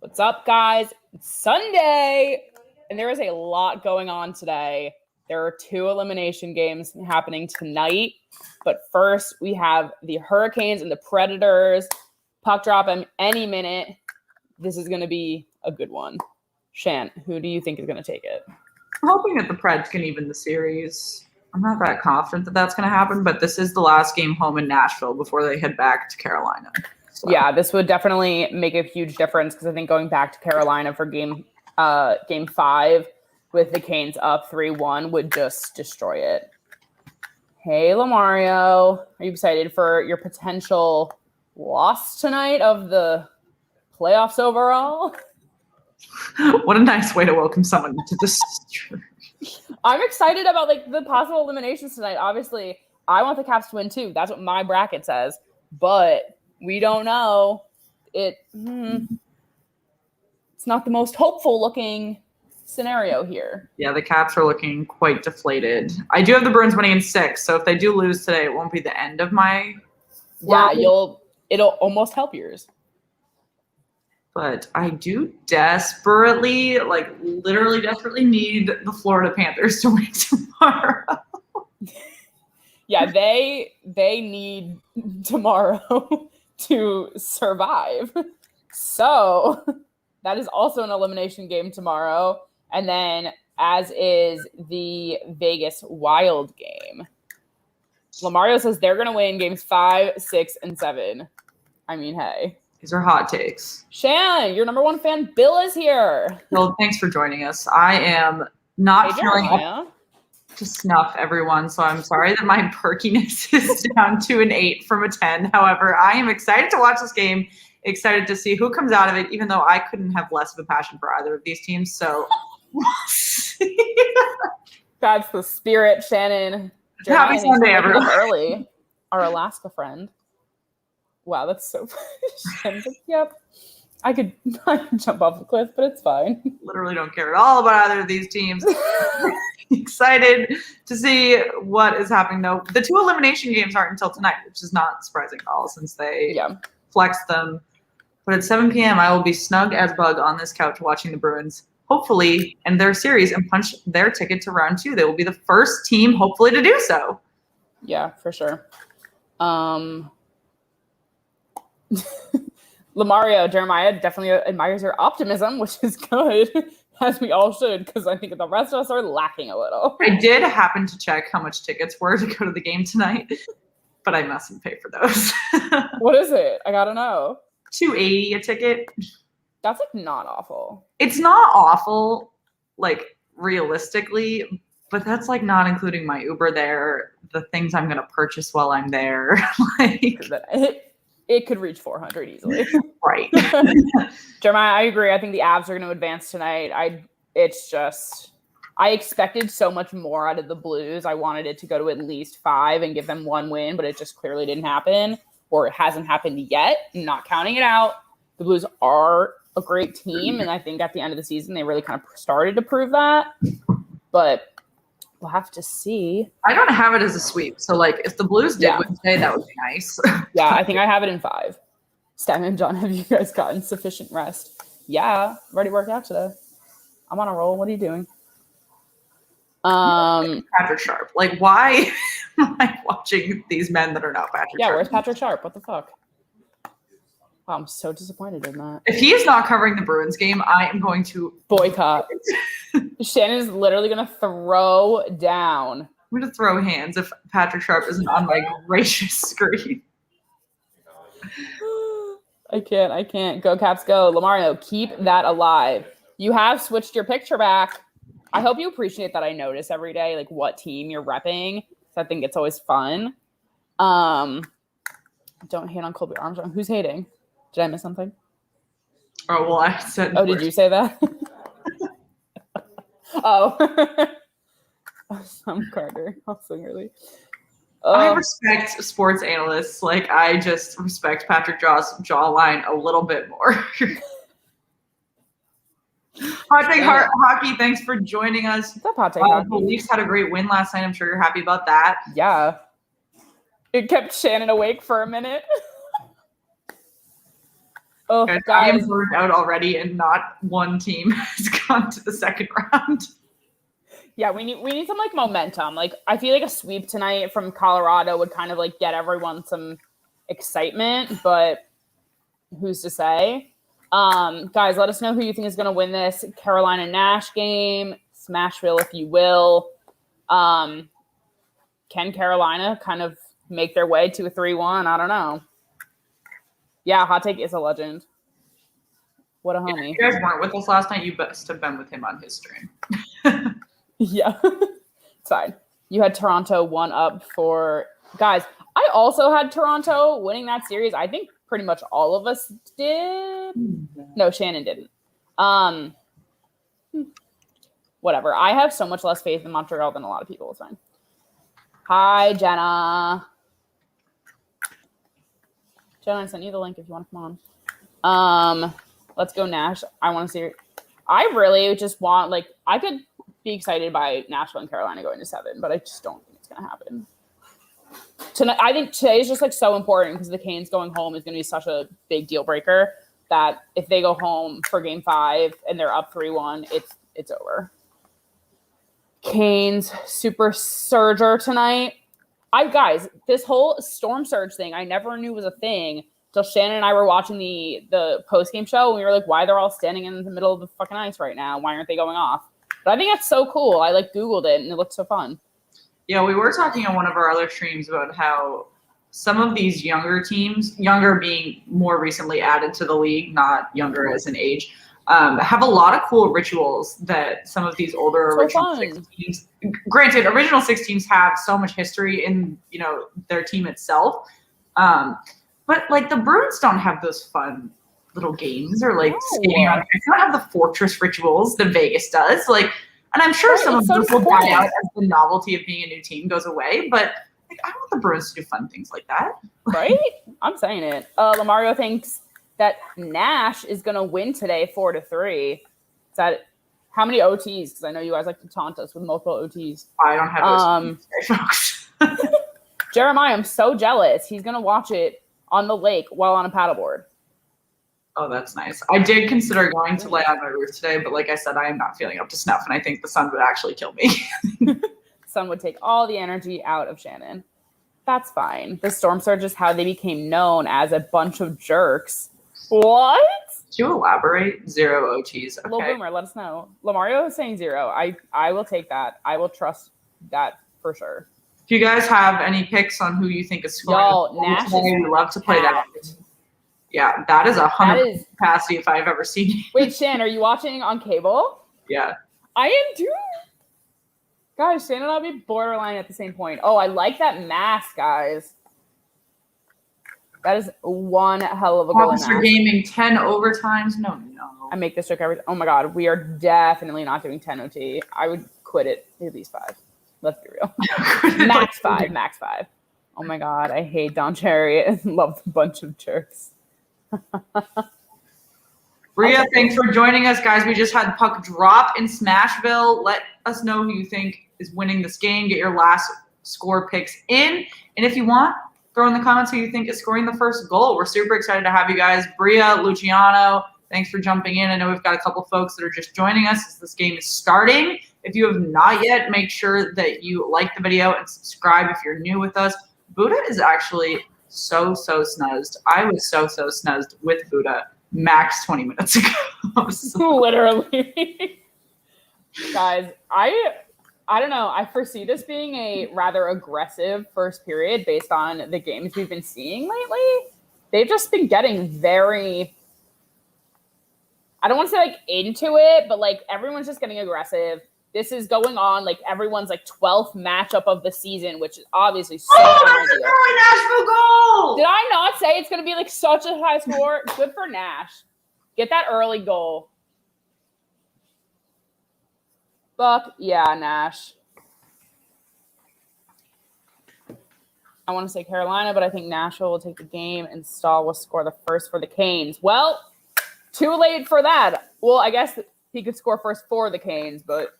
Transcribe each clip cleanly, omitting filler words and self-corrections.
What's up, guys? It's Sunday, and there is a lot going on today. There are 2 elimination games happening tonight, but first we have the Hurricanes and the Predators. Puck drop any minute. This is going to be a good one. Shan, who do you think is going to take it? I'm hoping that the Preds can even the series. I'm not that confident that that's going to happen, but this is the last game home in Nashville before they head back to Carolina. So. Yeah, this would definitely make a huge difference because I think going back to Carolina for game 5 with the Canes up 3-1 would just destroy it. Hey, Lamario, are you excited for your potential loss tonight of the playoffs overall? What a nice way to welcome someone into this. I'm excited about the possible eliminations tonight. Obviously, I want the Caps to win too. That's what my bracket says, but we don't know. It's not the most hopeful looking scenario here. Yeah, the Caps are looking quite deflated. I do have the Bruins winning in 6, so if they do lose today, it won't be the end of my world. It'll almost help yours. But I do desperately, literally desperately need the Florida Panthers to win tomorrow. Yeah, they need tomorrow to survive. So that is also an elimination game tomorrow. And then as is the Vegas Wild game. Lamario says they're going to win games 5, 6, and 7. I mean, hey. These are hot takes. Shan, your number 1 fan, Bill, is here. Bill, thanks for joining us. I am not feeling up to snuff, everyone, so I'm sorry that my perkiness is down to an 8 from a 10. However, I am excited to watch this game, excited to see who comes out of it, even though I couldn't have less of a passion for either of these teams. So we'll see. That's the spirit, Shannon. Happy Sunday, everyone. Early, our Alaska friend. Wow, that's so funny. Yep. I could jump off the cliff, but it's fine. Literally don't care at all about either of these teams. Excited to see what is happening, though. The 2 elimination games aren't until tonight, which is not surprising at all since they flexed them. But at 7 p.m., I will be snug as bug on this couch watching the Bruins, hopefully, end their series and punch their ticket to round 2. They will be the first team, hopefully, to do so. Yeah, for sure. Lamario, Jeremiah definitely admires your optimism, which is good, as we all should, because I think the rest of us are lacking a little. I did happen to check how much tickets were to go to the game tonight, but I mustn't pay for those. What is it? I gotta know. $280 a ticket. That's not awful. It's not awful, realistically, but that's not including my Uber there, the things I'm gonna purchase while I'm there. It could reach 400 easily. Right. Jeremiah, I agree. I think the Avs are going to advance tonight. I expected so much more out of the Blues. I wanted it to go to at least 5 and give them 1 win, but it just clearly didn't happen, or it hasn't happened yet. I'm not counting it out. The Blues are a great team, and I think at the end of the season they really kind of started to prove that. But we'll have to see. I don't have it as a sweep. So, if the Blues did win today, that would be nice. Yeah, I think I have it in 5. Stan and John, have you guys gotten sufficient rest? Yeah, ready to work out today. I'm on a roll. What are you doing? Patrick Sharp. Why am I watching these men that are not Patrick Sharp? Yeah, where's Patrick Sharp? What the fuck? Wow, I'm so disappointed in that. If he is not covering the Bruins game, I am going to boycott. Shannon is literally going to throw down. I'm going to throw hands if Patrick Sharp isn't on my gracious screen. I can't. Go Caps, go. Lamario, keep that alive. You have switched your picture back. I hope you appreciate that I notice every day, what team you're repping. So I think it's always fun. Don't hate on Colby Armstrong. Who's hating? Did I miss something? Oh, well, I said. Oh, did you say that? Oh. I'm Carter. I'll sing early. I respect sports analysts. I just respect Patrick Jaw's jawline a little bit more. Hot Take Hockey, thanks for joining us. What's up, Hot Take Hockey? The Leafs had a great win last night. I'm sure you're happy about that. Yeah. It kept Shannon awake for a minute. Oh, guys, I am burned out already, and not one team has gone to the second round. Yeah, we need some like momentum. Like I feel like a sweep tonight from Colorado would kind of like get everyone some excitement, but who's to say? Guys, let us know who you think is going to win this Carolina-Nash game. Smashville, if you will. Can Carolina kind of make their way to a 3-1? I don't know. Yeah, Hot Take is a legend. What a homie. If you guys weren't with us last night, you must have been with him on his stream. Yeah. It's fine. You had Toronto 1 up for... Guys, I also had Toronto winning that series. I think pretty much all of us did. No, Shannon didn't. Whatever. I have so much less faith in Montreal than a lot of people. It's fine. Hi, Jenna. Jenna, I sent you the link if you want to come on. Let's go Nash. I want to see. I really just want, like, I could be excited by Nashville and Carolina going to 7, but I just don't think it's going to happen. Tonight, I think today is just like so important because the Canes going home is going to be such a big deal breaker that if they go home for Game 5 and they're up 3-1, it's over. Canes super surger tonight. Guys, this whole storm surge thing I never knew was a thing till Shannon and I were watching the post-game show and we were like, why they're all standing in the middle of the fucking ice right now? Why aren't they going off? But I think that's so cool. I like Googled it and it looked so fun. Yeah, we were talking on one of our other streams about how some of these younger teams, younger being more recently added to the league, not younger as an age, have a lot of cool rituals that some of these older original 6 teams, granted, original 6 teams have so much history in, their team itself. But like the Bruins don't have those fun little games or like skating on. They don't have the fortress rituals that Vegas does. Like, and I'm sure some of those will die out as the novelty of being a new team goes away. But like, I want the Bruins to do fun things like that. Right? I'm saying it. Lamario thinks that Nash is going to win today 4-3. Is that how many OTs? Because I know you guys like to taunt us with multiple OTs. I don't have OTs, folks. Jeremiah, I'm so jealous. He's going to watch it on the lake while on a paddleboard. Oh, that's nice. I did consider going to lay on my roof today, but like I said, I am not feeling up to snuff, and I think the sun would actually kill me. Sun would take all the energy out of Shannon. That's fine. The storm surge is how they became known as a bunch of jerks. What? Could you elaborate? 0 OTs. Okay. Little Boomer, let us know. Lamario is saying 0. I will take that. I will trust that for sure. If you guys have any picks on who you think is scoring, Nash we love to play that. Yeah, that is 100% capacity if I've ever seen it. Wait, Shan, are you watching on cable? Yeah. I am too. Guys, Shan and I'll be borderline at the same point. Oh, I like that mask, guys. That is one hell of a goal. Officer Gaming, 10 overtimes? No. I make this joke every. Oh my God, we are definitely not doing 10 OT. I would quit it at least 5. Let's be real. Max 5. Oh my God, I hate Don Cherry and love the bunch of jerks. Bria, thanks for joining us, guys. We just had puck drop in Smashville. Let us know who you think is winning this game. Get your last score picks in. And if you want, throw in the comments who you think is scoring the first goal. We're super excited to have you guys. Bria, Luciano, thanks for jumping in. I know we've got a couple folks that are just joining us as this game is starting. If you have not yet, make sure that you like the video and subscribe if you're new with us. Buddha is actually so snuzzed. I was so snuzzed with Buddha max 20 minutes ago. Literally. Guys, I don't know. I foresee this being a rather aggressive first period based on the games we've been seeing lately. They've just been getting very, I don't want to say like into it, but like everyone's just getting aggressive. This is going on like everyone's like 12th matchup of the season, which is obviously so that's an early Nashville goal! Did I not say it's going to be like such a high score? Good for Nash. Get that early goal. Fuck yeah, Nash. I want to say Carolina, but I think Nashville will take the game and Stahl will score the first for the Canes. Well, too late for that. Well, I guess he could score first for the Canes, but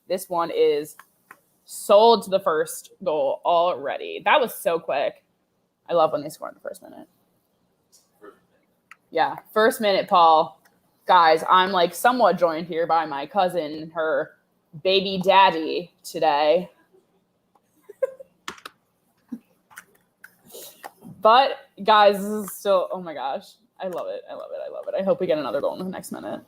this one is sold to the first goal already. That was so quick. I love when they score in the first minute. Yeah. First minute, Paul. Guys, I'm like somewhat joined here by my cousin, her baby daddy today. But guys, this is still, oh my gosh. I love it. I love it. I love it. I hope we get another goal in the next minute.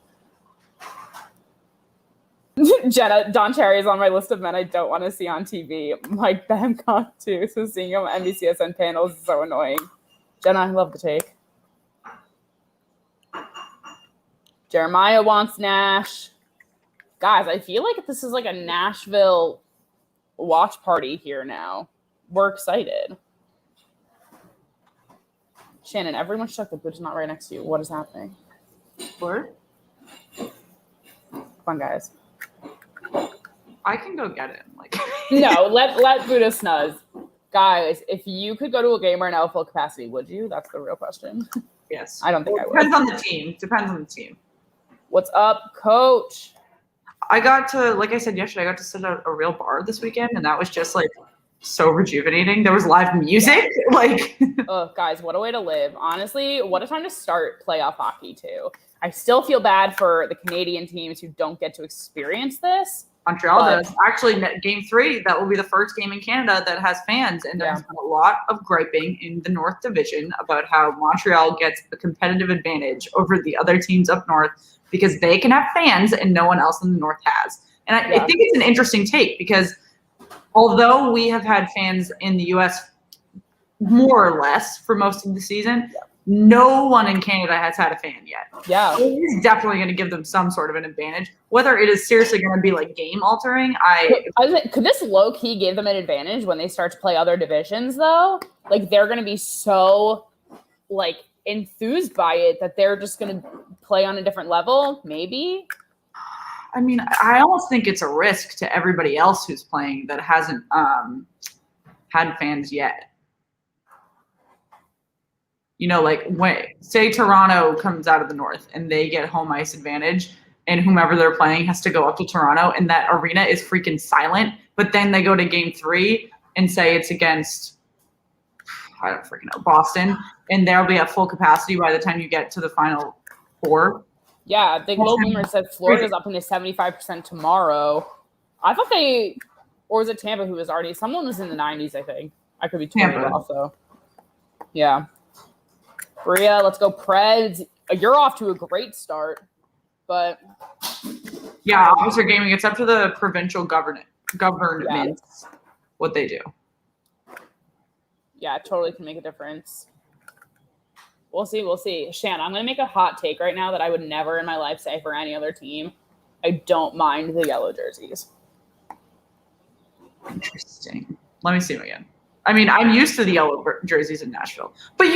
Jenna, Don Cherry is on my list of men I don't want to see on TV. Mike Babcock too. So seeing him on NBCSN panels is so annoying. Jenna, I love the take. Jeremiah wants Nash. Guys, I feel like this is like a Nashville watch party here now. We're excited. Shannon, everyone shut the bridge not right next to you. What is happening? What? Come on, guys. I can go get it. Like no, let Buddha snuzz. Guys, if you could go to a game right now full capacity, would you? That's the real question. Yes. I don't think I would. Depends on the team. Depends on the team. What's up, coach? I got to, like I said yesterday, I got to sit at a real bar this weekend, and that was just like so rejuvenating. There was live music. Yeah. Like, oh, guys, what a way to live. Honestly, what a time to start playoff hockey, too. I still feel bad for the Canadian teams who don't get to experience this. Montreal does. Actually, game 3, that will be the first game in Canada that has fans. And there's been a lot of griping in the North Division about how Montreal gets a competitive advantage over the other teams up north because they can have fans and no one else in the North has. And I think it's an interesting take because although we have had fans in the U.S. more or less for most of the season, no one in Canada has had a fan yet. Yeah. It is definitely going to give them some sort of an advantage. Whether it is seriously going to be like game altering, could this low key give them an advantage when they start to play other divisions though? Like they're going to be so like enthused by it that they're just going to play on a different level, maybe? I mean, I almost think it's a risk to everybody else who's playing that hasn't had fans yet. You know, like say Toronto comes out of the North and they get home ice advantage and whomever they're playing has to go up to Toronto and that arena is freaking silent. But then they go to game 3 and say it's against, I don't freaking know, Boston. And they'll be at full capacity by the time you get to the Final 4. Yeah, the Globe Rumor said Florida's up into 75% tomorrow. I thought or was it Tampa who was already, someone was in the 90s, I think. I could be totally off though. Yeah. Bria, let's go Preds. You're off to a great start, but yeah, Officer Gaming. It's up to the provincial government what they do. Yeah, it totally can make a difference. We'll see. We'll see. Shan, I'm going to make a hot take right now that I would never in my life say for any other team. I don't mind the yellow jerseys. Interesting. Let me see them again. I mean, I'm used to the yellow jerseys in Nashville. But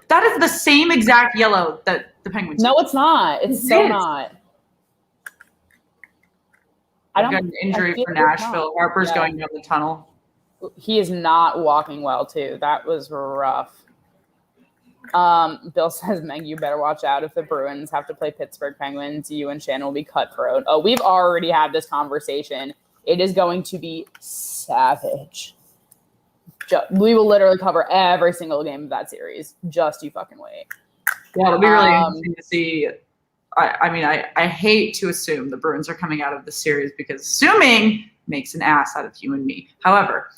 that is the same exact yellow that the Penguins No, it's not. It's so not. I've got an injury for Nashville. Harper's going down the tunnel. He is not walking well, too. That was rough. Bill says, Meg, you better watch out. If the Bruins have to play Pittsburgh Penguins, you and Shannon will be cutthroat. Oh, we've already had this conversation. It is going to be savage. We will literally cover every single game of that series. Just you fucking wait. Yeah, it'll be really interesting to see. I mean, I hate to assume the Bruins are coming out of the series because assuming makes an ass out of you and me. However,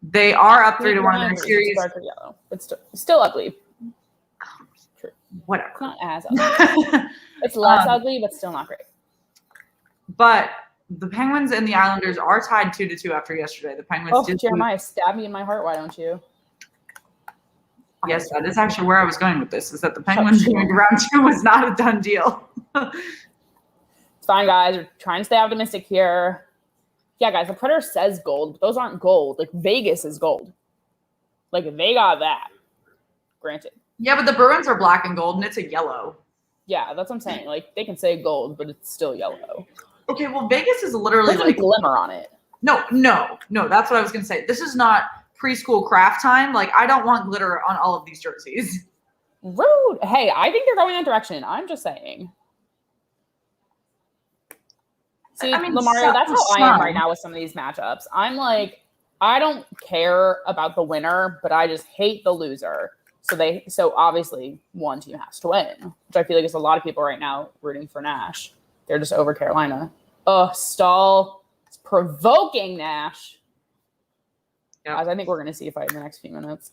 they are up 3-1 in their series. It's still ugly. Whatever. It's not as ugly. It's less ugly, but still not great. But the Penguins and the Islanders are tied 2-2 after yesterday. The Penguins did Jeremiah, stab me in my heart. Why don't you? Yes, that is actually where I was going with this, is that the Penguins going to round 2 was not a done deal. It's fine, guys. We're trying to stay optimistic here. Yeah, guys, the Predator says gold, but those aren't gold. Like, Vegas is gold. Like, they got that. Granted. Yeah, but the Bruins are black and gold, and it's a yellow. Yeah, that's what I'm saying. Like, they can say gold, but it's still yellow. Okay, well, Vegas is literally like glimmer on it. No, that's what I was going to say. This is not preschool craft time. Like, I don't want glitter on all of these jerseys. Rude. Hey, I think they're going that direction. I'm just saying. See, I mean, Lamario, that's how I am right now with some of these matchups. I'm like, I don't care about the winner, but I just hate the loser. So obviously one team has to win, which I feel like is a lot of people right now rooting for Nash. They're just over Carolina. Stahl. It's provoking Nash. Yep. As I think we're going to see a fight in the next few minutes.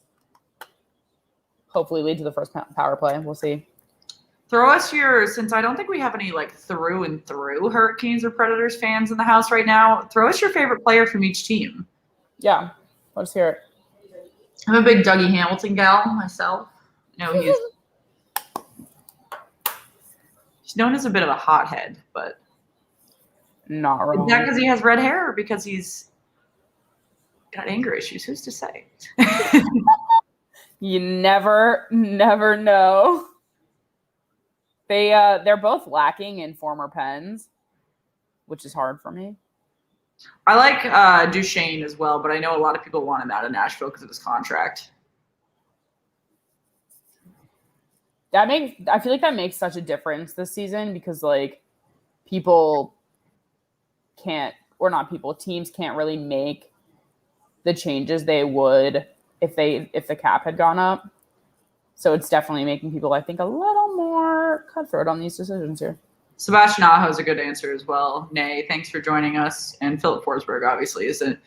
Hopefully lead to the first power play. We'll see. Throw us since I don't think we have any like through and through Hurricanes or Predators fans in the house right now, throw us your favorite player from each team. Yeah, let's hear it. I'm a big Dougie Hamilton gal myself. He's known as a bit of a hothead, but not wrong. Is that because he has red hair or because he's got anger issues? Who's to say? You never know. They're both lacking in former Pens, which is hard for me. I like Duchesne as well, but I know a lot of people want him out of Nashville because of his contract. I feel like that makes such a difference this season because like teams can't really make the changes they would if the cap had gone up. So it's definitely making people, I think, a little more cutthroat on these decisions here. Sebastian Aho is a good answer as well. Nay, thanks for joining us. And Philip Forsberg, obviously, is an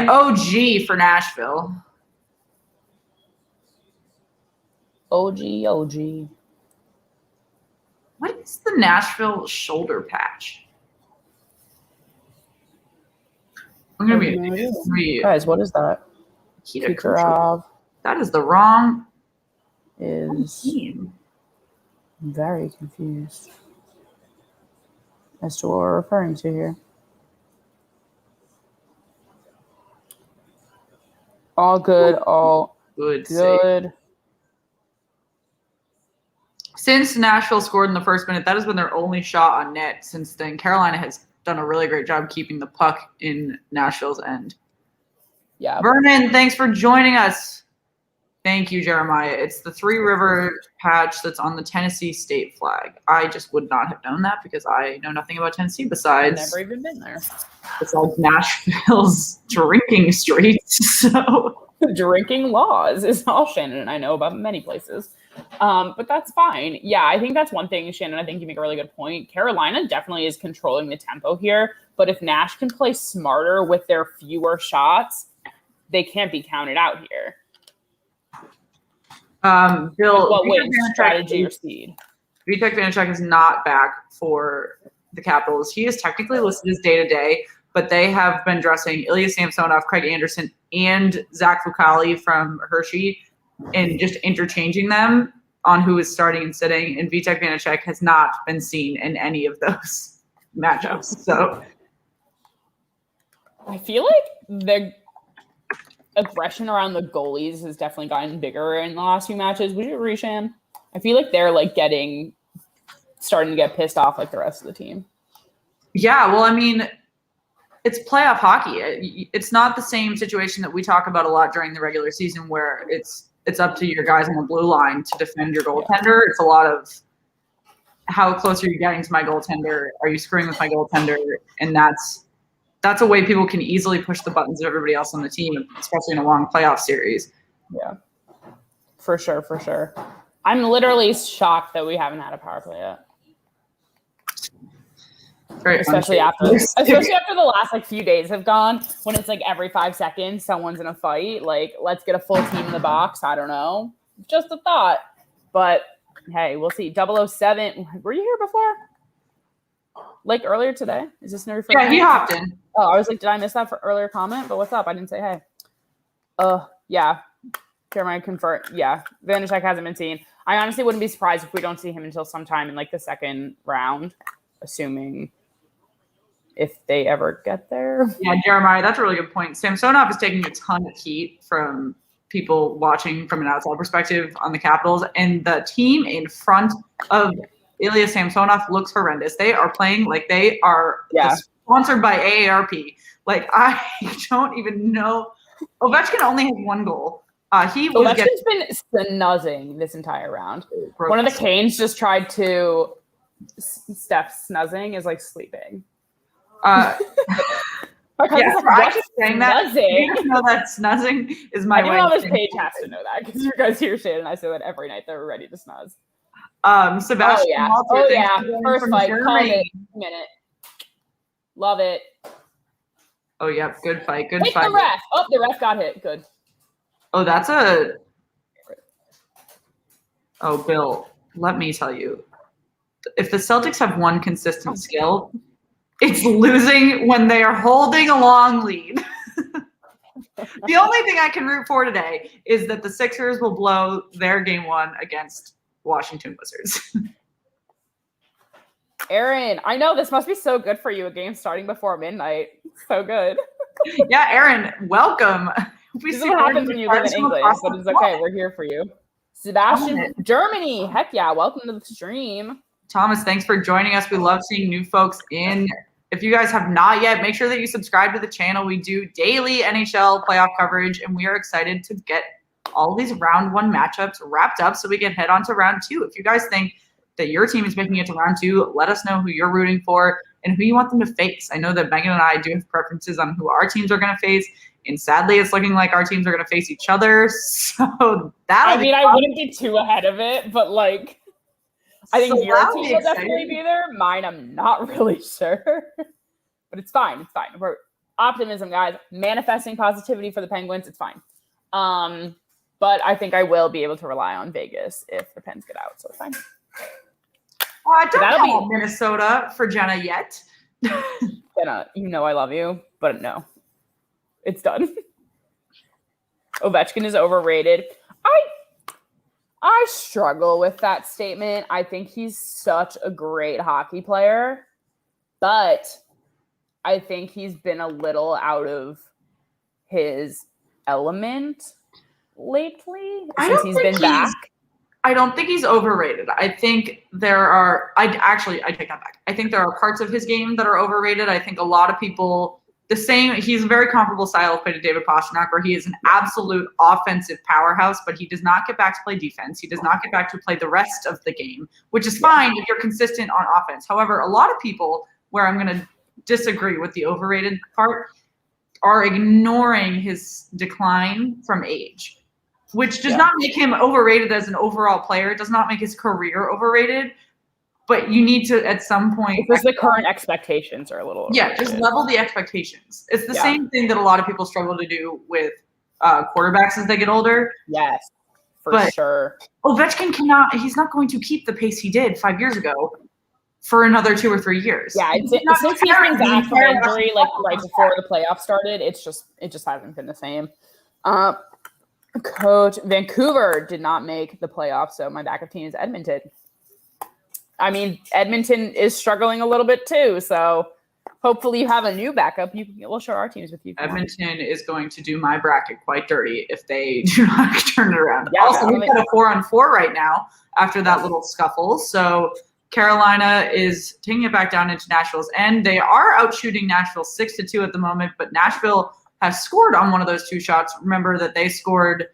OG for Nashville. OG. What is the Nashville shoulder patch? I'm going to be guys, what is that? Kucherov. That is the wrong team. I'm very confused as to what we're referring to here. All good. Since Nashville scored in the first minute, that has been their only shot on net since then. Carolina has done a really great job keeping the puck in Nashville's end. Yeah. Vernon, thanks for joining us. Thank you, Jeremiah. It's the Three River patch that's on the Tennessee state flag. I just would not have known that because I know nothing about Tennessee besides never even been there. Besides Nashville's drinking streets. So drinking laws is all Shannon and I know about many places. But that's fine. Yeah, I think that's one thing, Shannon. I think you make a really good point. Carolina definitely is controlling the tempo here. But if Nash can play smarter with their fewer shots, they can't be counted out here. Bill, what wins, strategy or speed? Vitek Vanacek is not back for the Capitals. He is technically listed as day-to-day, but they have been dressing Ilya Samsonov, Craig Anderson, and Zach Fucali from Hershey and just interchanging them on who is starting and sitting. And Vitek Vanacek has not been seen in any of those matchups. So I feel like the aggression around the goalies has definitely gotten bigger in the last few matches. Would you agree, Shan? I feel like they're like starting to get pissed off like the rest of the team. Yeah, well, I mean, it's playoff hockey. It's not the same situation that we talk about a lot during the regular season where it's up to your guys on the blue line to defend your goaltender. Yeah. It's a lot of how close are you getting to my goaltender? Are you screwing with my goaltender? And that's a way people can easily push the buttons of everybody else on the team, especially in a long playoff series. Yeah, for sure. I'm literally shocked that we haven't had a power play yet. Especially after the last few days have gone, when it's like every 5 seconds someone's in a fight. Like, let's get a full team in the box. I don't know. Just a thought. But hey, we'll see. 007. Were you here before? Like earlier today? Is this new? Yeah, he hopped in. Oh, I was like, did I miss that for earlier comment? But what's up? I didn't say hey. Yeah. Jeremiah confirmed. Yeah, Vanacek hasn't been seen. I honestly wouldn't be surprised if we don't see him until sometime in like the second round, assuming if they ever get there. Yeah, Jeremiah, that's a really good point. Samsonov is taking a ton of heat from people watching from an outside perspective on the Capitals, and the team in front of Ilya Samsonov looks horrendous. They are playing like they are sponsored by AARP. Like, I don't even know. Ovechkin only has one goal. Ovechkin's been snuzzing this entire round. One of the Canes just tried to Steph snuzzing is like sleeping. Yeah, I keep saying that. You know that snuzzing is my way. Anyone on this page has to know that because you guys hear shit and I say that every night they're ready to snuzz. Sebastian Walter, first fight, called it. Minute. Love it. Oh, yeah, good fight, Hit the ref. Oh, the ref got hit. Good. Oh, Oh, Bill, let me tell you. If the Celtics have one consistent skill, it's losing when they are holding a long lead. The only thing I can root for today is that the Sixers will blow their game 1 against Washington Wizards. Aaron, I know this must be so good for you, a game starting before midnight. So good. Yeah, Aaron, welcome. This is what happens when you live in English, but it's okay. We're here for you. Sebastian, Germany. Heck yeah, welcome to the stream. Thomas, thanks for joining us. We love seeing new folks in. If you guys have not yet, make sure that you subscribe to the channel. We do daily NHL playoff coverage, and we are excited to get all these round 1 matchups wrapped up so we can head on to round 2. If you guys think that your team is making it to round 2, let us know who you're rooting for and who you want them to face. I know that Megan and I do have preferences on who our teams are going to face, and sadly, it's looking like our teams are going to face each other. So I wouldn't be too ahead of it, but like, I think your team will definitely be there. Mine, I'm not really sure, but it's fine. It's fine. We're optimism, guys. Manifesting positivity for the Penguins. It's fine. But I think I will be able to rely on Vegas if the Pens get out. So it's fine. Well, I don't know Minnesota for Jenna yet. Jenna, you know I love you, but no, it's done. Ovechkin is overrated. I struggle with that statement. I think he's such a great hockey player, but I think he's been a little out of his element lately since he's been back. I don't think he's overrated. I think I take that back. I think there are parts of his game that are overrated. I think a lot of people he's a very comparable style of play to David Pastrnak, where he is an absolute offensive powerhouse, but he does not get back to play defense. He does not get back to play the rest of the game, which is fine if you're consistent on offense. However, a lot of people, where I'm going to disagree with the overrated part, are ignoring his decline from age, which does not make him overrated as an overall player. It does not make his career overrated. But you need to, at some point... Because the current expectations are a little... Yeah, just level the expectations. It's the same thing that a lot of people struggle to do with quarterbacks as they get older. Yes, for sure. Ovechkin he's not going to keep the pace he did 5 years ago for another 2 or 3 years. Yeah, since he's been back from injury, like right before the playoffs started, it just hasn't been the same. Coach, Vancouver did not make the playoffs, so my backup team is Edmonton. I mean, Edmonton is struggling a little bit too, so hopefully you have a new backup. We'll share our teams with you. Edmonton is going to do my bracket quite dirty if they do not turn it around. Yeah, also, we've got a 4-on-4 right now after that little scuffle. So Carolina is taking it back down into Nashville's end. They are outshooting Nashville 6-2 at the moment, but Nashville has scored on one of those 2 shots. Remember that they scored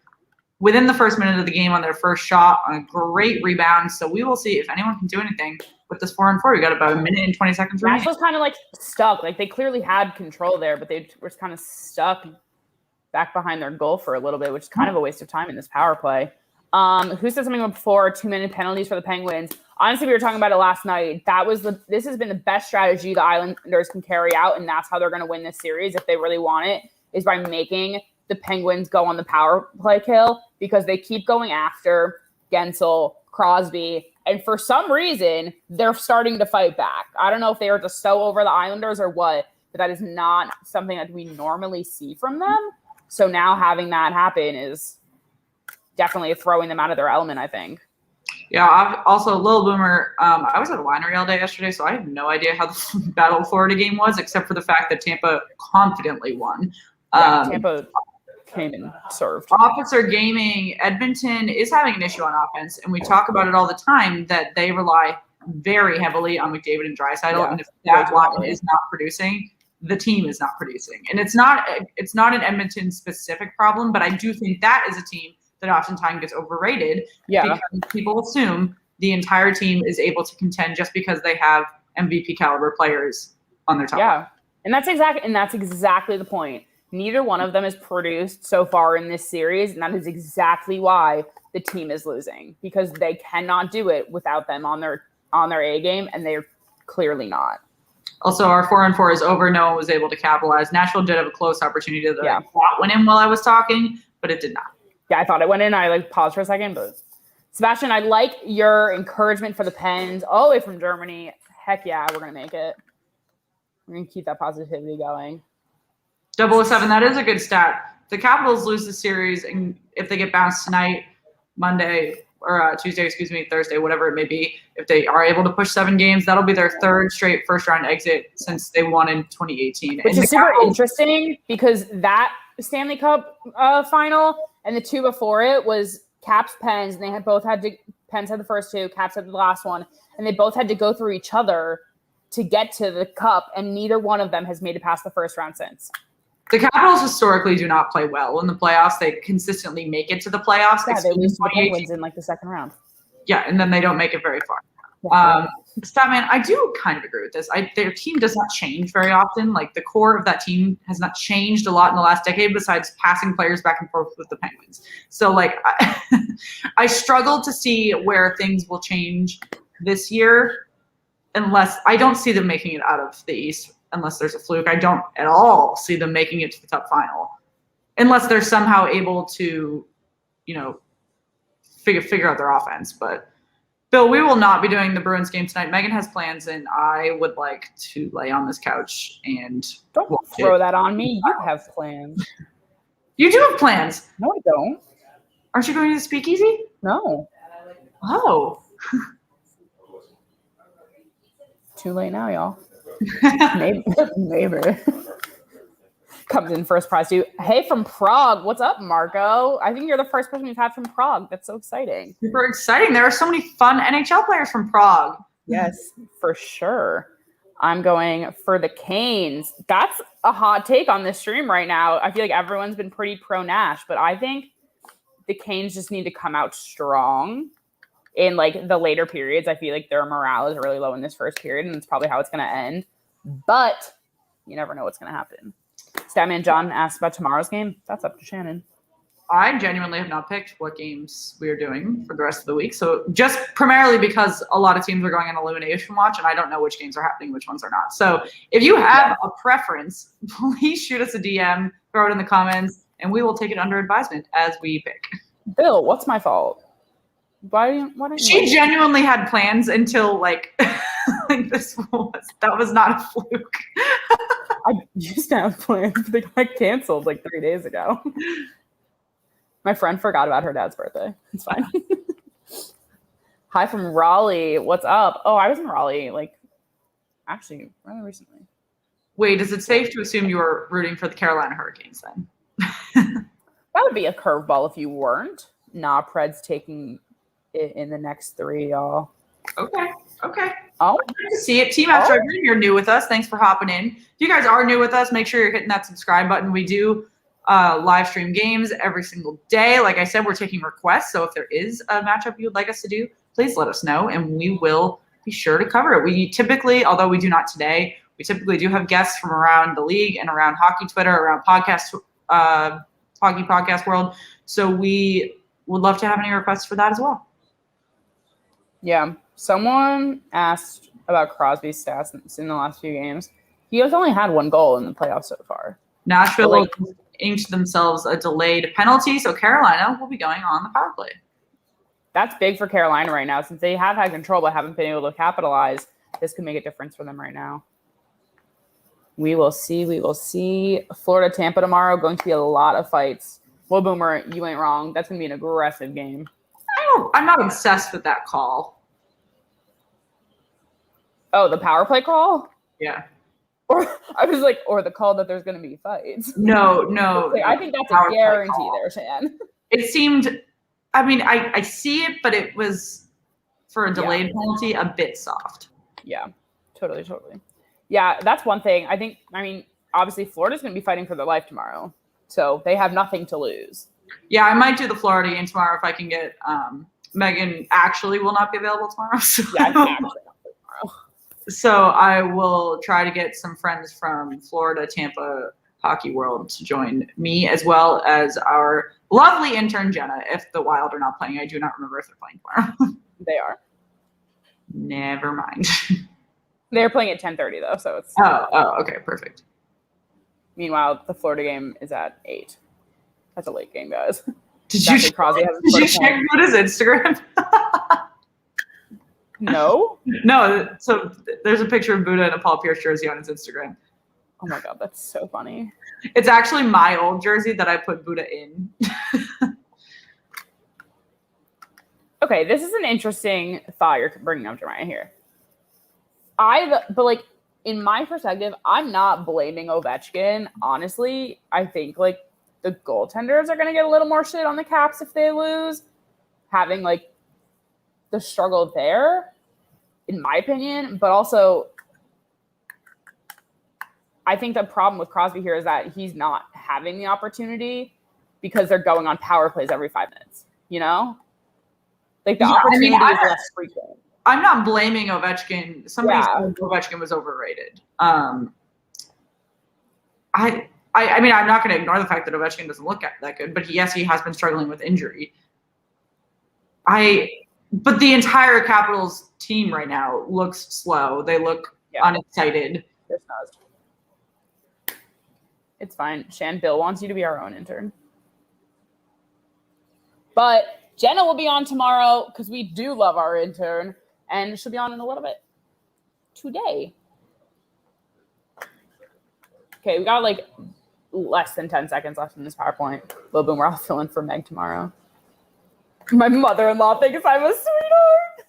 within the first minute of the game on their first shot on a great rebound. So we will see if anyone can do anything with this 4-on-4. We got about 1 minute and 20 seconds remaining. Nashville's kind of like stuck. Like they clearly had control there, but they were kind of stuck back behind their goal for a little bit, which is kind of a waste of time in this power play. Who said something before 2-minute penalties for the Penguins? Honestly, we were talking about it last night. This has been the best strategy the Islanders can carry out, and that's how they're going to win this series if they really want it, is by making the Penguins go on the power play kill, because they keep going after Gensel, Crosby, and for some reason, they're starting to fight back. I don't know if they were just so over the Islanders or what, but that is not something that we normally see from them. So now having that happen is definitely throwing them out of their element, I think. Yeah, also, Lil Boomer, I was at a winery all day yesterday, so I have no idea how the Battle of Florida game was, except for the fact that Tampa confidently won. Tampa came and served. Officer Gaming, Edmonton is having an issue on offense, and we talk about it all the time that they rely very heavily on McDavid and Draisaitl, and if that line is not producing, the team is not producing. And it's not an Edmonton specific problem, but I do think that is a team that oftentimes gets overrated because people assume the entire team is able to contend just because they have MVP caliber players on their top line. And that's exactly the point. Neither one of them has produced so far in this series, and that is exactly why the team is losing, because they cannot do it without them on their A game, and they're clearly not. Also, our 4-on-4 is over. No one was able to capitalize. Nashville did have a close opportunity that I thought went in while I was talking, but it did not. Yeah, I thought it went in. I paused for a second, but Sebastian, I like your encouragement for the Pens all the way from Germany. Heck yeah, we're gonna make it. We're gonna keep that positivity going. 007, that is a good stat. The Capitals lose the series, and if they get bounced tonight, Monday, or Tuesday, Thursday, whatever it may be, if they are able to push 7 games, that'll be their 3rd straight first-round exit since they won in 2018. Which is super interesting, because that Stanley Cup final and the 2 before it was Caps Pens, and they had Pens had the first 2, Caps had the last one, and they both had to go through each other to get to the Cup, and neither one of them has made it past the first round since. The Capitals historically do not play well in the playoffs. They consistently make it to the playoffs. Yeah, they lose to the Penguins in the second round. Yeah, and then they don't make it very far. Statman, I do kind of agree with this. Their team does not change very often. The core of that team has not changed a lot in the last decade, besides passing players back and forth with the Penguins. So, I struggle to see where things will change this year, unless I don't see them making it out of the East. Unless there's a fluke. I don't at all see them making it to the Cup final, unless they're somehow able to, figure out their offense. But Bill, we will not be doing the Bruins game tonight. Megan has plans, and I would like to lay on this couch and don't throw that on me. You have plans. You do have plans. No, I don't. Aren't you going to the Speakeasy? No. Oh. Too late now, y'all. Neighbor comes in first prize too. Hey, from Prague. What's up, Marco? I think you're the first person we've had from Prague. That's so exciting. Super exciting. There are so many fun NHL players from Prague. Yes, for sure. I'm going for the Canes. That's a hot take on this stream right now. I feel like everyone's been pretty pro Nash, but I think the Canes just need to come out strong in the later periods. I feel like their morale is really low in this first period, and it's probably how it's going to end. But you never know what's going to happen. Statman John asked about tomorrow's game. That's up to Shannon. I genuinely have not picked what games we are doing for the rest of the week. So just primarily because a lot of teams are going on elimination watch, and I don't know which games are happening, which ones are not. So if you have a preference, please shoot us a DM, throw it in the comments, and we will take it under advisement as we pick. Bill, what's my fault? Why don't she genuinely had plans until that was not a fluke. I used to have plans, but they got canceled 3 days ago. My friend forgot about her dad's birthday. It's fine. Hi from Raleigh. What's up? Oh, I was in Raleigh actually really recently. Wait, is it safe to assume you were rooting for the Carolina Hurricanes then? That would be a curveball if you weren't. Nah, Preds taking it in the next 3, y'all. Okay. Oh, good to see it. Team After you're new with us. Thanks for hopping in. If you guys are new with us, make sure you're hitting that subscribe button. We do live stream games every single day. Like I said, we're taking requests. So if there is a matchup you would like us to do, please let us know, and we will be sure to cover it. We typically, although we do not today, we typically do have guests from around the league and around hockey Twitter, around hockey podcast world. So we would love to have any requests for that as well. Yeah. Someone asked about Crosby's stats in the last few games. He has only had 1 goal in the playoffs so far. Nashville inked themselves a delayed penalty, so Carolina will be going on the power play. That's big for Carolina right now. Since they have had control but haven't been able to capitalize, this could make a difference for them right now. We will see. Florida, Tampa tomorrow, going to be a lot of fights. Well, Boomer, you ain't wrong. That's going to be an aggressive game. I'm not obsessed with that call. Oh, the power play call? Yeah. Or I was or the call that there's going to be fights. No. I think that's a guarantee there, Shan. It seemed, I see it, but it was, for a delayed penalty, a bit soft. Yeah, totally. Yeah, that's one thing. Obviously Florida's going to be fighting for their life tomorrow. So they have nothing to lose. Yeah, I might do the Florida game tomorrow if I can get Megan actually will not be available tomorrow. So. Yeah, I'm actually not tomorrow. So I will try to get some friends from Florida, Tampa Hockey World to join me, as well as our lovely intern Jenna. If the Wild are not playing, I do not remember if they're playing tomorrow. They are. Never mind. They're playing at 10:30 though, so it's. Oh, okay, perfect. Meanwhile, the Florida game is at 8. That's a late game, guys. Did you check Buddha's Instagram? No. No. So there's a picture of Buddha in a Paul Pierce jersey on his Instagram. Oh my god, that's so funny. It's actually my old jersey that I put Buddha in. Okay, this is an interesting thought you're bringing up, Jeremiah, here. But like, in my perspective, I'm not blaming Ovechkin. Honestly, I think like the goaltenders are going to get a little more shit on the Caps if they lose, having like the struggle there, in my opinion. But also, I think the problem with Crosby here is that he's not having the opportunity because they're going on power plays every 5 minutes, you know? Like the opportunity is less frequent. I'm not blaming Ovechkin. Somebody said Ovechkin was overrated. I mean, I'm not going to ignore the fact that Ovechkin doesn't look that good, but yes, he has been struggling with injury. But the entire Capitals team right now looks slow. They look unexcited. It's fine. Shan Bill wants you to be our own intern. But Jenna will be on tomorrow because we do love our intern, and she'll be on in a little bit today. Okay, we got like less than 10 seconds left in this PowerPoint. Lil Boom, we're all filling for Meg tomorrow. My mother-in-law thinks I'm a sweetheart.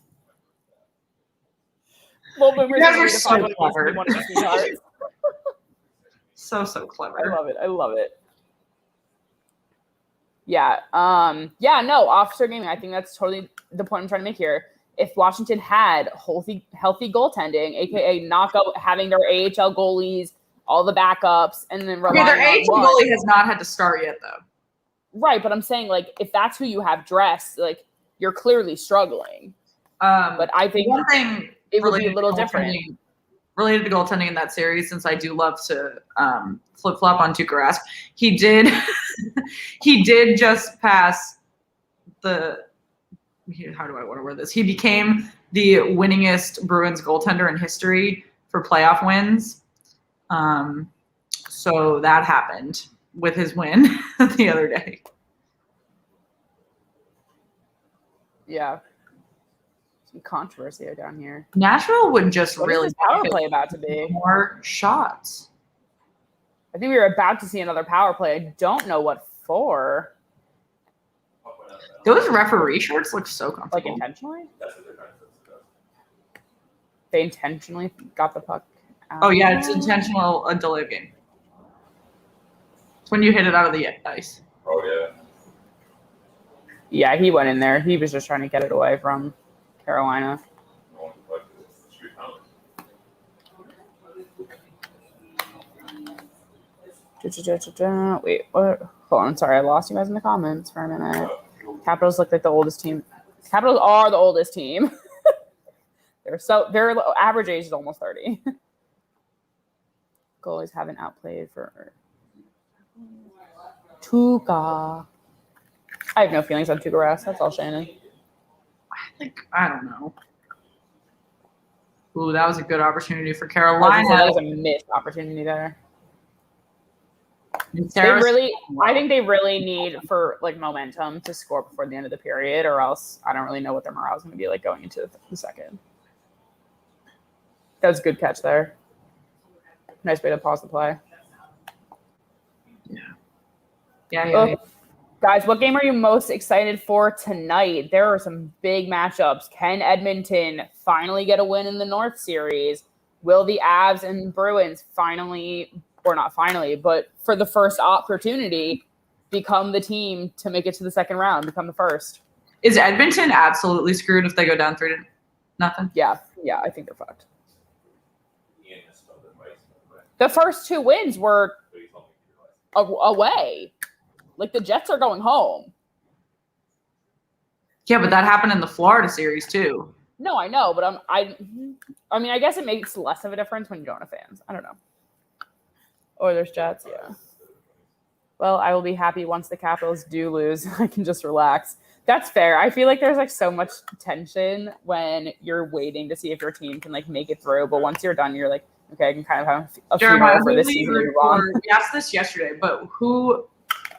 Lil Boom, you guys are so clever. So clever. I love it. Yeah. No, officer gaming. I think that's totally the point I'm trying to make here. If Washington had healthy goaltending, aka not having their AHL goalies, all the backups, and then their AHL goalie has not had to start yet, though. Right, but I'm saying like if that's who you have dressed, like you're clearly struggling. But I think one thing it would be a little different. Related to goaltending in that series, since I do love to flip-flop on Tuukka Rask, he did just pass the – how do I want to word this? He became the winningest Bruins goaltender in history for playoff wins. So that happened with his win the other day. Yeah. Some controversy down here. Nashville would just really is this power play about to be more shots. I think we were about to see another power play. I don't know what for. Those referee shirts look so comfortable. Like intentionally? They intentionally got the puck out. Oh yeah, it's intentional a delay game. It's when you hit it out of the ice. Oh yeah. Yeah, he went in there. He was just trying to get it away from Carolina. Wait, what? Hold on. Sorry, I lost you guys in the comments for a minute. Capitals look like the oldest team. Capitals are the oldest team. Their average age is almost 30. Goalies haven't outplayed for Tuukka. I have no feelings on Tuukka Rask. That's all, Shannon. I don't know. Ooh, that was a good opportunity for Carolina. That was a missed opportunity there. I think they really need for like momentum to score before the end of the period, or else I don't really know what their morale is going to be like going into the second. That was a good catch there. Nice way to pause the play. Yeah. Guys, what game are you most excited for tonight? There are some big matchups. Can Edmonton finally get a win in the North Series? Will the Avs and Bruins finally, or not finally, but for the first opportunity, become the team to make it to the second round, become the first? Is Edmonton absolutely screwed if they go down 3-0? Yeah, I think they're fucked. The first 2 wins were away. Like, the Jets are going home. Yeah, but that happened in the Florida series, too. No, I know, but I mean, I guess it makes less of a difference when you don't have fans. I don't know. Oilers, Jets, yeah. Well, I will be happy once the Capitals do lose. I can just relax. That's fair. I feel like there's like so much tension when you're waiting to see if your team can like make it through. But once you're done, you're like, okay, I can kind of have a funeral for this season. We asked this yesterday, but who,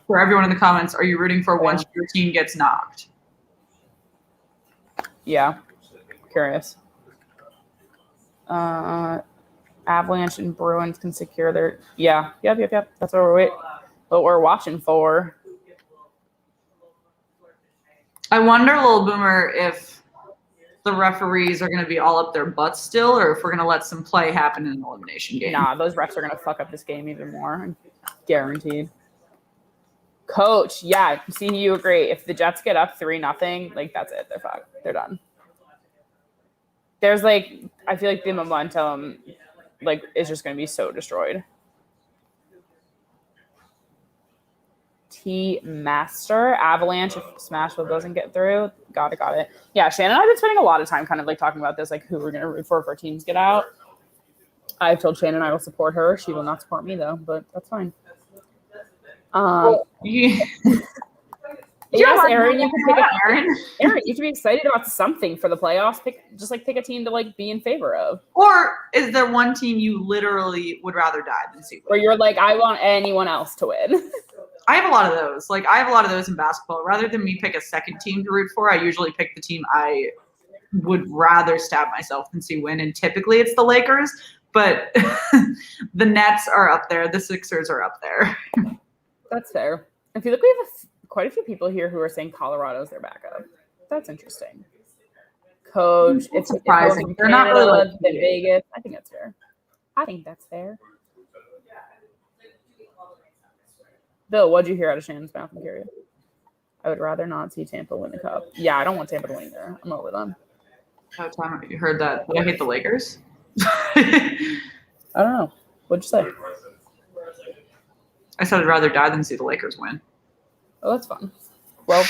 for everyone in the comments, are you rooting for once your team gets knocked? Yeah, curious. Avalanche and Bruins can secure their. Yeah, yep. That's what we're watching for. I wonder, Lil Boomer, if the referees are going to be all up their butts still, or if we're going to let some play happen in an elimination game. Nah, those refs are going to fuck up this game even more. Guaranteed. Coach, yeah, see, you agree. If the Jets get up 3-0, like, that's it. They're fucked. They're done. There's, like, I feel like the momentum, like, is just going to be so destroyed. Master Avalanche if Smashville doesn't get through. Got it. Yeah, Shannon and I have been spending a lot of time kind of like talking about this, like who we're gonna root for if our teams get out. I've told Shannon I will support her. She will not support me though, but that's fine. Yes, Aaron, you can pick Aaron, you should be excited about something for the playoffs. Pick a team to like be in favor of. Or is there one team you literally would rather die than see? Where you're like, I want anyone else to win. I have a lot of those. Like, I have a lot of those in basketball. Rather than me pick a second team to root for, I usually pick the team I would rather stab myself than see win. And typically it's the Lakers, but the Nets are up there. The Sixers are up there. That's fair. I feel like we have quite a few people here who are saying Colorado's their backup. That's interesting. Coach, it's surprising. They're not really like Vegas. I think that's fair. Bill, what'd you hear out of Shannon's mouth? I'm curious. I would rather not see Tampa win the cup. Yeah, I don't want Tampa to win either. I'm over them. How time you heard that? Did I hate the Lakers? I don't know. What'd you say? I said I'd rather die than see the Lakers win. Oh, that's fun. Well,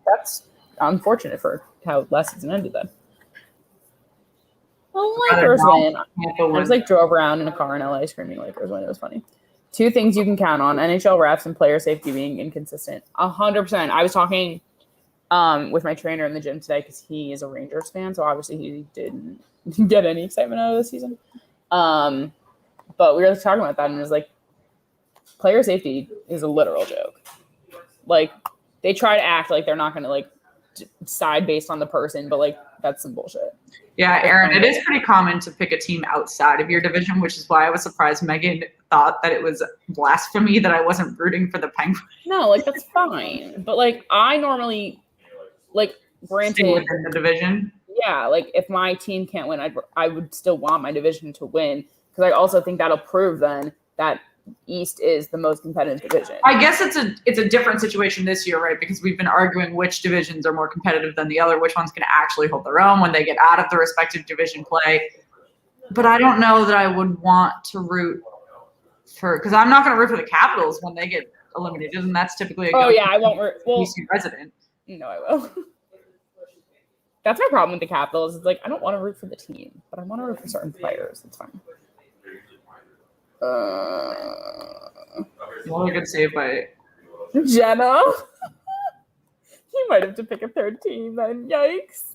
that's unfortunate for how last season ended then. Well, Lakers win. I just like drove around in a car in LA screaming Lakers win. It was funny. 2 things you can count on: NHL refs and player safety being inconsistent. 100%. I was talking with my trainer in the gym today because he is a Rangers fan, so obviously he didn't get any excitement out of the season. But we were talking about that, and it was like, player safety is a literal joke. Like, they try to act like they're not going to like side based on the person, but like that's some bullshit. Yeah, Aaron, it is pretty common to pick a team outside of your division, which is why I was surprised Megan thought that it was blasphemy that I wasn't rooting for the Penguins. No, like that's fine. But like I normally, like, granted, within the division. Yeah, like if my team can't win, I would still want my division to win, because I also think that'll prove then that East is the most competitive division. I guess it's a different situation this year, right? Because we've been arguing which divisions are more competitive than the other, which one's going to actually hold their own when they get out of the respective division play. But I don't know that I would want to root for, because I'm not going to root for the Capitals when they get eliminated, and that's typically I won't root. Well, PC president. No, I will. That's my problem with the Capitals. It's like I don't want to root for the team, but I want to root for certain players. It's fine. Another good save by Jenna. You might have to pick a third team then. Yikes.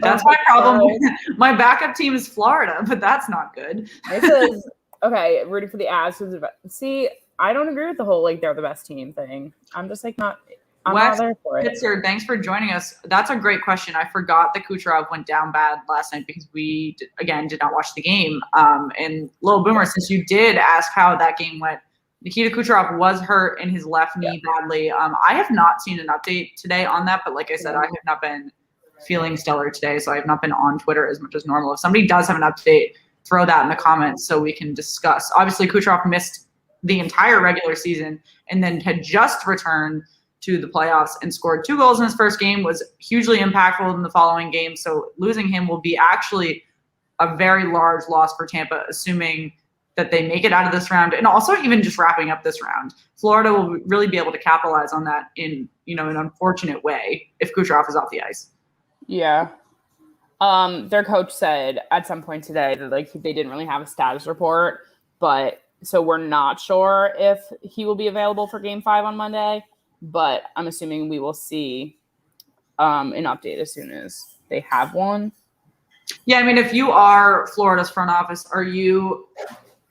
That's my problem. My backup team is Florida, but that's not good. It says, okay, rooting for the Avs. See, I don't agree with the whole like they're the best team thing. I'm just like not. I'm not there for it. Pitzer, thanks for joining us. That's a great question. I forgot that Kucherov went down bad last night because we, did not watch the game. And Lil Boomer, since you did ask how that game went, Nikita Kucherov was hurt in his left knee badly. I have not seen an update today on that, but like I said, I have not been feeling stellar today, so I have not been on Twitter as much as normal. If somebody does have an update, throw that in the comments so we can discuss. Obviously, Kucherov missed the entire regular season and then had just returned to the playoffs and scored 2 goals in his first game, was hugely impactful in the following game. So losing him will be actually a very large loss for Tampa, assuming that they make it out of this round, and also even just wrapping up this round. Florida will really be able to capitalize on that in an unfortunate way if Kucherov is off the ice. Yeah. Their coach said at some point today that like they didn't really have a status report, but so we're not sure if he will be available for Game 5 on Monday. But I'm assuming we will see an update as soon as they have one. Yeah, I mean, if you are Florida's front office, are you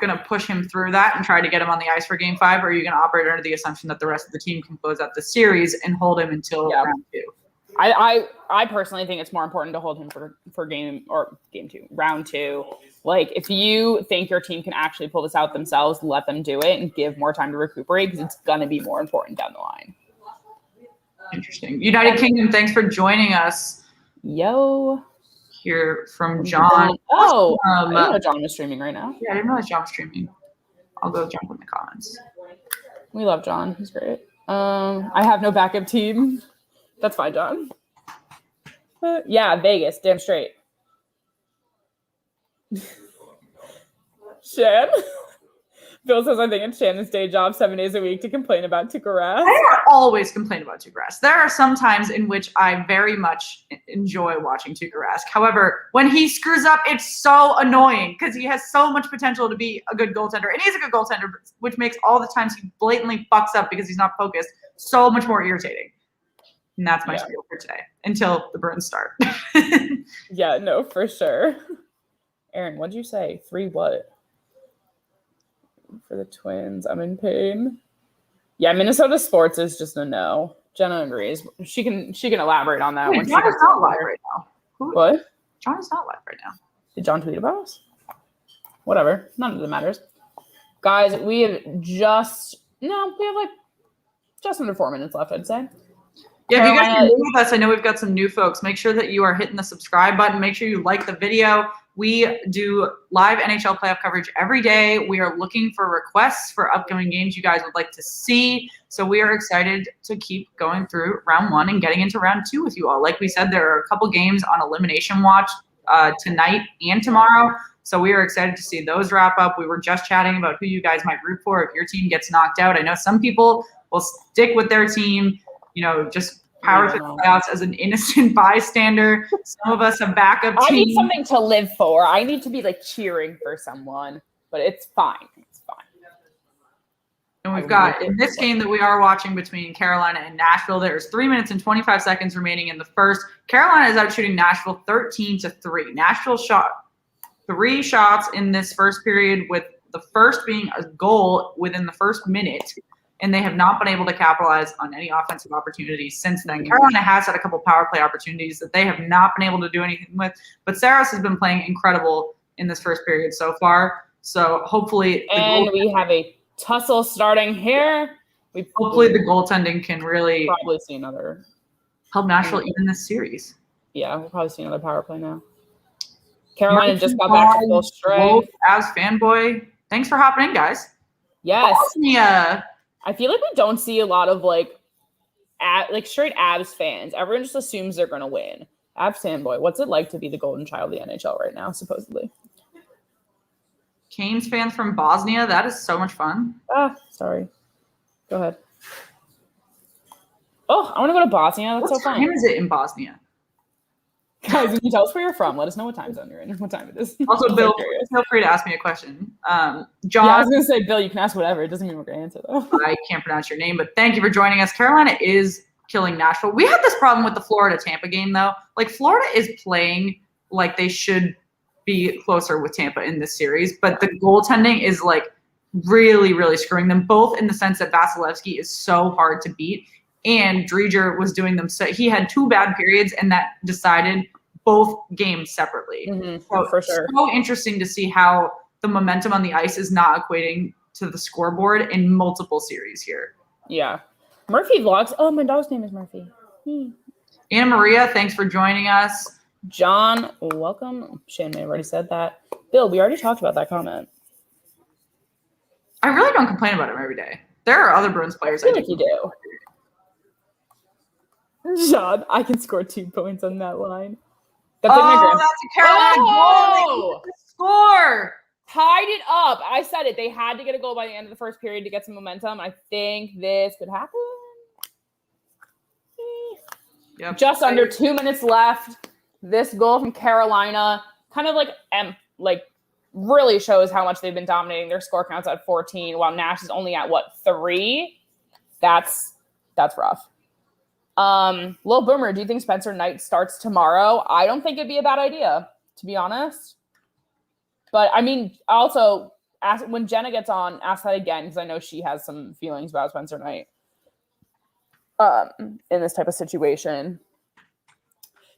going to push him through that and try to get him on the ice for Game 5, or are you going to operate under the assumption that the rest of the team can close out the series and hold him until round 2? I personally think it's more important to hold him for round 2. Like, if you think your team can actually pull this out themselves, let them do it and give more time to recuperate because it's going to be more important down the line. Interesting. United Kingdom, thanks for joining us. Yo. Here from John. Oh, I didn't know John was streaming right now. Yeah, I didn't realize John was streaming. I'll go jump in the comments. We love John. He's great. I have no backup team. That's fine, John. Yeah, Vegas. Damn straight. Shan? Bill says, I think it's Shannon's day job 7 days a week to complain about Tuukka Rask. I always complain about Tuukka Rask. There are some times in which I very much enjoy watching Tuukka Rask. However, when he screws up, it's so annoying because he has so much potential to be a good goaltender. And he's a good goaltender, which makes all the times he blatantly fucks up because he's not focused so much more irritating. And that's my spiel for today until the Bruins start. Yeah, no, for sure. Aaron, what'd you say? 3 what? For the Twins, I'm in pain. Yeah, Minnesota sports is just a no. Jenna agrees. She can elaborate on that. Wait, John is not live right now. What? John is not live right now. Did John tweet about us? Whatever. None of it matters. Guys, we have like just under 4 minutes left, I'd say. Yeah, if you guys are new with us, I know we've got some new folks. Make sure that you are hitting the subscribe button. Make sure you like the video. We do live NHL playoff coverage every day. We are looking for requests for upcoming games you guys would like to see. So we are excited to keep going through round 1 and getting into round 2 with you all. Like we said, there are a couple games on Elimination Watch tonight and tomorrow. So we are excited to see those wrap up. We were just chatting about who you guys might root for if your team gets knocked out. I know some people will stick with their team, just power through the playoffs as an innocent bystander. Some of us have backup teams. I need something to live for. I need to be like cheering for someone, but it's fine. It's fine. And we've got in this game that we are watching between Carolina and Nashville, there's 3 minutes and 25 seconds remaining in the first. Carolina is out shooting Nashville 13-3. Nashville shot 3 shots in this first period, with the first being a goal within the first minute. And they have not been able to capitalize on any offensive opportunities since then. Carolina has had a couple power play opportunities that they have not been able to do anything with. But Saros has been playing incredible in this first period so far. So hopefully, we have a tussle starting here. Hopefully the goaltending can really probably see another help Nashville even this series. Yeah, we'll probably see another power play now. Carolina just got back to full strength. As fanboy, thanks for hopping in, guys. Yes. I feel like we don't see a lot of straight Abs fans. Everyone just assumes they're going to win. Abs fanboy, what's it like to be the golden child of the NHL right now, supposedly? Canes fans from Bosnia, that is so much fun. Sorry. Go ahead. Oh, I want to go to Bosnia. That's so fun. What time is it in Bosnia? Guys, can you tell us where you're from? Let us know what time zone you're in, what time it is. Also, Bill, feel free to ask me a question. John, I was going to say, Bill, you can ask whatever. It doesn't mean we're going to answer, though. I can't pronounce your name, but thank you for joining us. Carolina is killing Nashville. We had this problem with the Florida-Tampa game, though. Florida is playing like they should be closer with Tampa in this series, but the goaltending is, really, really screwing them, both in the sense that Vasilevsky is so hard to beat, and Driedger was doing them. So he had 2 bad periods, and that decided both games separately. Mm-hmm, so for sure. So interesting to see how the momentum on the ice is not equating to the scoreboard in multiple series here. Yeah. Murphy vlogs. Oh, my dog's name is Murphy. Anna Maria, thanks for joining us. John, welcome. Shane may have already said that. Bill, we already talked about that comment. I really don't complain about him every day. There are other Bruins players I feel like you do. John, I can score 2 points on that line. That's that's a Carolina goal. They score. Tied it up. I said it. They had to get a goal by the end of the first period to get some momentum. I think this could happen. Yep. Just under 2 minutes left. This goal from Carolina kind of like really shows how much they've been dominating. Their score counts at 14, while Nash is only at 3? That's rough. Lil Boomer, do you think Spencer Knight starts tomorrow? I don't think it'd be a bad idea, to be honest. But I mean, also when Jenna gets on, ask that again, because I know she has some feelings about Spencer Knight in this type of situation.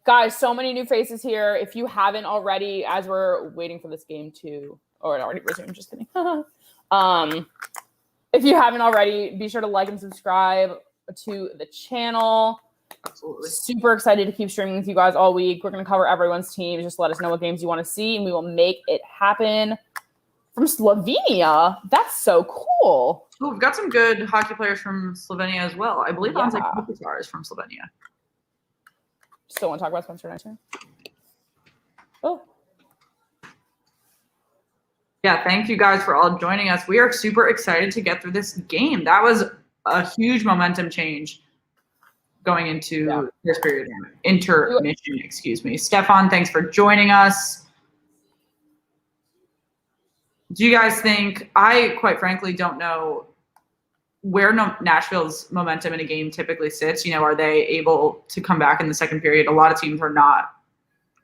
Guys, so many new faces here. If you haven't already, as we're waiting for this game to, or it already resumed, just kidding. If you haven't already, be sure to like and subscribe to the channel. Absolutely. Super excited to keep streaming with you guys all week. We're going to cover everyone's teams. Just let us know what games you want to see, and we will make it happen. From Slovenia? That's so cool. Oh, we've got some good hockey players from Slovenia as well. I believe Andrzej Kopitar is from Slovenia. Still want to talk about Spencer Knight? Oh. Yeah, thank you guys for all joining us. We are super excited to get through this game. That was a huge momentum change going into this period. Intermission, excuse me. Stefan, thanks for joining us. Do you guys think, I quite frankly don't know where Nashville's momentum in a game typically sits. You know, are they able to come back in the second period? A lot of teams are not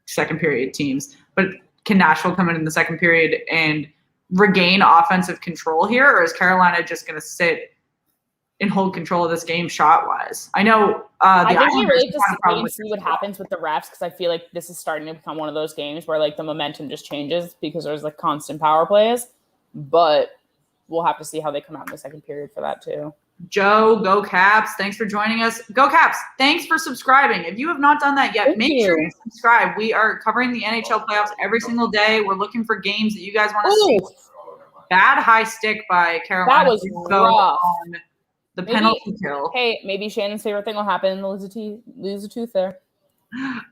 second period teams, but can Nashville come in the second period and regain offensive control here, or is Carolina just going to sit and hold control of this game shot-wise? I know I think we really just wait and see what happens with the refs, because I feel like this is starting to become one of those games where like the momentum just changes because there's like constant power plays, but we'll have to see how they come out in the second period for that too. Joe, go Caps. Thanks for joining us. Go Caps. Thanks for subscribing. If you have not done that yet, make sure you subscribe. We are covering the NHL playoffs every single day. We're looking for games that you guys want to see. Bad high stick by Carolina. That was rough. On the penalty kill. Hey, maybe Shannon's favorite thing will happen. Lose a tooth there.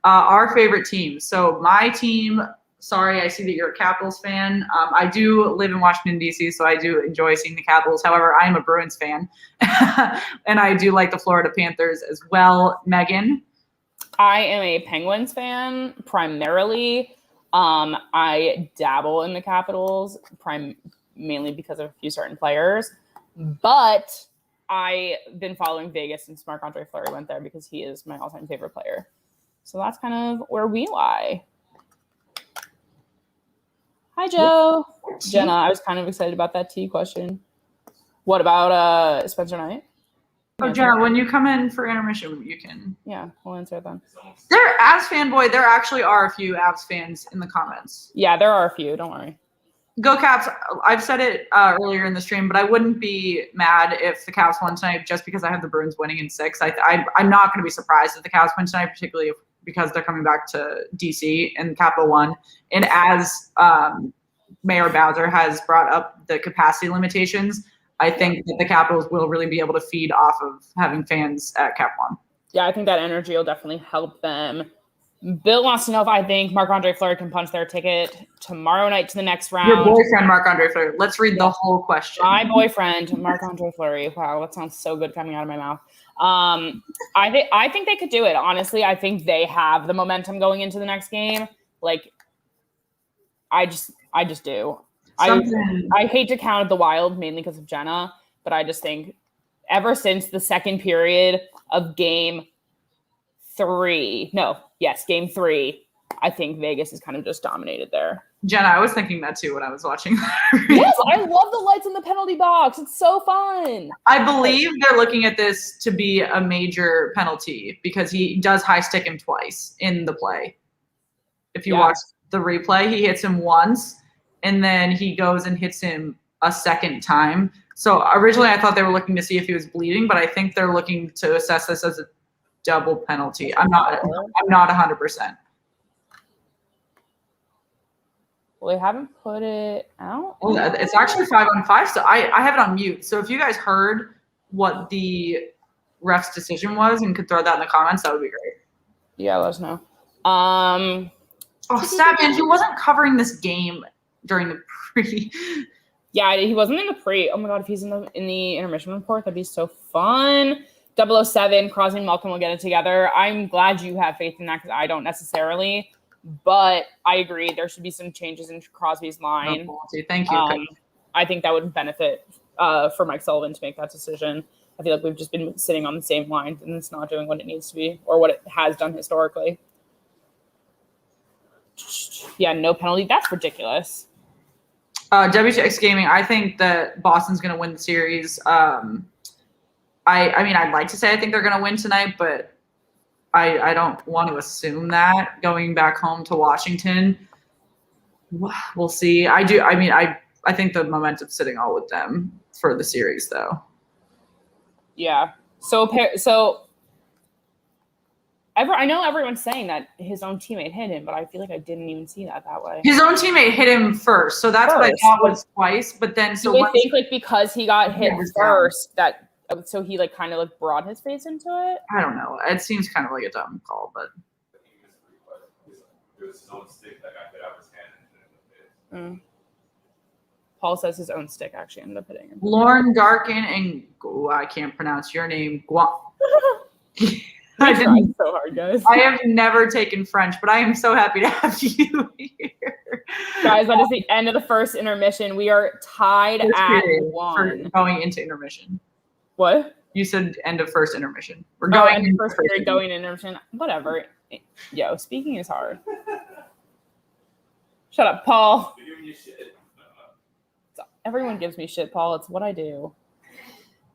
Our favorite team. So my team, sorry, I see that you're a Capitals fan. I do live in Washington, D.C., so I do enjoy seeing the Capitals. However, I am a Bruins fan, and I do like the Florida Panthers as well. Megan? I am a Penguins fan, primarily. I dabble in the Capitals, mainly because of a few certain players. But I've been following Vegas since Marc-Andre Fleury went there because he is my all-time favorite player. So that's kind of where we lie. Hi, Joe. Jenna, I was kind of excited about that T question. What about Spencer Knight? Oh, Jenna, when you come in for intermission, you can. Yeah, we'll answer it then. There, Avs fanboy, there actually are a few Avs fans in the comments. Yeah, there are a few. Don't worry. Go Caps. I've said it earlier in the stream, but I wouldn't be mad if the Caps won tonight just because I have the Bruins winning in 6. I'm not going to be surprised if the Caps win tonight, particularly because they're coming back to DC and Capital One. And as Mayor Bowser has brought up the capacity limitations, I think that the Capitals will really be able to feed off of having fans at Cap One. Yeah, I think that energy will definitely help them. Bill wants to know if I think Marc-Andre Fleury can punch their ticket tomorrow night to the next round. Your boyfriend, Marc-Andre Fleury. Let's read the whole question. My boyfriend, Marc-Andre Fleury. Wow, that sounds so good coming out of my mouth. I think they could do it. Honestly, I think they have the momentum going into the next game. Like, I just do. I hate to count the Wild mainly because of Jenna, but I just think ever since the second period of game 3, I think Vegas is kind of just dominated there. Jenna, I was thinking that too when I was watching. Yes, I love the lights in the penalty box. It's so fun. I believe they're looking at this to be a major penalty because he does high stick him twice in the play. If you watch the replay, he hits him once, and then he goes and hits him a second time. So originally I thought they were looking to see if he was bleeding, but I think they're looking to assess this as a double penalty. I'm not 100%. Well, they haven't put it out. Oh, it's actually 5-on-5. So I have it on mute. So if you guys heard what the ref's decision was and could throw that in the comments, that would be great. Yeah, let us know. Oh, Statman, he wasn't covering this game during the pre. Yeah, he wasn't in the pre. Oh my god, if he's in the intermission report, that'd be so fun. 007, Crosby and Malkin will get it together. I'm glad you have faith in that because I don't necessarily. But I agree. There should be some changes in Crosby's line. Thank you. I think that would benefit for Mike Sullivan to make that decision. I feel like we've just been sitting on the same line and it's not doing what it needs to be or what it has done historically. Yeah, no penalty. That's ridiculous. WTX Gaming, I think that Boston's going to win the series. I mean, I'd like to say I think they're going to win tonight, but I don't want to assume that going back home to Washington. We'll see. I think the momentum's sitting all with them for the series, though. Yeah. So I know everyone's saying that his own teammate hit him, but I feel like I didn't even see that way. His own teammate hit him first, so that's what I thought was twice. But then, so I think like because he got hit first, that so he like kind of like brought his face into it. I don't know. It seems kind of like a dumb call, but. Paul says his own stick actually ended up hitting him. Lauren Darkin and I can't pronounce your name. I tried so hard, guys. I have never taken French, but I am so happy to have you here. Guys, that is the end of the first intermission. We are tied at 1. Going into intermission. What? You said end of first intermission. We're going into first period, going into intermission. Whatever. Yo, speaking is hard. Shut up, Paul. Everyone gives me shit, Paul. It's what I do.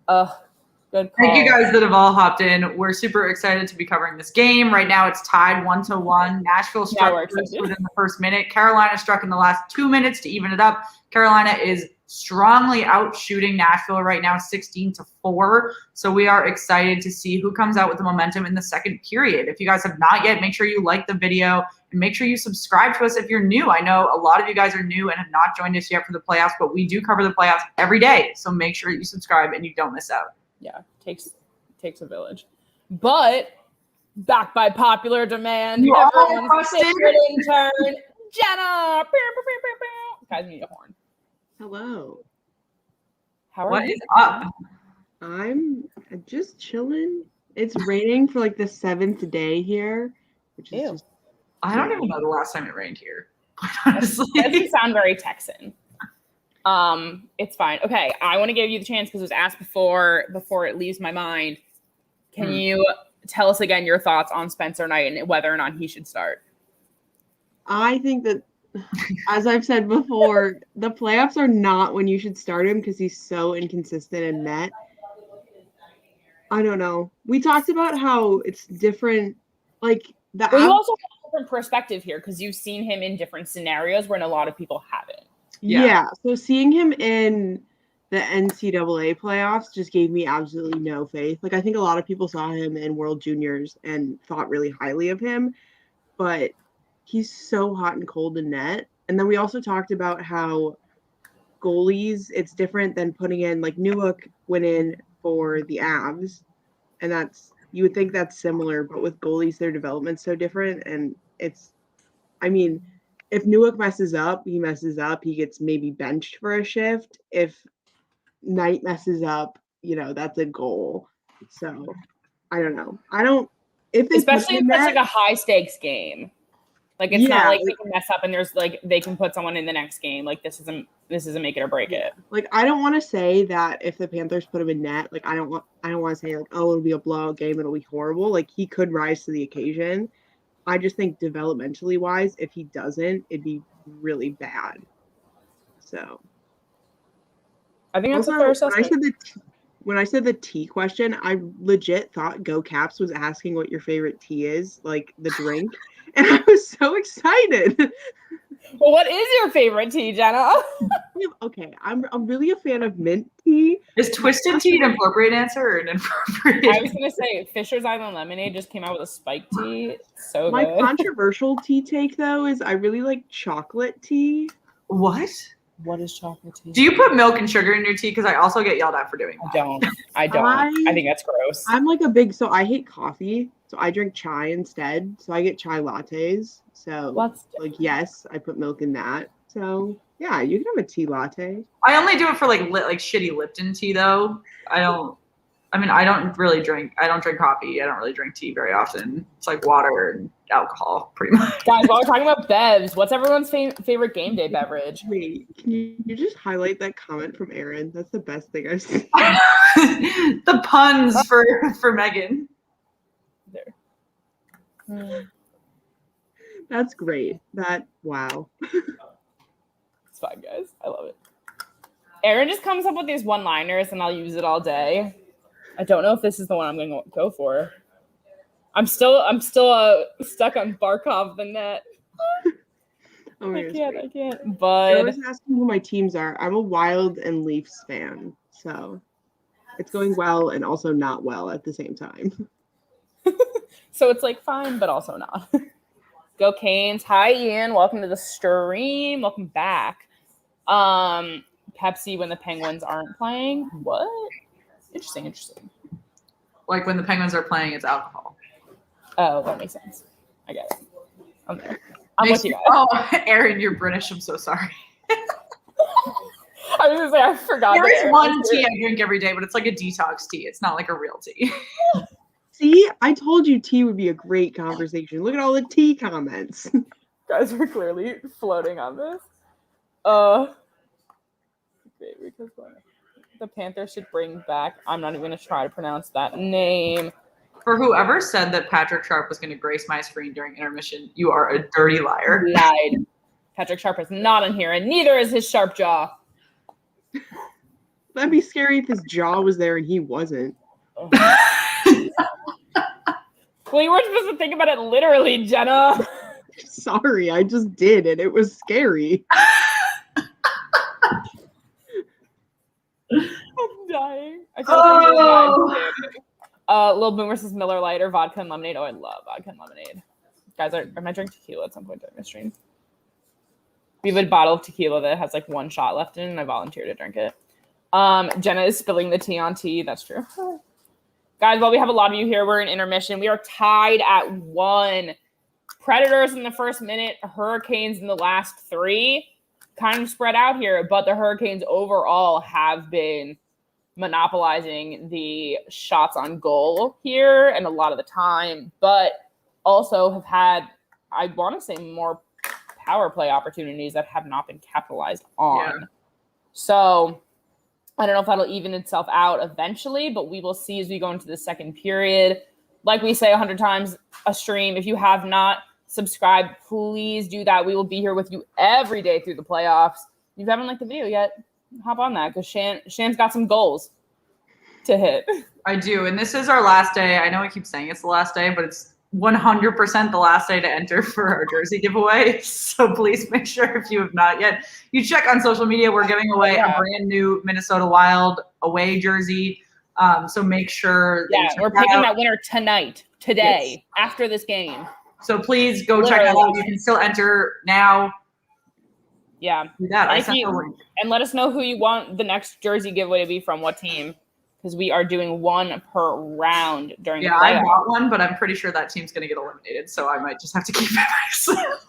Good call. Thank you guys that have all hopped in. We're super excited to be covering this game. Right now it's tied 1-1. Nashville struck within the first minute. Carolina struck in the last 2 minutes to even it up. Carolina is strongly out shooting Nashville right now 16-4. So we are excited to see who comes out with the momentum in the second period. If you guys have not yet, make sure you like the video and make sure you subscribe to us if you're new. I know a lot of you guys are new and have not joined us yet for the playoffs, but we do cover the playoffs every day. So make sure you subscribe and you don't miss out. Yeah, takes a village. But back by popular demand, everyone's favorite intern, Jenna. Guys, need a horn. Hello. How are what you? Is up? I'm just chilling. It's raining for like the 7th day here, which is just. I don't even know the last time it rained here. Honestly, that doesn't sound very Texan. It's fine. Okay, I want to give you the chance because it was asked before it leaves my mind. Can you tell us again your thoughts on Spencer Knight and whether or not he should start? I think that, as I've said before, the playoffs are not when you should start him because he's so inconsistent in net. I don't know. We talked about how it's different, like the. Well, you also have a different perspective here because you've seen him in different scenarios when a lot of people haven't. Yeah. So seeing him in the NCAA playoffs just gave me absolutely no faith. Like, I think a lot of people saw him in World Juniors and thought really highly of him, but he's so hot and cold in net. And then we also talked about how goalies, it's different than putting in, like, Newhook went in for the Avs, and that's, you would think that's similar, but with goalies, their development's so different. And it's, I mean, if Newhook messes up, he messes up. He gets maybe benched for a shift. If Knight messes up, that's a goal. So I don't know. Especially if it's like a high stakes game. Like it's not like they can mess up and there's like they can put someone in the next game. Like this isn't make it or break it. Like I don't want to say that if the Panthers put him in net, like I don't want to say like, oh, it'll be a blowout game, it'll be horrible. Like he could rise to the occasion. I just think developmentally wise, if he doesn't, it'd be really bad. So I think that's a fair assessment. When I said the tea question, I legit thought Go Caps was asking what your favorite tea is, like the drink. And I was so excited. Well, what is your favorite tea, Jenna? Okay, I'm really a fan of mint tea. Is Twisted Tea an appropriate answer or an inappropriate? I was gonna say Fisher's Island Lemonade just came out with a spiked tea. It's so My good. controversial tea take though is I really like chocolate tea. What? What is chocolate tea? Do you put milk and sugar in your tea? Because I also get yelled at for doing that. I don't. I think that's gross. I'm like so I hate coffee. So I drink chai instead. So I get chai lattes. So like, yes, I put milk in that. So yeah, you can have a tea latte. I only do it for like shitty Lipton tea though. I don't. I mean, I don't drink coffee. I don't really drink tea very often. It's like water and alcohol, pretty much. Guys, while we're talking about bevs, what's everyone's favorite game day beverage? Wait, can you just highlight that comment from Aaron? That's the best thing I've seen. The puns for Megan. There. That's great. Wow. It's fine, guys. I love it. Aaron just comes up with these one-liners, and I'll use it all day. I don't know if this is the one I'm going to go for. I'm still stuck on Barkov the net. Oh I can't. I But was asking who my teams are. I'm a Wild and Leafs fan, so it's going well and also not well at the same time. so it's like fine, but also not. Go Canes. Hi, Ian. Welcome to the stream. Welcome back. Pepsi when the Penguins aren't playing. What? Interesting. Like when the Penguins are playing, it's alcohol. Oh, that makes sense. I get it. I'm there. I'm with you guys. Oh, Aaron, you're British. I'm so sorry. I was going to say, I forgot. There is one tea I drink every day, but it's like a detox tea. It's not like a real tea. See, I told you tea would be a great conversation. Look at all the tea comments. Guys, we're clearly floating on this. Because the Panthers should bring back. I'm not even going to try to pronounce that name. For whoever said that Patrick Sharp was going to grace my screen during intermission, you are a dirty liar. Lied. Patrick Sharp is not in here, and neither is his sharp jaw. That'd be scary if his jaw was there and he wasn't. Oh. Well, you weren't supposed to think about it literally, Jenna. Sorry, I just did, and it was scary. I'm dying. I feel like Lil Boomer says Miller Lite or vodka and lemonade. Oh, I love vodka and lemonade. Guys, I might drink tequila at some point during the stream. We have a bottle of tequila that has like one shot left in it, and I volunteer to drink it. Jenna is spilling the tea on tea. That's true. Guys, while we have a lot of you here, we're in intermission. We are tied at 1. Predators in the first minute, Hurricanes in the last 3. Kind of spread out here, but the Hurricanes overall have been monopolizing the shots on goal here and a lot of the time, but also have had, I want to say, more power play opportunities that have not been capitalized on. Yeah. So I don't know if that'll even itself out eventually, but we will see as we go into the second period. Like we say 100 times a stream, if you have not subscribed, please do that. We will be here with you every day through the playoffs. If you haven't liked the video yet, hop on that because Shan's got some goals to hit. I do, and this is our last day. I know I keep saying it's the last day, but it's 100% the last day to enter for our jersey giveaway. So please make sure if you have not yet, you check on social media. We're giving away a brand new Minnesota Wild away jersey. So make sure. Yeah, we're picking that winner today, after this game. So please go check that out. You can still enter now. Yeah. Do that. I sent the link. And let us know who you want the next jersey giveaway to be from, what team. Because we are doing one per round during the playoffs. I bought one, but I'm pretty sure that team's going to get eliminated, so I might just have to keep it myself.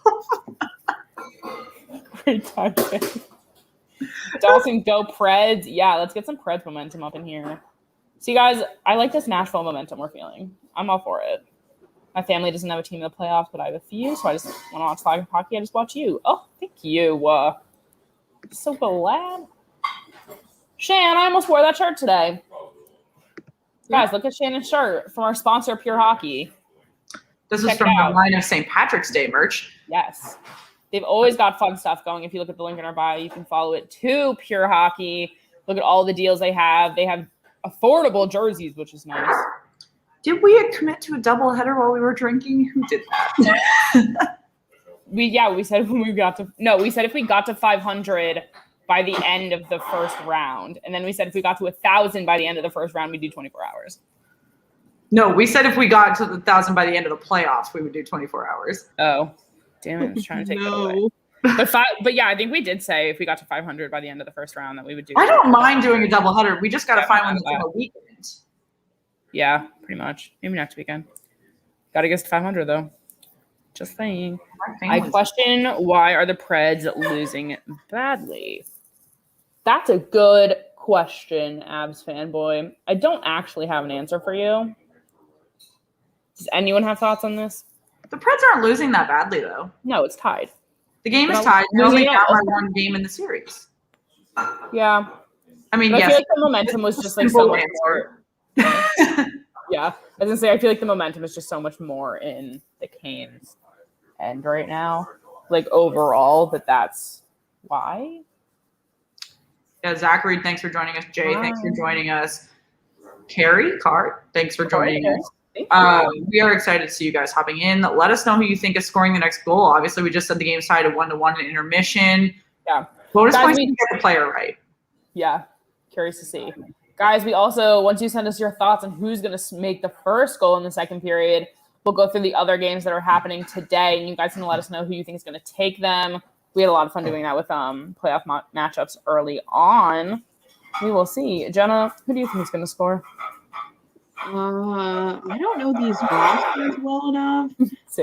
Great time. Dawson, go Preds. Yeah, let's get some Preds momentum up in here. See, guys, I like this Nashville momentum we're feeling. I'm all for it. My family doesn't have a team in the playoffs, but I have a few, so I just want to watch live hockey. I just watch you. Oh, thank you. So glad. Shan, I almost wore that shirt today. Yeah. Guys, look at Shannon's shirt from our sponsor, Pure Hockey. This is from the line of St. Patrick's Day merch. Yes. They've always got fun stuff going. If you look at the link in our bio, you can follow it to Pure Hockey. Look at all the deals they have. They have affordable jerseys, which is nice. Did we commit to a doubleheader while we were drinking? Who did that? We said when we got to we said if we got to 500 by the end of the first round, and then we said if we got to 1,000 by the end of the first round, we'd do 24 hours. No, we said if we got to 1,000 by the end of the playoffs, we would do 24 hours. Oh, damn it! I was trying to take that away. But yeah, I think we did say if we got to 500 by the end of the first round that we would do. I don't mind doing a doubleheader. We just got to find one that's on a weekend. Yeah, pretty much. Maybe next weekend. Got to get to 500 though. Just saying. I question why are the Preds losing badly? That's a good question, Abs fanboy. I don't actually have an answer for you. Does anyone have thoughts on this? The Preds aren't losing that badly, though. No, it's tied. The game is tied. They're only down by one game in the series. Yeah. I mean, yes. I feel like the momentum was just like so much more. Yeah. I was going to say, I feel like the momentum is just so much more in the Canes' end right now. Like overall, that's why. Yeah, Zachary, thanks for joining us. Jay, thanks for joining us. Carrie, Cart, thanks for joining us. We are excited to see you guys hopping in. Let us know who you think is scoring the next goal. Obviously, we just said the game's tied at 1-1 in intermission. Yeah. Bonus points if you get the player right. Yeah. Curious to see. Guys, we also, once you send us your thoughts on who's going to make the first goal in the second period, we'll go through the other games that are happening today, and you guys can let us know who you think is going to take them. We had a lot of fun doing that with playoff matchups early on. We will see. Jenna, who do you think is going to score? I don't know these rosters well enough.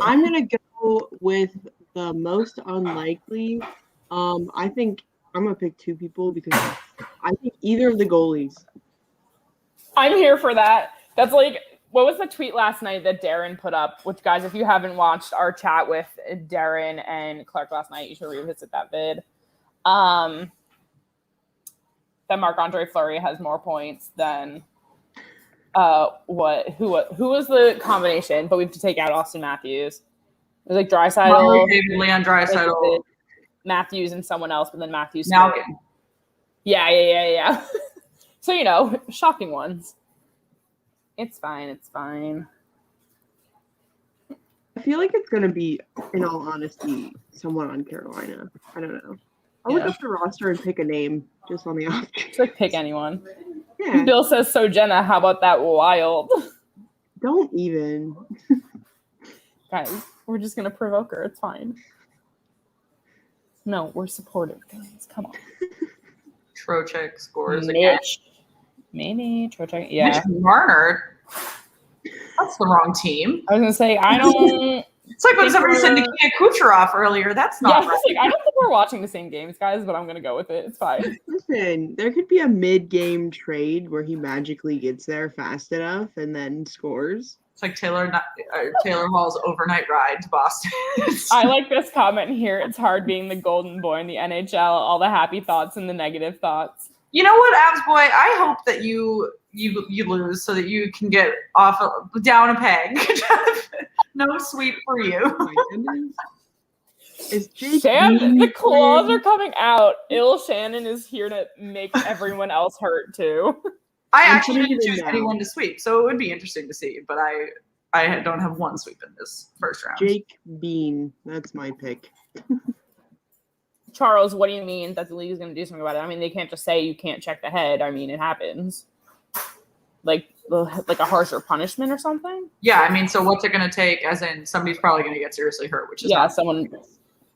I'm going to go with the most unlikely. I think I'm going to pick two people because I think either of the goalies. I'm here for that. That's like, what was the tweet last night that Darren put up? Which, guys, if you haven't watched our chat with Darren and Clark last night, you should revisit that vid. That Marc-Andre Fleury has more points than who was the combination? But we have to take out Austin Matthews. It was like Draisaitl, David Leon Draisaitl, Matthews, and someone else, but then Matthews. Malkin. Yeah. So, shocking ones. It's fine. I feel like it's going to be, in all honesty, someone on Carolina. I don't know. I'll look up the roster and pick a name just on the off. Just like pick anyone. Yeah. Bill says, so Jenna, how about that Wild? Don't even. Guys, we're just going to provoke her. It's fine. No, we're supportive, guys. Come on. Trocheck scores again. Maybe Trocheck. Yeah. Mitch Marner. That's the wrong team. I was gonna say I don't. It's like when somebody said Nikita Kucherov earlier. That's not right. Like, I don't think we're watching the same games, guys, but I'm gonna go with it. It's fine. Listen, there could be a mid-game trade where he magically gets there fast enough and then scores. It's like Taylor Hall's overnight ride to Boston. I like this comment here. It's hard being the golden boy in the NHL. All the happy thoughts and the negative thoughts. You know what, Abs boy? I hope that you lose so that you can get down a peg. No sweep for you. Oh my goodness. Is Jake the claws are coming out. Shannon is here to make everyone else hurt too. I actually didn't choose anyone to sweep, so it would be interesting to see. But I don't have one sweep in this first round. Jake Bean, that's my pick. Charles, what do you mean that the league is going to do something about it? I mean, they can't just say you can't check the head. I mean, it happens. Like a harsher punishment or something? Yeah, I mean, so what's it going to take? As in, somebody's probably going to get seriously hurt, which is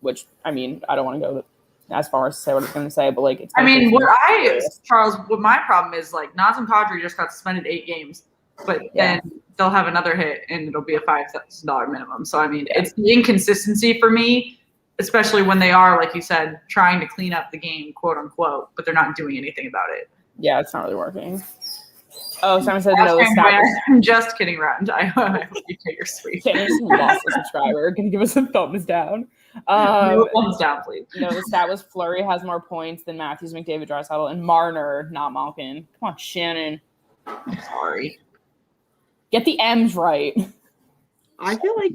which, I mean, I don't want to go as far as to say what it's going to say, but like, it's. Charles, what my problem is, like, Nazem Kadri just got suspended 8 games, but then they'll have another hit and it'll be a $5,000 minimum. So, I mean, it's the inconsistency for me. Especially when they are, like you said, trying to clean up the game, quote unquote, but they're not doing anything about it. Yeah, it's not really working. Oh, Simon said no. I'm just kidding around. I hope you take your sweep. Can't just lost a subscriber. Can you give us a thumbs down? No thumbs down, please. No, the stat was Fleury has more points than Matthews, McDavid, Draisaitl, and Marner, not Malkin. Come on, Shannon. I'm sorry. Get the M's right. I feel like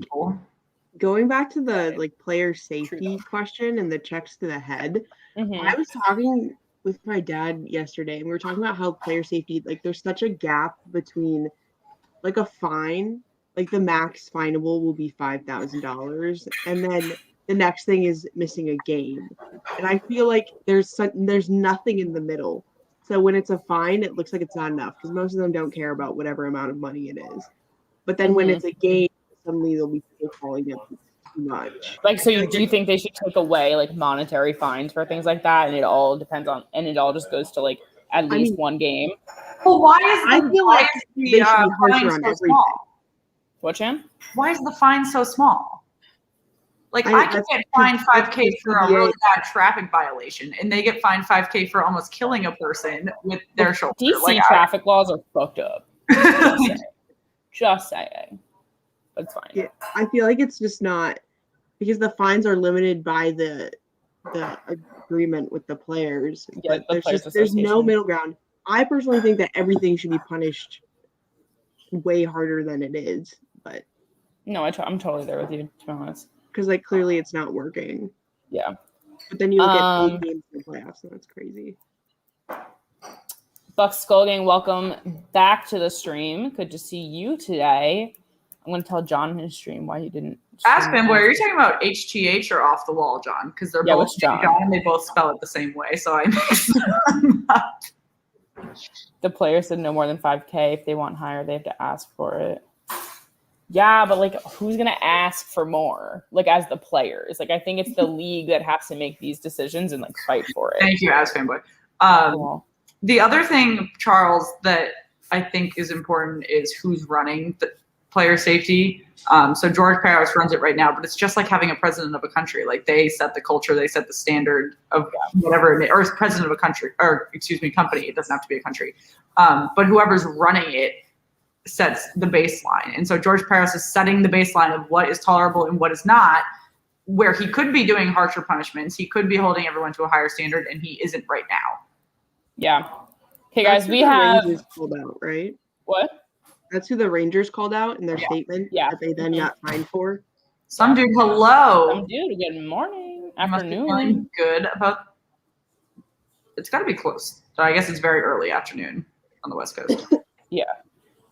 going back to the player safety question and the checks to the head, I was talking with my dad yesterday and we were talking about how player safety, like there's such a gap between like a fine, like the max finable will be $5,000 and then the next thing is missing a game. And I feel like there's nothing in the middle. So when it's a fine, it looks like it's not enough because most of them don't care about whatever amount of money it is. But then when it's a game, suddenly they'll be calling it too much. Like, so do you think they should take away like monetary fines for things like that, and it all depends on, and it all just goes to like at least one game? Well, why is the fine so small? What, Chan? Why is the fine so small? Like, I can get fined $5K for a really bad traffic violation, and they get fined $5K for almost killing a person with their shoulder. DC traffic laws are fucked up. Just saying. But it's fine. Yeah, I feel like it's just not, because the fines are limited by the agreement with the players. Yeah, but there's no middle ground. I personally think that everything should be punished way harder than it is. But no, I'm totally there with you, to be honest. Because, like, clearly it's not working. Yeah. But then you look at 8 games in the playoffs, and that's crazy. Bucks Skullgang, welcome back to the stream. Good to see you today. I'm going to tell John in his stream why he didn't. Ask him, are you talking about HTH or off the wall, John? Because they're both John, and they both spell it the same way, so I mixed them up. The players said no more than $5K. If they want higher, they have to ask for it. Yeah, but, like, who's going to ask for more? Like, as the players. Like, I think it's the league that has to make these decisions and, like, fight for it. Thank you, As Fanboy. The other thing, Charles, that I think is important is who's running the player safety. So George Parros runs it right now, but it's just like having a president of a country. Like, they set the culture, they set the standard of whatever, or president of a country, or excuse me, company. It doesn't have to be a country. But whoever's running it sets the baseline. And so George Parros is setting the baseline of what is tolerable and what is not, where he could be doing harsher punishments. He could be holding everyone to a higher standard, and he isn't right now. Yeah. Okay, guys, we have Rangers called out, right? What? That's who the Rangers called out in their statement that they then got fined for. Some dude, hello. Some dude, good morning, afternoon. Feeling good about. It's got to be close. So I guess it's very early afternoon on the West Coast. Yeah.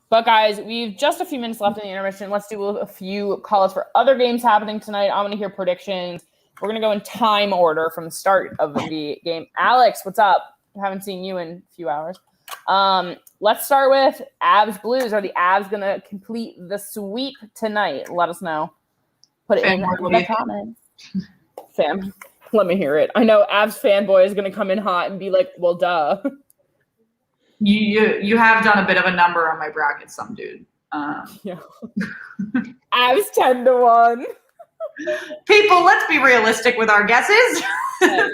But, guys, we've just a few minutes left in the intermission. Let's do a few call-outs for other games happening tonight. I'm going to hear predictions. We're going to go in time order from the start of the game. Alex, what's up? I haven't seen you in a few hours. Let's start with Avs Blues. Are the Avs going to complete the sweep tonight? Let us know. Put it in the comments. Sam, let me hear it. I know Avs fanboy is going to come in hot and be like, well, duh. You have done a bit of a number on my bracket, some dude. Yeah. Avs 10-1. People, let's be realistic with our guesses. Hey,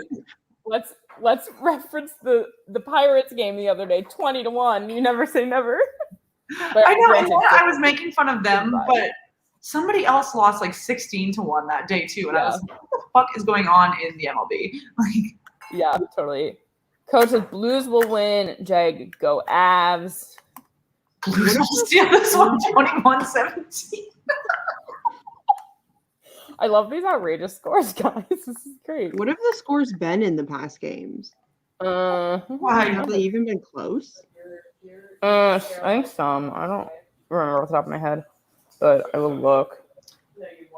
let's reference the Pirates game the other day, 20-1. You never say never. But I know. I was making fun of them, but somebody else lost like 16-1 that day too, and I was like, what the fuck is going on in the MLB? Like, yeah, totally. Coach says Blues will win. Jag, go Avs. Blues will steal this one 21-17. I love these outrageous scores, guys. This is great. What have the scores been in the past games? Have they even been close? I think some. I don't remember off the top of my head, but I will look.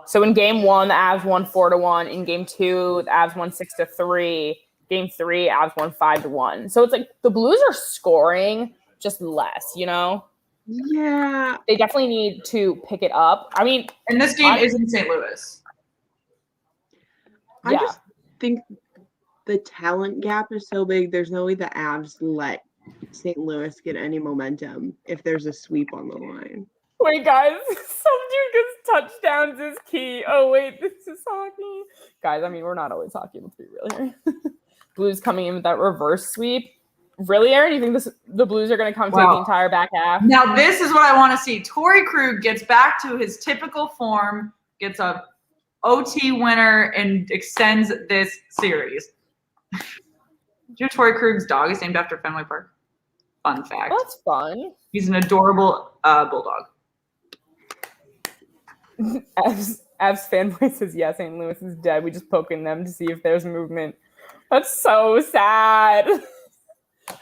So in game 1, the Avs won 4-1. In game 2, the Avs won 6-3. Game 3, Avs won 5-1. So it's like the Blues are scoring just less, you know? Yeah. They definitely need to pick it up. I mean, and this game is in St. Louis. I just think the talent gap is so big. There's no way the Avs let St. Louis get any momentum if there's a sweep on the line. Wait, guys, some dude gets touchdowns is key. Oh, wait, this is hockey. Guys, I mean, we're not always hockey. Let's be real here. Blues coming in with that reverse sweep. Really, Aaron? You think the Blues are going to come take the entire back half? Now, this is what I want to see. Torrey Krug gets back to his typical form, gets a OT winner, and extends this series. Do you know Torrey Krug's dog is named after Fenway Park? Fun fact. That's fun. He's an adorable bulldog. Avs fanboy says, yeah, St. Louis is dead. We just poking them to see if there's movement. That's so sad.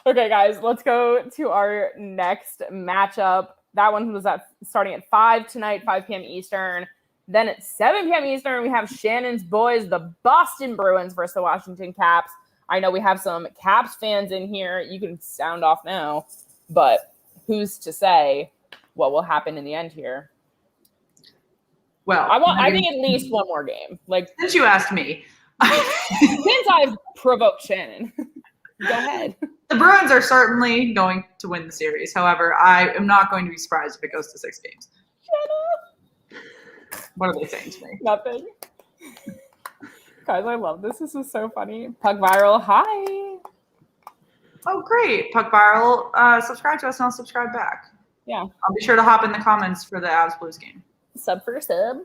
Okay, guys, let's go to our next matchup. That one was starting at 5 tonight, 5 p.m. Eastern. Then at 7 p.m. Eastern, we have Shannon's boys, the Boston Bruins versus the Washington Caps. I know we have some Caps fans in here. You can sound off now, but who's to say what will happen in the end here? Well, I think at least one more game. Like, since you asked me. Since I've provoked Shannon. Go ahead. The Bruins are certainly going to win the series. However, I am not going to be surprised if it goes to 6 games. Shut up. What are they saying to me? Nothing. Guys, I love this. This is so funny. Puck Viral, hi. Oh, great. Puck Viral, subscribe to us and I'll subscribe back. Yeah. I'll be sure to hop in the comments for the Avs Blues game. Sub for sub.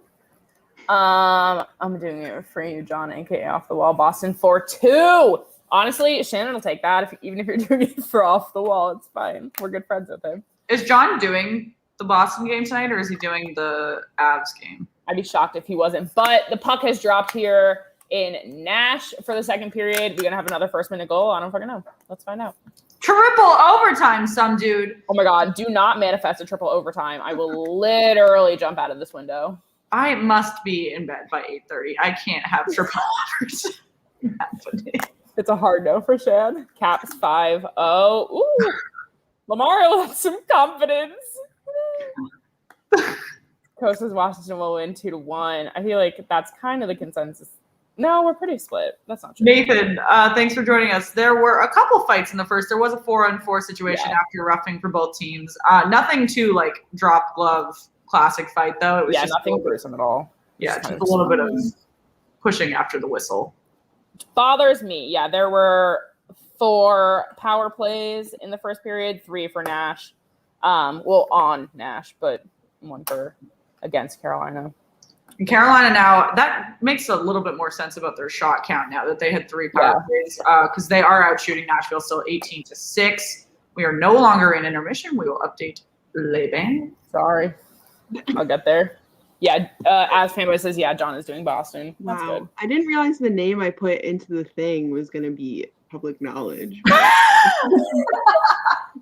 I'm doing it for you, John, aka Off the Wall, Boston 4-2. Honestly, Shannon will take that. Even if you're doing it for Off the Wall, it's fine. We're good friends with him. Is John doing the Boston game tonight, or is he doing the Avs game? I'd be shocked if he wasn't. But the puck has dropped here in Nash for the second period. We're going to have another first-minute goal. I don't fucking know. Let's find out. Triple overtime, some dude. Oh, my God. Do not manifest a triple overtime. I will literally jump out of this window. I must be in bed by 8:30. I can't have triple overtime. It's a hard no for Shan. Caps 5-0. Ooh. Lamar with some confidence. Coast says Washington will win 2-1. I feel like that's kind of the consensus. No, we're pretty split. That's not true. Nathan, thanks for joining us. There were a couple fights in the first. There was a 4-on-4 situation after roughing for both teams. Nothing too like drop glove classic fight though. It was just nothing gruesome at all. Yeah, just a little bit of pushing after the whistle. Bothers me. Yeah, there were 4 power plays in the first period, 3 for Nash. On Nash, but 1 for against Carolina. And Carolina now, that makes a little bit more sense about their shot count now that they had 3 power plays because they are out shooting Nashville still 18-6. We are no longer in intermission. We will update Laban. Sorry. I'll get there. Yeah, as Fanboy says, John is doing Boston. That's good. I didn't realize the name I put into the thing was going to be public knowledge.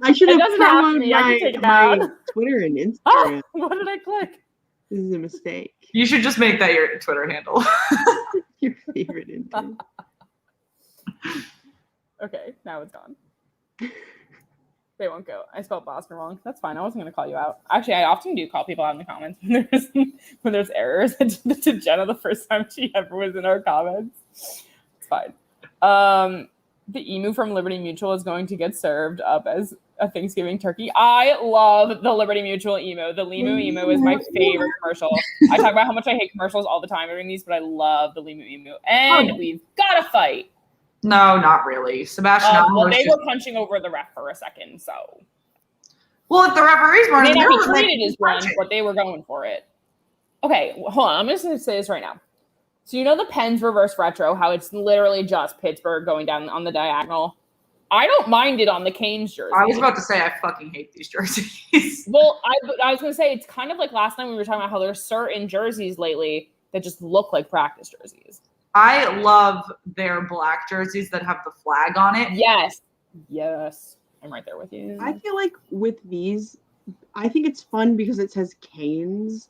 I should have promoted my Twitter and Instagram. What did I click? This is a mistake. You should just make that your Twitter handle. Your favorite intern. Okay, now it's gone. They won't go. I spelled Boston wrong. That's fine. I wasn't going to call you out. Actually, I often do call people out in the comments when there's errors. I did it to Jenna the first time she ever was in our comments. It's fine. The emu from Liberty Mutual is going to get served up as a Thanksgiving turkey. I love the Liberty Mutual emu. The Limu emu is my favorite commercial. I talk about how much I hate commercials all the time during these, but I love the Limu emu. And we've got to fight. No, not really. Sebastian. Well, they were punching over the ref for a second, so. Well, if the referees weren't, they may not be treated as one, but they were going for it. Okay, hold on. I'm just going to say this right now. So you know the Pens reverse retro, how it's literally just Pittsburgh going down on the diagonal? I don't mind it on the Canes jersey. I was about to say I fucking hate these jerseys. Well, I was going to say it's kind of like last time we were talking about how there's certain jerseys lately that just look like practice jerseys. I love their black jerseys that have the flag on it. Yes. I'm right there with you. I feel like with these, I think it's fun because it says Canes.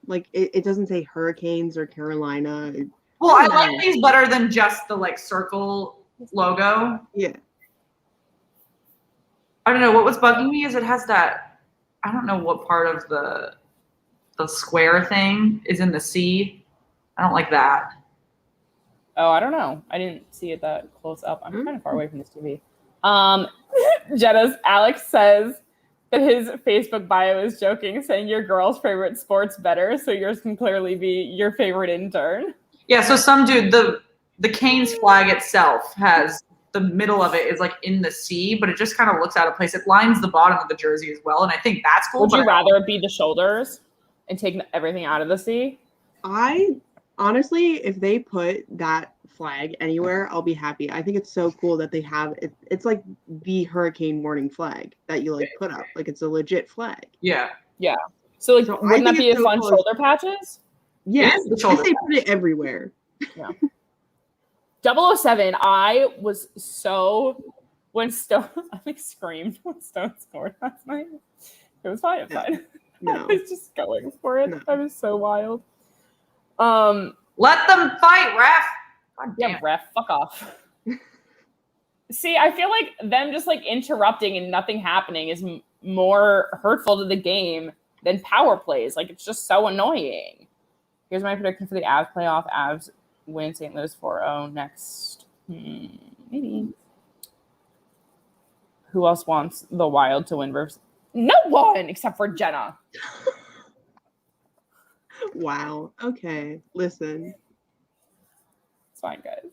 Like, it doesn't say Hurricanes or Carolina. Well, I like these better than just the, like, circle logo. Yeah. I don't know. What was bugging me is it has that, I don't know what part of the square thing is in the C. I don't like that. Oh, I don't know. I didn't see it that close up. I'm kind of far away from this TV. Jenna's Alex says that his Facebook bio is joking, saying your girl's favorite sport's better, so yours can clearly be your favorite intern. Yeah, so some dude, the Canes flag itself has the middle of it is like in the C, but it just kind of looks out of place. It lines the bottom of the jersey as well, and I think that's cool. Would you rather it be the shoulders and take everything out of the C? Honestly, if they put that flag anywhere, I'll be happy. I think it's so cool that they have it. It's like the hurricane warning flag that you like put up. Like it's a legit flag. Yeah. So like, wouldn't that be a fun shoulder patches? Yeah, I say put it everywhere. Yeah. 007. I was so when Stone. I like screamed when Stone scored last night. It was fine. No. I was just going for it. No. I was so wild. Let them fight, ref. God damn. Yeah, ref, fuck off. See, I feel like them just like interrupting and nothing happening is more hurtful to the game than power plays. Like it's just so annoying. Here's my prediction for the Avs playoff. Avs win St. Louis 4-0 next. Maybe. Who else wants the Wild to win versus? No one except for Jenna. Wow. Okay. Listen. fine, guys.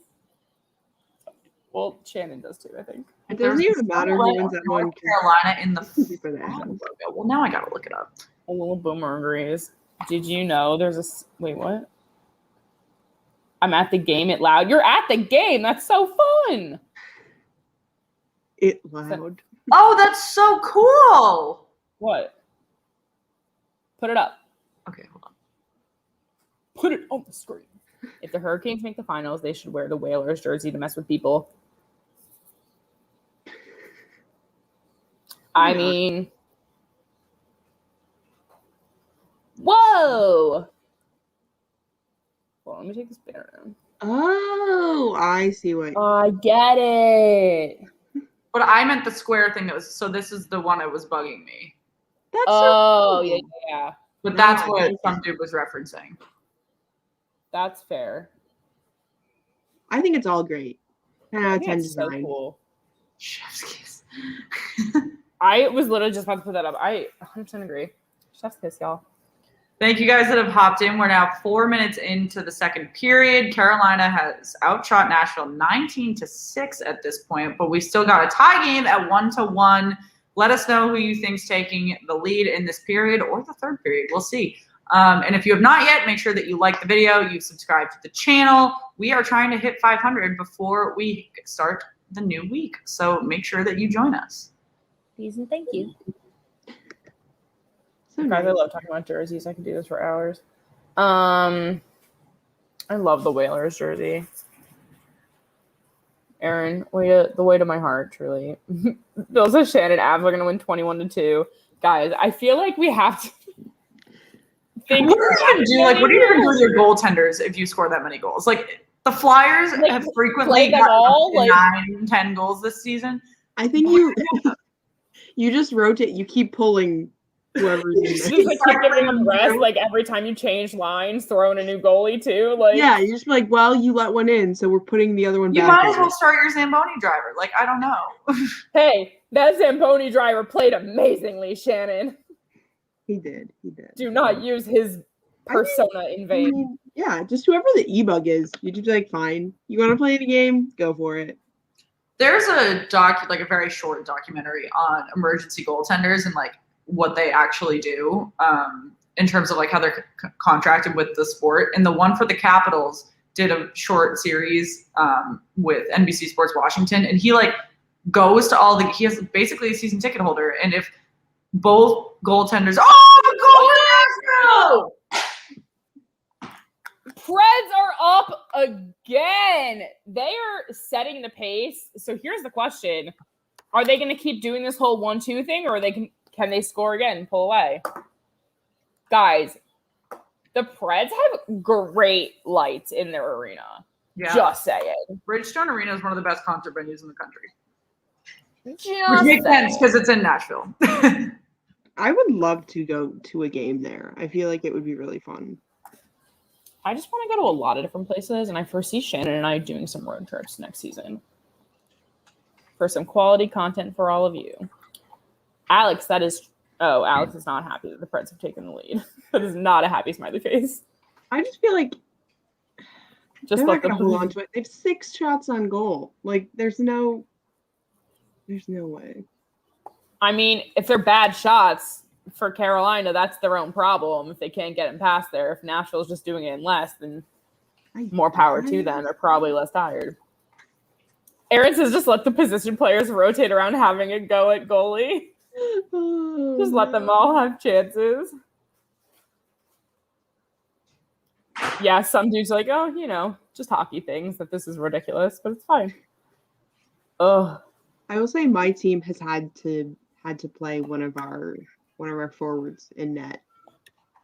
Well, Shannon does too, I think. It doesn't even matter who wins that one. North Carolina in the for the Avs. Well, now I gotta look it up. A little boomer agrees. Did you know there's a wait? What? I'm at the game. It loud. You're at the game. That's so fun. It loud. Oh, that's so cool. What? Put it up. Okay, hold on. Put it on the screen. If the Hurricanes make the finals, they should wear the Whalers jersey to mess with people. I mean, whoa. Well, let me take this banner down. Oh, I see what. I get it. But I meant the square thing that was. So this is the one that was bugging me. That's Oh, so cool. yeah. But that's what some dude was referencing. That's fair. I think it's all great. 10 out of 10 so design. cool. Chef's kiss. I was literally just about to put that up. I 100% agree. Chef's kiss, y'all. Thank you guys that have hopped in. We're now 4 minutes into the second period. Carolina has outshot Nashville 19-6 at this point, but we still got a tie game at 1-1. Let us know who you think's taking the lead in this period or the third period. We'll see. And if you have not yet, make sure that you like the video, you subscribe to the channel. We are trying to hit 500 before we start the new week. So make sure that you join us. Please and thank you. So Guys, I nice. love talking about jerseys. I could do this for hours. I love the Whalers jersey. Aaron, the way to my heart, truly. Bill says Shannon Avs are going to win 21-2. Guys, I feel like we have to think. What do you even do with your goaltenders if you score that many goals? Like the Flyers have frequently gotten 9-10 goals this season. I think you just rotate. You keep pulling whoever's in Just there. like keep giving them rest, like every time you change lines, throw in a new goalie too. Like Yeah, you just be like, well, you let one in, so we're putting the other one You back. might as well start your Zamboni driver. Like, I don't know. Hey, that Zamboni driver played amazingly, Shannon. He did. Do not use his persona in vain. Yeah, just whoever the e-bug is, you just be like, fine. You want to play the game? Go for it. There's a a very short documentary on emergency goaltenders and like what they actually do in terms of like how they're contracted with the sport. And the one for the Capitals did a short series with NBC Sports Washington, and he like goes to he has basically a season ticket holder, and if both goaltenders, go Preds are up again. They are setting the pace. So here's the question. Are they going to keep doing this whole 1-2 thing, or can they score again and pull away? Guys, the Preds have great lights in their arena. Yeah. Just saying. Bridgestone Arena is one of the best concert venues in the country. Which makes sense because it's in Nashville. I would love to go to a game there. I feel like it would be really fun. I just want to go to a lot of different places, and I foresee Shannon and I doing some road trips next season for some quality content for all of you. Alex, Alex is not happy that the Preds have taken the lead. That is not a happy smiley face. I just feel like just they're not going to hold on to it. They have 6 shots on goal. Like, there's no way. I mean, if they're bad shots for Carolina, that's their own problem. If they can't get them past there, if Nashville's just doing it in less, then more power to them. They're probably less tired. Aaron says just let the position players rotate around having a go at goalie. Just let them all have chances. Yeah, some dudes are like, just hockey things, that this is ridiculous, but it's fine. Ugh. I will say my team has had to play one of our forwards in net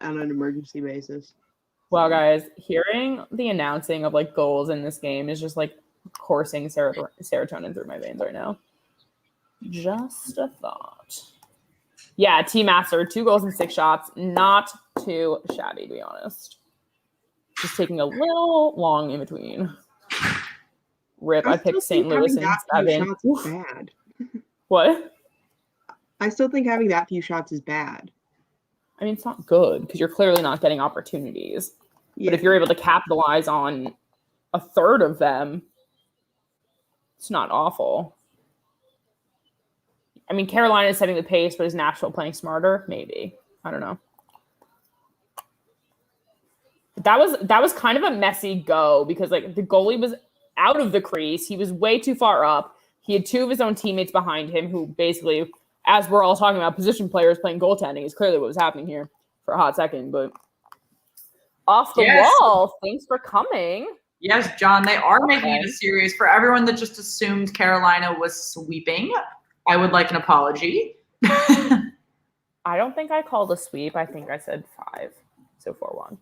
on an emergency basis. Well, guys, hearing the announcing of like goals in this game is just like coursing serotonin through my veins right now. Just a thought. Yeah, Team Master, 2 goals and 6 shots. Not too shabby, to be honest. Just taking a little long in between. Rip, I picked St. Louis in 7. Shots is bad. What? I still think having that few shots is bad. I mean, it's not good because you're clearly not getting opportunities. Yeah. But if you're able to capitalize on a third of them. It's not awful. I mean, Carolina is setting the pace, but is Nashville playing smarter? Maybe. I don't know. But that was kind of a messy go because like the goalie was out of the crease. He was way too far up. He had two of his own teammates behind him who basically, as we're all talking about position players playing goaltending, is clearly what was happening here for a hot second. But off the wall, thanks for coming. Yes, John, they are making it a series. For everyone that just assumed Carolina was sweeping, I would like an apology. I don't think I called a sweep. I think I said 5. So 4-1.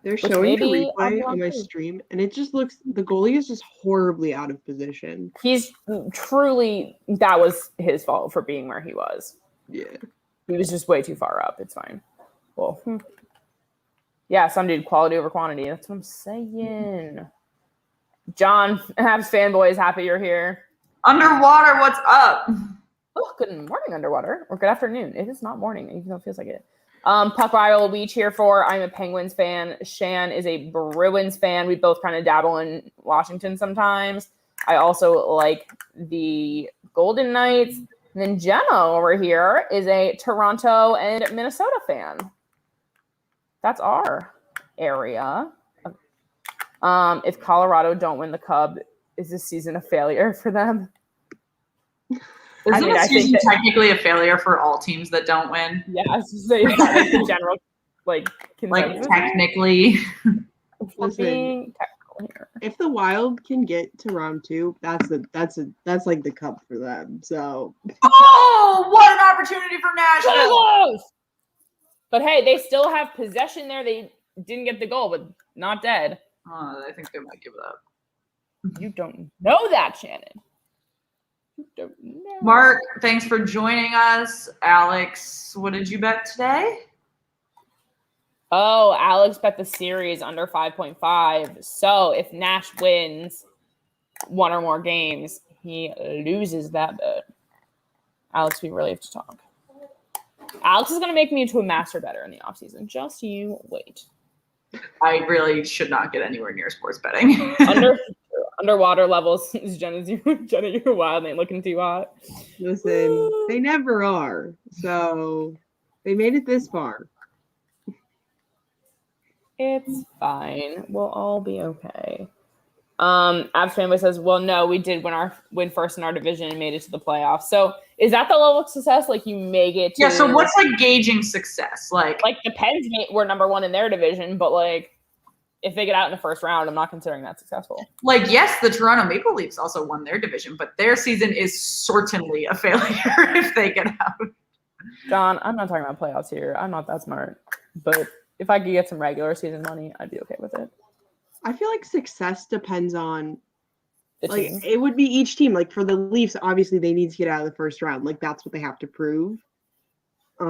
They're showing the replay on my stream, and it just looks, the goalie is just horribly out of position. He's truly, that was his fault for being where he was. Yeah. He was just way too far up. It's fine. Well, yeah, some dude, quality over quantity. That's what I'm saying. John, Habs fanboys, happy you're here. Underwater, what's up? Oh, good morning, Underwater. Or good afternoon. It is not morning, even though it feels like it. Puck Rival, we cheer for. I'm a Penguins fan. Shan is a Bruins fan. We both kind of dabble in Washington sometimes. I also like the Golden Knights. And then Jenna over here is a Toronto and Minnesota fan. That's our area. If Colorado don't win the Cup, is this season a failure for them? Isn't this season technically a failure for all teams that don't win? Yeah, I was just saying that, like, the general, like technically. Listen, if the Wild can get to round 2, that's like the Cup for them. So. Oh, what an opportunity for Nashville! But hey, they still have possession there. They didn't get the goal, but not dead. I think they might give it up. You don't know that, Shannon. Don't know. Mark, thanks for joining us. Alex, what did you bet today? Oh, Alex bet the series under 5.5. So if Nash wins 1 or more games, he loses that bet. Alex, we really have to talk. Alex is going to make me into a master bettor in the offseason. Just you wait. I really should not get anywhere near sports betting. Underwater levels. Jenna, you're wild. Ain't looking too hot. Listen, they never are. So they made it this far. It's fine. We'll all be okay. Abs Family says, well, no, we did win first in our division and made it to the playoffs. So is that the level of success? Like you make it to... Yeah, so what's like gauging success? Like the Pens were number 1 in their division, but like if they get out in the first round, I'm not considering that successful. Like, yes, the Toronto Maple Leafs also won their division, but their season is certainly a failure if they get out. John, I'm not talking about playoffs here. I'm not that smart. But if I could get some regular season money, I'd be okay with it. I feel like success depends on the team. It would be each team. Like for the Leafs, obviously they need to get out of the first round. Like that's what they have to prove.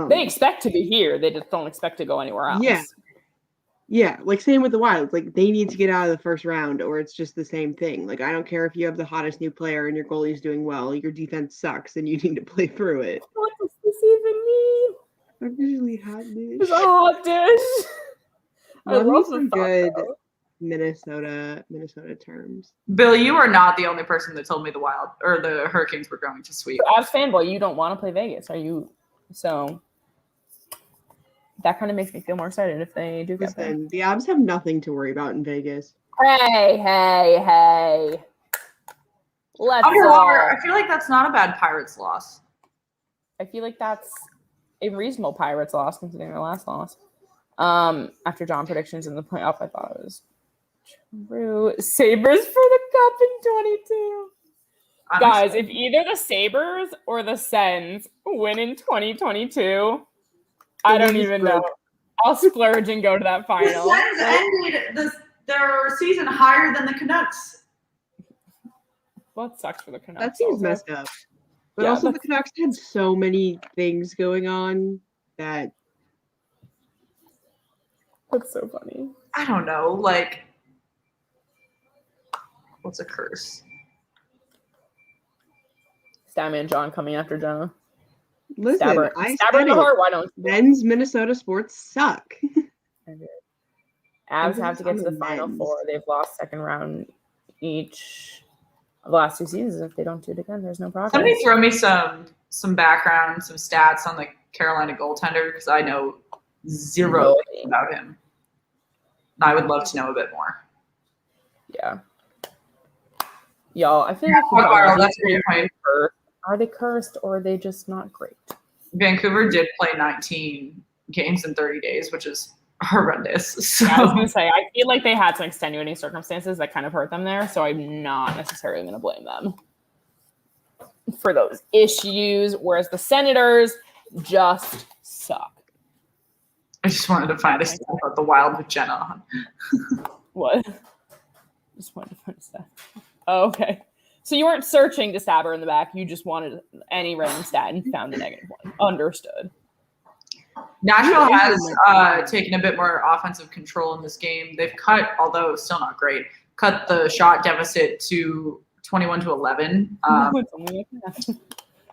They expect to be here. They just don't expect to go anywhere else. Yeah. Like same with the Wild. Like they need to get out of the first round, or it's just the same thing. Like I don't care if you have the hottest new player and your goalie's doing well. Your defense sucks, and you need to play through it. What does this even mean? I'm usually hot dish. It's a hot dish. I love some good Minnesota terms. Bill, you are not the only person that told me the Wild or the Hurricanes were going to sweep. As fanboy, you don't want to play Vegas, are you? So that kind of makes me feel more excited if they do get there. The Abs have nothing to worry about in Vegas. Hey. Let's Underwater. I feel like that's not a bad Pirates loss. I feel like that's a reasonable Pirates loss considering their last loss. After John predictions in the playoff, I thought it was true. Sabres for the Cup in 22. Honestly. Guys, if either the Sabres or the Sens win in 2022, I don't even know. I'll splurge and go to that final. The Sens ended their season higher than the Canucks. Well, it sucks for the Canucks. That seems messed up. But also the Canucks had so many things going on that... That's so funny. I don't know. Like, what's a curse? Statman John coming after Jenna. Listen, Stab her in the heart. Why don't men's Minnesota sports suck? Avs have to get to the Final Four. They've lost second round each of the last 2 seasons. If they don't do it again, there's no progress. Somebody throw me some background, some stats on the Carolina goaltender, because I know zero about him. I would love to know a bit more. Yeah. Y'all, I feel like are they cursed or are they just not great? Vancouver did play 19 games in 30 days, which is horrendous. So. Yeah, I was going to say, I feel like they had some extenuating circumstances that kind of hurt them there, so I'm not necessarily going to blame them for those issues, whereas the Senators just suck. I just wanted to find a stat about the Wild with Jenna on. What? Just wanted to find a stat. Oh, okay. So you weren't searching to stab her in the back. You just wanted any random stat and found a negative one. Understood. Nashville has taken a bit more offensive control in this game. They've cut, although still not great, cut the shot deficit to 21-11.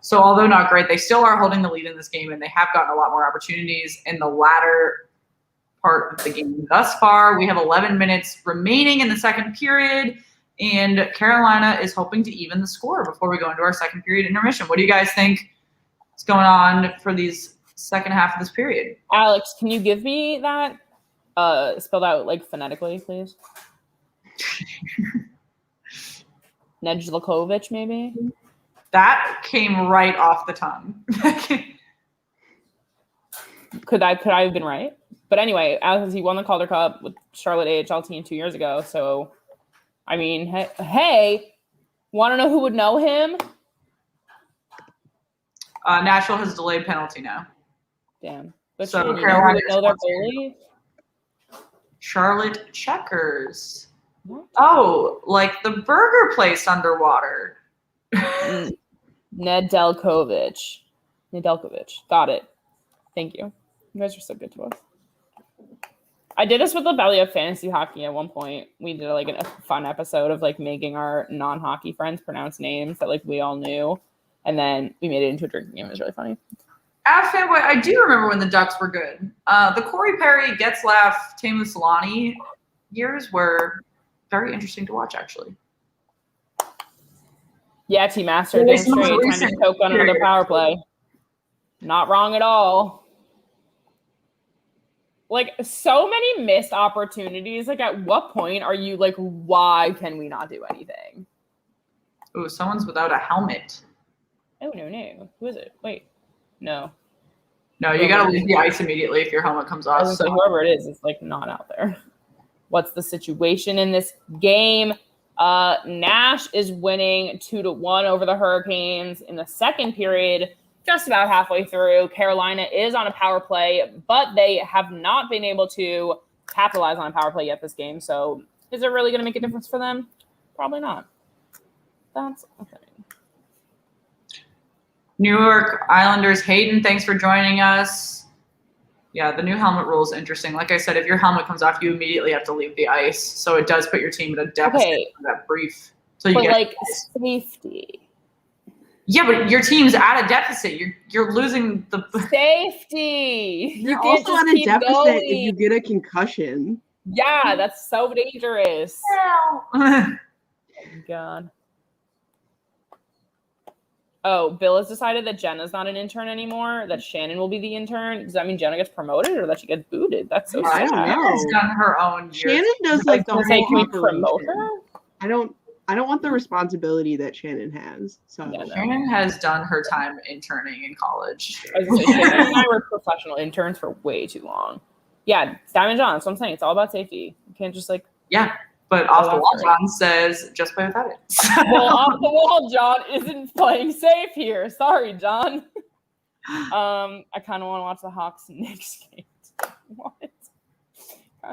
So although not great, they still are holding the lead in this game, and they have gotten a lot more opportunities in the latter part of the game thus far. We have 11 minutes remaining in the second period, and Carolina is hoping to even the score before we go into our second period intermission. What do you guys think is going on for these second half of this period? Alex, can you give me that spelled out like phonetically, please? Nedeljkovic, maybe? That came right off the tongue. Could I have been right? But anyway, Alex, he won the Calder Cup with Charlotte AHL team 2 years ago. So, I mean, hey, want to know who would know him? Nashville has delayed penalty now. Damn. But so Carolina would know their goalie? Charlotte Checkers. What? Oh, like the burger place underwater. Nedeljkovic. Got it. Thank you. You guys are so good to us. I did this with the Belly of Fantasy Hockey at one point. We did like a fun episode of like making our non-hockey friends pronounce names that like we all knew. And then we made it into a drinking game. It was really funny. Fanboy, I do remember when the Ducks were good. The Corey Perry, Getzlaf, Teemu Selanne years were very interesting to watch, actually. Yeah, T-Master doing straight, trying to choke on another power play. Not wrong at all. Like, so many missed opportunities. Like, at what point are you like, why can we not do anything? Ooh, someone's without a helmet. Oh, no. Who is it? Wait. No, you got to leave the ice immediately if your helmet comes off. So whoever it is like not out there. What's the situation in this game? Nash is winning 2-1 over the Hurricanes in the second period. Just about halfway through, Carolina is on a power play, but they have not been able to capitalize on a power play yet this game. So is it really going to make a difference for them? Probably not. That's okay. New York Islanders, Hayden, thanks for joining us. Yeah, the new helmet rule is interesting. Like I said, if your helmet comes off, you immediately have to leave the ice. So it does put your team at a deficit for that brief. So you get like safety. Yeah, but your team's at a deficit. You're losing the safety. You're also at a deficit going. If you get a concussion. Yeah, that's so dangerous. Oh God. Oh, Bill has decided that Jenna's not an intern anymore, that Shannon will be the intern. Does that mean Jenna gets promoted or that she gets booted? That's so sad. I don't know. She's done her own. Shannon does like the whole can we promote her? I don't want the responsibility that Shannon has. So yeah, no. Shannon has done her time interning in college. Shannon and I were professional interns for way too long. Yeah, Diamond John, that's what I'm saying. It's all about safety. You can't just like but off the wall, John says just play without it. Well, off the wall, John isn't playing safe here. Sorry, John. I kind of want to watch the Hawks Knicks game. What?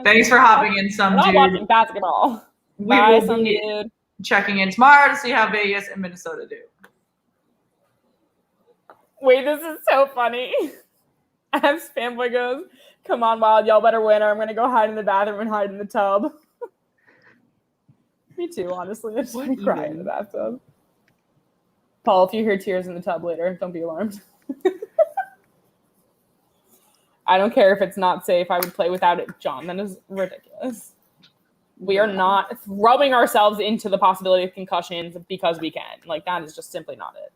Thanks for hopping in, some dude. I'm watching basketball. Bye, some dude. Checking in tomorrow to see how Vegas and Minnesota do. Wait, this is so funny. As fanboy goes, come on, Wild, y'all better win or I'm going to go hide in the bathroom and hide in the tub. Me too, honestly. I'm just going to cry in the bathtub. Paul, if you hear tears in the tub later, don't be alarmed. I don't care if it's not safe. I would play without it. John, that is ridiculous. We are not throwing ourselves into the possibility of concussions because we can. Like, that is just simply not it.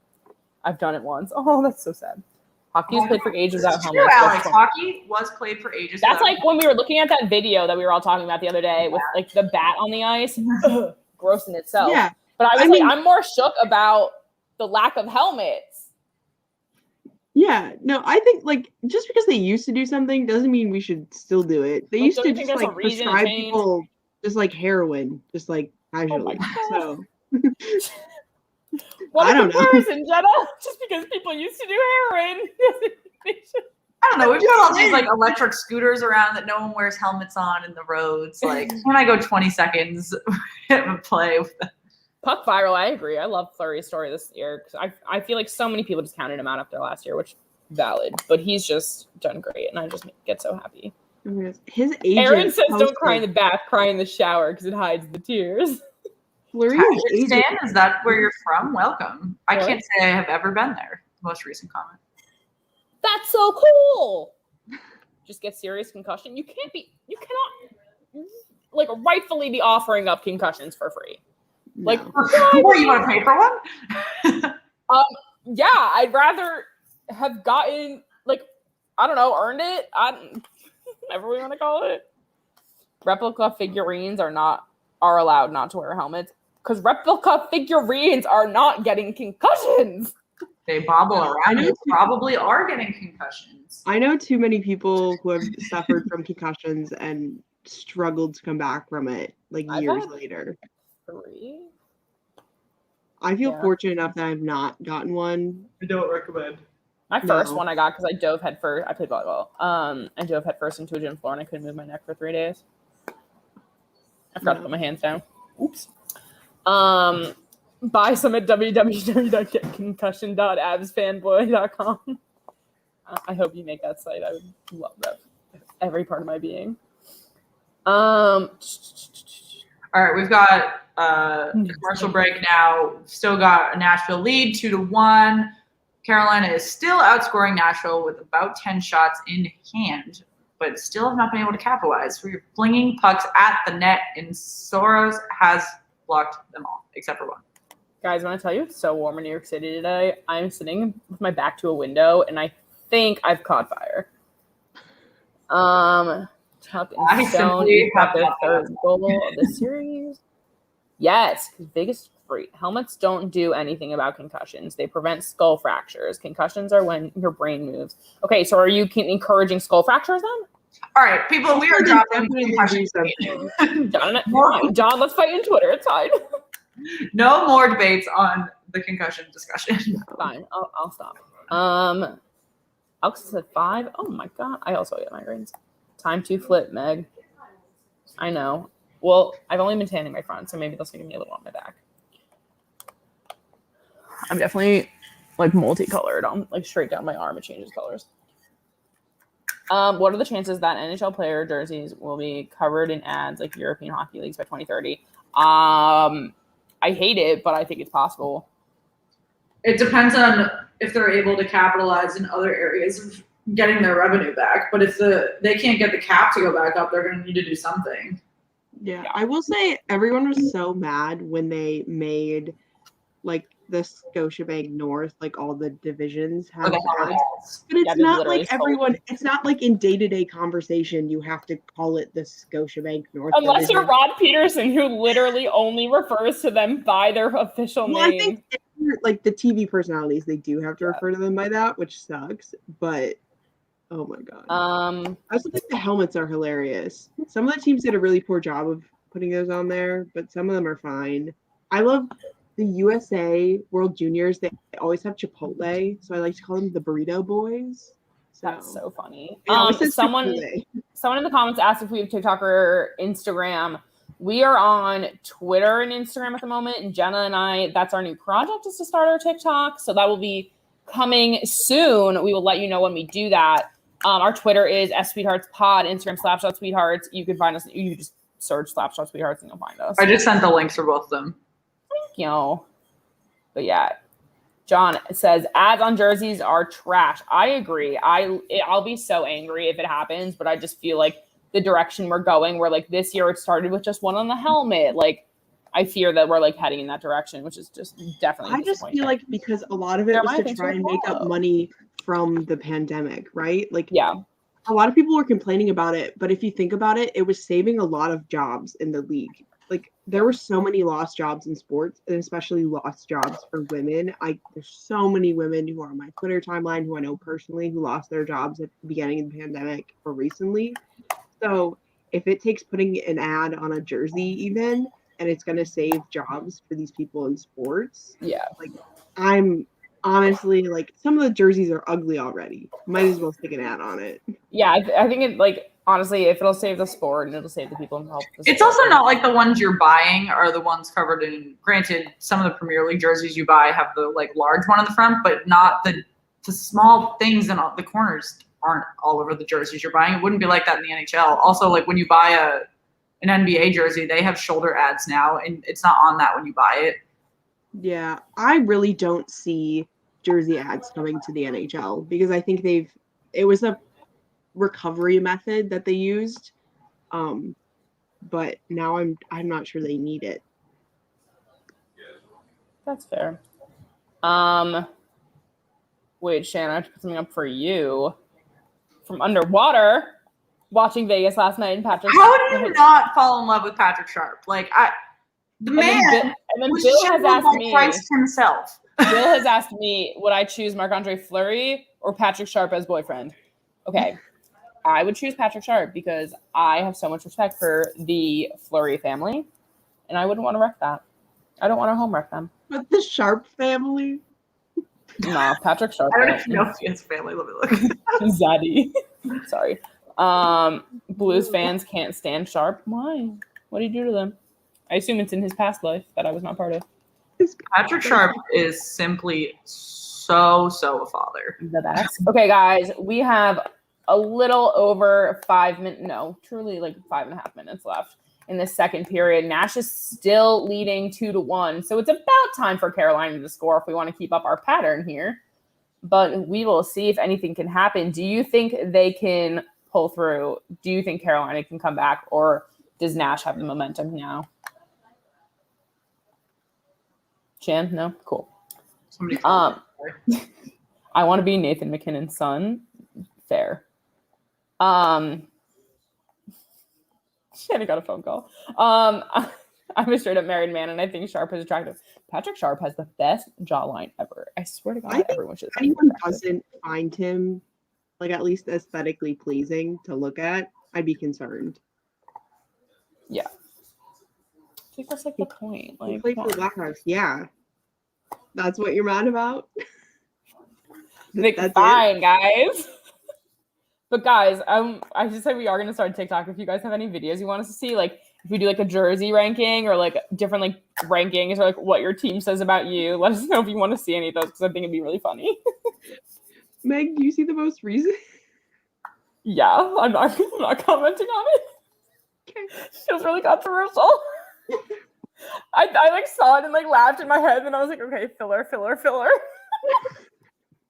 I've done it once. Oh, that's so sad. Hockey is played for ages without helmets. Alex. Hockey was played for ages. That's like when we were looking at that video that we were all talking about the other day with like the bat on the ice. Gross in itself. Yeah. But I'm more shook about the lack of helmets. Yeah, no, I think like just because they used to do something doesn't mean we should still do it. They used to just like prescribe people just like heroin, just like casually. So what a comparison, Jenna? Just because people used to do heroin. I don't know. We've got all these like electric scooters around that no one wears helmets on in the roads. Like, when I go 20 seconds and play with them. Puck viral, I agree. I love Fleury's story this year because I feel like so many people just counted him out after last year, which valid. But he's just done great, and I just get so happy. His agent Aaron says, "Don't cry in the bath, cry in the shower because it hides the tears." Stan, is that where you're from? Welcome. I can't say I have ever been there. Most recent comment. That's so cool. Just get serious concussion. You cannot like rightfully be offering up concussions for free. Like, what, you want to pay for one? Yeah, I'd rather have gotten like, I don't know, earned it. Whatever we want to call it. Replica figurines are allowed not to wear helmets because replica figurines are not getting concussions. They bobble around. They probably are getting concussions. I know too many people who have suffered from concussions and struggled to come back from it like years later. 3. I feel fortunate enough that I've not gotten one. I don't recommend. My first one I got because I dove headfirst. I played volleyball. I dove headfirst into a gym floor and I couldn't move my neck for 3 days. I forgot to put my hands down. Oops. Buy some at www.getconcussion.absfanboy.com. I hope you make that site. I would love that. Every part of my being. All right, we've got a commercial break now. Still got a Nashville lead, 2-1. Carolina is still outscoring Nashville with about 10 shots in hand, but still have not been able to capitalize. We're flinging pucks at the net, and Soros has blocked them all, except for one. Guys, I want to tell you, it's so warm in New York City today. I'm sitting with my back to a window, and I think I've caught fire. Tuck and Stone got their third goal of the series. Yes, because biggest free helmets don't do anything about concussions. They prevent skull fractures. Concussions are when your brain moves. Okay, so are you encouraging skull fractures then? All right, people, we are dropping concussions. John, let's fight on Twitter. It's fine. No more debates on the concussion discussion. Fine, I'll stop. Alex said 5. Oh my god, I also get migraines. Time to flip, Meg. I know. Well, I've only been tanning my front, so maybe they'll give me a little on my back. I'm definitely like multicolored. I'm like straight down my arm. It changes colors. What are the chances that NHL player jerseys will be covered in ads like European hockey leagues by 2030? I hate it, but I think it's possible. It depends on if they're able to capitalize in other areas of getting their revenue back. But if they can't get the cap to go back up, they're going to need to do something. Yeah, I will say everyone was so mad when they made like the Scotiabank North, like all the divisions have ads. But it's not like everyone, it's not like in day-to-day conversation you have to call it the Scotiabank North. Unless you're Rod Peterson, who literally only refers to them by their official name. I think like the TV personalities, they do have to refer to them by that, which sucks. But oh my god. I also think the helmets are hilarious. Some of the teams did a really poor job of putting those on there, but some of them are fine. I love the USA World Juniors. They always have Chipotle, so I like to call them the Burrito Boys. So. That's so funny. Someone in the comments asked if we have TikTok or Instagram. We are on Twitter and Instagram at the moment, and Jenna and I, that's our new project, is to start our TikTok. So that will be coming soon. We will let you know when we do that. Our Twitter is @SweetheartsPod, Instagram /sweethearts. You can find us. You just search /sweethearts and you'll find us. I just sent the links for both of them. Thank you. But yeah, John says, ads on jerseys are trash. I agree. I'll be so angry if it happens, but I just feel like the direction we're going, where like this year it started with just one on the helmet. Like, I fear that we're like heading in that direction, which is just definitely I just feel like because a lot of it was to try and make up money from the pandemic, right? Like, yeah, a lot of people were complaining about it, but if you think about it, it was saving a lot of jobs in the league. Like, there were so many lost jobs in sports, and especially lost jobs for women. There's so many women who are on my Twitter timeline who I know personally who lost their jobs at the beginning of the pandemic or recently. So if it takes putting an ad on a jersey even, and it's going to save jobs for these people in sports, yeah, like, I'm honestly, like, some of the jerseys are ugly already. Might as well stick an ad on it. Yeah, I think it, like, honestly, if it'll save the sport and it'll save the people involved. It's also not like the ones you're buying are the ones covered in, granted, some of the Premier League jerseys you buy have the like large one on the front, but not the small things in the corners aren't all over the jerseys you're buying. It wouldn't be like that in the NHL. Also, like when you buy an NBA jersey, they have shoulder ads now, and it's not on that when you buy it. Yeah, I really don't see jersey ads coming to the NHL because I think it was a recovery method that they used, but now I'm not sure they need it. That's fair. Wait, Shannon, I have to put something up for you from underwater. Watching Vegas last night, and Patrick. How do you not fall in love with Patrick Sharp? Like, the man. And then Bill has asked me. Christ himself. Bill has asked me, would I choose Marc-Andre Fleury or Patrick Sharp as boyfriend? Okay, I would choose Patrick Sharp because I have so much respect for the Fleury family, and I wouldn't want to wreck that. I don't want to home wreck them. But the Sharp family? No, Patrick Sharp. I don't even know if he has family. Let me look. Zaddy. Sorry. Blues fans can't stand Sharp. Why? What did he do to them? I assume it's in his past life that I was not part of. Patrick Sharp is simply so a father. The best. Okay, guys, we have a little over 5 minutes. No, truly like 5.5 minutes left in the second period. Nash is still leading 2-1. So it's about time for Carolina to score if we want to keep up our pattern here. But we will see if anything can happen. Do you think they can pull through? Do you think Carolina can come back, or does Nash have the momentum now? Chan? No? Cool. I want to be Nathan McKinnon's son. Fair. Shannon got a phone call. I'm a straight up married man, and I think Sharp is attractive. Patrick Sharp has the best jawline ever. I swear to God, everyone should. If anyone doesn't find him, like, at least aesthetically pleasing to look at, I'd be concerned. Yeah. I think that's like the point. Like, he played for the Blackhawks. Yeah. That's what you're mad about? That's fine, guys. But guys, I just said we are gonna start TikTok. If you guys have any videos you want us to see, like if we do like a jersey ranking or like different like rankings or like what your team says about you, let us know if you want to see any of those because I think it'd be really funny. Meg, do you see the most recent? Yeah, I'm not commenting on it. Okay. Feels really controversial. I like saw it and like laughed in my head and I was like, okay, filler.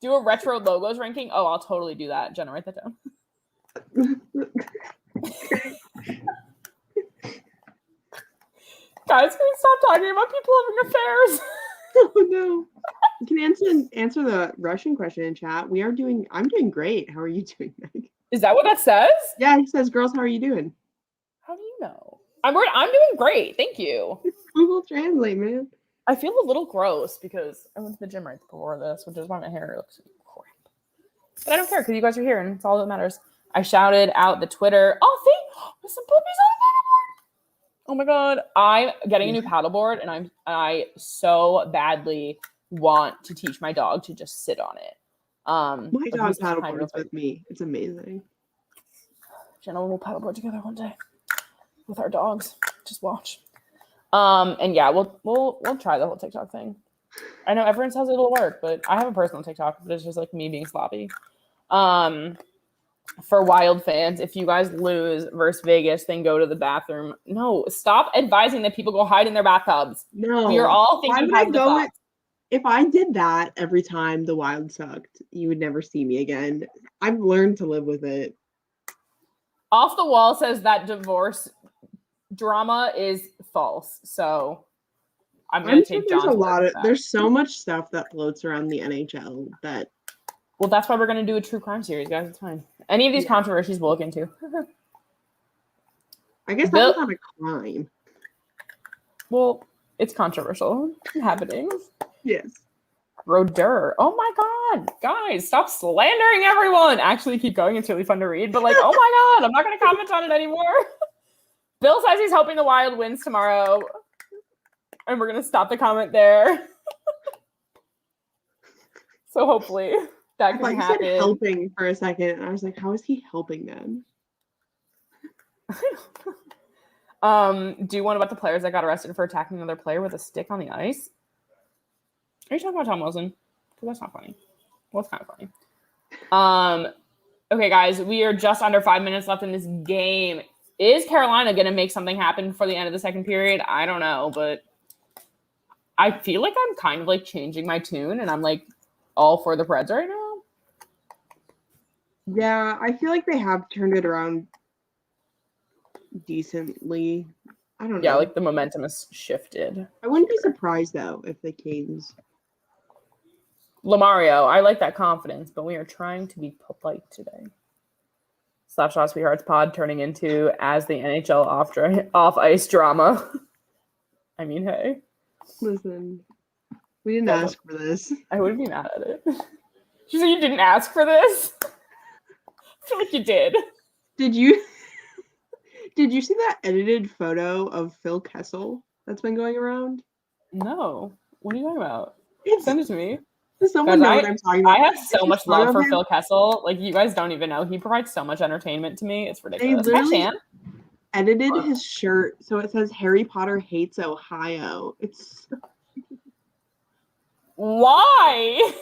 Do a retro logos ranking. Oh, I'll totally do that. Jenna, write that down. Guys, can we stop talking about people having affairs? Oh no. You can answer the Russian question in chat. I'm doing great. How are you doing, Meg? Is that what that says? Yeah, he says, girls, how are you doing? How do you know? I'm doing great. Thank you. Google Translate, man. I feel a little gross because I went to the gym right before this, which is why my hair looks crap. But I don't care because you guys are here and it's all that matters. I shouted out the Twitter. Oh, there's some puppies on the paddleboard. Oh my God. I'm getting a new paddleboard and I so badly want to teach my dog to just sit on it. My dog paddleboards with me. It's amazing. Jenna will paddleboard together one day with our dogs. Just watch. And yeah, we'll try the whole TikTok thing. I know everyone says it'll work, but I have a personal TikTok, but it's just like me being sloppy. For Wild fans, if you guys lose versus Vegas, then go to the bathroom. No, stop advising that people go hide in their bathtubs. No, we are all thinking positive thoughts. if I did that every time the Wild sucked, you would never see me again. I've learned to live with it. Off the Wall says that divorce drama is false. So I'm going to take John's word. There's so much stuff that floats around the NHL that. Well, that's why we're going to do a true crime series, guys. It's fine. Any of these controversies we'll look into. I guess that's not a crime. Well, it's controversial. Happening. Yes. Roder. Oh my God. Guys, stop slandering everyone. Actually, keep going. It's really fun to read. But like, oh my God, I'm not going to comment on it anymore. Bill says he's hoping the Wild wins tomorrow. And we're going to stop the comment there. So hopefully that can happen. You said helping for a second. And I was like, how is he helping them? Do you want about the players that got arrested for attacking another player with a stick on the ice? Are you talking about Tom Wilson? Because that's not funny. Well, it's kind of funny. Okay, guys, we are just under 5 minutes left in this game. Is Carolina going to make something happen for the end of the second period? I don't know, but I feel like I'm kind of like changing my tune, and I'm like all for the Preds right now. Yeah, I feel like they have turned it around decently. I don't know. Yeah, like the momentum has shifted. I wouldn't be surprised though if the Kings. Lamario, I like that confidence, but we are trying to be polite today. Slapshot Sweethearts pod turning into as the NHL off ice drama. I mean, hey. Listen, we didn't ask for this. I wouldn't be mad at it. She said you didn't ask for this. I feel like you did. Did you see that edited photo of Phil Kessel that's been going around? No. What are you talking about? Send it to me. Does someone know what I'm talking about? I have so much love for Phil Kessel. Like, you guys don't even know. He provides so much entertainment to me. It's ridiculous. They literally edited his shirt so it says Harry Potter hates Ohio. It's why?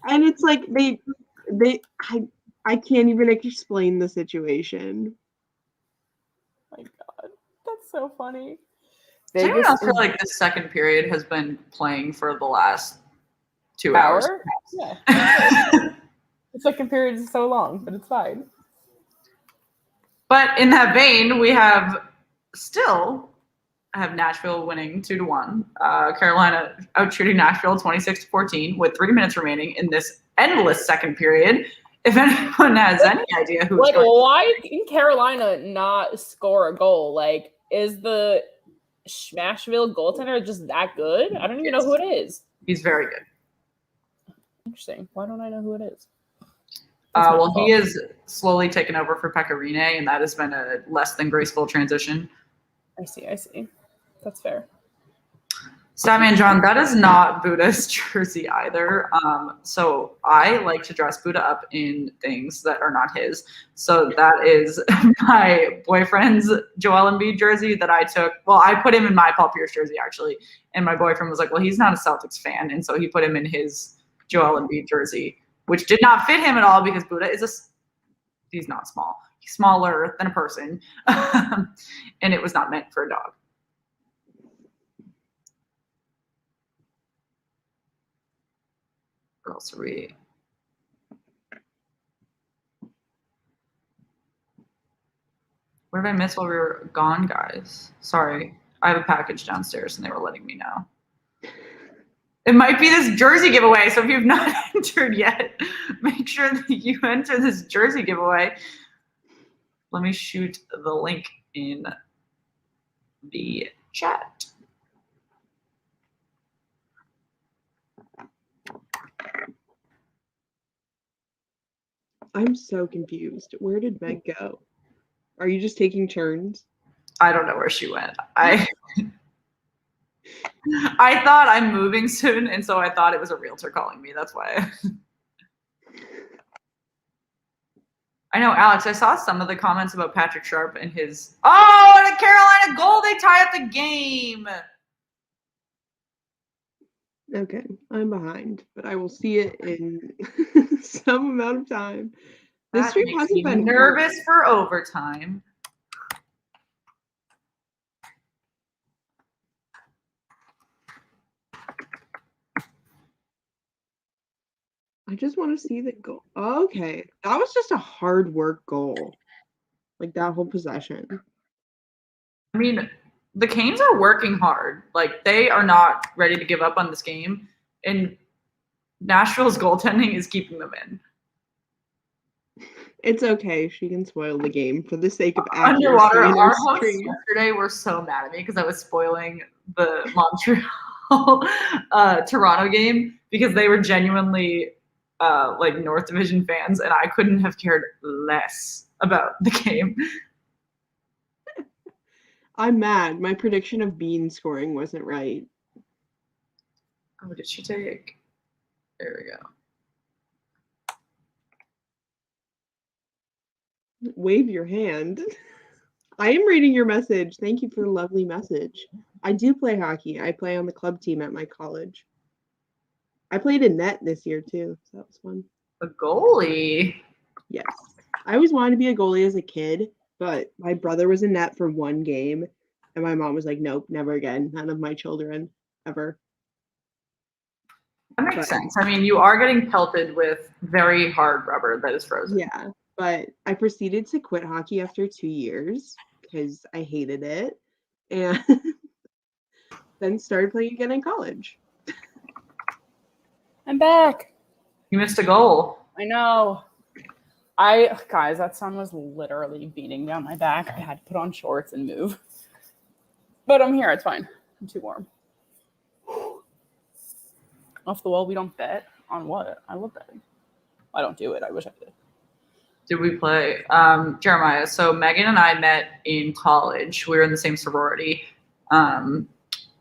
And it's like I can't even explain the situation. My God, that's so funny. Does anyone else feel like this second period has been playing for the last 2 hours? Yeah. The second period is so long, but it's fine. But in that vein, we have Nashville winning 2-1. Carolina out shooting Nashville 26-14 with 3 minutes remaining in this endless second period. If anyone has any idea who's like, why can Carolina not score a goal? Like, is the Nashville goaltender just that good? I don't even know who it is. He's very good. Interesting. Why don't I know who it is? Well, he is slowly taken over for Pekka Rinne, and that has been a less than graceful transition. I see. That's fair. Statman John, that is not Buddha's jersey either. So I like to dress Buddha up in things that are not his. So that is my boyfriend's Joel Embiid jersey that I took. Well, I put him in my Paul Pierce jersey, actually. And my boyfriend was like, well, he's not a Celtics fan. And so he put him in his Joel Embiid jersey, which did not fit him at all because Buddha he's not small. He's smaller than a person. And it was not meant for a dog. What else are we? What did I miss while we were gone, guys? Sorry. I have a package downstairs and they were letting me know. It might be this jersey giveaway. So if you've not entered yet, make sure that you enter this jersey giveaway. Let me shoot the link in the chat. I'm so confused. Where did Meg go? Are you just taking turns? I don't know where she went. I thought I'm moving soon, and so I thought it was a realtor calling me. That's why. I know, Alex, I saw some of the comments about Patrick Sharp and his – oh, and a Carolina goal. They tie up the game. Okay, I'm behind, but I will see it in some amount of time. This stream hasn't been nervous for overtime. I just want to see the goal. Okay. That was just a hard work goal. Like that whole possession. I mean, the Canes are working hard. Like they are not ready to give up on this game. And Nashville's goaltending is keeping them in. It's okay. She can spoil the game for the sake of accuracy. Underwater, our hosts yesterday were so mad at me because I was spoiling the Montreal Toronto game because they were genuinely like North Division fans, and I couldn't have cared less about the game. I'm mad. My prediction of Bean scoring wasn't right. Oh, did she take? There we go. Wave your hand. I am reading your message. Thank you for the lovely message. I do play hockey. I play on the club team at my college. I played in net this year too, so that was fun. A goalie? Yes. I always wanted to be a goalie as a kid, but my brother was in net for one game, and my mom was like, nope, never again. None of my children, ever. That makes sense. I mean, you are getting pelted with very hard rubber that is frozen. Yeah. But I proceeded to quit hockey after 2 years because I hated it, and then started playing again in college. I'm back. You missed a goal. I know. Guys, that sun was literally beating down my back. I had to put on shorts and move. But I'm here. It's fine. I'm too warm. Off the wall, we don't bet on what? I love betting. I don't do it. I wish I did. Did we play? Jeremiah. So Megan and I met in college. We were in the same sorority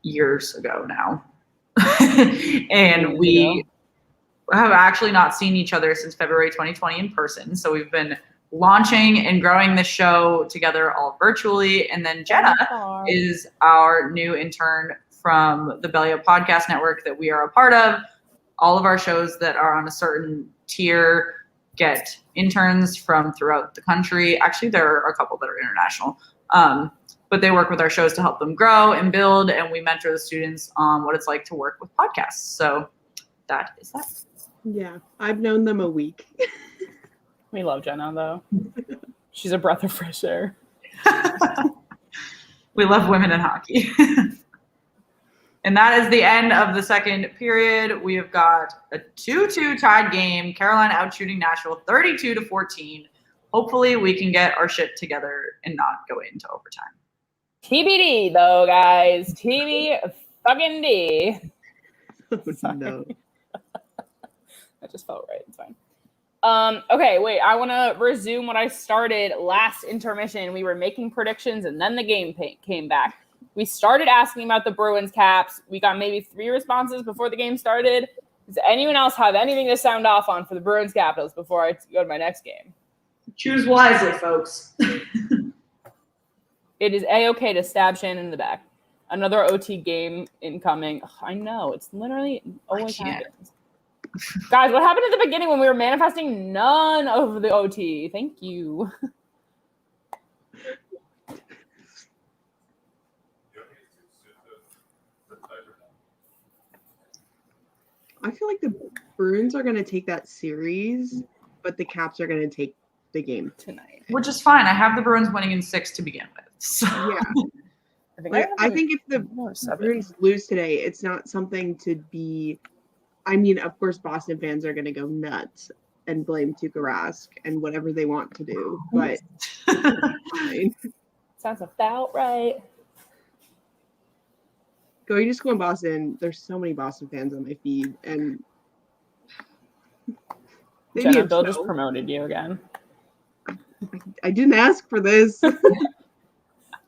years ago now. And we have actually not seen each other since February 2020 in person. So we've been launching and growing the show together all virtually. And then Jenna is our new intern from the Belly Up Podcast Network that we are a part of. All of our shows that are on a certain tier get interns from throughout the country. Actually, there are a couple that are international. But they work with our shows to help them grow and build, and we mentor the students on what it's like to work with podcasts. So that is that. Yeah, I've known them a week. We love Jenna, though. She's a breath of fresh air. We love women in hockey. And that is the end of the second period. We have got a 2-2 tied game. Carolina outshooting Nashville 32-14. Hopefully we can get our shit together and not go into overtime. TBD, though, guys. TB-fucking-D. Oh, no. That just felt right. It's fine. Okay, wait. I want to resume what I started last intermission. We were making predictions, and then the game came back. We started asking about the Bruins caps. We got maybe 3 responses before the game started. Does anyone else have anything to sound off on for the Bruins Capitals before I go to my next game? Choose wisely, folks. It is A-okay to stab Shannon in the back. Another OT game incoming. Ugh, I know. It's literally always happens. Guys, what happened at the beginning when we were manifesting none of the OT? Thank you. I feel like the Bruins are going to take that series, but the Caps are going to take the game tonight. Which is fine. I have the Bruins winning in 6 to begin with. So. Yeah. I think if the Bruins lose today, it's not something to be – I mean, of course, Boston fans are going to go nuts and blame Tuukka Rask and whatever they want to do, but fine. Sounds about right. Going to school in Boston, there's so many Boston fans on my feed, and Jenna, Bill just promoted you again. I didn't ask for this.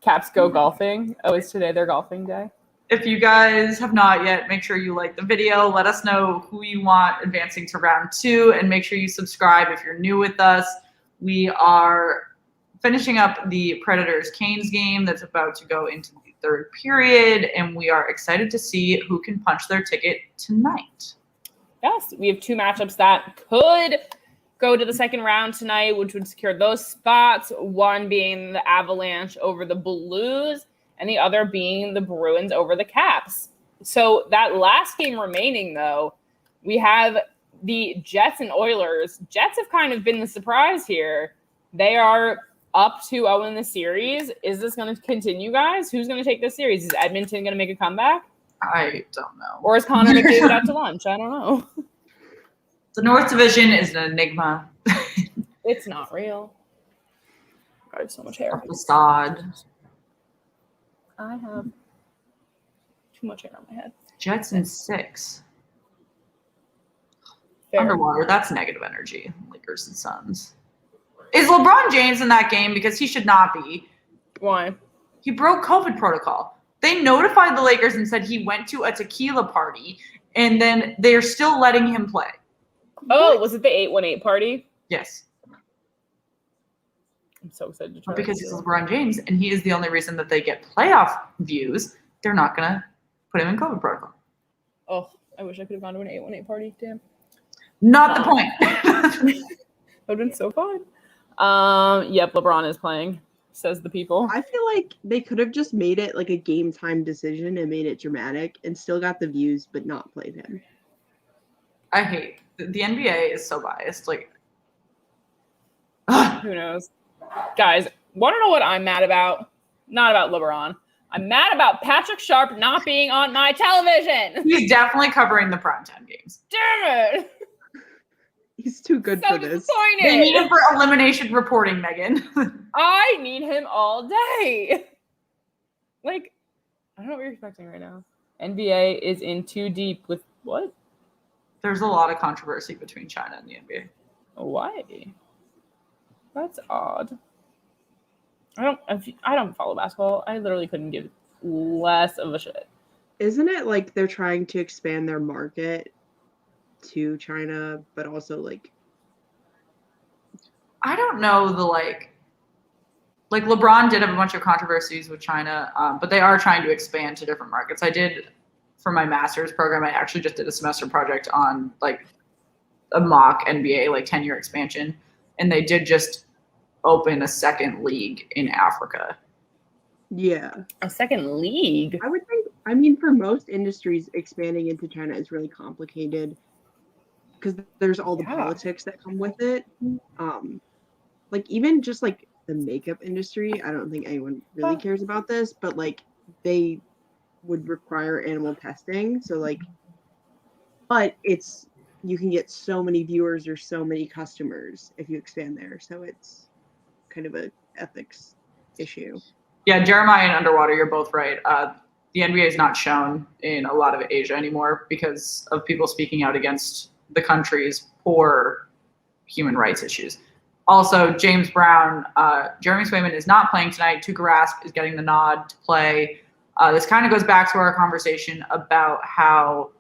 Caps go golfing. Oh, is today their golfing day? If you guys have not yet, make sure you like the video. Let us know who you want advancing to round 2, and make sure you subscribe if you're new with us. We are finishing up the Predators-Canes game that's about to go into the 3rd period, and we are excited to see who can punch their ticket tonight. Yes, we have 2 matchups that could go to the 2nd round tonight, which would secure those spots, one being the Avalanche over the Blues, and the other being the Bruins over the Caps. So that last game remaining, though, we have the Jets and Oilers. Jets have kind of been the surprise here. They are up 2-0 in the series. Is this going to continue, guys? Who's going to take this series? Is Edmonton going to make a comeback? I don't know. Or is Connor McDavid out to lunch? I don't know. The North Division is an enigma. It's not real. I have so much hair. A facade. I have too much hair on my head. Jets in 6. Fair. Underwater, that's negative energy. Lakers and Suns. Is LeBron James in that game? Because he should not be. Why? He broke COVID protocol. They notified the Lakers and said he went to a tequila party, and then they're still letting him play. Oh, was it the 818 party? Yes. I'm so excited to try Because he's LeBron James, and he is the only reason that they get playoff views. They're not going to put him in COVID protocol. Oh, I wish I could have gone to an 818 party. Damn. Not the point. That would have been so fun. Yep, LeBron is playing, says the people. I feel like they could have just made it like a game time decision and made it dramatic and still got the views, but not played him. I hate the NBA is so biased. Like, who knows? Guys, want to know what I'm mad about? Not about LeBron. I'm mad about Patrick Sharp not being on my television. He's definitely covering the primetime games. Damn it. He's too good So for this. disappointed. They need him for elimination reporting, Megan. I need him all day. Like, I don't know what you're expecting right now. NBA is in too deep with what? There's a lot of controversy between China and the NBA. Why? That's odd. I don't follow basketball. I literally couldn't give less of a shit. Isn't it like they're trying to expand their market to China, but also like I don't know the like LeBron did have a bunch of controversies with China, but they are trying to expand to different markets. I did for my master's program. I actually just did a semester project on like a mock NBA like 10-year expansion, and they did just open a second league in Africa. Yeah. A second league? I would think, I mean, for most industries, expanding into China is really complicated because there's all the politics that come with it. Like even just like the makeup industry, I don't think anyone really cares about this, but like they would require animal testing. So like, but it's, you can get so many viewers or so many customers if you expand there. So it's kind of a ethics issue. Yeah, Jeremiah and Underwater, you're both right. The NBA is not shown in a lot of Asia anymore because of people speaking out against the country's poor human rights issues. Also, James Brown, Jeremy Swayman is not playing tonight. Tuukka Rask is getting the nod to play. This kind of goes back to our conversation about how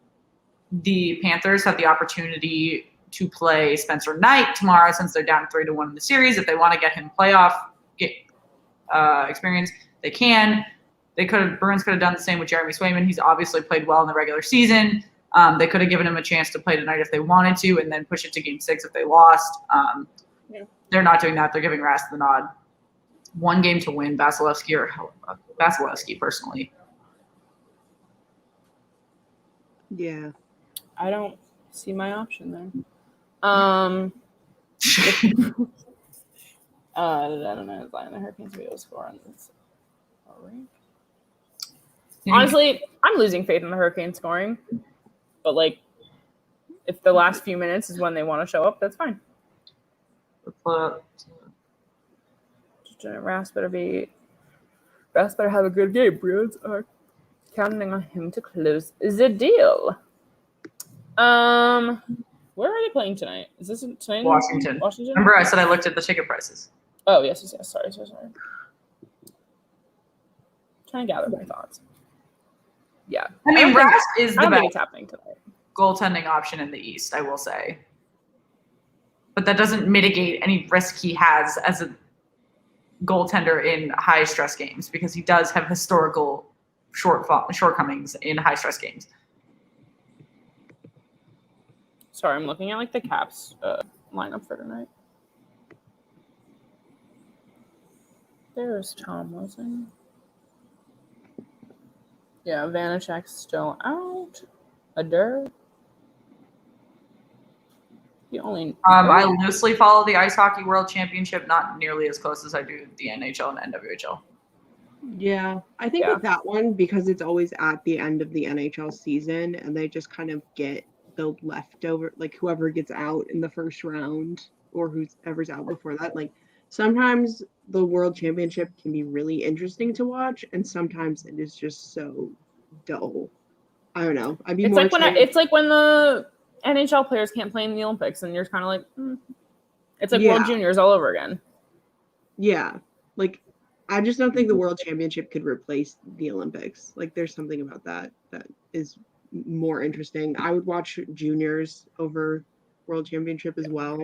the Panthers have the opportunity to play Spencer Knight tomorrow since they're down 3-1 in the series. If they want to get him playoff experience, they can. Bruins could have done the same with Jeremy Swayman. He's obviously played well in the regular season. They could have given him a chance to play tonight if they wanted to, and then push it to Game 6 if they lost. They're not doing that. They're giving Rask the nod. One game to win, Vasilevsky personally. Yeah. I don't see my option there. I don't know. The Hurricanes will be able to score on this. Honestly, I'm losing faith in the Hurricanes scoring. But like, if the last few minutes is when they want to show up, that's fine. Rask better have a good game. Bruins are counting on him to close the deal. Where are they playing tonight? Is this tonight? Washington. Remember, I said I looked at the ticket prices. Oh yes. Sorry. Trying to gather my thoughts. Yeah, I mean, Rask is the best happening tonight. Goaltending option in the East, I will say. But that doesn't mitigate any risk he has as a goaltender in high-stress games because he does have historical shortcomings in high-stress games. Sorry, I'm looking at like the Caps lineup for tonight. There's Tom Wilson. Yeah, Vanacek's still out. Adur. The only. I loosely follow the Ice Hockey World Championship, not nearly as close as I do the NHL and NWHL. Yeah, I think with that one, because it's always at the end of the NHL season, and they just kind of get the leftover, like whoever gets out in the first round or whoever's out before that. Like sometimes the World Championship can be really interesting to watch, and sometimes it is just so dull. I don't know. It's like when the NHL players can't play in the Olympics, and you're kind of like, it's like World Juniors all over again. Yeah, like I just don't think the World Championship could replace the Olympics. Like there's something about that is more interesting. I would watch juniors over World Championship as well.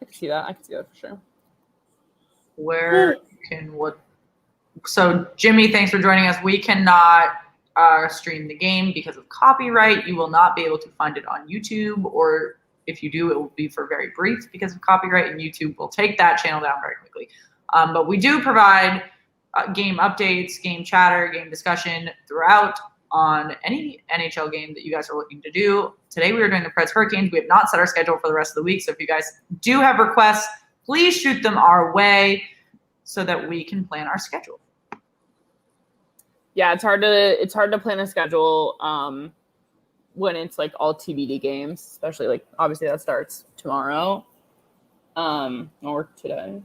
I can see that. For sure. So Jimmy, thanks for joining us. We cannot stream the game because of copyright. You will not be able to find it on YouTube, or if you do, it will be for very brief because of copyright, and YouTube will take that channel down very quickly. But we do provide game updates, game chatter, game discussion throughout on any NHL game that you guys are looking to do. Today we are doing the Preds Hurricanes. We have not set our schedule for the rest of the week, so if you guys do have requests, please shoot them our way so that we can plan our schedule. Yeah, it's hard to plan a schedule when it's like all TBD games, especially like obviously that starts tomorrow or today.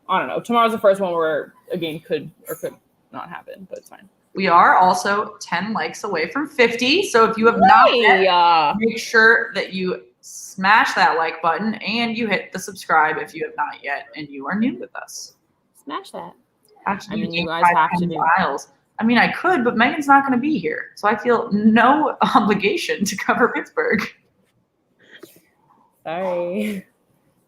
I don't know. Tomorrow's the first one where a game could or could not happen, but it's fine. We are also 10 likes away from 50, so if you have not yet, make sure that you smash that like button and you hit the subscribe if you have not yet and you are new with us. Smash that. Actually, you guys have to do miles. I mean, I could, but Megan's not going to be here, so I feel no obligation to cover Pittsburgh. Sorry.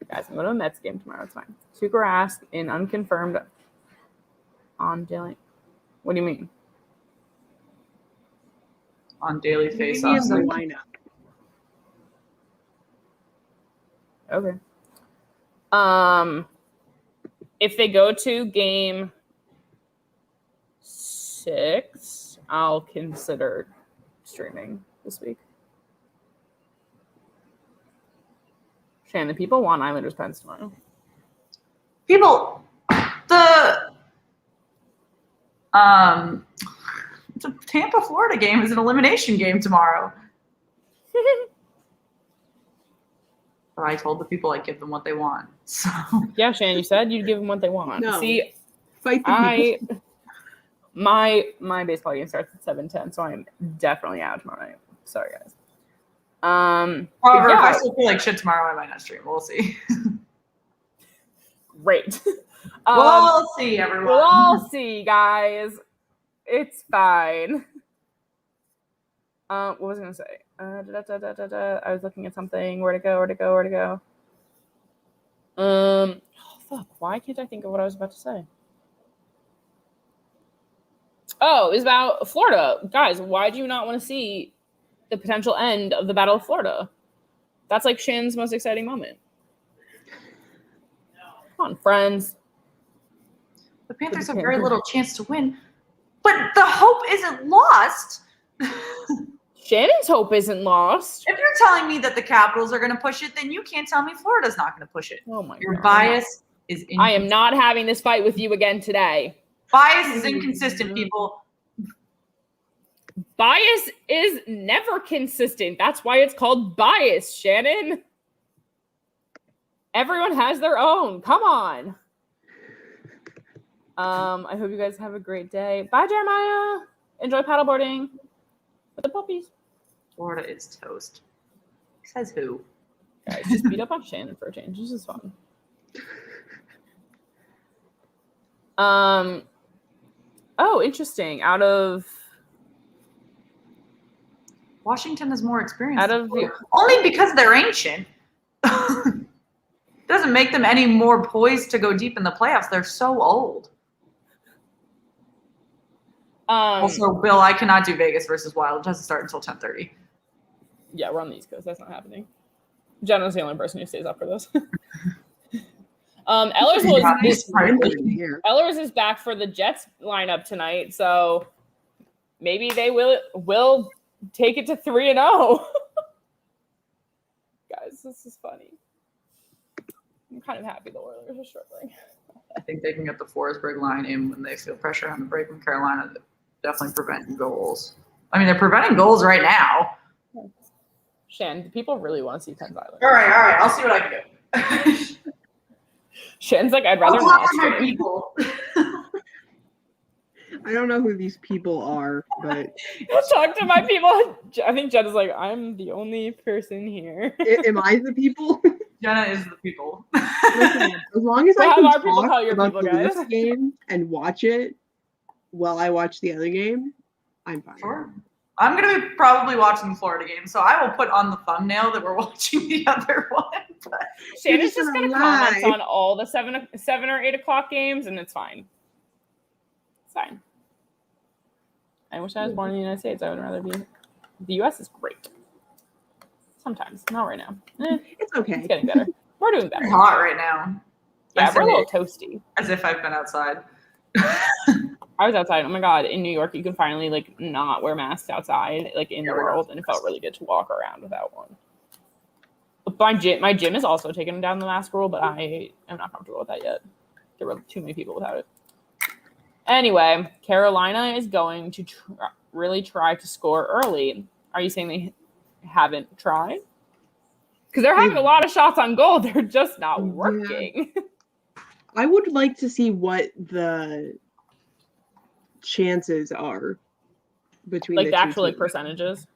Guys, I'm going to a Mets game tomorrow. It's fine. Tuukka Rask in unconfirmed on daily. What do you mean? On daily face-offs. The lineup. Okay. If they go to game 6, I'll consider streaming this week. Shannon, people want Islanders Pens tomorrow. The Tampa Florida game is an elimination game tomorrow. But I told the people I'd give them what they want. So yeah, Shannon, you said you'd give them what they want. No. See, Fight the people. My baseball game starts at 7:10, so I'm definitely out tomorrow night. Sorry, guys. However, if I still feel like shit tomorrow, I might not stream. We'll see. Great. We'll see, everyone. We'll all see, guys. It's fine. What was I gonna say? I was looking at something. Where'd it go? Oh fuck! Why can't I think of what I was about to say? Oh, it was about Florida. Guys, why do you not want to see the potential end of the Battle of Florida? That's like Shan's most exciting moment. Come on, friends. The Panthers have very little chance to win, but the hope isn't lost. Shannon's hope isn't lost. If you're telling me that the Capitals are going to push it, then you can't tell me Florida's not going to push it. Oh my God. Your bias is inconsistent. I am not having this fight with you again today. Bias is inconsistent, people. Bias is never consistent. That's why it's called bias, Shannon. Everyone has their own. Come on. I hope you guys have a great day. Bye, Jeremiah. Enjoy paddleboarding with the puppies. Florida is toast. Says who? Guys, just beat up on Shannon for a change. This is fun. Oh, interesting. Out of Washington has more experience. Only because they're ancient. Doesn't make them any more poised to go deep in the playoffs. They're so old. Also, Bill, I cannot do Vegas versus Wild. It doesn't start until 10:30. Yeah, we're on the East Coast. That's not happening. Jenna's the only person who stays up for this. Ellers is back for the Jets lineup tonight, so maybe they will take it to 3-0. This is funny. I'm kind of happy the Oilers are struggling. I think they can get the Forsberg line in when they feel pressure on the break in Carolina. Definitely preventing goals. I mean, they're preventing goals right now. Shan, do people really want to see Penn's Island? All right. I'll see what I can do. Shan's like, I'd rather not. My people. I don't know who these people are, but talk to my people. I think Jen is like, I'm the only person here. Am I the people? Jenna is the people. Listen, as long as I can our people talk call your about people, the guys. Leafs game and watch it while I watch the other game, I'm fine. Sure. I'm going to be probably watching the Florida game, so I will put on the thumbnail that we're watching the other one. But Shannon's just going to comment on all the 7 or 8 o'clock games, and it's fine. It's fine. I wish I was born in the United States. I would rather be. The U.S. is great. Sometimes. Not right now. It's okay. It's getting better. We're doing better. It's hot right now. Yeah, we're a little toasty. As if I've been outside. I was outside. Oh my God. In New York, you can finally like not wear masks outside, like in the world, and it felt really good to walk around without one. My gym is also taking down the mask rule, but I am not comfortable with that yet. There were too many people without it. Anyway, Carolina is going to really try to score early. Are you saying they haven't tried? Because they're having a lot of shots on goal. They're just not working. Yeah. I would like to see what the chances are between like the actual teams. percentages.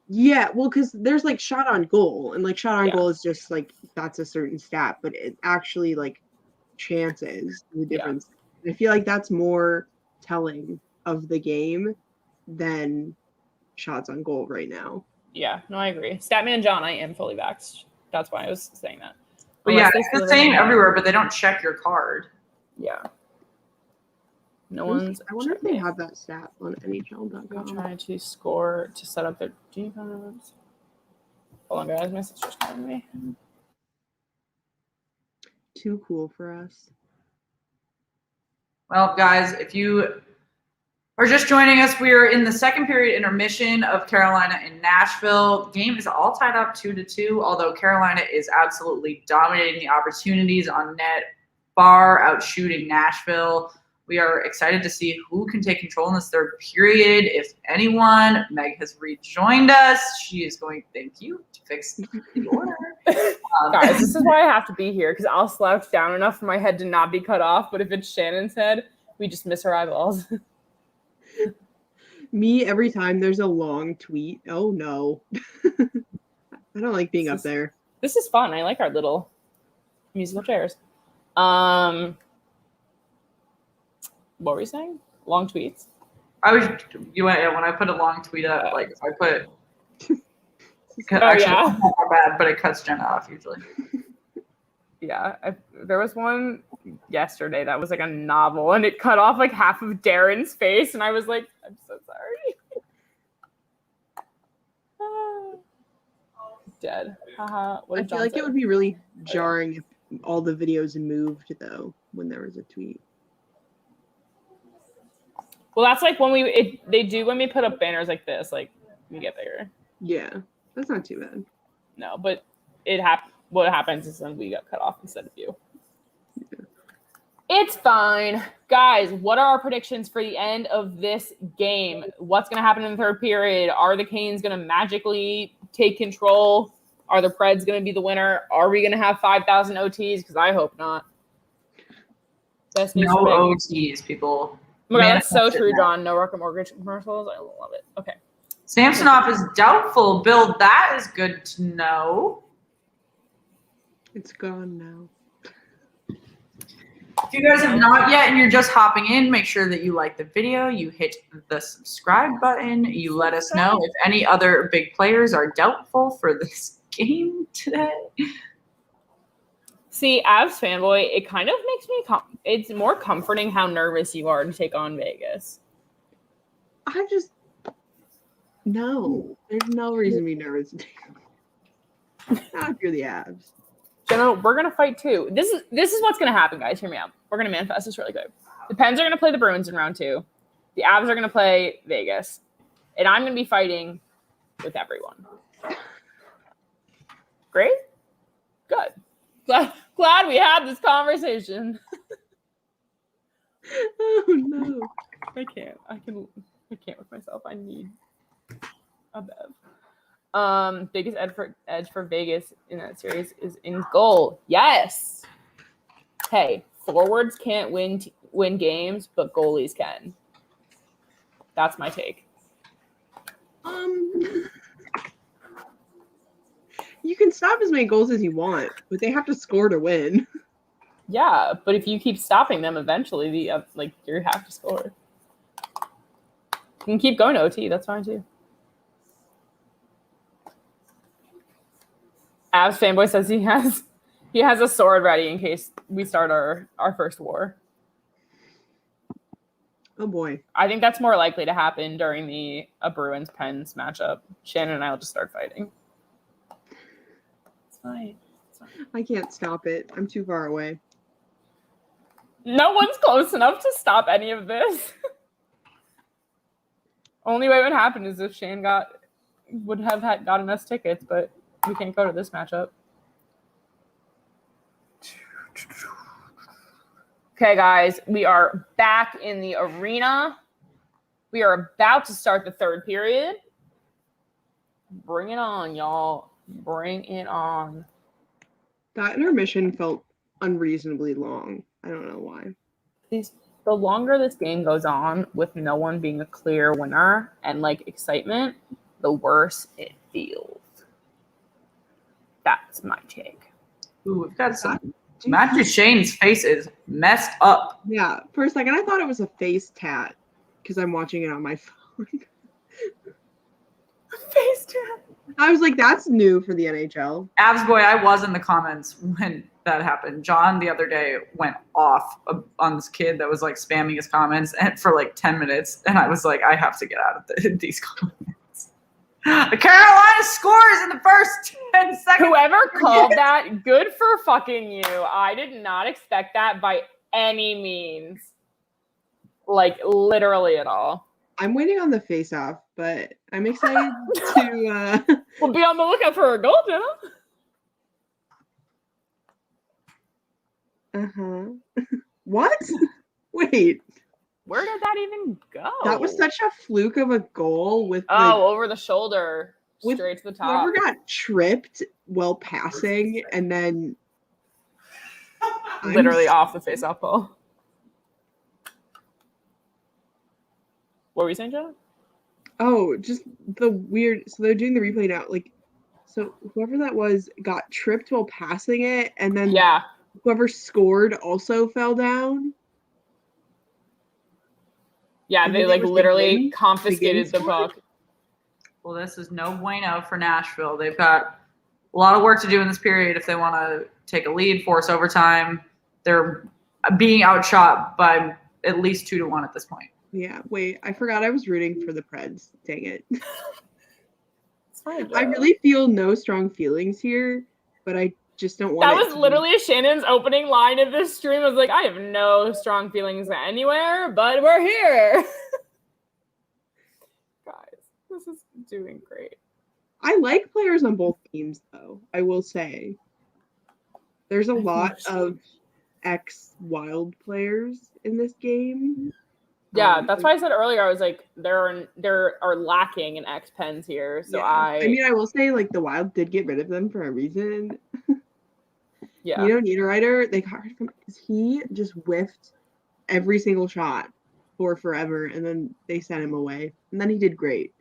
Yeah, well, because there's like shot on goal, and like shot on goal is just like that's a certain stat, but it actually like chances the difference. I feel like that's more telling of the game than shots on goal right now. Yeah, no, I agree. Statman John, I am fully vaxxed. That's why I was saying that. But yeah, it's the same everywhere, but they don't check your card. Yeah. No one's. I wonder if they have that stat on NHL.com. They're trying to score to set up their defense. Hold on, guys. My sister's calling me. Too cool for us. Well, guys, if you are just joining us, we are in the second period intermission of Carolina and Nashville. The game is all tied up 2-2, although Carolina is absolutely dominating the opportunities on net, far outshooting Nashville. We are excited to see who can take control in this third period. If anyone, Meg has rejoined us. She is going, thank you, to fix the order. Guys, this is why I have to be here, because I'll slouch down enough for my head to not be cut off. But if it's Shannon's head, we just miss her eyeballs. Me, every time there's a long tweet. Oh, no. I don't like being up there. This is fun. I like our little musical chairs. What were you saying? Long tweets? When I put a long tweet up, like I put yeah. Not bad, but it cuts Jenna off usually. Yeah, there was one yesterday that was like a novel, and it cut off like half of Darren's face, and I was like, I'm so sorry. Dead. What I feel like it would be really jarring if all the videos moved though when there was a tweet. Well, that's like when they do when we put up banners like this, like we get bigger. Yeah, that's not too bad. No, but what happens is then we got cut off instead of you. Yeah. It's fine. Guys, what are our predictions for the end of this game? What's going to happen in the third period? Are the Canes going to magically take control? Are the Preds going to be the winner? Are we going to have 5,000 OTs? Because I hope not. Best news no OTs, people. Oh my God, that's so true, John. No Rocket Mortgage commercials. I love it. Okay. Samsonov is doubtful. Bill, that is good to know. It's gone now. If you guys have not yet and you're just hopping in, make sure that you like the video, you hit the subscribe button, you let us know if any other big players are doubtful for this game today. See, as fanboy, it kind of makes me it's more comforting how nervous you are to take on Vegas. No, there's no reason to be nervous. Not if you're the Avs. Jenna, we're gonna fight too. This is what's gonna happen, guys. Hear me out. We're gonna manifest this really quick. The Pens are gonna play the Bruins in round 2. The Avs are gonna play Vegas, and I'm gonna be fighting with everyone. Great. Good. Glad we had this conversation. Oh no. I can't with myself. I need a bev. Biggest edge for Vegas in that series is in goal. Yes. Hey, forwards can't win games, but goalies can. That's my take. You can stop as many goals as you want, but they have to score to win. Yeah, but if you keep stopping them, eventually you have to score. You can keep going to OT. That's fine too. Avs fanboy says he has a sword ready in case we start our first war. Oh boy. I think that's more likely to happen during the Bruins Pens matchup. Shannon and I will just start fighting. It's fine. I can't stop it. I'm too far away. No one's close enough to stop any of this. Only way it would happen is if Shane would have gotten us tickets, but we can't go to this matchup. Okay, guys, we are back in the arena. We are about to start the third period. Bring it on, y'all. Bring it on. That intermission felt unreasonably long. I don't know why. The longer this game goes on with no one being a clear winner and excitement, the worse it feels. That's my take. Ooh, we've got some. Matt Duchene's face is messed up. Yeah, for a second I thought it was a face tat because I'm watching it on my phone. Face tat. I was like, that's new for the NHL. Abs boy, I was in the comments when that happened. John the other day went off on this kid that was spamming his comments for 10 minutes, and I was like, I have to get out of these comments. Carolina scores in the first 10 seconds. Whoever called that, good for fucking you. I did not expect that by any means. Literally at all. I'm waiting on the face-off, but I'm excited to... We'll be on the lookout for a goal, Jenna. Uh-huh. What? Wait. Where did that even go? That was such a fluke of a goal with over the shoulder, straight to the top. Whoever got tripped while passing and then literally off the face-off ball. What were you saying, Jenna? Oh, just the weird. So they're doing the replay now. So whoever that was got tripped while passing it, and then whoever scored also fell down. Yeah, they literally confiscated the puck. Well, this is no bueno for Nashville. They've got a lot of work to do in this period if they want to take a lead, force overtime. They're being outshot by at least 2-1 at this point. Yeah, wait, I forgot I was rooting for the Preds. Dang it. It's fine, I really feel no strong feelings here, but I just don't want That was literally Shannon's opening line of this stream. I was like, I have no strong feelings anywhere, but we're here. Guys, this is doing great. I like players on both teams, though, I will say. There's a lot of ex-Wild players in this game. Yeah, that's why I said earlier, I was like, there are lacking in ex-Pens here. So I will say, the Wild did get rid of them for a reason. Yeah. Niederreiter, they got rid of him because he just whiffed every single shot for forever, and then they sent him away. And then he did great.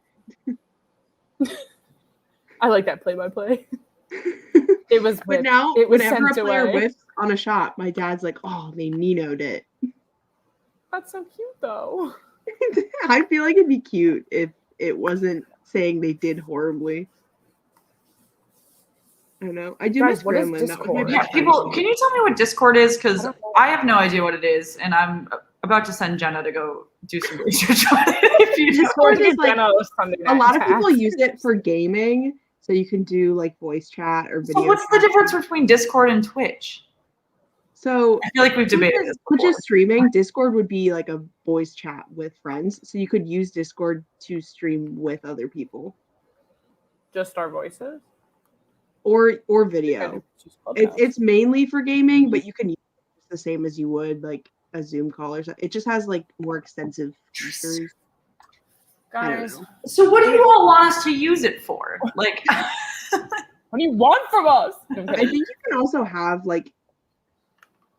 I like that play-by-play. It was whipped. But now, it was whenever a sent player away. whiffs on a shot, my dad's like, oh, they Nino'd it. That's so cute, though. I feel like it'd be cute if it wasn't saying they did horribly. I don't know. I do miss Gremlin. That was my best can you tell me what Discord is? Because I have no idea what it is, and I'm about to send Jenna to go do some research on it. Discord is a lot of people use it for gaming, so you can do voice chat or video. So what's the difference between Discord and Twitch? So I feel like we've debated this before. Twitch is streaming. Discord would be a voice chat with friends. So you could use Discord to stream with other people. Just our voices? or video. It's mainly for gaming, but you can use it the same as you would like a Zoom call or something. It just has like more extensive features. Guys, so what do you all want us to use it for? Like, what do you want from us? I think you can also have like,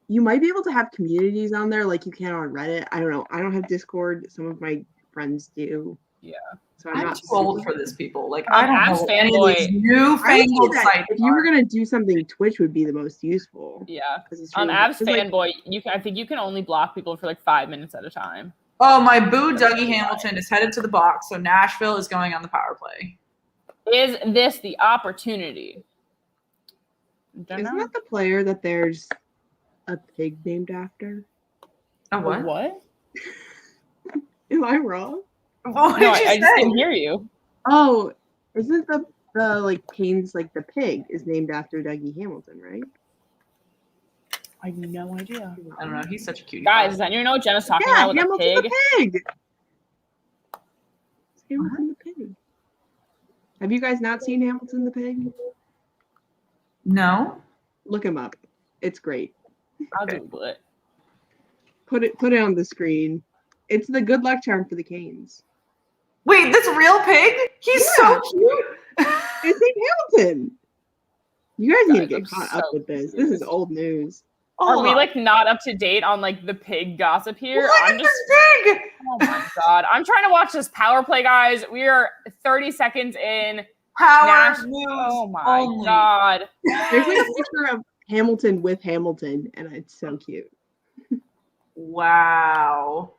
you might be able to have communities on there like you can on Reddit. I don't know. I don't have Discord. Some of my friends do. Yeah. So I'm not too old for this, people. Like, I don't know any of these newfangled sites. If you were gonna do something, Twitch would be the most useful. Yeah. On Avs Fanboy, I think you can only block people for like 5 minutes at a time. Oh, my boo, Dougie Hamilton is headed to the box, so Nashville is going on the power play. Is this the opportunity? Isn't that the player that there's a pig named after? A what? What? Am I wrong? What no, I just didn't hear you. Oh, isn't the like Canes, like the pig is named after Dougie Hamilton, right? I have no idea. I don't know. He's such a cutie. Guys, does anyone know what Jenna's talking about with Hamilton the pig? Hamilton the pig. Have you guys not seen Hamilton the pig? No. Look him up. It's great. I'll Google it. Put it on the screen. It's the good luck charm for the Canes. Wait, this real pig? He's so cute. It's named Hamilton. You guys need to get caught up with this. This is old news. Are we like not up to date on like the pig gossip here? Look at this pig! Oh my god. I'm trying to watch this power play, guys. We are 30 seconds in. Power news. Oh my god. There's like a picture of Hamilton with Hamilton, and it's so cute. Wow.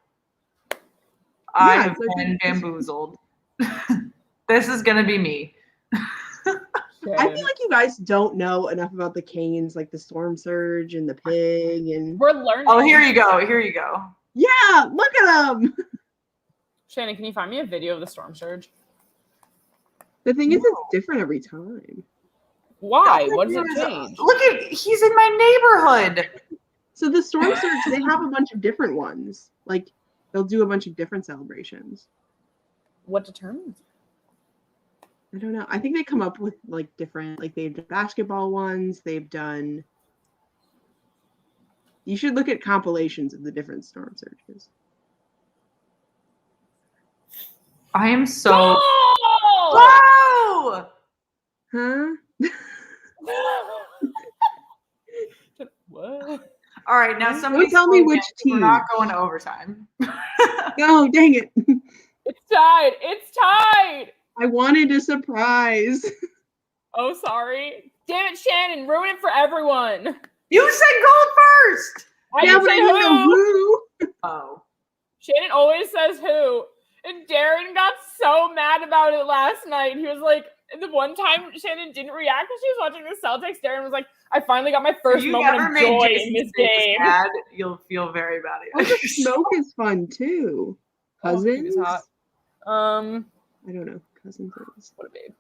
I have been bamboozled. This is gonna be me. I feel like you guys don't know enough about the Canes, like the storm surge and the pig, and we're learning. Oh, here you go. Here you go. Yeah, look at them. Shannon, can you find me a video of the storm surge? The thing is, it's different every time. Why? What does it change? Look at, he's in my neighborhood. So the storm surge, they have a bunch of different ones. Like they'll do a bunch of different celebrations. What determines? I don't know. I think they come up with like different, like they've done basketball ones. They've done. You should look at compilations of the different storm surges. I am so. Whoa! Huh? What? All right, now somebody tell me which team. We're not going to overtime. No, dang it! It's tied. It's tied. I wanted a surprise. Oh, sorry. Damn it, Shannon. Ruin it for everyone. You said gold first. I didn't say who. Oh. Shannon always says who. And Darren got so mad about it last night. He was like, the one time Shannon didn't react when she was watching the Celtics, Darren was like, I finally got my first moment of joy in this game. Mad, you'll feel very bad. Oh, smoke is fun too. Cousins? I don't know. Cousins is. What a babe.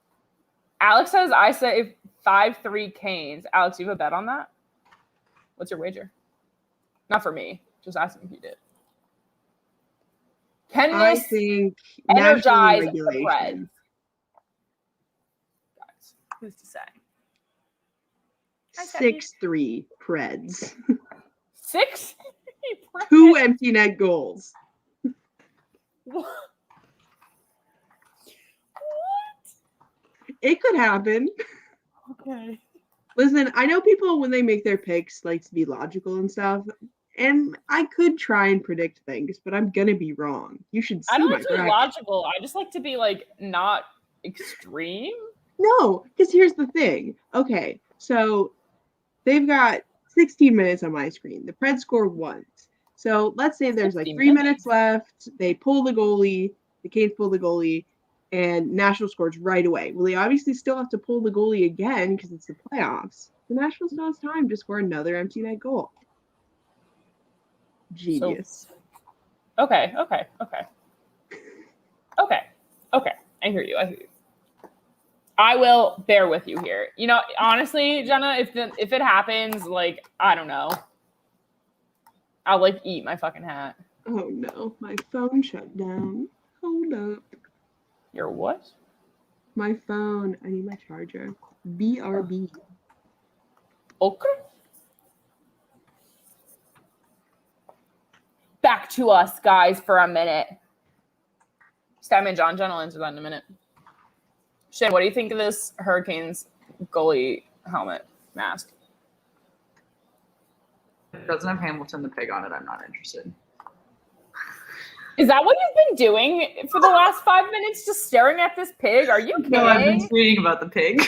Alex says, I say 5-3 Canes. Alex, you have a bet on that? What's your wager? Not for me. Just asking if you did. Can this energize the Preds? Guys, who's to say? 6-3 Preds. 6? 2 empty net goals. What? It could happen. Okay. Listen, I know people when they make their picks like to be logical and stuff, and I could try and predict things, but I'm gonna be wrong. You should see I don't my like to be logical. I just like to be like not extreme. No, because here's the thing. Okay, so they've got 16 minutes on my screen. The Preds score once. So let's say there's like 3 minutes left. They pull the goalie. The Canes pull the goalie. And Nashville scores right away. Well, they obviously still have to pull the goalie again because it's the playoffs. The Nashville still has time to score another empty net goal. Genius. So, okay. I hear you. I will bear with you here. You know, honestly, Jenna, if it happens, like, I don't know. I'll like eat my fucking hat. Oh no, my phone shut down. Hold up. Your what? My phone. I need my charger. BRB. Okay. Back to us, guys, for a minute. Stammy and John will answer that in a minute. Shane, what do you think of this Hurricanes goalie helmet mask? If it doesn't have Hamilton the pig on it, I'm not interested. Is that what you've been doing for the last 5 minutes? Just staring at this pig? Are you kidding? No, I've been tweeting about the pig.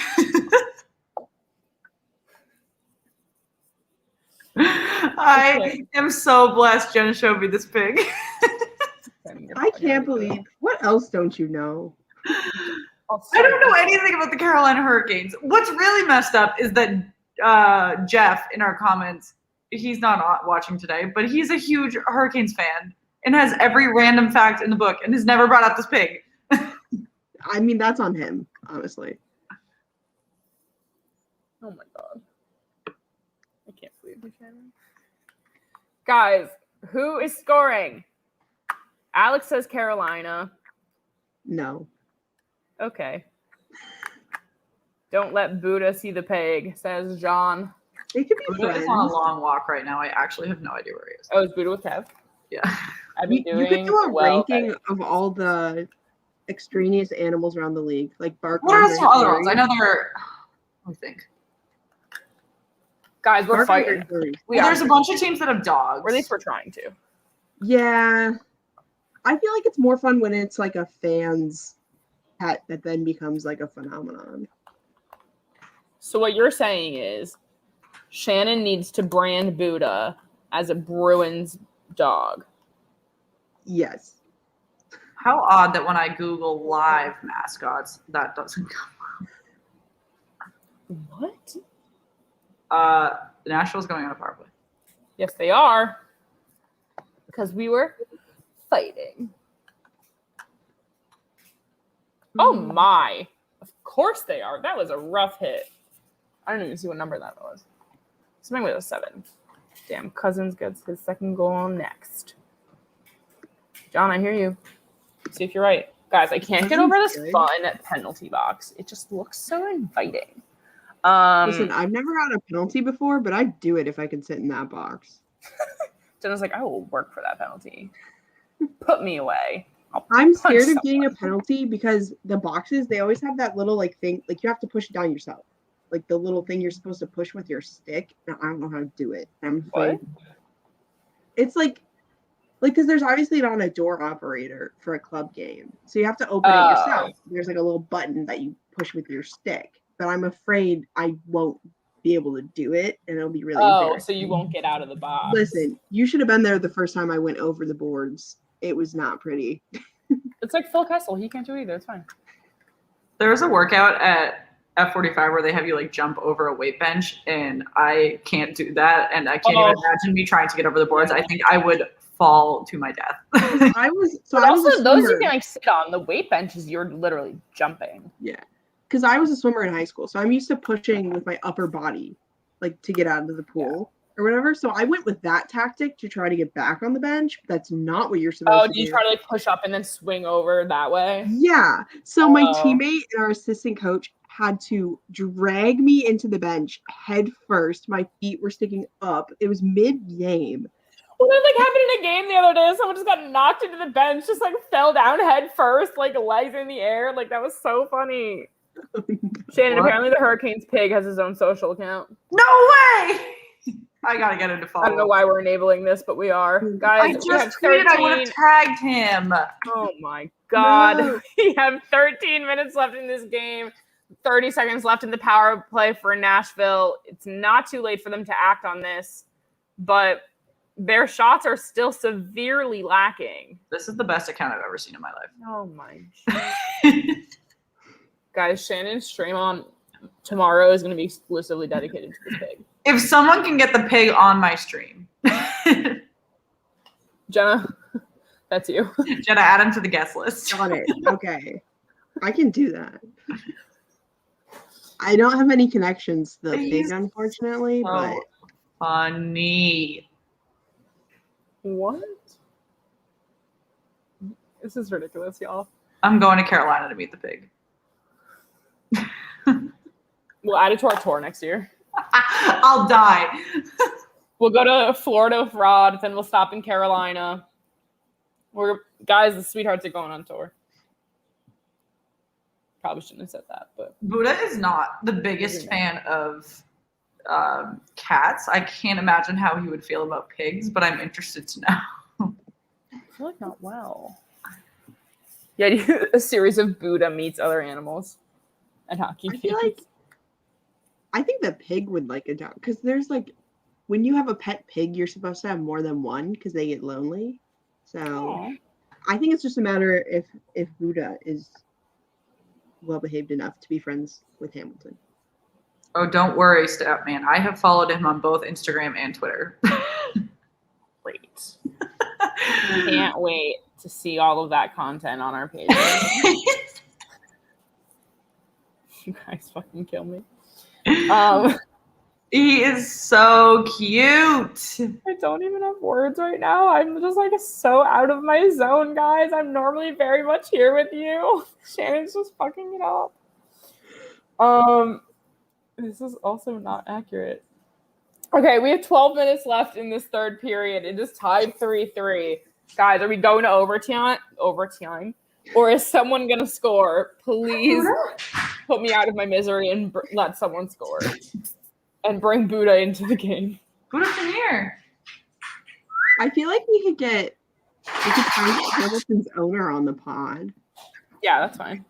I am so blessed Jenna showed me this pig. I can't believe. What else don't you know? I don't know anything about the Carolina Hurricanes. What's really messed up is that Jeff in our comments, he's not watching today, but he's a huge Hurricanes fan and has every random fact in the book and has never brought up this pig. I mean, that's on him, honestly. Oh my God. I can't believe this. Guys, who is scoring? Alex says Carolina. No. Okay. Don't let Buddha see the pig, says John. They could be Buddha friends. is on a long walk right now. I actually have no idea where he is. Oh, is Buddha with Kev? Yeah. You could do a ranking of all the extraneous animals around the league, like bark. What are some other ones? I know there are. Let me think. Guys, we're fighting. There's a bunch of teams that have dogs. Or at least we're trying to. Yeah. I feel like it's more fun when it's like a fan's pet that then becomes like a phenomenon. So what you're saying is Shannon needs to brand Buddha as a Bruins dog. Yes. How odd that when I Google live mascots, that doesn't come up. What? Nashville's going on a power play. Yes, they are. Because we were fighting. Oh my. Of course they are. That was a rough hit. I don't even see what number that was. Something with a 7. Damn, Cousins gets his second goal next. John, I hear you. See if you're right. Guys, I can't get over this fun penalty box. It just looks so inviting. Listen, I've never had a penalty before, but I'd do it if I could sit in that box. Jenna's like, I will work for that penalty. Put me away. I'm scared of getting a penalty because the boxes, they always have that little like thing, like you have to push it down yourself. Like the little thing you're supposed to push with your stick. And I don't know how to do it. I'm afraid. What? It's like because there's obviously not a door operator for a club game. So you have to open it yourself. There's like a little button that you push with your stick. But I'm afraid I won't be able to do it, and it'll be really embarrassing. So you won't get out of the box. Listen, you should have been there the first time I went over the boards. It was not pretty. It's like Phil Kessel. He can't do either. It's fine. There was a workout at F45 where they have you like jump over a weight bench, and I can't do that, and I can't even imagine me trying to get over the boards. I think I would fall to my death. I was those you can like sit on. The weight benches, you're literally jumping. Yeah. Because I was a swimmer in high school, so I'm used to pushing with my upper body, like to get out of the pool or whatever. So I went with that tactic to try to get back on the bench. But that's not what you're supposed to do. Oh, do you try to like push up and then swing over that way? Yeah. So my teammate and our assistant coach had to drag me into the bench head first. My feet were sticking up. It was mid-game. Well, that like happened in a game the other day. Someone just got knocked into the bench, just like fell down head first, like legs in the air. Like that was so funny. Shannon, apparently the Hurricanes pig has his own social account. No way! I gotta get him to follow. I don't know why we're enabling this, but we are. Guys, I just tweeted I would have tagged him. Oh my God. No. We have 13 minutes left in this game. 30 seconds left in the power play for Nashville. It's not too late for them to act on this, but their shots are still severely lacking. This is the best account I've ever seen in my life. Oh my God. Guys, Shannon's stream on tomorrow is going to be exclusively dedicated to this pig. If someone can get the pig on my stream. Jenna, that's you. Jenna, add him to the guest list. Got it. Okay. I can do that. I don't have any connections to the pig, unfortunately. But funny. What? This is ridiculous, y'all. I'm going to Carolina to meet the pig. We'll add it to our tour next year. I'll die. We'll go to Florida with Rod, then we'll stop in Carolina. The sweethearts are going on tour. Probably shouldn't have said that, but Buddha is not the biggest fan of cats. I can't imagine how he would feel about pigs, but I'm interested to know. I feel like not well. Yeah, a series of Buddha meets other animals and hockey fields. I think the pig would like a dog because there's like when you have a pet pig, you're supposed to have more than one because they get lonely. So Aww. I think it's just a matter if Buddha is well behaved enough to be friends with Hamilton. Oh, don't worry, Statman. I have followed him on both Instagram and Twitter. Great. Can't wait to see all of that content on our page. You guys fucking kill me. He is so cute. I don't even have words right now. I'm just like so out of my zone, guys. I'm normally very much here with you. Shannon's just fucking it up. This is also not accurate. Okay, we have 12 minutes left in this third period. It is tied 3-3. Guys, are we going to overtime? Or is someone going to score? Please put me out of my misery and let someone score. And bring Buddha into the game. Buddha, come here. I feel like we could try to get Hamilton's owner on the pod. Yeah, that's fine.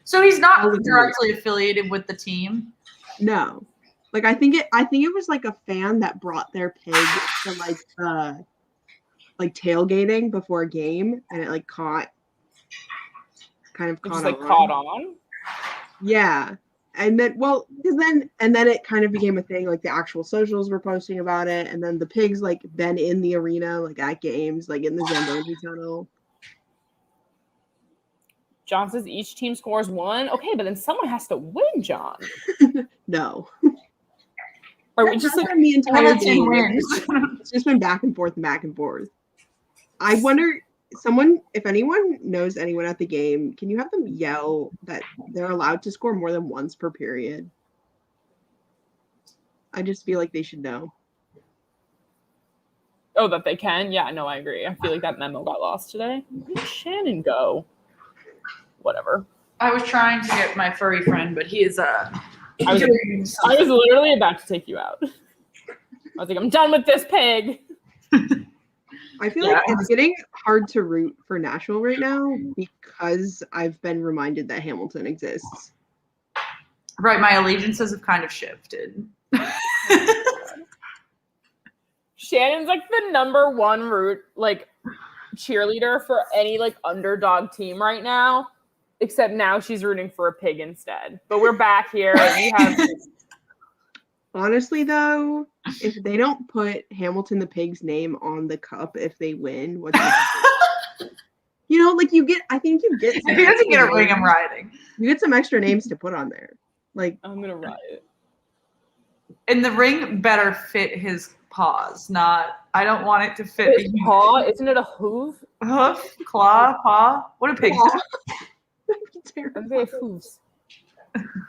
So he's not directly affiliated with the team? No. Like I think it was like a fan that brought their pig to like tailgating before a game, and it caught on. Yeah. And then then it kind of became a thing, like the actual socials were posting about it, and then the pigs been in the arena, at games, in the Zamboni tunnel. John says each team scores one. Okay, but then someone has to win, John. No. Or we just the entire game wins. It's just been back and forth and back and forth. I wonder, if anyone knows anyone at the game, can you have them yell that they're allowed to score more than once per period? I just feel like they should know. Oh, that they can? Yeah, no, I agree. I feel like that memo got lost today. Where did Shannon go? Whatever. I was trying to get my furry friend, but he is I was literally about to take you out. I was like, I'm done with this pig. I feel like it's getting hard to root for Nashville right now because I've been reminded that Hamilton exists. Right, my allegiances have kind of shifted. Shannon's the number one cheerleader for any underdog team right now, except now she's rooting for a pig instead. But we're back here. We have. Honestly, though, if they don't put Hamilton the Pig's name on the cup if they win, what's you get. I think you get. If he doesn't get a ring, I'm riding. You get some extra names to put on there. I'm gonna ride it. And the ring better fit his paws. I don't want it to fit his paw. Isn't it a hoof? Hoof, claw, paw. What a pig! I'm very hooves.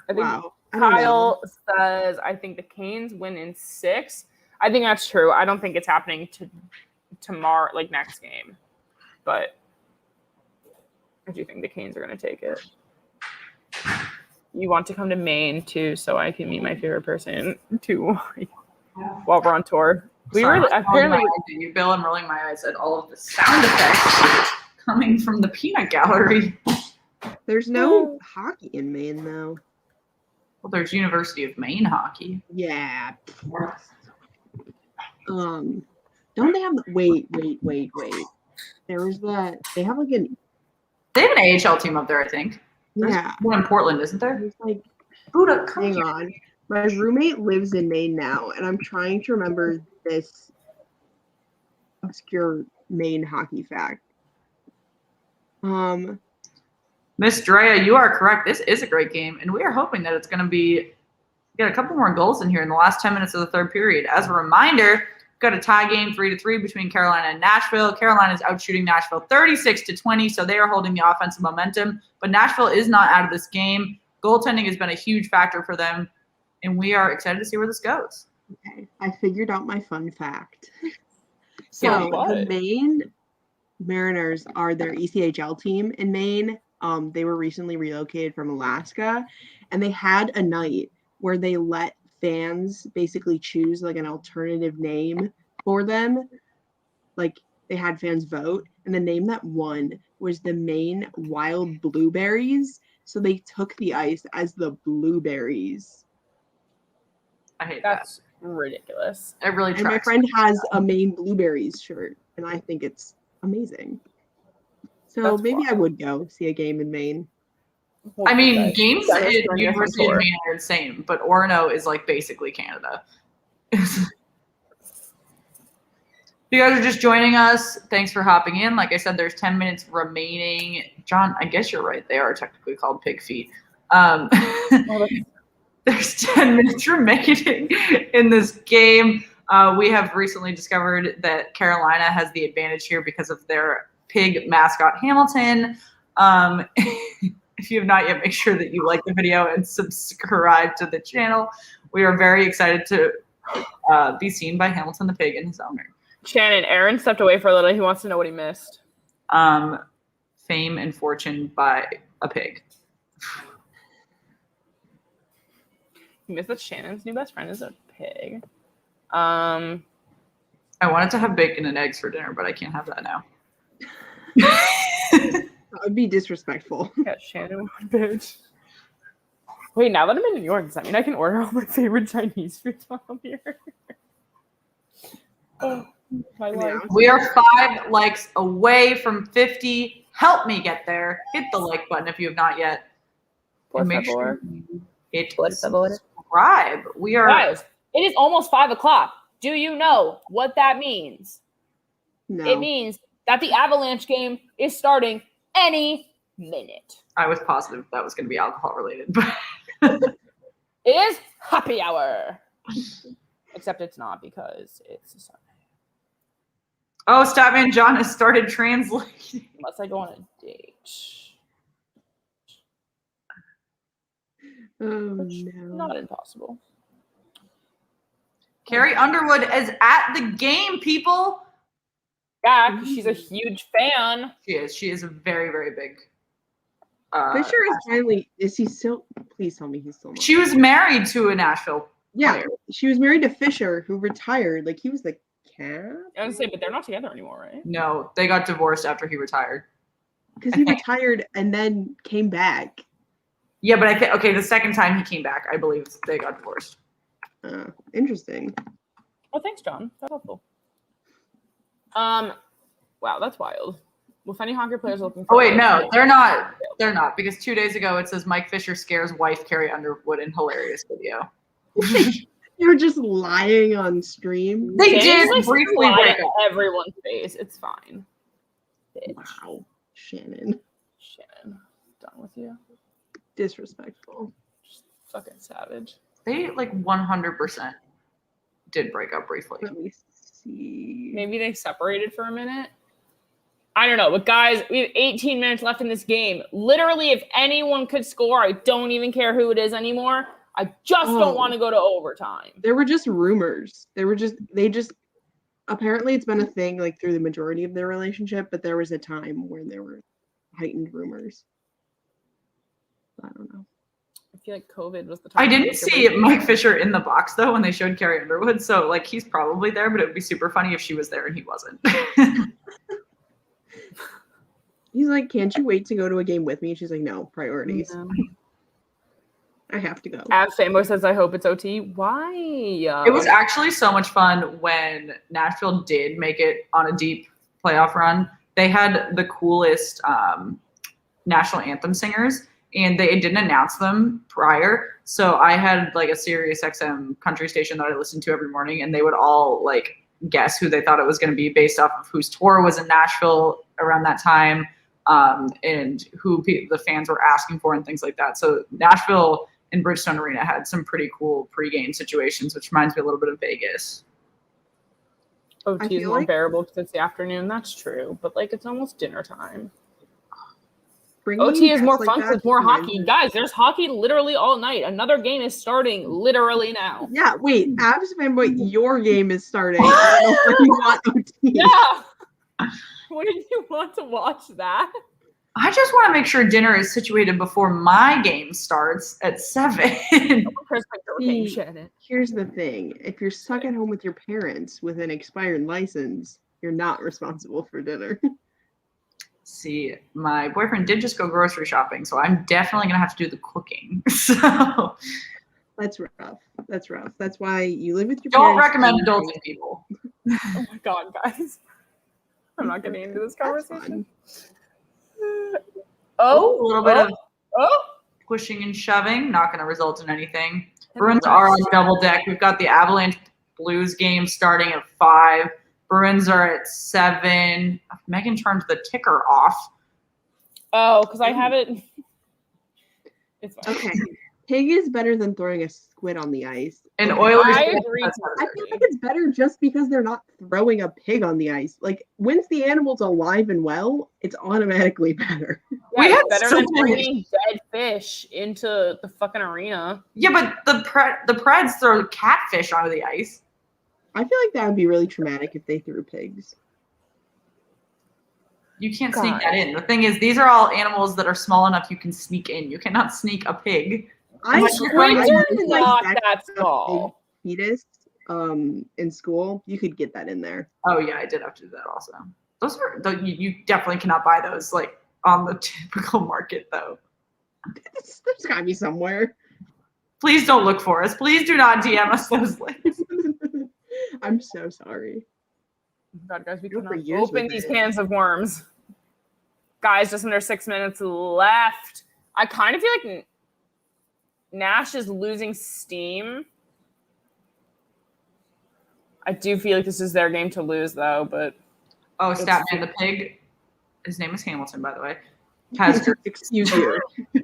Wow. Kyle says, I think the Canes win in 6. I think that's true. I don't think it's happening tomorrow, next game. But I do think the Canes are going to take it. You want to come to Maine, too, so I can meet my favorite person, too, while we're on tour. Bill, I'm rolling my eyes at all of the sound effects coming from the peanut gallery. There's no hockey in Maine, though. Well, there's University of Maine hockey. Yeah. Don't they have wait. There was that they have they have an AHL team up there, I think. There's one in Portland, isn't there? It's Buddha, hang on. My roommate lives in Maine now, and I'm trying to remember this obscure Maine hockey fact. Miss Drea, you are correct. This is a great game, and we are hoping that it's going to get a couple more goals in here in the last 10 minutes of the third period. As a reminder, we've got a tie game 3-3 between Carolina and Nashville. Carolina is out shooting Nashville 36-20, so they are holding the offensive momentum. But Nashville is not out of this game. goaltending has been a huge factor for them, and we are excited to see where this goes. Okay, I figured out my fun fact. So the Maine Mariners are their ECHL team in Maine. They were recently relocated from Alaska, and they had a night where they let fans basically choose like an alternative name for them. Like they had fans vote, and the name that won was the Maine Wild Blueberries. So they took the ice as the Blueberries. I hate That's ridiculous. It really tracks. And my friend has a Maine Blueberries shirt, and I think it's amazing. So maybe I would go see a game in Maine. I mean, games at University of Maine are insane, but Orono is like basically Canada. If you guys are just joining us, thanks for hopping in. Like I said, there's 10 minutes remaining. John, I guess you're right. They are technically called pig feet. There's 10 minutes remaining in this game. We have recently discovered that Carolina has the advantage here because of their pig mascot, Hamilton. If you have not yet, make sure that you like the video and subscribe to the channel. We are very excited to be seen by Hamilton the pig and his owner. Shannon, Aaron stepped away for a little. He wants to know what he missed. Fame and fortune by a pig. He missed that Shannon's new best friend is a pig. I wanted to have bacon and eggs for dinner, but I can't have that now. That would be disrespectful. Yeah, Shannon, bitch. Wait, now that I'm in New York, does that mean I can order all my favorite Chinese foods while I'm here? Oh, my life. We are 5 likes away from 50. Help me get there. Hit the like button if you have not yet. And make sure you hit subscribe. We are. Guys, it is almost 5 o'clock. Do you know what that means? No. It means that the Avalanche game is starting any minute. I was positive that was going to be alcohol related, but it is happy hour. Except it's not because it's a Sunday. Oh, Statman John has started translating. Unless I go on a date. Oh, Which no. Not impossible. Carrie Underwood is at the game, people. Yeah, she's a huge fan. She is a very, very big. Fisher is finally. Is he still? Please tell me he's still. She was married to a Nashville. Yeah, player. she was married to Fisher, who retired. Like he was the cap. I was gonna say, but they're not together anymore, right? No, they got divorced after he retired. Because he retired and then came back. Yeah, but I think the second time he came back, I believe they got divorced. Interesting. Oh, thanks, John. That's helpful. Wow, that's wild. Well, if any hockey players are looking for. Oh wait, no, they're not. They're not, because 2 days ago it says Mike Fisher scares wife Carrie Underwood in hilarious video. You're just lying on stream. They did briefly break up. Everyone's face. It's fine. Bitch. Wow, Shannon. Done with you. Disrespectful. Just fucking savage. They 100% did break up briefly. Let me see. Maybe they separated for a minute. I don't know, but guys, we have 18 minutes left in this game. Literally, if anyone could score, I don't even care who it is anymore. I just don't want to go to overtime. There were just rumors. Apparently it's been a thing through the majority of their relationship, but there was a time where there were heightened rumors. I don't know. I feel like COVID was the time. I didn't see Mike Fisher in the box though when they showed Carrie Underwood, so he's probably there, but it would be super funny if she was there and he wasn't. He's like, can't you wait to go to a game with me? She's like, no, priorities. Yeah. I have to go. Ab Fanboy says, I hope it's OT. Why? It was actually so much fun when Nashville did make it on a deep playoff run. They had the coolest national anthem singers, and they didn't announce them prior. So I had a Sirius XM country station that I listened to every morning, and they would all guess who they thought it was going to be based off of whose tour was in Nashville around that time, and who the fans were asking for and things like that. So Nashville and Bridgestone Arena had some pretty cool pregame situations, which reminds me a little bit of Vegas. OT is more bearable because it's the afternoon. That's true, but it's almost dinner time. OT is more fun because it's more hockey. Guys, there's hockey literally all night. Another game is starting literally now. Yeah, wait, Avs fanboy, your game is starting. I don't know if you want OT. Yeah. Wouldn't you want to watch that? I just want to make sure dinner is situated before my game starts at 7. Here's the thing. If you're stuck at home with your parents with an expired license, you're not responsible for dinner. See, my boyfriend did just go grocery shopping, so I'm definitely going to have to do the cooking. So that's rough. That's rough. That's why you live with your parents. Don't recommend adulting people. Oh my God, guys. I'm not getting into this conversation. A little bit of pushing and shoving, not going to result in anything. Bruins are on double deck. We've got the Avalanche Blues game starting at 5. Bruins are at 7. Megan turned the ticker off. Oh, because I have it. It's fine. Okay. Pig is better than throwing a squid on the ice. And Oilers. I agree. I feel like it's better just because they're not throwing a pig on the ice. Like, once the animal's alive and well, it's automatically better. Yeah, we had better than bringing dead fish into the fucking arena. Yeah, but the Preds throw catfish onto the ice. I feel like that would be really traumatic if they threw pigs. You can't sneak that in. The thing is, these are all animals that are small enough you can sneak in. You cannot sneak a pig. Squids are not that small. Fetus in school, you could get that in there. Oh yeah, I did have to do that also. Those are you definitely cannot buy those like on the typical market though. There's gotta be somewhere. Please don't look for us. Please do not DM us those links. I'm so sorry. God, guys, we cannot open these cans of worms. Guys, just under 6 minutes left. I kind of feel like Nash is losing steam. I do feel like this is their game to lose, though, but... Oh, Statman the Pig. His name is Hamilton, by the way. Has excuse you. He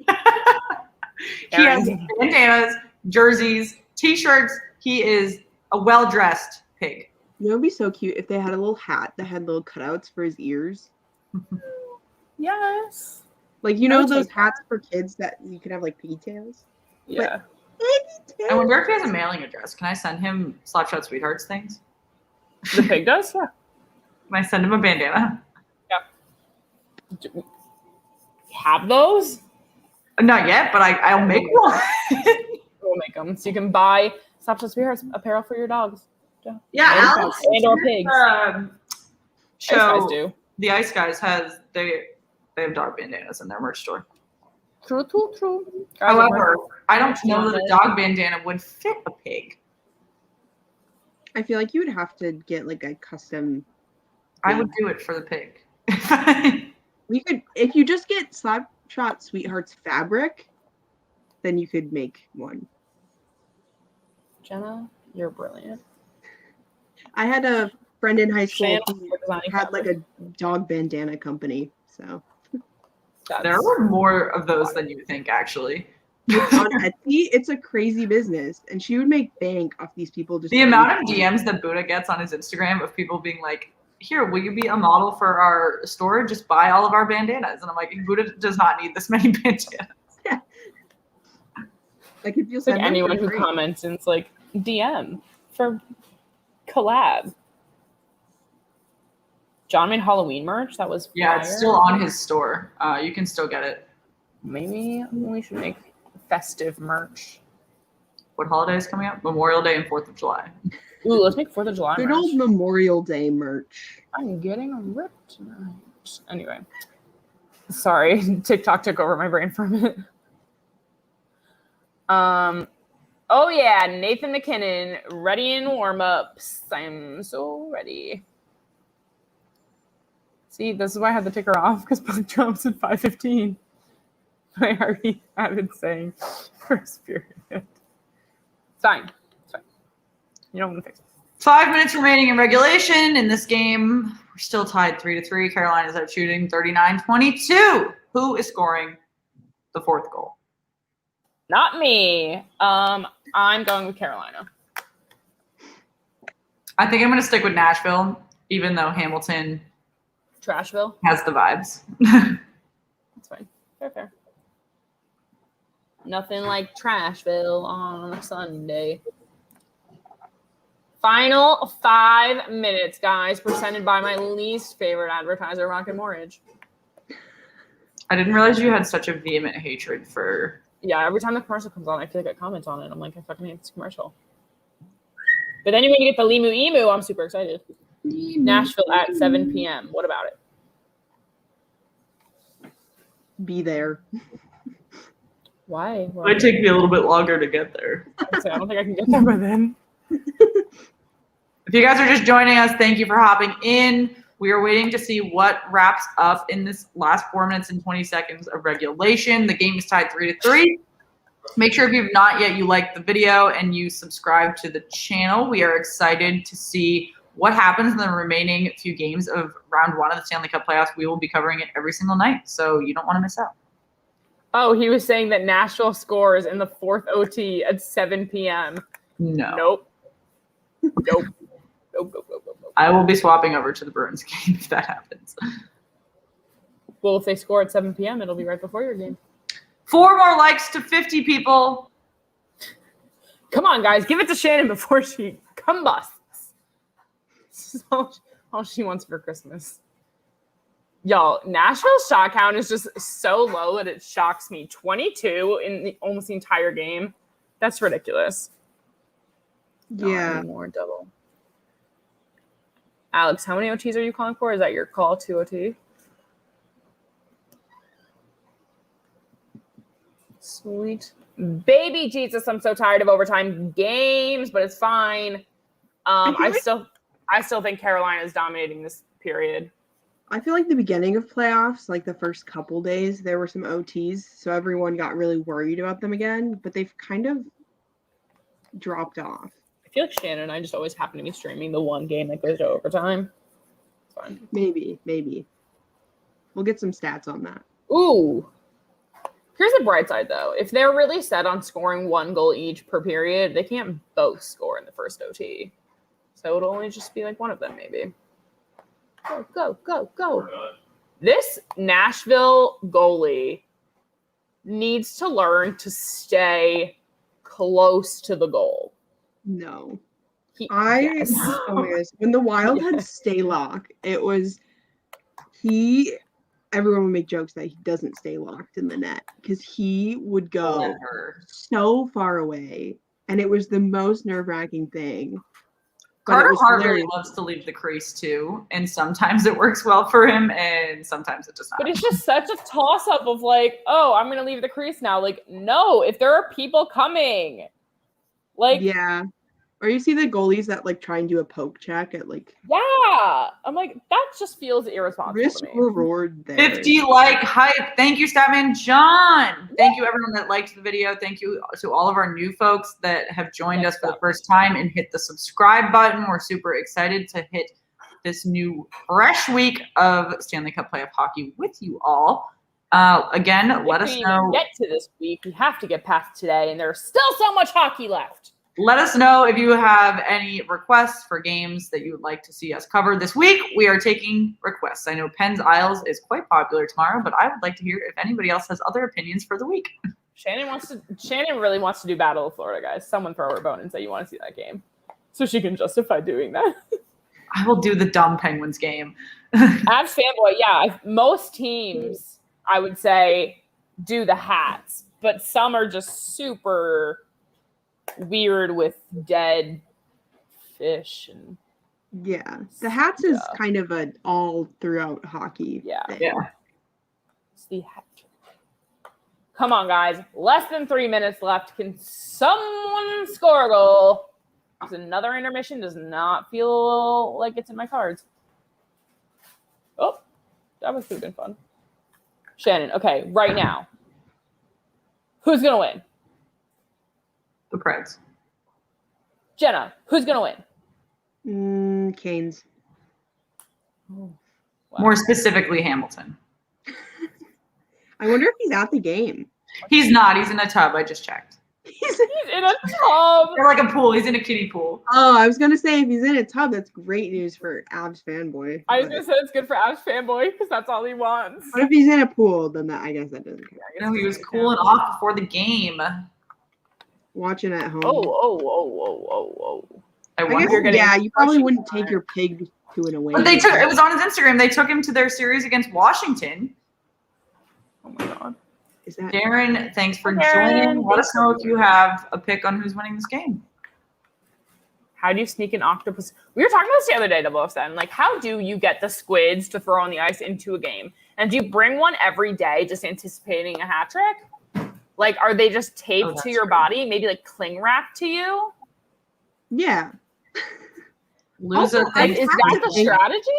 has bandanas, jerseys, T-shirts. He is a well-dressed pig. You know, it would be so cute if they had a little hat that had little cutouts for his ears. Yes. Like, you know those hats for kids that you can have, like, pigtails? Yeah. I wonder if he has a mailing address. Can I send him Slapshot Sweethearts things? The pig does? Yeah. Can I send him a bandana? Yeah. Have those? Not yet, but I'll make one. We'll make them. So you can buy Slapshot Sweethearts apparel for your dogs. Yeah, Alex. And or pigs. Show Ice Guys do. The Ice Guys they have dog bandanas in their merch store. True. However, I don't know that a dog bandana would fit a pig. I feel like you would have to get like a custom. I would do it for the pig. We could, if you just get Slapshot Sweethearts fabric, then you could make one. Jenna, you're brilliant. I had a friend in high school who had like a dog bandana company, so. There are more of those than you think, actually. On Etsy, it's a crazy business, and she would make bank off these people. Just the amount of DMs that Buddha gets on his Instagram of people being like, "Here, will you be a model for our store? Just buy all of our bandanas." And I'm like, Buddha does not need this many bandanas. Yeah. Like if you like anyone who comments and it's like DM for collab. John made Halloween merch. That was fire. It's still on his store. You can still get it. Maybe we should make festive merch. What holiday is coming up? Memorial Day and 4th of July. Ooh, let's make 4th of July Good merch. old Memorial Day merch. I'm getting ripped tonight. Anyway. Sorry, TikTok took over my brain for a minute. Oh yeah, Nathan McKinnon, ready in warm-ups. I'm so ready. See, this is why I had the ticker off, because puck drops at 5:15. I already have it saying first period. It's fine. It's fine. You don't want to fix it. 5 minutes remaining in regulation in this game. We're still tied 3-3. Carolina's out shooting 39-22. Who is scoring the 4th goal? Not me. I'm going with Carolina. I think I'm going to stick with Nashville, even though Hamilton Trashville has the vibes. That's fine. Fair. Nothing like Trashville on a Sunday. Final 5 minutes, guys, presented by my least favorite advertiser, Rocket Mortgage. I didn't realize you had such a vehement hatred for... Yeah, every time the commercial comes on, I feel like I comment on it. I'm like, I fucking hate this commercial. But then when you get the Limu Emu, I'm super excited. Nashville at 7 p.m. What about it? Be there. Why? It might take me a little bit longer to get there. I don't think I can get there by then. If you guys are just joining us, thank you for hopping in. We are waiting to see what wraps up in this last 4 minutes and 20 seconds of regulation. The game is tied 3-3. Make sure if you've not yet, you like the video and you subscribe to the channel. We are excited to see what happens in the remaining few games of round 1 of the Stanley Cup Playoffs. We will be covering it every single night, so you don't want to miss out. Oh, he was saying that Nashville scores in the 4th OT at 7 p.m. No. Nope. I will be swapping over to the Bruins game if that happens. Well, if they score at 7 p.m., it'll be right before your game. 4 more likes to 50 people. Come on, guys. Give it to Shannon before she combusts. This is all she wants for Christmas. Y'all, Nashville's shot count is just so low that it shocks me. 22 in almost the entire game. That's ridiculous. Yeah. More double. Alex, how many OTs are you calling for? Is that your call, 2 OT? Sweet. Baby Jesus, I'm so tired of overtime games, but it's fine. I still think Carolina is dominating this period. I feel like the beginning of playoffs, like the first couple days, there were some OTs, so everyone got really worried about them again, but they've kind of dropped off. I feel like Shannon and I just always happen to be streaming the one game that goes to overtime. It's fine. Maybe. We'll get some stats on that. Ooh. Here's the bright side, though. If they're really set on scoring 1 goal each per period, they can't both score in the first OT. So it'll only just be like one of them, maybe. Go. This Nashville goalie needs to learn to stay close to the goal. No. Oh my gosh. When the Wild had Staylock, it was everyone would make jokes that he doesn't stay locked in the net because he would go so far away, and it was the most nerve-wracking thing. Carter Hart really loves to leave the crease too, and sometimes it works well for him, and sometimes it does not. But it's just such a toss-up of like, oh, I'm going to leave the crease now. Like, no, if there are people coming. Like, yeah. Or you see the goalies that like try and do a poke check at like. Yeah. I'm like, that just feels irresponsible risk to me. Reward there. 50 like hype. Thank you, Statman John. Thank you, everyone that liked the video. Thank you to all of our new folks that have joined us for the first time and hit the subscribe button. We're super excited to hit this new fresh week of Stanley Cup Playoff hockey with you all. Again, let us know. Get to this week. We have to get past today, and there's still so much hockey left. Let us know if you have any requests for games that you would like to see us cover this week. We are taking requests. I know Penn's Isles is quite popular tomorrow, but I would like to hear if anybody else has other opinions for the week. Shannon really wants to do Battle of Florida, guys. Someone throw her a bone and say you want to see that game, so she can justify doing that. I will do the dumb Penguins game. Avs fanboy, yeah. Most teams, I would say, do the hats, but some are just super weird with dead fish and the hats is kind of an all throughout hockey thing. It's the hat. Come on, guys, less than 3 minutes left. Can someone score a goal? Because another intermission does not feel like it's in my cards. Oh, that would have been fun. Shannon, okay, right now, who's gonna win? The Preds. Jenna, who's going to win? Canes. Oh, wow. More specifically, Hamilton. I wonder if he's at the game. He's not. He's in a tub. I just checked. He's in a tub. Or like a pool. He's in a kiddie pool. Oh, I was gonna say if he's in a tub, that's great news for Avs fanboy. I was gonna say it's good for Avs fanboy because that's all he wants. But if he's in a pool, then I guess that doesn't count. You know, he was cooling off before the game. Watching at home. Oh. I guess, you probably wouldn't take your pig to an away. But it was on his Instagram. They took him to their series against Washington. Oh my god. Is that Darren, thanks for joining. Let us know if you have a pick on who's winning this game. How do you sneak an octopus? We were talking about this the other day, WFN. Like, how do you get the squids to throw on the ice into a game? And do you bring one every day just anticipating a hat trick? Like, are they just taped to your body? Maybe like cling wrapped to you? Yeah. Is that the strategy?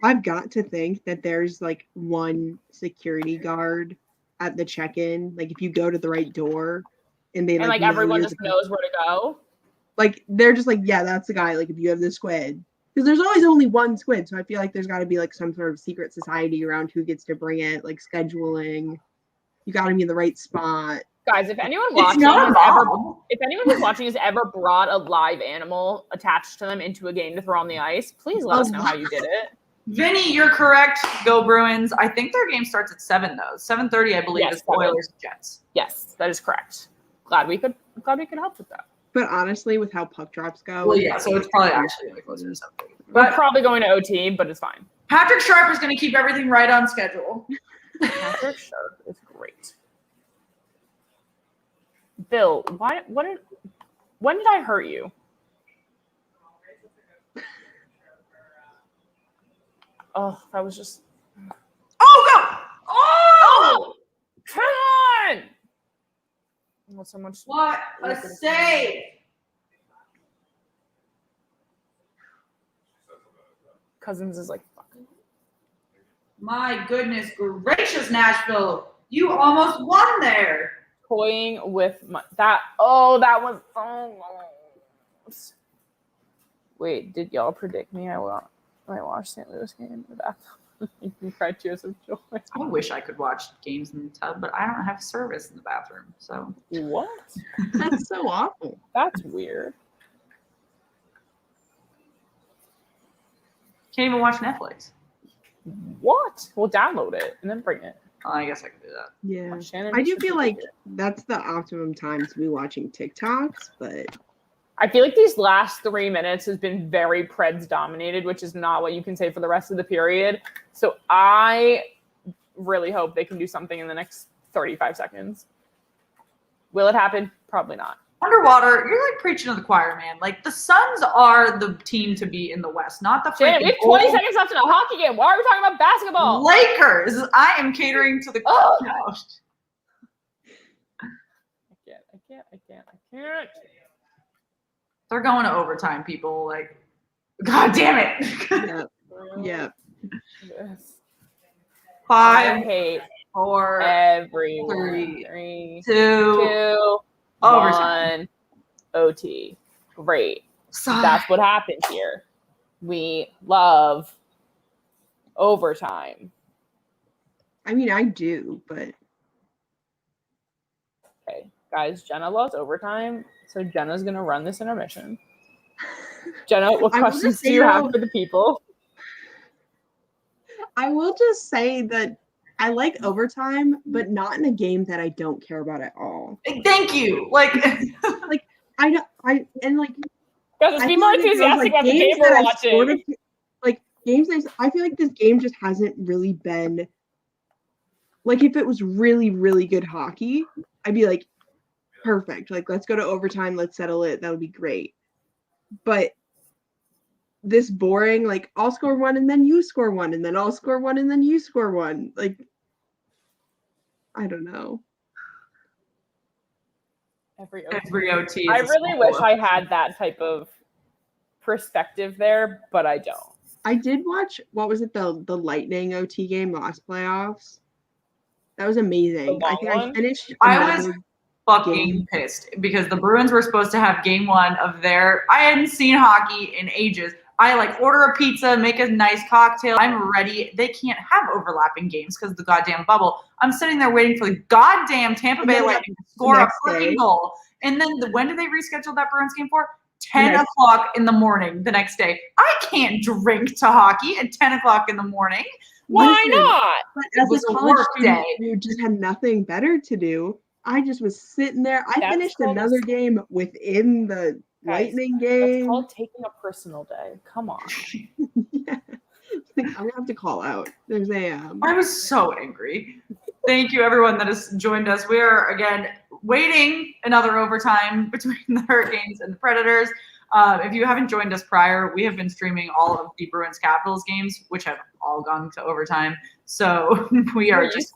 I've got to think that there's like one security guard at the check-in. Like if you go to the right door and they like everyone just knows where to go. Like they're just like, yeah, that's the guy. Like if you have the squid, because there's always only one squid, so I feel like there's got to be like some sort of secret society around who gets to bring it, like scheduling. You got to be in the right spot. Guys, if anyone who's watching has ever brought a live animal attached to them into a game to throw on the ice, please let us know how you did it. Vinny, you're correct. Go Bruins. I think their game starts at 7 though. 7:30, I believe, is Oilers and Jets. Yes, that is correct. Glad we could help with that. But honestly, with how puck drops go, well, yeah, so it's probably actually closer to 7:30. We're probably going to OT, but it's fine. Patrick Sharp is going to keep everything right on schedule. Patrick Sharp is great. Bill, when did I hurt you? Oh, that was just. Oh, go! Oh! Come on! Not so much. What a save! Cousins is like, fuck. My goodness gracious, Nashville. You almost won there. Toying with that was so close. Wait, did y'all predict me? I watched St. Louis game in the bathroom. You cried tears of joy. I wish I could watch games in the tub, but I don't have service in the bathroom. So what? That's so awful. That's weird. Can't even watch Netflix. What? We'll download it and then bring it. Oh, I guess I can do that. Yeah. I do feel like that's the optimum time to be watching TikToks, but I feel like these last 3 minutes has been very Preds dominated, which is not what you can say for the rest of the period. So I really hope they can do something in the next 35 seconds. Will it happen? Probably not. Underwater, you're like preaching to the choir, man. Like the Suns are the team to be in the West, not the freaking. We have 20 seconds left in a hockey game. Why are we talking about basketball? Lakers. I am catering to the couch. I can't. They're going to overtime, people. Like, God damn it. Yeah. Yes. 5, hate 4, everyone. 3, 2, overtime. 1, OT. Great. That's what happened here. We love overtime. I mean, I do, but. Okay, guys, Jenna loves overtime, so Jenna's going to run this intermission. Jenna, what questions do you have for the people? I will just say that I like overtime, but not in a game that I don't care about at all. Thank you. Like guys, let's be more enthusiastic about the game we're watching. Games, I feel like this game just hasn't really been. Like, if it was really, really good hockey, I'd be like, perfect. Like, let's go to overtime. Let's settle it. That would be great. But this boring, like, I'll score one and then you score one and then I'll score one and then you score one. Like, I don't know. Every OT. I really wish I had that type of perspective there, but I don't. I did watch, what was it, the Lightning OT game last playoffs? That was amazing. I think I finished. I was fucking pissed because the Bruins were supposed to have game 1 of their. I hadn't seen hockey in ages. I like order a pizza, make a nice cocktail. I'm ready. They can't have overlapping games because of the goddamn bubble. I'm sitting there waiting for the goddamn Tampa Bay Lightning to score a freaking goal. And then when did they reschedule that Bruins game for? 10 o'clock in the morning the next day. I can't drink to hockey at 10 o'clock in the morning. Why not? But as a college student, you just had nothing better to do. I just was sitting there. I finished another game within the Lightning game. That's called taking a personal day. Come on. Yeah. I'm gonna have to call out. There's a. I was so angry. Thank you, everyone that has joined us. We are again waiting another overtime between the Hurricanes and the Predators. If you haven't joined us prior, we have been streaming all of the Bruins Capitals games, which have all gone to overtime. So we are just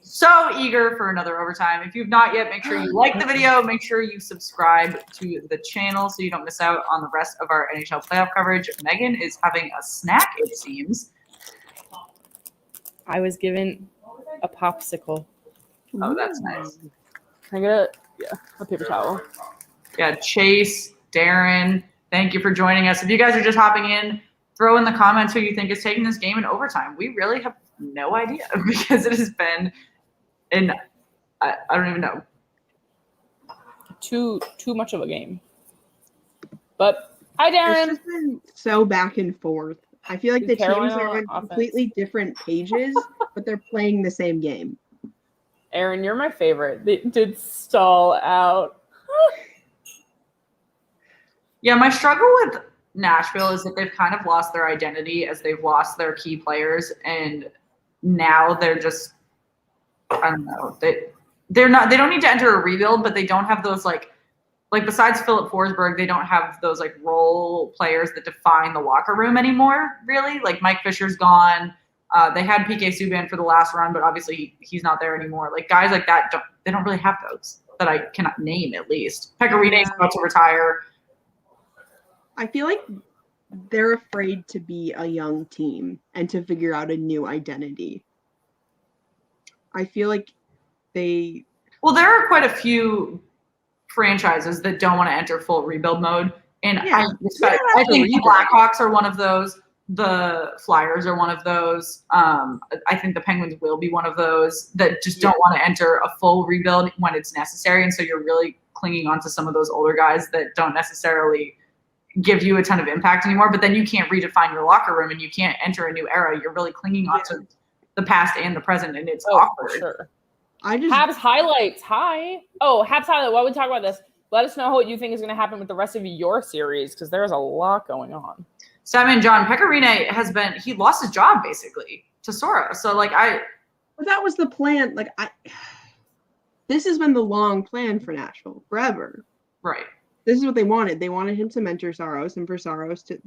so eager for another overtime. If you've not yet, make sure you like the video. Make sure you subscribe to the channel so you don't miss out on the rest of our NHL playoff coverage. Megan is having a snack, it seems. I was given a popsicle. Oh, that's nice. Can I get a paper towel? Yeah, Chase, Darren, thank you for joining us. If you guys are just hopping in, throw in the comments who you think is taking this game in overtime. We really have no idea because it has been I don't even know. Too much of a game. But hi, Darren. It's just been so back and forth. I feel like the teams are on completely different pages, but they're playing the same game. Aaron, you're my favorite. They did stall out. Yeah, my struggle with Nashville is that they've kind of lost their identity as they've lost their key players, and now they're just, I don't know, they don't need to enter a rebuild, but they don't have those like besides Philip Forsberg, they don't have those like role players that define the locker room anymore, really. Like Mike Fisher's gone. They had PK Subban for the last run, but obviously he's not there anymore. Like guys like that, they don't really have those that I cannot name at least. Pekka Rinne's about to retire. I feel like they're afraid to be a young team and to figure out a new identity. I feel like well, there are quite a few franchises that don't want to enter full rebuild mode. And I think the Blackhawks are one of those. The Flyers are one of those. I think the Penguins will be one of those that just don't want to enter a full rebuild when it's necessary. And so you're really clinging on to some of those older guys that don't necessarily give you a ton of impact anymore, but then you can't redefine your locker room and you can't enter a new era. You're really clinging on to the past and the present, and it's awkward. For sure. Habs highlights. Hi. Oh, Habs highlight. While we talk about this, let us know what you think is going to happen with the rest of your series, because there's a lot going on. Simon John, Pekka Rinne he lost his job basically to Sora. So but that was the plan. This has been the long plan for Nashville forever. Right. This is what they wanted. They wanted him to mentor Saros, and for Saros to,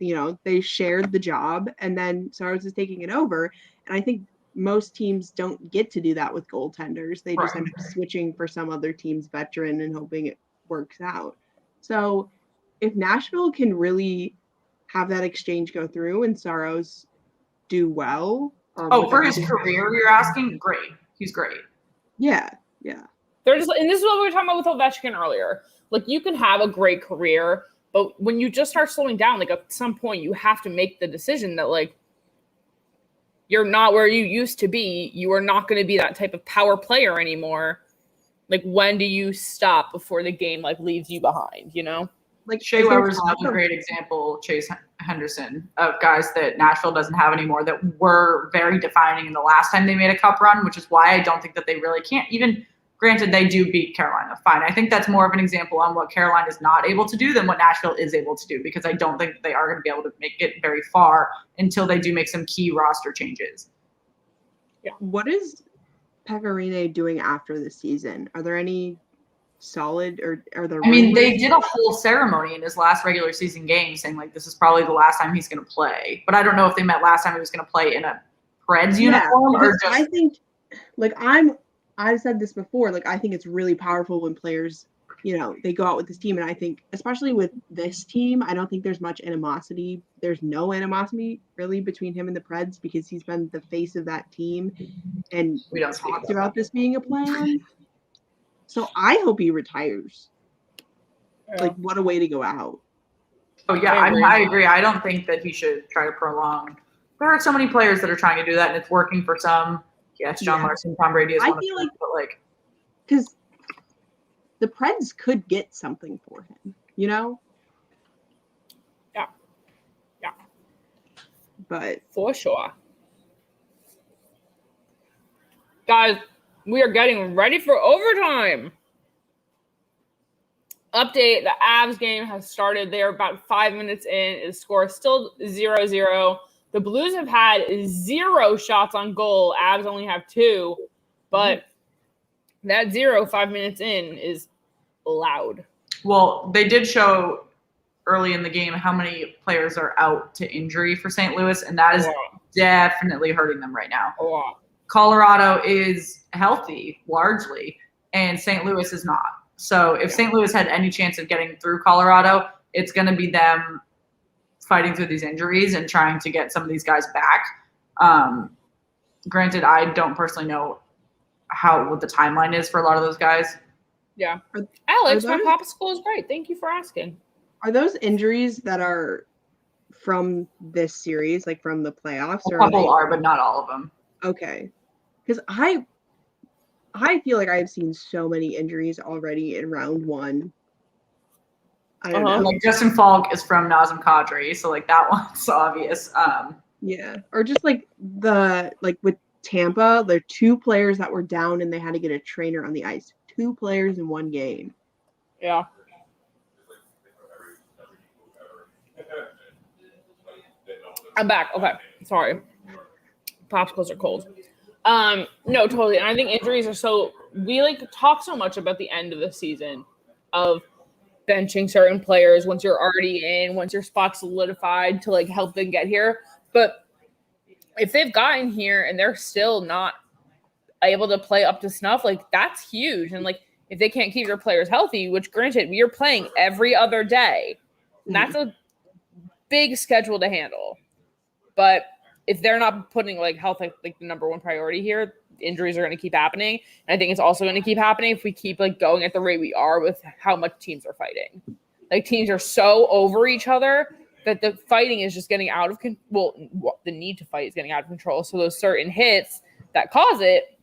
they shared the job, and then Saros is taking it over. And I think most teams don't get to do that with goaltenders. They just end up switching for some other team's veteran and hoping it works out. So if Nashville can really have that exchange go through and Saros do well. For his career, you're asking? Great. He's great. Yeah. They're just, and this is what we were talking about with Ovechkin earlier. Like, you can have a great career, but when you just start slowing down, at some point you have to make the decision that, you're not where you used to be. You are not going to be that type of power player anymore. When do you stop before the game, leaves you behind, Shea Weber's another great example, Chase Henderson, of guys that Nashville doesn't have anymore that were very defining in the last time they made a cup run, which is why I don't think that they really can't even. Granted, they do beat Carolina. Fine. I think that's more of an example on what Carolina is not able to do than what Nashville is able to do, because I don't think that they are going to be able to make it very far until they do make some key roster changes. Yeah. What is Pekka Rinne doing after the season? Are there any solid or are there? They did a whole ceremony in his last regular season game saying this is probably the last time he's going to play. But I don't know if they meant last time he was going to play in a Preds uniform or just. I think, I've said this before, I think it's really powerful when players, they go out with this team. And I think, especially with this team, I don't think there's much animosity. There's no animosity really between him and the Preds because he's been the face of that team. And we don't talked about this being a plan. So I hope he retires. What a way to go out. Oh, yeah, I agree. I don't think that he should try to prolong. There are so many players that are trying to do that, and it's working for some. Yes, John Larson, Tom Brady is one of them, but like, because the Preds could get something for him, you know? Yeah. But for sure. Guys, we are getting ready for overtime. Update, the Avs game has started. They are about 5 minutes in. The score is still 0-0. The Blues have had 0 shots on goal. Avs only have 2. But that 5 minutes in is loud. Well, they did show early in the game how many players are out to injury for St. Louis, and that is definitely hurting them right now. Colorado is healthy, largely, and St. Louis is not. So if St. Louis had any chance of getting through Colorado, it's going to be them fighting through these injuries and trying to get some of these guys back. Granted, I don't personally know what the timeline is for a lot of those guys. Yeah. Alex, my popsicle is great. Thank you for asking. Are those injuries that are from this series, like from the playoffs? A couple are, but not all of them. Okay. Because I feel like I've seen so many injuries already in round 1. I don't know. Like Justin Falk is from Nazem Kadri, so like that one's obvious. Yeah. Or just like with Tampa, there are 2 players that were down and they had to get a trainer on the ice. 2 players in 1 game. Yeah. I'm back. Okay. Sorry. Popsicles are cold. No, totally. And I think injuries are we talk so much about the end of the season of benching certain players once you're already in, once your spot's solidified to help them get here. But if they've gotten here and they're still not able to play up to snuff, that's huge. And if they can't keep their players healthy, which granted, we are playing every other day, and that's a big schedule to handle. But if they're not putting health the number 1 priority here, injuries are going to keep happening. And I think it's also going to keep happening if we keep going at the rate we are with how much teams are fighting. Teams are so over each other that the fighting is just getting out of control. Well, the need to fight is getting out of control. So those certain hits that cause it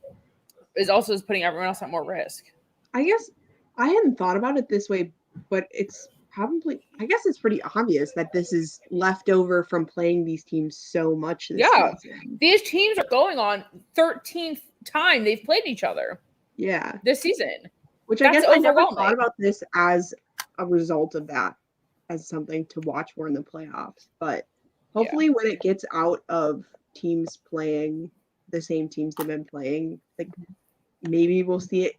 is also just putting everyone else at more risk. I guess I hadn't thought about it this way, but it's it's pretty obvious that this is left over from playing these teams so much this season. These teams are going on 13th time they've played each other. Yeah. This season. Which I guess I never thought about this as a result of that, as something to watch for in the playoffs. But hopefully when it gets out of teams playing the same teams they've been playing, maybe we'll see it.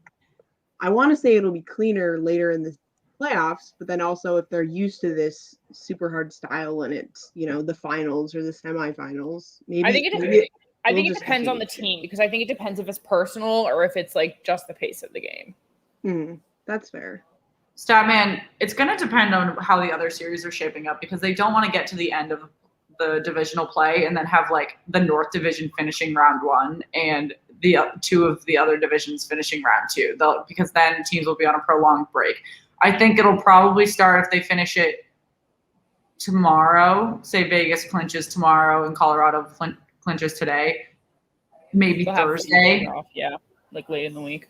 I want to say it'll be cleaner later in the playoffs, but then also if they're used to this super hard style and it's the finals or the semifinals, maybe I think it depends on the team, because I think it depends if it's personal or if it's just the pace of the game. That's fair. Statman, it's going to depend on how the other series are shaping up, because they don't want to get to the end of the divisional play and then have the North Division finishing round 1 and the 2 of the other divisions finishing round 2, because then teams will be on a prolonged break. I think it'll probably start if they finish it tomorrow. Say Vegas clinches tomorrow and Colorado clinches today. Maybe Thursday. Yeah, late in the week.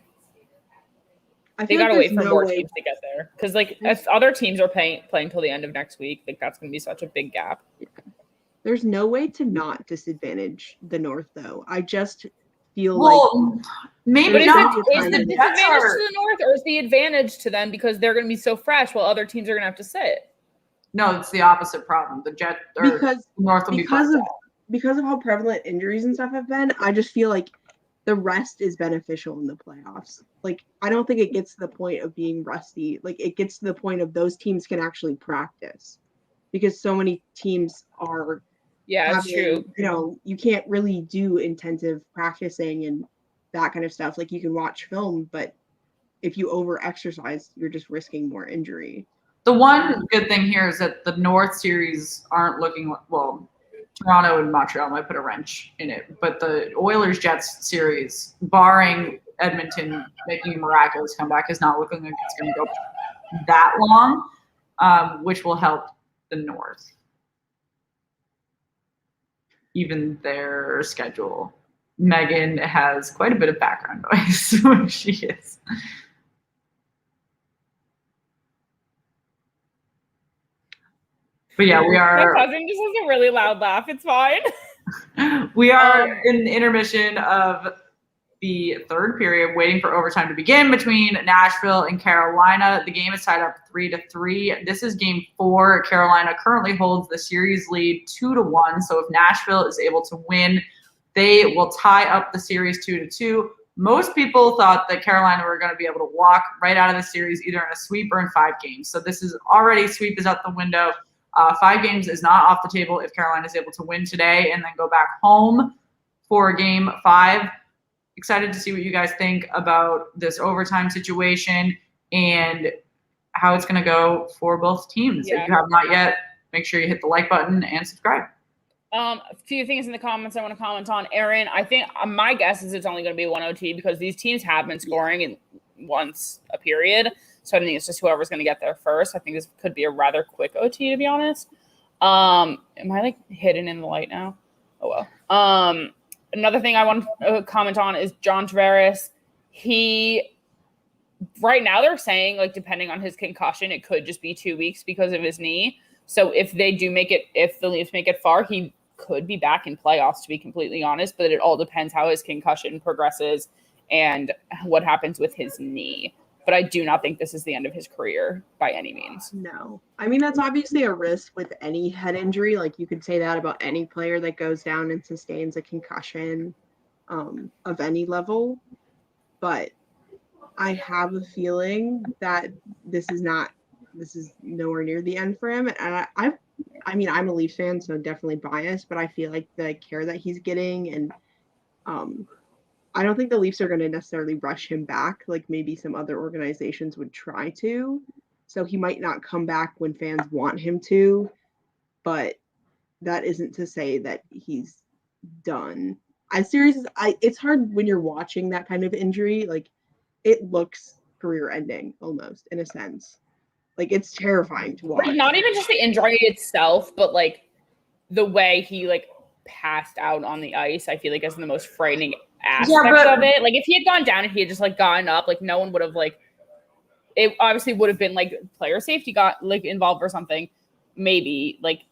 They gotta wait for more teams to get there, because if other teams are playing till the end of next week, that's gonna be such a big gap. There's no way to not disadvantage the North, though. I just feel maybe not. Is the disadvantage to the North, or is the advantage to them because they're going to be so fresh while other teams are going to have to sit? No, it's the opposite problem. The North will because of how prevalent injuries and stuff have been. I just feel like the rest is beneficial in the playoffs. I don't think it gets to the point of being rusty. It gets to the point of those teams can actually practice, because so many teams are. Yeah, that's true. You can't really do intensive practicing and that kind of stuff. You can watch film, but if you over-exercise, you're just risking more injury. The one good thing here is that the North series aren't looking well. Toronto and Montreal might put a wrench in it, but the Oilers-Jets series, barring Edmonton making a miraculous comeback, is not looking like it's going to go that long, which will help the North. Even their schedule. Megan has quite a bit of background noise when she is. But yeah, we are. My cousin just has a really loud laugh. It's fine. We are in intermission of the third period, waiting for overtime to begin between Nashville and Carolina. The game is tied up 3-3. This is game 4. Carolina currently holds the series lead 2-1. So if Nashville is able to win, they will tie up the series 2-2. Most people thought that Carolina were going to be able to walk right out of the series, either in a sweep or in 5 games. So this is already, sweep is out the window. 5 games is not off the table if Carolina is able to win today and then go back home for game 5. Excited to see what you guys think about this overtime situation and how it's going to go for both teams. Yeah. If you have not yet, make sure you hit the like button and subscribe. A few things in the comments I want to comment on. Aaron, I think my guess is it's only going to be 1 OT because these teams have been scoring in once a period. So I think it's just whoever's going to get there first. I think this could be a rather quick OT, to be honest. Am I like hidden in the light now? Oh, well. Another thing I want to comment on is John Tavares. Right now they're saying, like, depending on his concussion, it could just be 2 weeks because of his knee. So if the Leafs make it far, he could be back in playoffs, to be completely honest. But it all depends how his concussion progresses and what happens with his knee. But I do not think this is the end of his career by any means. No. I mean, that's obviously a risk with any head injury. Like, you could say that about any player that goes down and sustains a concussion of any level. But I have a feeling that this is nowhere near the end for him. And I mean, I'm a Leafs fan, so definitely biased, but I feel like the care that he's getting and I don't think the Leafs are going to necessarily rush him back like maybe some other organizations would try to. So he might not come back when fans want him to, but that isn't to say that he's done. It's hard when you're watching that kind of injury. Like, it looks career ending almost in a sense. Like, it's terrifying to watch. Like, not even just the injury itself, but like the way he like passed out on the ice, I feel like is the most frightening aspect of it. Like, if he had gone down and he had just like gotten up, like no one would have like, it obviously would have been like player safety got like involved or something, maybe, like,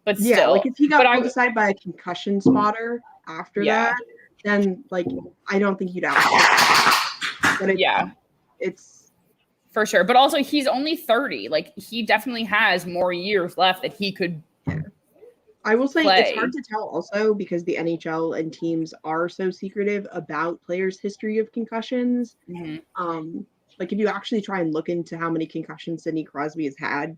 but still. Yeah, like if he got pulled aside by a concussion spotter after that, then like I don't think you'd ask. But it's for sure. But also he's only 30. Like, he definitely has more years left that he could I will say it's hard to tell also because the NHL and teams are so secretive about players' history of concussions. Mm-hmm. Like, if you actually try and look into how many concussions Sidney Crosby has had,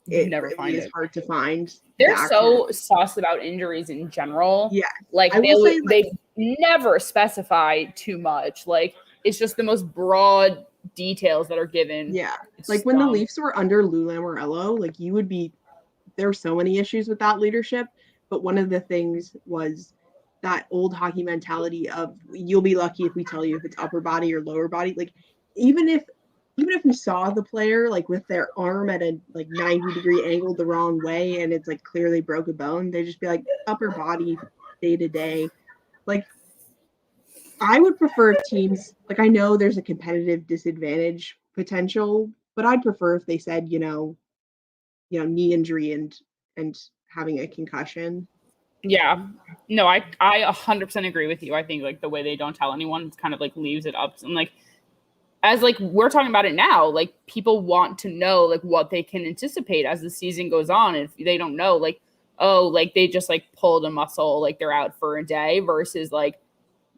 it really is hard to find. They're so sus about injuries in general. Yeah. Like, they never specify too much. Like, it's just the most broad details that are given. Yeah. Like, when the Leafs were under Lou Lamoriello, like, there were so many issues with that leadership, but one of the things was that old hockey mentality of you'll be lucky if we tell you if it's upper body or lower body. Like, even if we saw the player like with their arm at a like 90-degree angle the wrong way and it's like clear they broke a bone, they'd just be like upper body day to day. Like, I would prefer teams, like, I know there's a competitive disadvantage potential, but I'd prefer if they said, knee injury and having a concussion. Yeah. No, I 100% agree with you. I think like the way they don't tell anyone, it's kind of like leaves it up. And like, as like we're talking about it now, like people want to know like what they can anticipate as the season goes on. And if they don't know, like, oh, like they just like pulled a muscle, like they're out for a day versus like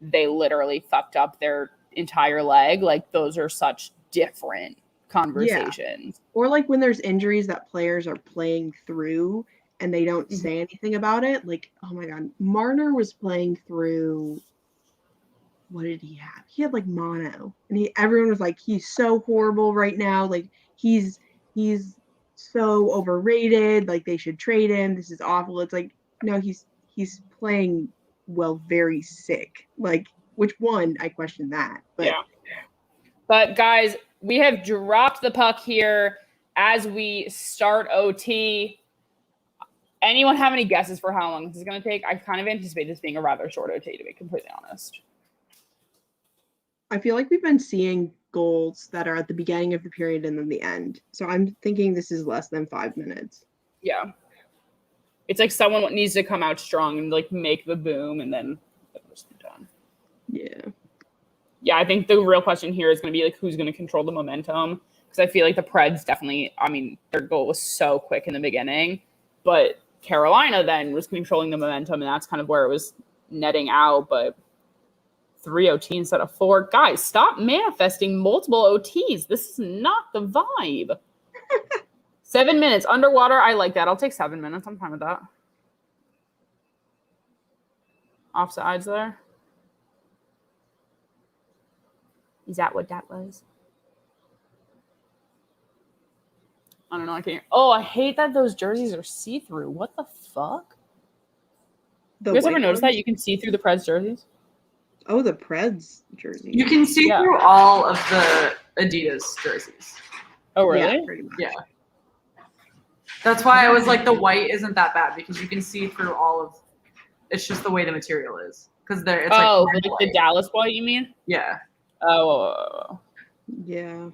they literally fucked up their entire leg. Like, those are such different conversations. Yeah. Or like when there's injuries that players are playing through and they don't say anything about it. Like, oh my God, Marner was playing through, what did he have? He had like mono, and everyone was like, he's so horrible right now. Like, he's so overrated. Like, they should trade him. This is awful. It's like, no, he's playing well, very sick. Like, which one? I question that. But yeah. But guys, we have dropped the puck here as we start OT. Anyone have any guesses for how long this is going to take? I kind of anticipate this being a rather short OT, to be completely honest. I feel like we've been seeing goals that are at the beginning of the period and then the end. So I'm thinking this is less than 5 minutes. Yeah. It's like someone needs to come out strong and like make the boom and then it's done. Yeah. Yeah, I think the real question here is going to be like who's going to control the momentum. Because I feel like the Preds definitely, I mean, their goal was so quick in the beginning. But Carolina then was controlling the momentum, and that's kind of where it was netting out. But 3 OT instead of 4. Guys, stop manifesting multiple OTs. This is not the vibe. 7 minutes underwater. I like that. I'll take 7 minutes. I'm fine with that. Offsides there. Is that what that was? I don't know. I can't. Oh, I hate that those jerseys are see-through. What the fuck? You guys ever notice that you can see through the Preds jerseys? Oh, the Preds jersey. You can see through all of the Adidas jerseys. Oh, really? Yeah, pretty much. Yeah. That's why I was like, the white isn't that bad because you can see through all of. It's just the way the material is because there. It's like the Dallas white, you mean? Yeah. Oh. Yeah.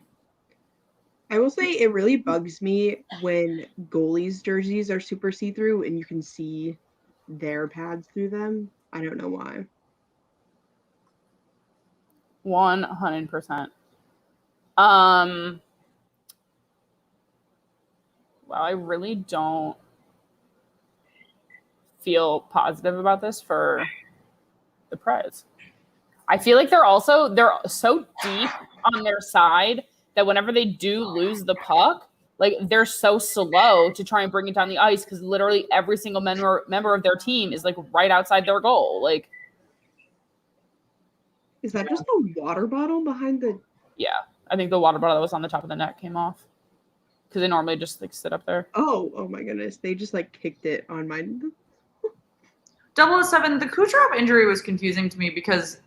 I will say it really bugs me when goalies' jerseys are super see-through and you can see their pads through them. I don't know why. 100%. Well, I really don't feel positive about this for the Preds. I feel like they're so deep on their side that whenever they do lose the puck, like they're so slow to try and bring it down the ice because literally every single member of their team is like right outside their goal. Like, is that just a water bottle behind the? Yeah, I think the water bottle that was on the top of the net came off because they normally just like sit up there. Oh my goodness! They just like kicked it on mine. 007. The Kucherov injury was confusing to me because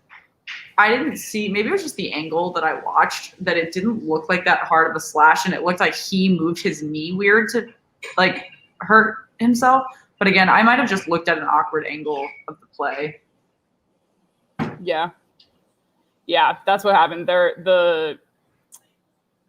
I didn't see, maybe it was just the angle that I watched, that it didn't look like that hard of a slash, and it looked like he moved his knee weird to, like, hurt himself. But again, I might have just looked at an awkward angle of the play. Yeah. Yeah, that's what happened. The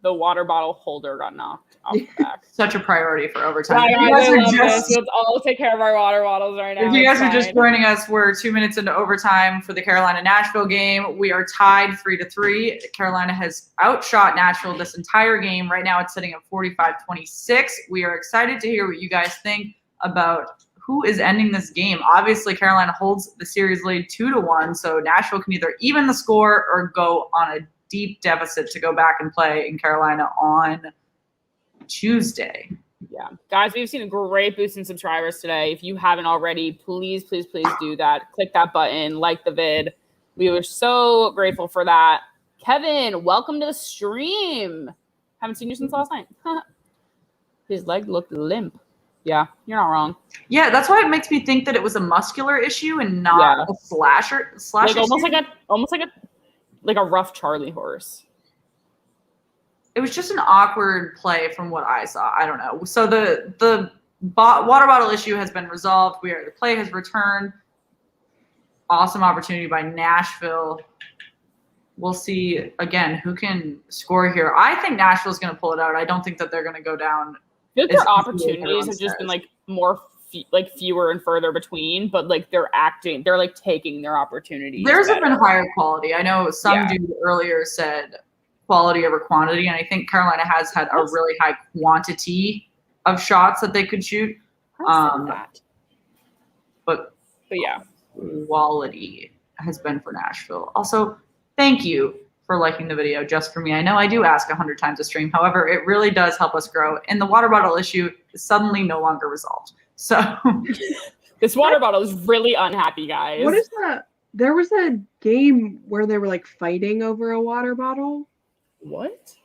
water bottle holder got knocked off the back. Such a priority for overtime. Let's all take care of our water bottles right now. If you guys are just joining us, we're 2 minutes into overtime for the Carolina-Nashville game. We are tied 3-3. Carolina has outshot Nashville this entire game. Right now it's sitting at 45-26. We are excited to hear what you guys think about who is ending this game. Obviously, Carolina holds the series lead 2-1, so Nashville can either even the score or go on a deep deficit to go back and play in Carolina on Tuesday. Yeah. Guys, we've seen a great boost in subscribers today. If you haven't already, please do that. Click that button, like the vid. We were so grateful for that. Kevin, welcome to the stream. Haven't seen you since last night. His leg looked limp. Yeah, you're not wrong. Yeah, that's why it makes me think that it was a muscular issue and not a slash like issue. almost like a rough Charlie horse. It was just an awkward play from what I saw. I don't know. So the water bottle issue has been resolved. The play has returned. Awesome opportunity by Nashville. We'll see again who can score here. I think Nashville's going to pull it out. I don't think that they're going to go down. I feel like their opportunities have just been like more fewer and further between, but like they're like taking their opportunities. Theirs have been higher quality. I know some dude earlier said quality over quantity, and I think Carolina has had a really high quantity of shots that they could shoot. But yeah, quality has been for Nashville. Also, thank you for liking the video just for me. I know I do ask 100 times a stream. However, it really does help us grow. And the water bottle issue is suddenly no longer resolved. So this water bottle is really unhappy, guys. What is that? There was a game where they were like fighting over a water bottle. What?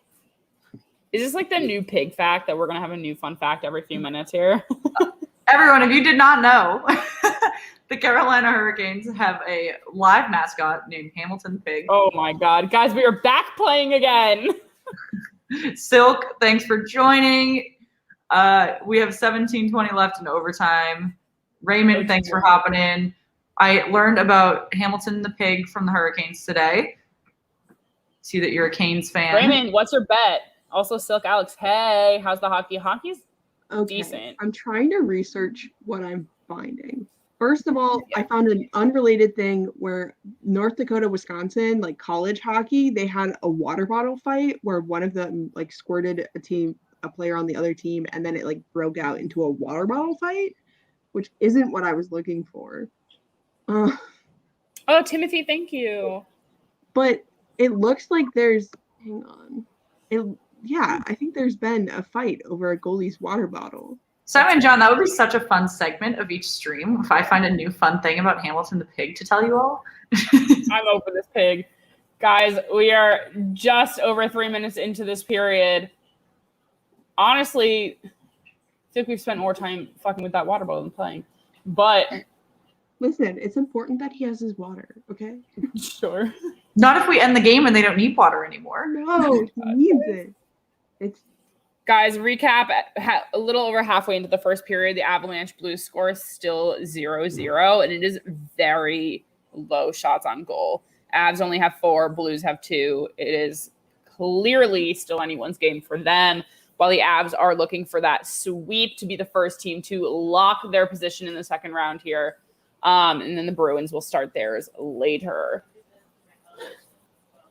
Is this like the new pig fact that we're going to have a new fun fact every few minutes here? Everyone, if you did not know, the Carolina Hurricanes have a live mascot named Hamilton Pig. Oh my God. Guys, we are back playing again. Silk, thanks for joining. We have 17:20 left in overtime. Raymond, thanks for hopping in. I learned about Hamilton the Pig from the Hurricanes today. See that you're a Canes fan. Raymond, what's your bet? Also, Silk Alex, hey, how's the hockey? Hockey's decent. I'm trying to research what I'm finding. First of all, I found an unrelated thing where North Dakota, Wisconsin, like college hockey, they had a water bottle fight where one of them like squirted a player on the other team, and then it like broke out into a water bottle fight, which isn't what I was looking for. Oh, Timothy, thank you. But it looks like there's I think there's been a fight over a goalie's water bottle. Simon John, that would be such a fun segment of each stream if I find a new fun thing about Hamilton the Pig to tell you all. I'm over this pig. Guys, we are just over 3 minutes into this period. Honestly, I think we've spent more time fucking with that water bottle than playing. But listen, it's important that he has his water, okay? Sure. Not if we end the game and they don't need water anymore. No, he needs it. Guys, recap, a little over halfway into the first period, the Avalanche Blues score is still 0-0, and it is very low shots on goal. Avs only have 4, Blues have 2. It is clearly still anyone's game for them, while the Avs are looking for that sweep to be the first team to lock their position in the second round here. And then the Bruins will start theirs later.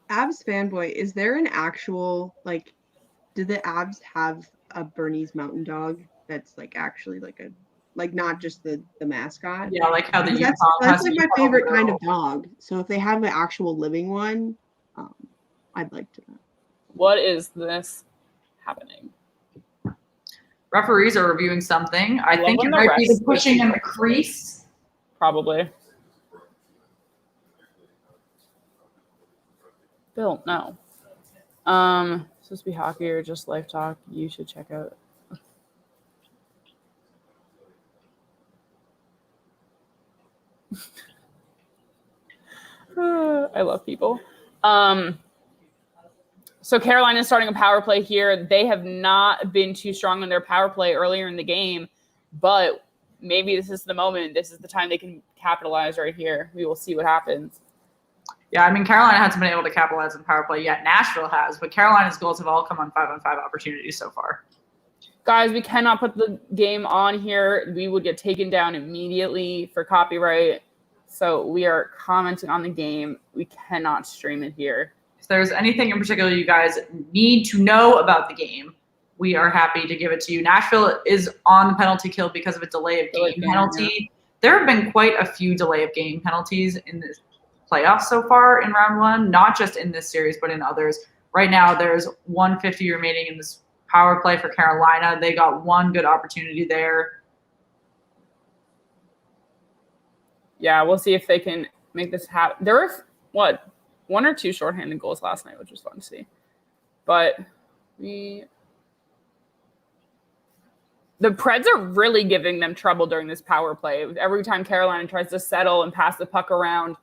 Avs fanboy, is there an actual, like, do the Avs have a Bernese Mountain Dog that's like actually like not just the mascot? Yeah, like how the Utah that's like my favorite kind of dog. So if they have an actual living one, I'd like to know. What is this happening? Referees are reviewing something. I think it might be the pushing in the crease. Probably. Bill, no. Supposed to be hockey or just life talk. You should check out. I love people. So Carolina is starting a power play here. They have not been too strong on their power play earlier in the game, but maybe this is the moment. This is the time they can capitalize right here. We will see what happens. Yeah, I mean, Carolina hasn't been able to capitalize on power play yet. Nashville has, but Carolina's goals have all come on 5-on-5 opportunities so far. Guys, we cannot put the game on here. We would get taken down immediately for copyright. So we are commenting on the game. We cannot stream it here. If there's anything in particular you guys need to know about the game, we are happy to give it to you. Nashville is on the penalty kill because of a delay of game penalty. Yeah. There have been quite a few delay of game penalties in this playoffs so far in round 1, not just in this series, but in others. Right now, there's 150 remaining in this power play for Carolina. They got one good opportunity there. Yeah, we'll see if they can make this happen. There were, 1 or 2 shorthanded goals last night, which was fun to see. But the Preds are really giving them trouble during this power play. Every time Carolina tries to settle and pass the puck around,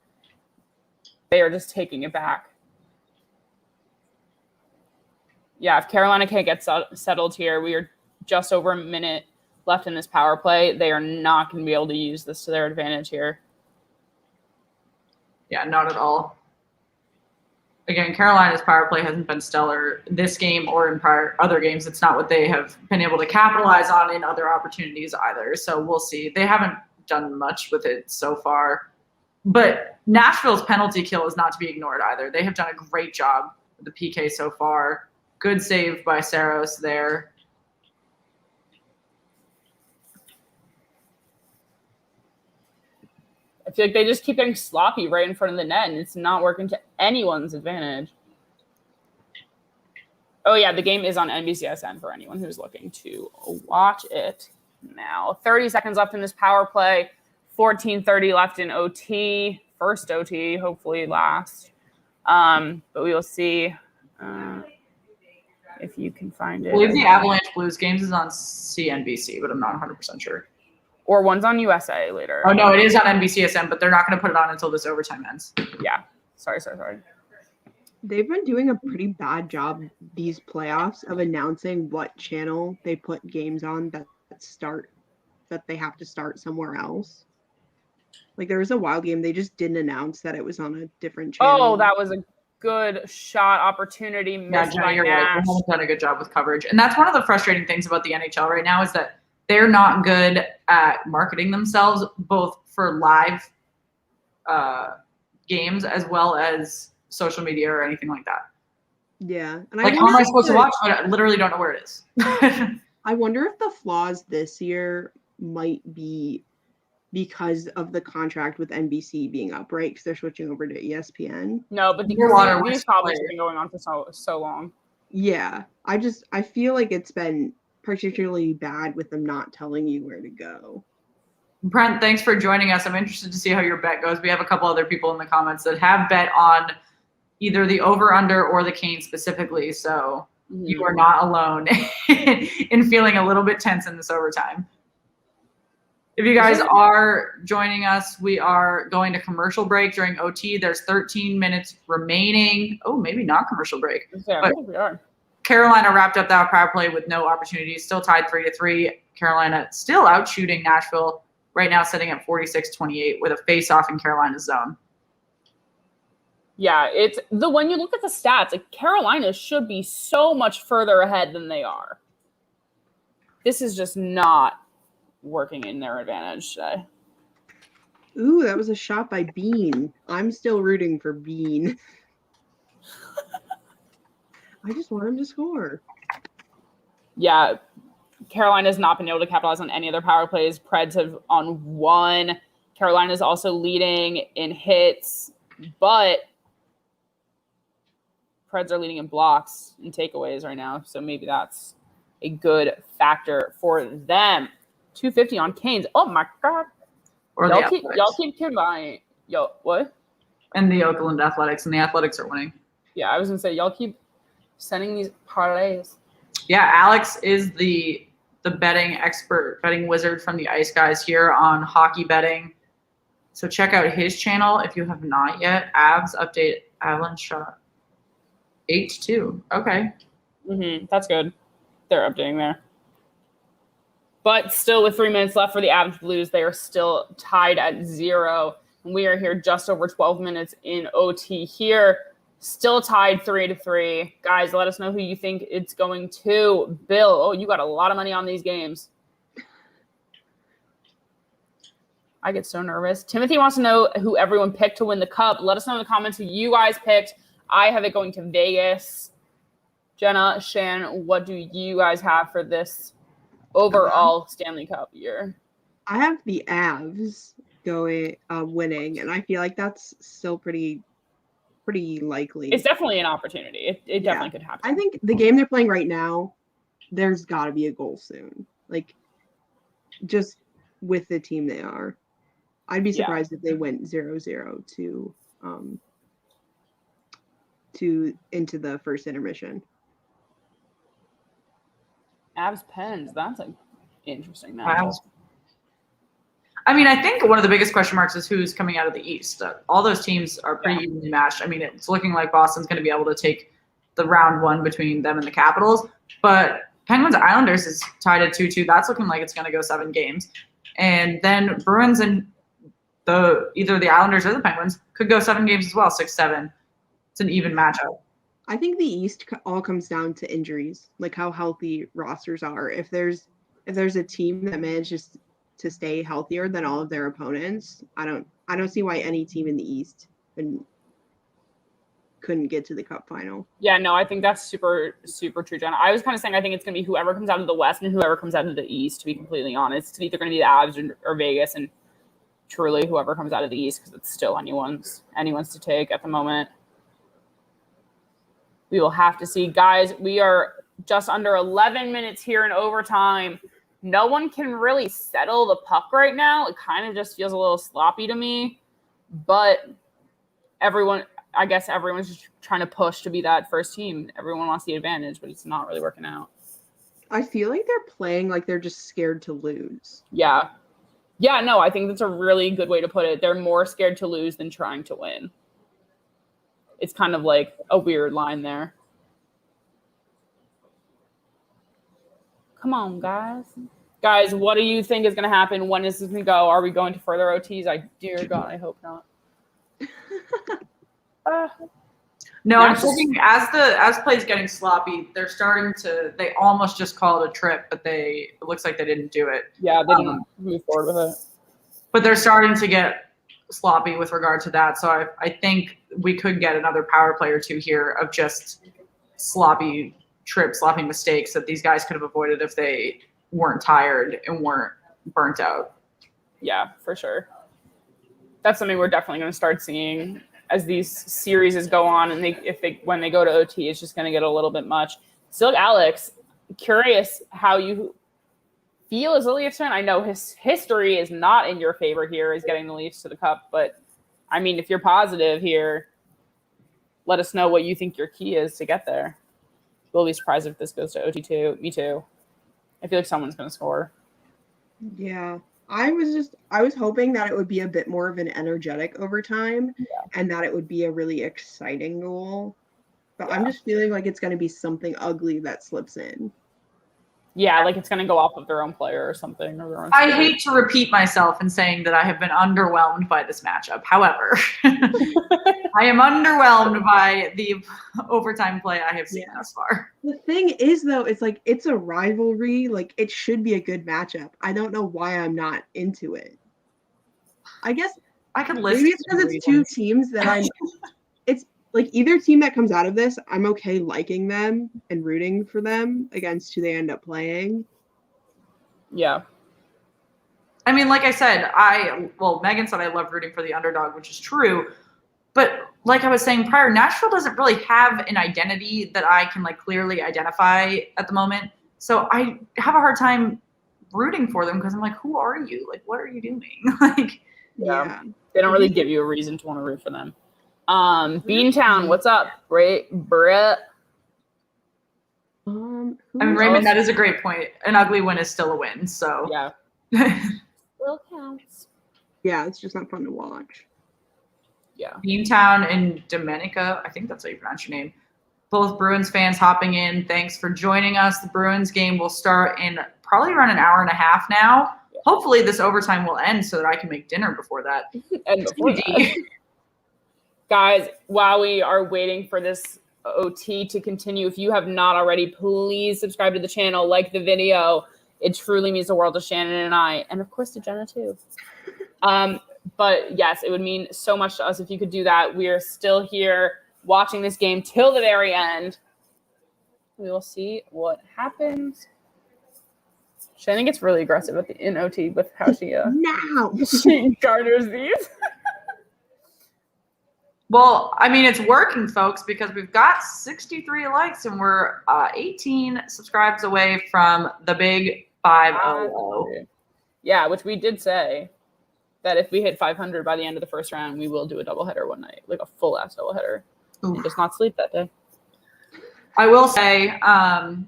they are just taking it back. Yeah, if Carolina can't get settled here, we are just over a minute left in this power play. They are not going to be able to use this to their advantage here. Yeah, not at all. Again, Carolina's power play hasn't been stellar this game or in other games. It's not what they have been able to capitalize on in other opportunities either. So we'll see. They haven't done much with it so far. But Nashville's penalty kill is not to be ignored either. They have done a great job with the PK so far. Good save by Saros there. I feel like they just keep getting sloppy right in front of the net, and it's not working to anyone's advantage. Oh, yeah, the game is on NBCSN for anyone who's looking to watch it now. 30 seconds left in this power play. 14:30 left in OT. First OT, hopefully last. But we will see if you can find it. I believe the Avalanche Blues games is on CNBC, but I'm not 100% sure. Or one's on USA later. Oh, no, it is on NBCSN, but they're not going to put it on until this overtime ends. Yeah. Sorry. They've been doing a pretty bad job these playoffs of announcing what channel they put games on that they have to start somewhere else. Like there was a Wild game, they just didn't announce that it was on a different channel. Oh, that was a good shot opportunity missed by you're Nash. Right. They haven't done a good job with coverage. And that's one of the frustrating things about the NHL right now is that they're not good at marketing themselves, both for live games as well as social media or anything like that. Yeah. And like, how am I supposed to watch? But I literally don't know where it is. I wonder if the flaws this year might be because of the contract with NBC being up, right? Because they're switching over to ESPN. No, but these topics have been going on for so long. Yeah. I feel like it's been particularly bad with them not telling you where to go. Brent, thanks for joining us. I'm interested to see how your bet goes. We have a couple other people in the comments that have bet on either the over-under or the Canes specifically. So you are not alone in feeling a little bit tense in this overtime. If you guys are joining us, we are going to commercial break during OT. There's 13 minutes remaining. Oh, maybe not commercial break. Yeah, I think we are. Carolina wrapped up that power play with no opportunities, still tied 3-3. Carolina still out shooting Nashville right now, sitting at 46-28 with a face-off in Carolina's zone. Yeah, when you look at the stats, like Carolina should be so much further ahead than they are. This is just not working in their advantage today. Ooh, that was a shot by Bean. I'm still rooting for Bean. I just want him to score. Yeah, Carolina's not been able to capitalize on any of their power plays. Preds have on one. Carolina's also leading in hits, but Preds are leading in blocks and takeaways right now, so maybe that's a good factor for them. 250 on Canes. Oh my God! Or y'all keep combining. Yo, what? And the Oakland Athletics, and the Athletics are winning. Yeah, I was gonna say y'all keep sending these parlays. Yeah, Alex is the betting expert, betting wizard from the Ice Guys here on hockey betting. So check out his channel if you have not yet. Avs update Avalanche shot 8-2. Okay. That's good. They're updating there. But still, with 3 minutes left for the Avs Blues, they are still tied at 0. We are here just over 12 minutes in OT here. Still tied 3-3. Guys, let us know who you think it's going to. Bill, oh, you got a lot of money on these games. I get so nervous. Timothy wants to know who everyone picked to win the cup. Let us know in the comments who you guys picked. I have it going to Vegas. Jenna, Shan, what do you guys have for this overall Stanley Cup year? I have the Avs going winning, and I feel like that's still pretty likely. It's definitely an opportunity. It definitely could happen. I think the game they're playing right now, there's got to be a goal soon. Like, just with the team they are. I'd be surprised if they went 0-0 to into the first intermission. Avs Pens, that's an interesting match. I mean, I think one of the biggest question marks is who's coming out of the East. All those teams are pretty evenly matched. I mean, it's looking like Boston's going to be able to take the round one between them and the Capitals. But Penguins Islanders is tied at 2-2. That's looking like it's going to go 7 games. And then Bruins and either the Islanders or the Penguins could go 7 games as well, 6-7. It's an even matchup. I think the East all comes down to injuries, like how healthy rosters are. If there's a team that manages to stay healthier than all of their opponents, I don't see why any team in the East couldn't get to the Cup final. Yeah, no, I think that's super, super true, Jenna. I was kind of saying I think it's going to be whoever comes out of the West and whoever comes out of the East, to be completely honest. It's either going to be the Avs or Vegas, and truly whoever comes out of the East, because it's still anyone's to take at the moment. We will have to see. Guys, we are just under 11 minutes here in overtime. No one can really settle the puck right now. It kind of just feels a little sloppy to me. But everyone's just trying to push to be that first team. Everyone wants the advantage, but it's not really working out. I feel like they're playing like they're just scared to lose. Yeah. Yeah, no, I think that's a really good way to put it. They're more scared to lose than trying to win. it's kind of like a weird line there. Come on, guys. Guys, what do you think is going to happen? When is this going to go? Are we going to further OTs? Dear God, I hope not. No, I'm thinking as play's getting sloppy, they almost just called a trip, but it looks like they didn't do it. Yeah, they didn't move forward with it. But they're starting to get sloppy with regard to that. So I think we could get another power play or two here of just sloppy trips, sloppy mistakes that these guys could have avoided if they weren't tired and weren't burnt out. Yeah, for sure. That's something we're definitely going to start seeing as these series go on, and when they go to OT, it's just going to get a little bit much. So, Alex, curious how you feel as a Leafs fan. I know his history is not in your favor here, is getting the Leafs to the Cup, but I mean, if you're positive here, let us know what you think your key is to get there. We'll be surprised if this goes to OT too. Me too. I feel like someone's going to score. Yeah. I was hoping that it would be a bit more of an energetic overtime and that it would be a really exciting goal. But I'm just feeling like it's going to be something ugly that slips in. Yeah, like it's going to go off of their own player or something. I hate to repeat myself in saying that I have been underwhelmed by this matchup. However, I am underwhelmed by the overtime play I have seen thus far. The thing is, though, it's like it's a rivalry. Like, it should be a good matchup. I don't know why I'm not into it. I guess I could list. Maybe it's because it's two teams that it's like either team that comes out of this, I'm okay liking them and rooting for them against who they end up playing. Yeah. I mean, like I said, Megan said I love rooting for the underdog, which is true. But like I was saying prior, Nashville doesn't really have an identity that I can like clearly identify at the moment. So I have a hard time rooting for them because I'm like, who are you? Like, what are you doing? Like, yeah. They don't really give you a reason to want to root for them. Beantown, what's up? Great, Brett. I mean, Raymond, that is a great point. An ugly win is still a win, so yeah. Still counts. Yeah, it's just not fun to watch. Yeah. Beantown and Domenica, I think that's how you pronounce your name. Both Bruins fans hopping in. Thanks for joining us. The Bruins game will start in probably around an hour and a half now. Yeah. Hopefully this overtime will end so that I can make dinner before that. And before that. Guys, while we are waiting for this OT to continue, if you have not already, please subscribe to the channel, like the video. It truly means the world to Shannon and I, and of course to Jenna too. But yes, it would mean so much to us if you could do that. We are still here watching this game till the very end. We will see what happens. Shannon gets really aggressive in OT with how she she garners these. Well, I mean, it's working, folks, because we've got 63 likes and we're 18 subscribes away from the big 500. Yeah, which we did say that if we hit 500 by the end of the first round, we will do a doubleheader one night, like a full-ass doubleheader. And just not sleep that day. I will say... Oh,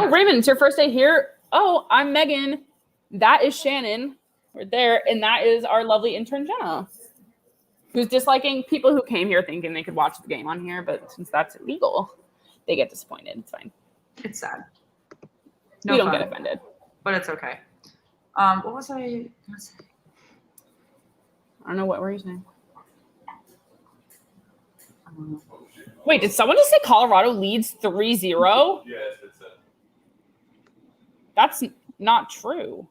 Raymond, it's your first day here. Oh, I'm Megan. That is Shannon. We're there, and that is our lovely intern, Jenna, who's disliking people who came here thinking they could watch the game on here, but since that's illegal, they get disappointed. It's fine. It's sad. We don't get offended. But it's okay. What was I going to say? I don't know. What were you saying? Wait, did someone just say Colorado leads 3-0? Yes, it's a... That's not true.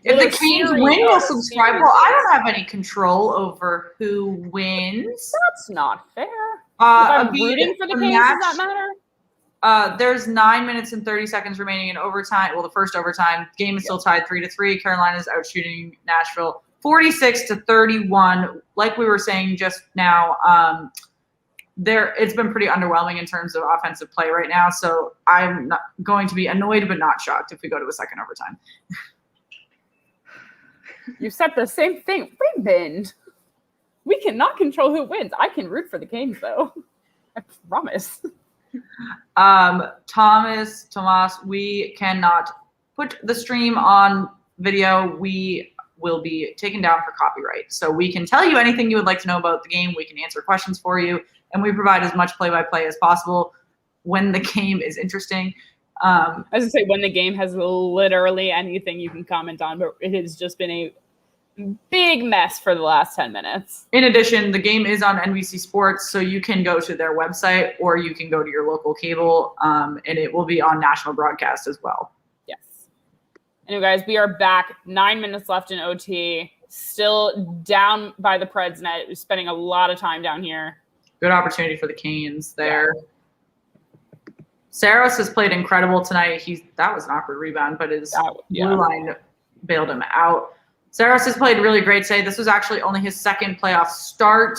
If the Canes win, we'll subscribe. Well, I don't have any control over who wins. That's not fair. If I'm rooting for the Canes, does that matter? There's 9 minutes and 30 seconds remaining in overtime. Well, the first overtime. Game is still tied 3-3. Carolina's out shooting Nashville 46-31. Like we were saying just now, it's been pretty underwhelming in terms of offensive play right now. So I'm not going to be annoyed but not shocked if we go to a second overtime. You said the same thing. Raymond, we cannot control who wins. I can root for the Canes, though. I promise. Tomas, we cannot put the stream on video. We will be taken down for copyright. So we can tell you anything you would like to know about the game. We can answer questions for you, and we provide as much play-by-play as possible when the game is interesting. As I say, when the game has literally anything you can comment on, but it has just been a big mess for the last 10 minutes. In addition, the game is on NBC Sports, so you can go to their website or you can go to your local cable, and it will be on national broadcast as well. Yes. Anyway, guys, we are back. 9 minutes left in OT. Still down by the Preds net. We're spending a lot of time down here. Good opportunity for the Canes there. Yeah. Saros has played incredible tonight. That was an awkward rebound, but his blue line bailed him out. Saros has played really great today. This was actually only his second playoff start.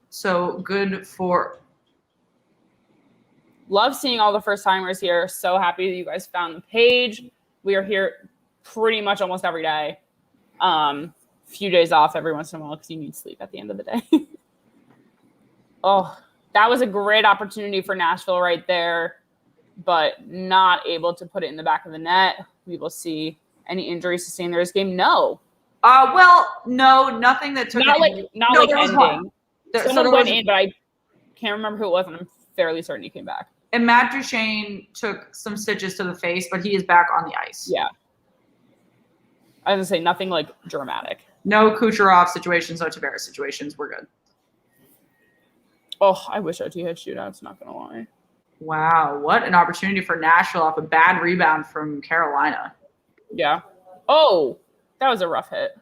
So good for. Love seeing all the first timers here. So happy that you guys found the page. We are here pretty much almost every day. Few days off every once in a while because you need sleep at the end of the day. Oh, that was a great opportunity for Nashville right there, but not able to put it in the back of the net. We will see. Any injuries sustained in this game? No. Well, no, nothing that took not like ending. Someone went in, but I can't remember who it was, and I'm fairly certain he came back. And Matt Duchene took some stitches to the face, but he is back on the ice. Yeah. I was gonna say nothing like dramatic. No Kucherov situations, no Tavares situations. We're good. Oh, I wish OT had shootouts, not gonna lie. Wow, what an opportunity for Nashville off a bad rebound from Carolina. Yeah. Oh, that was a rough hit.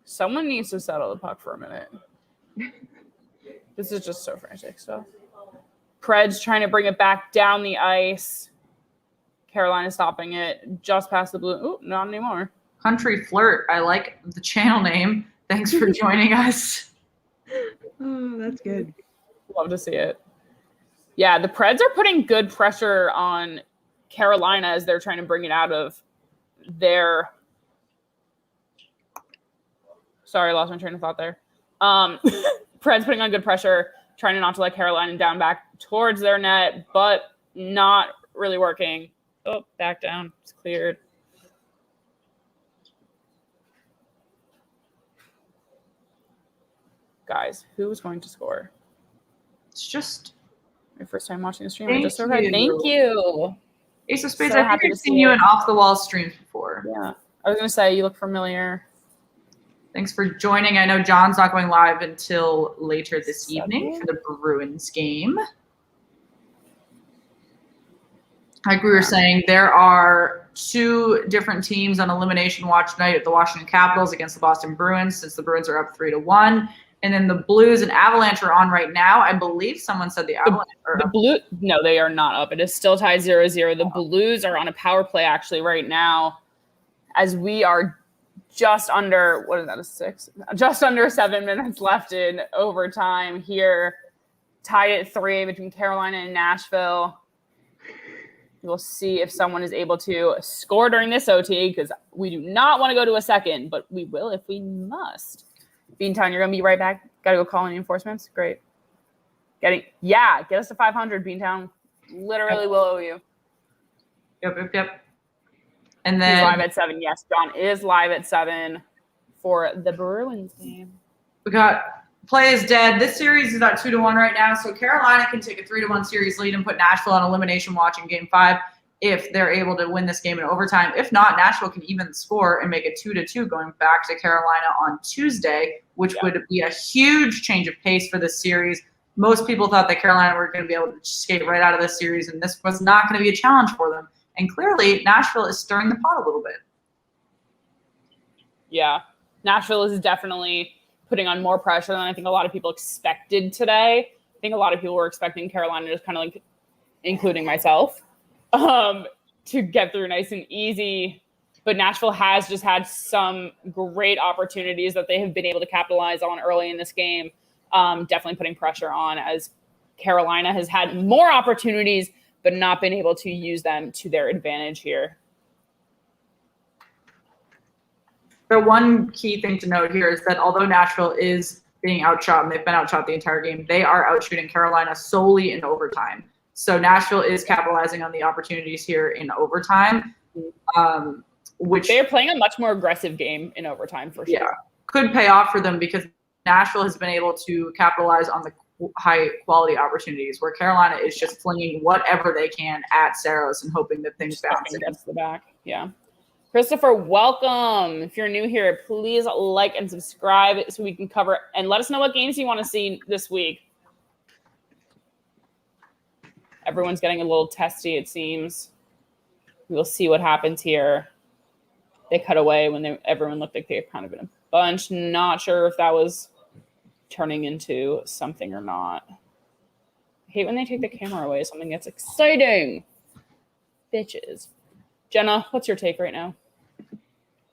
Someone needs to settle the puck for a minute. This is just so frantic stuff. Preds trying to bring it back down the ice. Carolina stopping it just past the blue. Ooh, not anymore. Country Flirt. I like the channel name. Thanks for joining us. Oh, that's good. Love to see it. Yeah, the Preds are putting good pressure on Carolina as they're trying to bring it out of their. Sorry, I lost my train of thought there. Preds putting on good pressure, trying not to let Carolina down back towards their net, but not really working. Oh, back down. It's cleared. Guys, who is going to score? It's just my first time watching the stream. Thank you. Ace of Spades, I think I've seen you in Off the Wall streams before. Yeah. I was going to say, you look familiar. Thanks for joining. I know John's not going live until later this evening for the Bruins game. Like we were saying, there are two different teams on elimination watch tonight: the Washington Capitals against the Boston Bruins, since the Bruins are up 3-1. And then the Blues and Avalanche are on right now. I believe someone said the Avalanche are up. No, they are not up. It is still tied 0-0. The Blues are on a power play actually right now, as we are just under, what is that, a 6? Just under 7 minutes left in overtime here. Tied at 3 between Carolina and Nashville. We'll see if someone is able to score during this OT, because we do not want to go to a second, but we will if we must. Beantown, you're going to be right back. Got to go call any enforcements. Great. Get us to 500, Beantown. Literally will owe you. Yep. And then he's live at 7. Yes, John is live at 7 for the Bruins game. We got play is dead. This series is at 2-1 right now, so Carolina can take a 3-1 series lead and put Nashville on elimination watch in Game 5 if they're able to win this game in overtime. If not, Nashville can even score and make it 2-2 going back to Carolina on Tuesday, which would be a huge change of pace for this series. Most people thought that Carolina were going to be able to skate right out of this series, and this was not going to be a challenge for them. And clearly, Nashville is stirring the pot a little bit. Yeah, Nashville is definitely putting on more pressure than I think a lot of people expected today. I think a lot of people were expecting Carolina just kind of like, including myself, to get through nice and easy. But Nashville has just had some great opportunities that they have been able to capitalize on early in this game. Definitely putting pressure on, as Carolina has had more opportunities but not been able to use them to their advantage here. But one key thing to note here is that although Nashville is being outshot, and they've been outshot the entire game, they are outshooting Carolina solely in overtime. So Nashville is capitalizing on the opportunities here in overtime, which they're playing a much more aggressive game in overtime for sure. Yeah, could pay off for them because Nashville has been able to capitalize on the high quality opportunities where Carolina is just flinging whatever they can at Saros and hoping that things bounce against the back. Yeah. Christopher, welcome. If you're new here, please like and subscribe so we can cover and let us know what games you want to see this week. Everyone's getting a little testy, it seems. We'll see what happens here. They cut away when everyone looked like they were kind of in a bunch. Not sure if that was turning into something or not. I hate when they take the camera away. Something that's exciting. Bitches. Jenna, what's your take right now?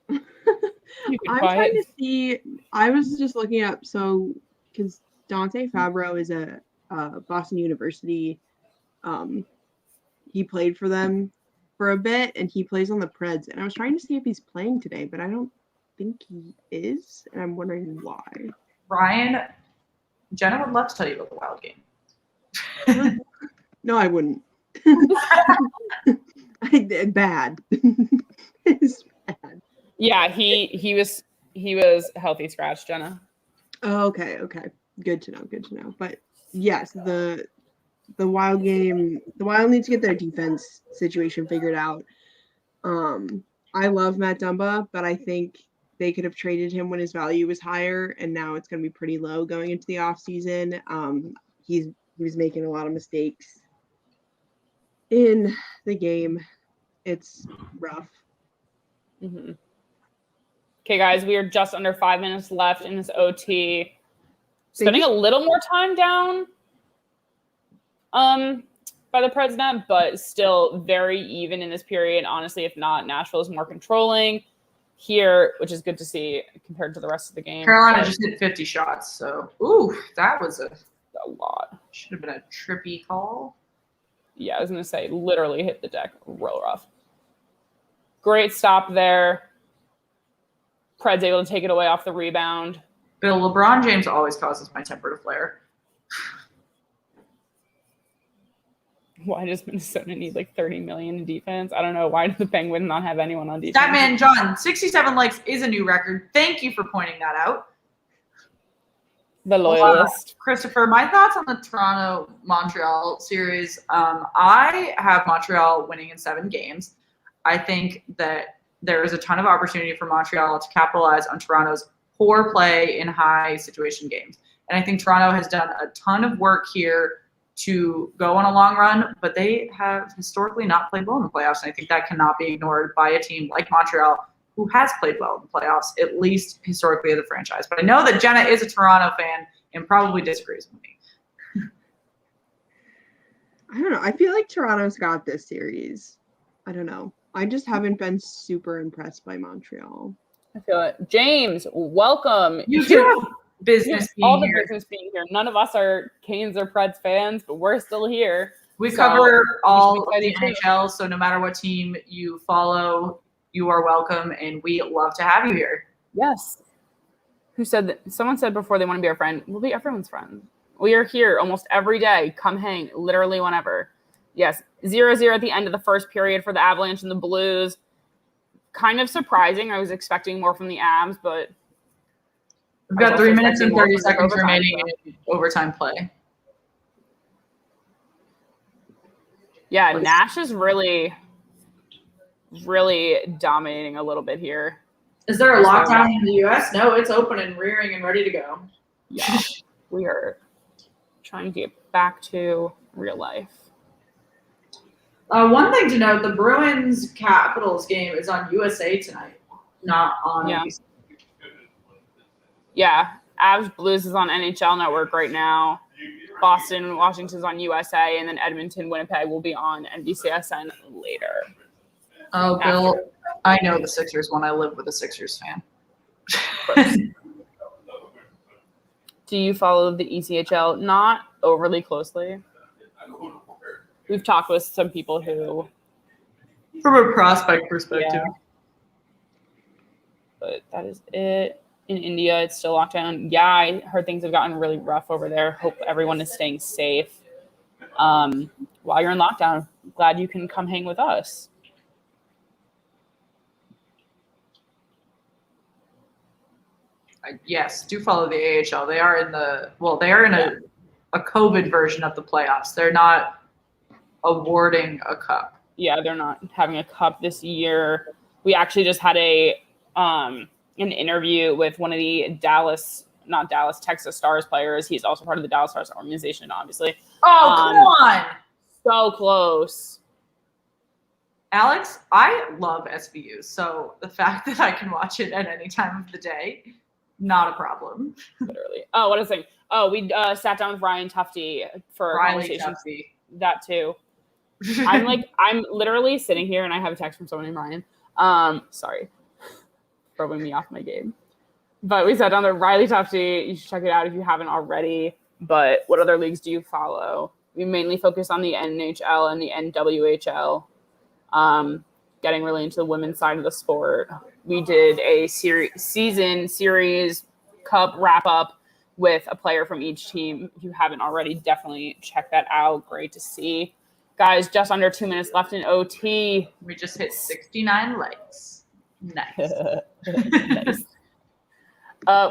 I'm trying to see. I was just looking up, so because Dante Fabro is a Boston University. He played for them for a bit, and he plays on the Preds. And I was trying to see if he's playing today, but I don't think he is, and I'm wondering why. Ryan, Jenna would love to tell you about the Wild game. No, I wouldn't. Bad. It's bad. Yeah, he was healthy scratch, Jenna. Oh, okay. Good to know. But yes, the Wild game, the Wild need to get their defense situation figured out. I love Matt Dumba, but I think they could have traded him when his value was higher, and now it's going to be pretty low going into the offseason. He was making a lot of mistakes in the game. It's rough. Mm-hmm. Okay, guys, we are just under 5 minutes left in this OT. Spending a little more time down by the Preds net, but still very even in this period. Honestly, if not, Nashville is more controlling here, which is good to see compared to the rest of the game. Carolina just hit 50 shots, so that was a lot. Should have been a trippy call. Yeah, I was going to say, literally hit the deck real rough. Great stop there. Preds able to take it away off the rebound. Bill, LeBron James always causes my temper to flare. Why does Minnesota need like $30 million in defense? I don't know. Why do the Penguins not have anyone on defense? That man, John, 67 likes is a new record. Thank you for pointing that out. The loyalist. Christopher, my thoughts on the Toronto-Montreal series. I have Montreal winning in 7 games. I think that there is a ton of opportunity for Montreal to capitalize on Toronto's poor play in high situation games. And I think Toronto has done a ton of work here to go on a long run, but they have historically not played well in the playoffs. And I think that cannot be ignored by a team like Montreal, who has played well in the playoffs, at least historically as a franchise. But I know that Jenna is a Toronto fan and probably disagrees with me. I don't know. I feel like Toronto's got this series. I don't know. I just haven't been super impressed by Montreal. I feel it. James, welcome. You do have business being all the here. business being here. None of us are Canes or Preds fans, but we're still here. We cover all the NHL, so no matter what team you follow, you are welcome, and we love to have you here. Yes. Who said that? Someone said before they want to be our friend. We'll be everyone's friend. We are here almost every day. Come hang, literally whenever. Yes, 0-0 at the end of the first period for the Avalanche and the Blues. Kind of surprising. I was expecting more from the Avs, but we've got 3 minutes and 30 seconds remaining in overtime play. Yeah, Nash is really dominating a little bit here. Is there a lockdown in the U.S.? No, it's open and rearing and ready to go. Yeah, we are trying to get back to real life. One thing to note, the Bruins Capitals game is on USA tonight, not on NBC. Yeah, Avs Blues is on NHL Network right now. Boston, Washington's on USA, and then Edmonton, Winnipeg will be on NBCSN later. Oh, Bill, I know the Sixers when I live with a Sixers fan. Do you follow the ECHL? Not overly closely. We've talked with some people who... From a prospect perspective. Yeah. But that is it. In India, it's still locked down. Yeah, I heard things have gotten really rough over there. Hope everyone is staying safe. What while you're in lockdown, glad you can come hang with us. Yes, do follow the AHL. They are in a COVID version of the playoffs. They're not awarding a cup. Yeah, they're not having a cup this year. We actually just had an interview with one of the Texas Stars players. He's also part of the Dallas Stars organization, obviously. Oh, come on. So close. Alex, I love SVU, so the fact that I can watch it at any time of the day, not a problem. Literally. Oh, what a thing. Oh, we sat down with Ryan Tufte for a conversation. That too. I'm literally sitting here and I have a text from someone named Ryan. Sorry. Throwing me off my game. But we sat down there, Riley Tufte. You should check it out if you haven't already. But what other leagues do you follow? We mainly focus on the NHL and the NWHL. Getting really into the women's side of the sport. We did a series cup wrap up with a player from each team. If you haven't already, definitely check that out. Great to see. Guys, just under 2 minutes left in OT. We just hit 69 likes. Nice. Nice.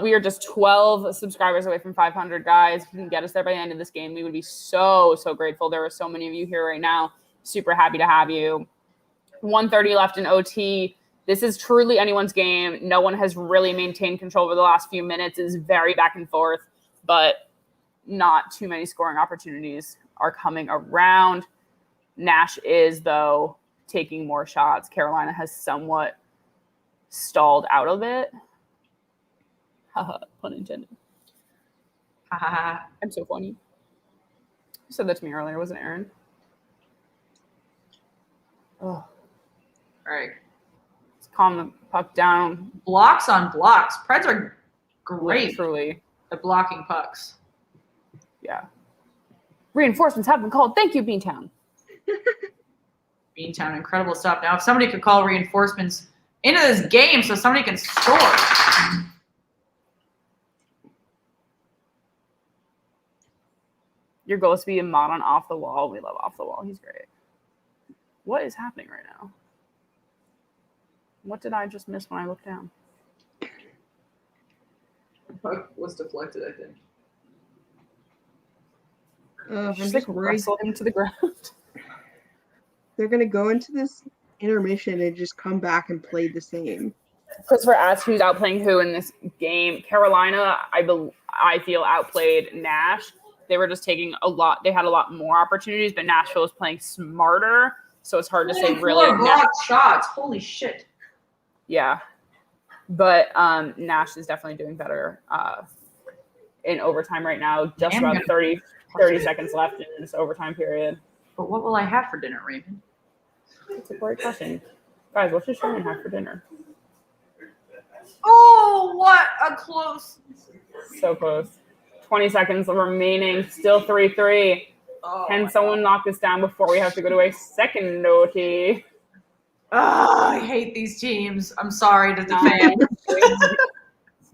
We are just 12 subscribers away from 500, guys. If you can get us there by the end of this game, we would be so, so grateful. There are so many of you here right now. Super happy to have you. 1:30 left in OT. This is truly anyone's game. No one has really maintained control over the last few minutes. It is very back and forth, but not too many scoring opportunities are coming around. Nash is, though, taking more shots. Carolina has somewhat stalled out of it. Haha, pun intended. I'm so funny. You said that to me earlier, wasn't it, Aaron? Oh. All right. Let's calm the puck down. Blocks on blocks. Preds are great truly at blocking pucks. Yeah. Reinforcements have been called. Thank you, Beantown. Beantown, incredible stuff. Now, if somebody could call reinforcements into this game so somebody can score. Your goal is to be a mod on Off the Wall. We love Off the Wall. He's great. What is happening right now? What did I just miss when I looked down? The puck was deflected, I think. Just like wrestle him to the ground. They're going to go into this intermission and just come back and play the same. Christopher asked who's outplaying who in this game. Carolina, I feel, outplayed Nash. They were just taking a lot. They had a lot more opportunities, but Nashville was playing smarter. So it's hard to say really. Blocked shots. Holy shit. Yeah. But Nash is definitely doing better in overtime right now. Just about 30 seconds left in this overtime period. But what will I have for dinner, Raymond? That's a great question. Guys, what should Shannon have for dinner? Oh, what a close. So close. 20 seconds remaining. Still 3-3. Oh, Can someone knock this down before we have to go to a second OT? Oh, I hate these teams. I'm sorry to the fans.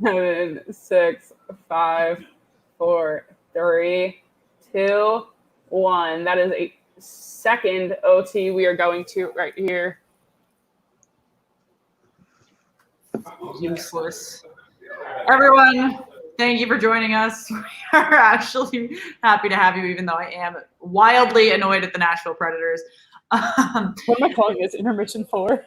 7, 6, 5, 4, 3, 2, 1. That is a second OT we are going to right here. Useless. Everyone, thank you for joining us. We are actually happy to have you, even though I am wildly annoyed at the Nashville Predators. What am I calling this? Intermission 4?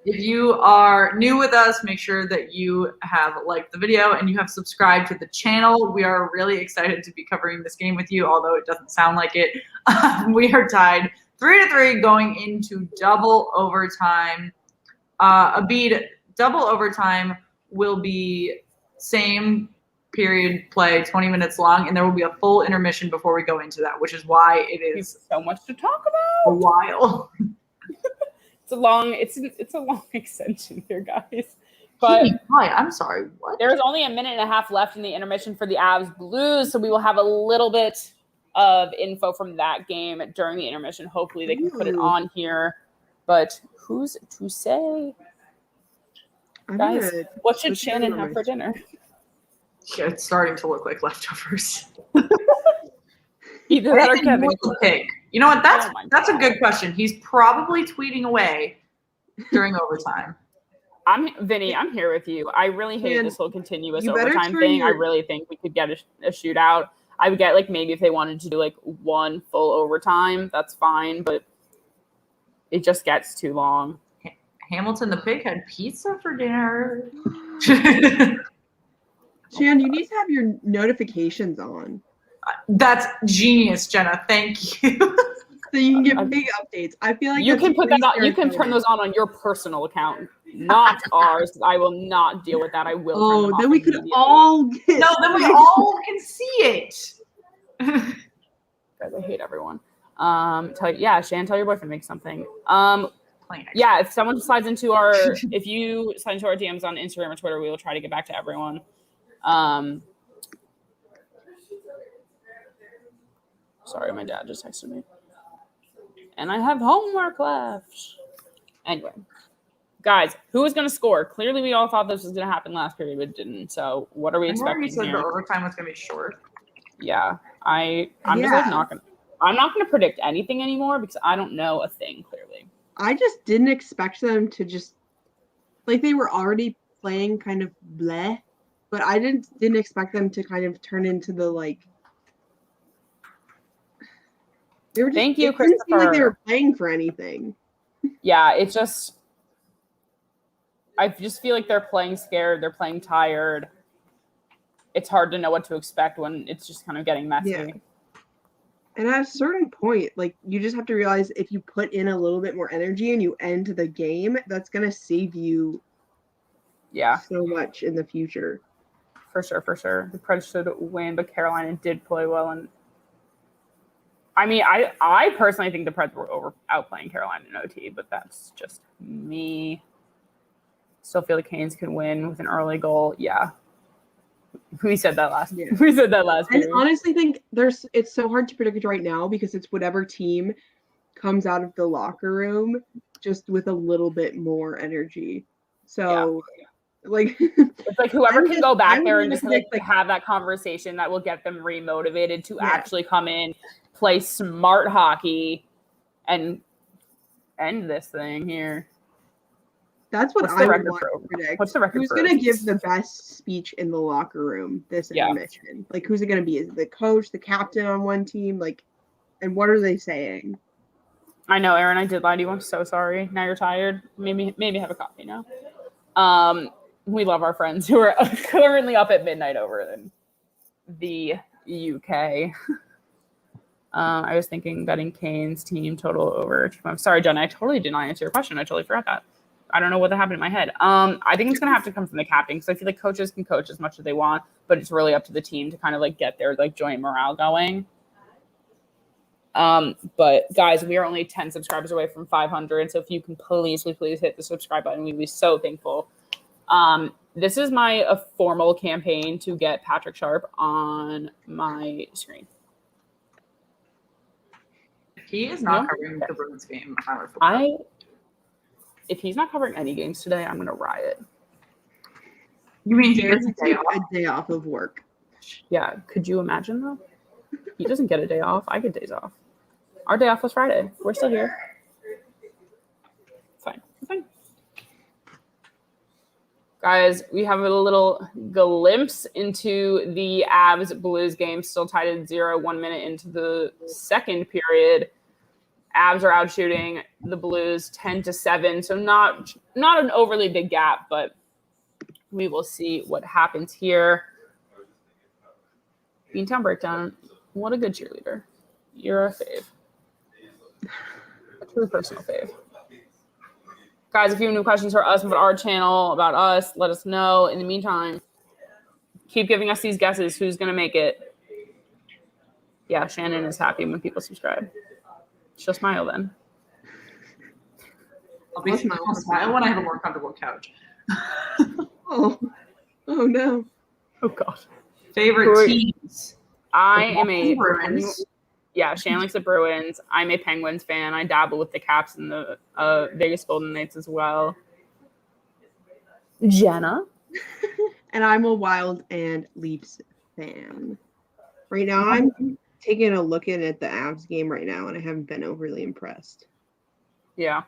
If you are new with us, make sure that you have liked the video and you have subscribed to the channel. We are really excited to be covering this game with you, although it doesn't sound like it. We are tied 3-3 going into double overtime. Abid, double overtime will be same period play, 20 minutes long, and there will be a full intermission before we go into that, which is why it is so much to talk about. A while. It's a long extension here, guys. But I'm sorry, what? There's only a minute and a half left in the intermission for the Avs Blues, so we will have a little bit of info from that game during the intermission. Hopefully they can put it on here. But who's to say? Guys, what should Shannon have for dinner? Yeah, it's starting to look like leftovers. Either that or Kevin. Pig. You know what? That's a good question. He's probably tweeting away during overtime. Vinny, I'm here with you. I really hate this whole continuous overtime thing. I really think we could get a shootout. I would get, like, maybe if they wanted to do, like, one full overtime, that's fine, but it just gets too long. Hamilton the Pig had pizza for dinner. Shan, you need to have your notifications on. That's genius, Jenna. Thank you. So you can get big updates. I feel like you can put that on. You can turn those on your personal account, not ours. I will not deal with that. I will. Oh, then we could all get. No, then we all can see it. Guys, I hate everyone. Shan, tell your boyfriend to make something. Yeah, if someone slides into if you slide into our DMs on Instagram or Twitter, we will try to get back to everyone. Sorry, my dad just texted me. And I have homework left. Anyway, guys, who is going to score? Clearly, we all thought this was going to happen last period, but it didn't. So, what are we expecting here? The overtime was going to be short. Yeah, I'm just like not going to. I'm not going to predict anything anymore because I don't know a thing clearly. I just didn't expect them to just like they were already playing kind of bleh, but I didn't expect them to kind of turn into the like. They were just, Thank you, Christopher. It didn't seem like they were playing for anything. Yeah, it's just. I just feel like they're playing scared. They're playing tired. It's hard to know what to expect when it's just kind of getting messy. Yeah. And at a certain point, like, you just have to realize if you put in a little bit more energy and you end the game, that's going to save you so much in the future. For sure. The Preds should win, but Carolina did play well. And I mean, I personally think the Preds were outplaying Carolina in OT, but that's just me. Still feel the Canes could win with an early goal. Yeah. We said that last. Yeah. We said that last. I honestly think it's so hard to predict right now because it's whatever team comes out of the locker room just with a little bit more energy. So, like, it's like whoever can go back there and just like have that conversation that will get them remotivated to actually come in, play smart hockey, and end this thing here. That's what I want to predict. What's the record? Who's going to give the best speech in the locker room this intermission? Like, who's it going to be? Is it the coach, the captain on one team? Like, and what are they saying? I know, Aaron, I did lie to you. I'm so sorry. Now you're tired. Maybe have a coffee now. We love our friends who are currently up at midnight over in the UK. I was thinking betting Canes team total over. I'm sorry, Jen. I totally did not answer your question. I totally forgot that. I don't know what happened in my head. I think it's going to have to come from the captain because I feel like coaches can coach as much as they want, but it's really up to the team to kind of like get their like joint morale going. But guys, we are only 10 subscribers away from 500. So if you can please hit the subscribe button, we'd be so thankful. This is a formal campaign to get Patrick Sharp on my screen. He is not covering the Bruins game. If he's not covering any games today, I'm going to riot. You mean he gets a day off of work? Yeah. Could you imagine, though? He doesn't get a day off. I get days off. Our day off was Friday. We're still here. Fine. Guys, we have a little glimpse into the Avs-Blues game. Still tied at 0, 1 minute into the second period. Avs are out shooting the Blues 10-7, so not an overly big gap, but we will see what happens here. Beantown Breakdown, what a good cheerleader. You're a fave. A true personal fave. Guys, if you have any questions for us about our channel, about us, let us know. In the meantime, keep giving us these guesses. Who's going to make it? Yeah, Shannon is happy when people subscribe. She'll smile then. I'll smile when I have a more comfortable couch. Oh no. Oh gosh. Favorite teams. I am a Bruins. Yeah, Shan likes the Bruins. I'm a Penguins fan. I dabble with the Caps and the Vegas Golden Knights as well. Jenna. And I'm a Wild and Leafs fan. Right now I'm taking a look at the Avs game right now, and I haven't been overly impressed. Yeah.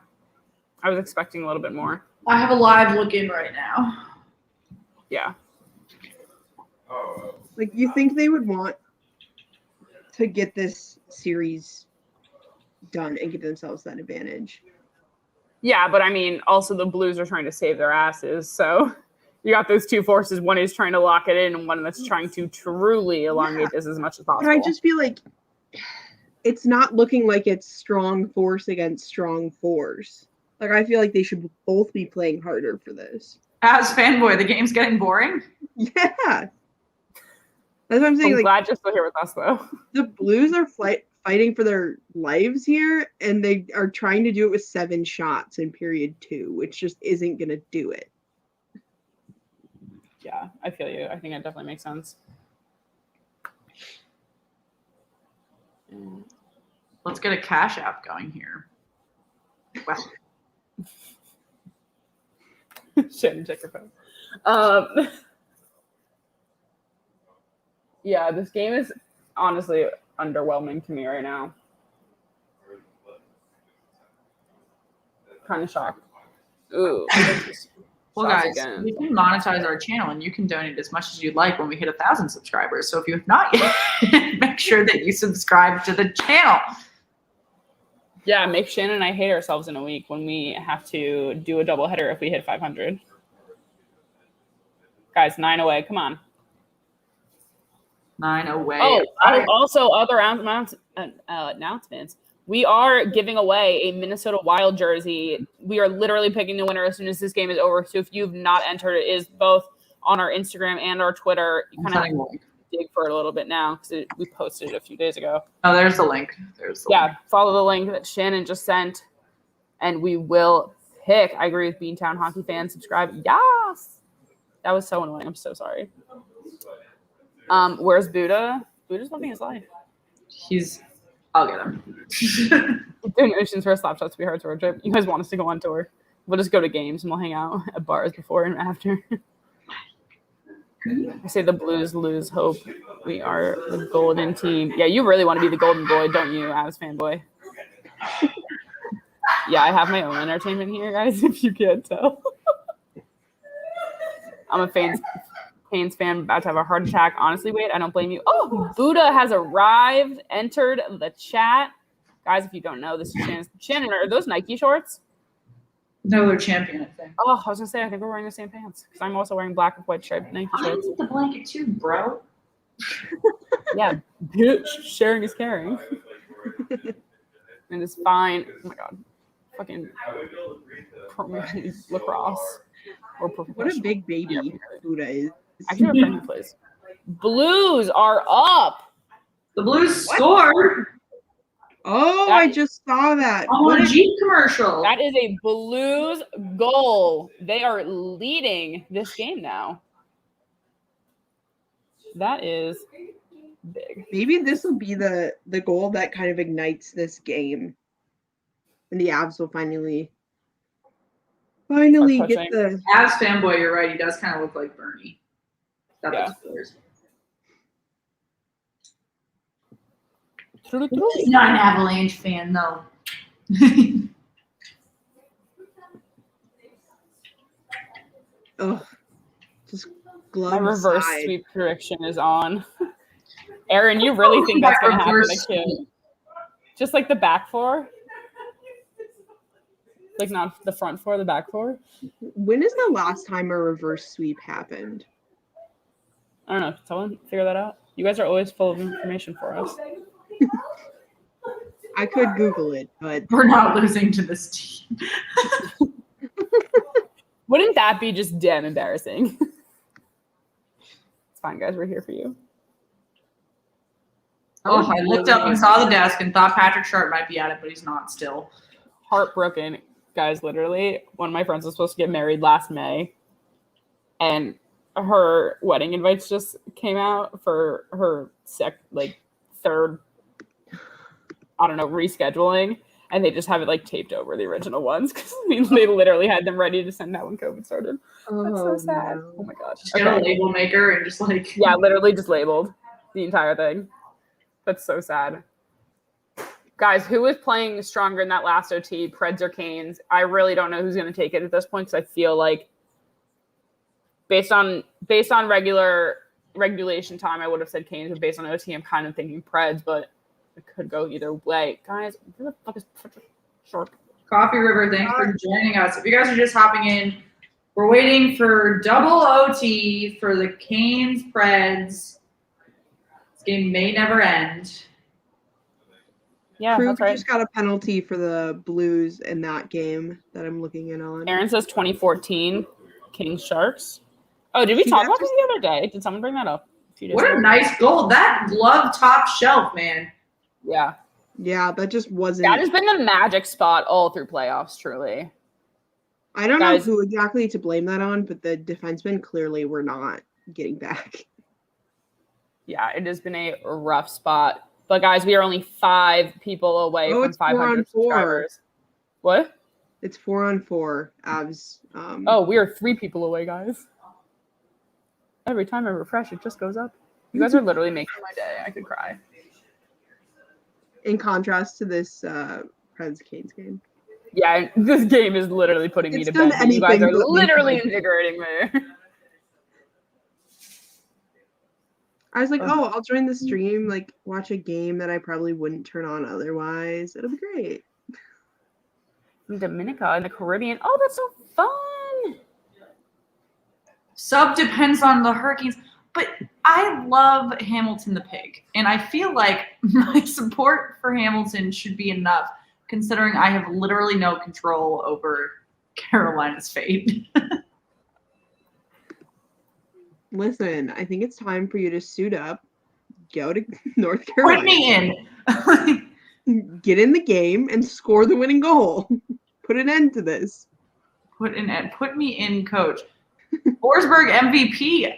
I was expecting a little bit more. I have a live look in right now. Yeah. Like, you think they would want to get this series done and give themselves that advantage. Yeah, but I mean, also the Blues are trying to save their asses, so you got those two forces. One is trying to lock it in, and one that's trying to truly elongate this as much as possible. But I just feel like it's not looking like it's strong force against strong force. Like, I feel like they should both be playing harder for this. As fanboy, the game's getting boring. Yeah. That's what I'm saying. I'm like, glad you're still here with us, though. The Blues are fighting for their lives here, and they are trying to do it with 7 shots in period 2, which just isn't going to do it. Yeah, I feel you. I think that definitely makes sense. Let's get a Cash App going here. Well. Shouldn't check your phone. Yeah, this game is honestly underwhelming to me right now. Kind of shocked. Ooh. Well, guys, we can monetize our channel, and you can donate as much as you'd like when we hit 1,000 subscribers. So if you have not yet, make sure that you subscribe to the channel. Yeah, make Shannon and I hate ourselves in a week when we have to do a doubleheader if we hit 500. Guys, 9 away. Come on. 9 away. Oh, also other announcements. We are giving away a Minnesota Wild jersey. We are literally picking the winner as soon as this game is over. So if you've not entered, it is both on our Instagram and our Twitter. You kind of have to dig for it a little bit now because we posted it a few days ago. Oh, there's the link. Link. Follow the link that Shannon just sent, and we will pick. I agree with Beantown hockey fans. Subscribe. Yes! That was so annoying. I'm so sorry. Where's Buddha? Buddha's living his life. I'll get him. Donations for a slap shot to be hard tour trip. You guys want us to go on tour? We'll just go to games and we'll hang out at bars before and after. I say the Blues lose hope. We are the golden team. Yeah, you really want to be the golden boy, don't you, Avs fanboy? Yeah, I have my own entertainment here, guys, if you can't tell. I'm a Canes fan, about to have a heart attack. Honestly, wait, I don't blame you. Oh, Buddha has arrived, entered the chat. Guys, if you don't know, this is Shannon. Are those Nike shorts? No, they're Champion, I think. Oh, I was going to say, I think we're wearing the same pants because I'm also wearing black with white striped Nike shorts. I need the blanket too, bro. Yeah, bitch, sharing is caring. And it's fine. Oh, my God. Fucking lacrosse. Or what a big baby Buddha is. I can have a friend who plays. Blues are up. The Blues scored. Oh, I just saw that. On a Jeep commercial. That is a Blues goal. They are leading this game now. That is big. Maybe this will be the goal that kind of ignites this game. And the Avs will finally get the Avs fanboy. You're right. He does kind of look like Bernie. Yeah. He's not an Avalanche fan, though. Oh, just glove. My reverse sweep prediction is on. Aaron, you really think that's going to happen again? Just like the back four? Like not the front four, the back four? When is the last time a reverse sweep happened? I don't know. Someone figure that out. You guys are always full of information for us. I could Google it, but we're not losing to this team. Wouldn't that be just damn embarrassing? It's fine, guys. We're here for you. Oh, I looked up and saw the desk and thought Patrick Sharp might be at it, but he's not still. Heartbroken, guys. Literally, one of my friends was supposed to get married last May, and her wedding invites just came out for her third, I don't know, rescheduling, and they just have it like taped over the original ones because they literally had them ready to send out when COVID started. That's so sad. No. Oh my god. Just get a label maker and just like literally just labeled the entire thing. That's so sad. Guys, who is playing stronger in that last OT, Preds or Canes? I really don't know who's going to take it at this point because I feel like based on regulation time, I would have said Canes, but based on OT, I'm kind of thinking Preds, but it could go either way. Guys, who the fuck is short? Coffee River, thanks for joining us. If you guys are just hopping in, we're waiting for double OT for the Canes Preds. This game may never end. Yeah, Krug that's right. just got a penalty for the Blues in that game that I'm looking in on. Aaron says 2014 Kings Sharks. Oh, did we talk about this the other day? Did someone bring that up? What a nice goal. That glove top shelf, man. Yeah. Yeah, that just wasn't. That has been the magic spot all through playoffs, truly. I don't know who exactly to blame that on, but the defensemen clearly were not getting back. Yeah, it has been a rough spot. But guys, we are only 5 people away from 500 subscribers. What? It's 4-on-4 Avs. We are 3 people away, guys. Every time I refresh, it just goes up. You guys are literally making my day. I could cry. In contrast to this Preds Canes game. Yeah, this game is literally putting me to bed. You guys are literally invigorating me. I was like, I'll join the stream, like watch a game that I probably wouldn't turn on otherwise. It'll be great. Dominica in the Caribbean. Oh, that's so fun. Sub depends on the Hurricanes, but I love Hamilton the Pig, and I feel like my support for Hamilton should be enough, considering I have literally no control over Carolina's fate. Listen, I think it's time for you to suit up, go to North Carolina. Put me in. Get in the game and score the winning goal. Put an end to this. Put me in, coach. Forsberg MVP.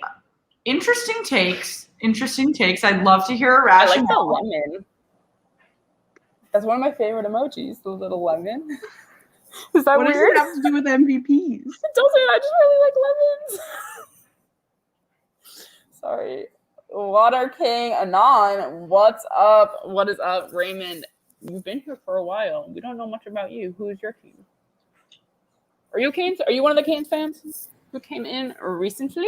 Interesting takes. I'd love to hear a rationale. I like the lemon. That's one of my favorite emojis, the little lemon. Is that what weird? What does it have to do with MVPs? Don't say that. I just really like lemons. Sorry. Water King Anon. What's up? What is up, Raymond? You've been here for a while. We don't know much about you. Who is your team? Are you Canes? Are you one of the Canes fans who came in recently?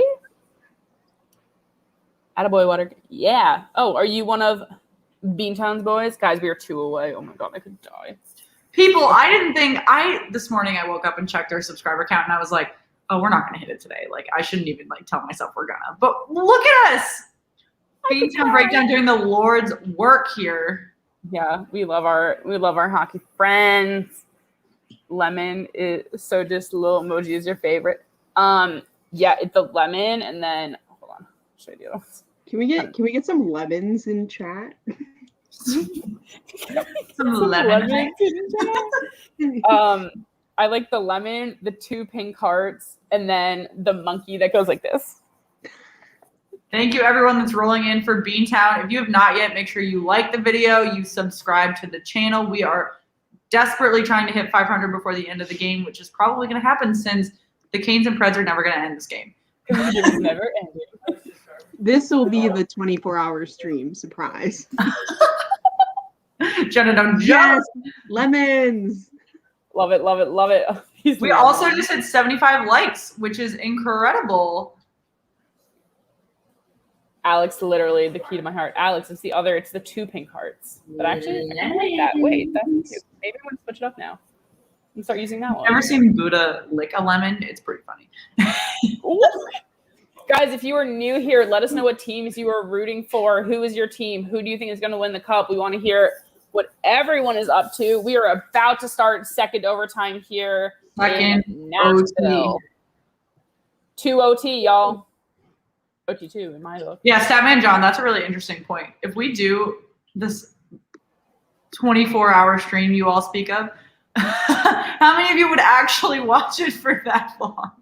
Attaboy, Water. Yeah. Oh, are you one of Beantown's boys? Guys, we are 2 away. Oh my god, I could die. People, this morning I woke up and checked our subscriber count and I was like, oh, we're not going to hit it today. Like, I shouldn't even tell myself we're gonna. But look at us. Beantown Breakdown doing the Lord's work here. Yeah, we love our hockey friends. Lemon is so just little emoji is your favorite. Yeah, it's the lemon and then hold on. Should I do? Can we get some lemons in chat? some lemons in chat. I like the lemon, the 2 pink hearts, and then the monkey that goes like this. Thank you, everyone that's rolling in for Beantown. If you have not yet, make sure you like the video, you subscribe to the channel. We are desperately trying to hit 500 before the end of the game, which is probably going to happen since the Canes and Preds are never going to end this game. It's never ending. This will be the 24-hour stream. Surprise. Jenna, don't yes, lemons. Love it, love it, love it. We also just hit 75 likes, which is incredible. Alex, literally the key to my heart. Alex, it's the 2 pink hearts. But actually, I like that. Wait, that's cute. Maybe I'm going to switch it up now and start using that one. Ever seen Buddha lick a lemon? It's pretty funny. Guys, if you are new here, let us know what teams you are rooting for. Who is your team? Who do you think is going to win the cup? We want to hear what everyone is up to. We are about to start second overtime here in Nashville. 2 OT, y'all. OT2 in my book. Yeah, Statman John, that's a really interesting point. If we do this 24-hour stream you all speak of, how many of you would actually watch it for that long?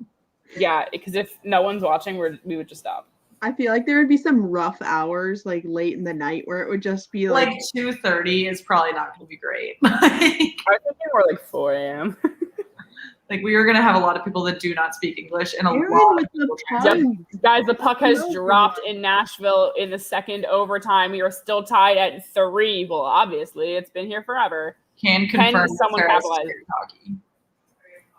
Yeah, because if no one's watching, we would just stop. I feel like there would be some rough hours, like late in the night, where it would just be like 2:30 is probably not going to be great. I was thinking more like 4 a.m. Like, we are going to have a lot of people that do not speak English and a Aaron lot with of people the translate. puns. Guys, the puck has dropped in Nashville in the second overtime. We are still tied at 3. Well, obviously, it's been here forever. Can confirm someone Sarah's capitalize? great hockey.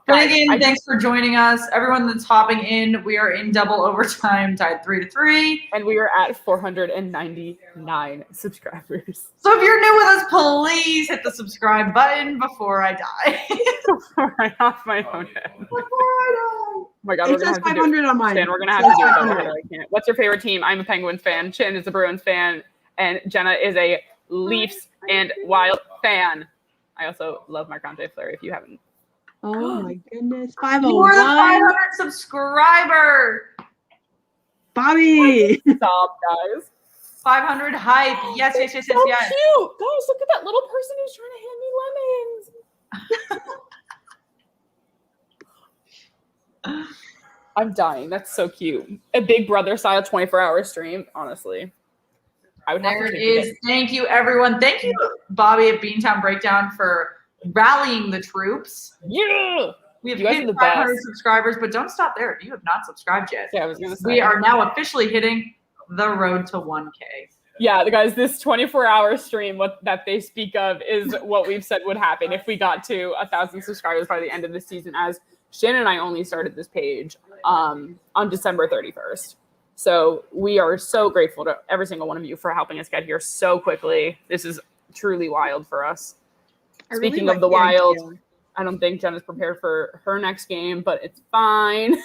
Finnegan, thanks for joining us. Everyone that's hopping in, we are in double overtime, tied 3-3. And we are at 499 subscribers. So if you're new with us, please hit the subscribe button before I die. Before I off my own head. Before I die. Oh my God, It says 500 on mine. Stan, we're gonna have to do it double header. I can't. What's your favorite team? I'm a Penguins fan. Chin is a Bruins fan, and Jenna is a Leafs and Wild fan. I also love Marc-Andre Fleury. If you haven't. Oh my goodness. You are the 500 subscriber. Bobby. Stop, guys. 500 hype. Yes. So cute. Guys, look at that little person who's trying to hand me lemons. I'm dying. That's so cute. A Big Brother style 24-hour stream, honestly. I would have There to it is. Thank you, everyone. Thank you, Bobby at Beantown Breakdown, for rallying the troops. Yeah. We have You guys hit are the 500 best. subscribers, but don't stop there if you have not subscribed yet. Yeah, I was gonna say. We are now officially hitting the road to 1K. Yeah, the guys, this 24-hour stream that they speak of is what we've said would happen if we got to 1,000 subscribers by the end of the season, as Shannon and I only started this page on December 31st. So we are so grateful to every single one of you for helping us get here so quickly. This is truly wild for us. Speaking of the wild, I don't think Jenna's prepared for her next game, but it's fine.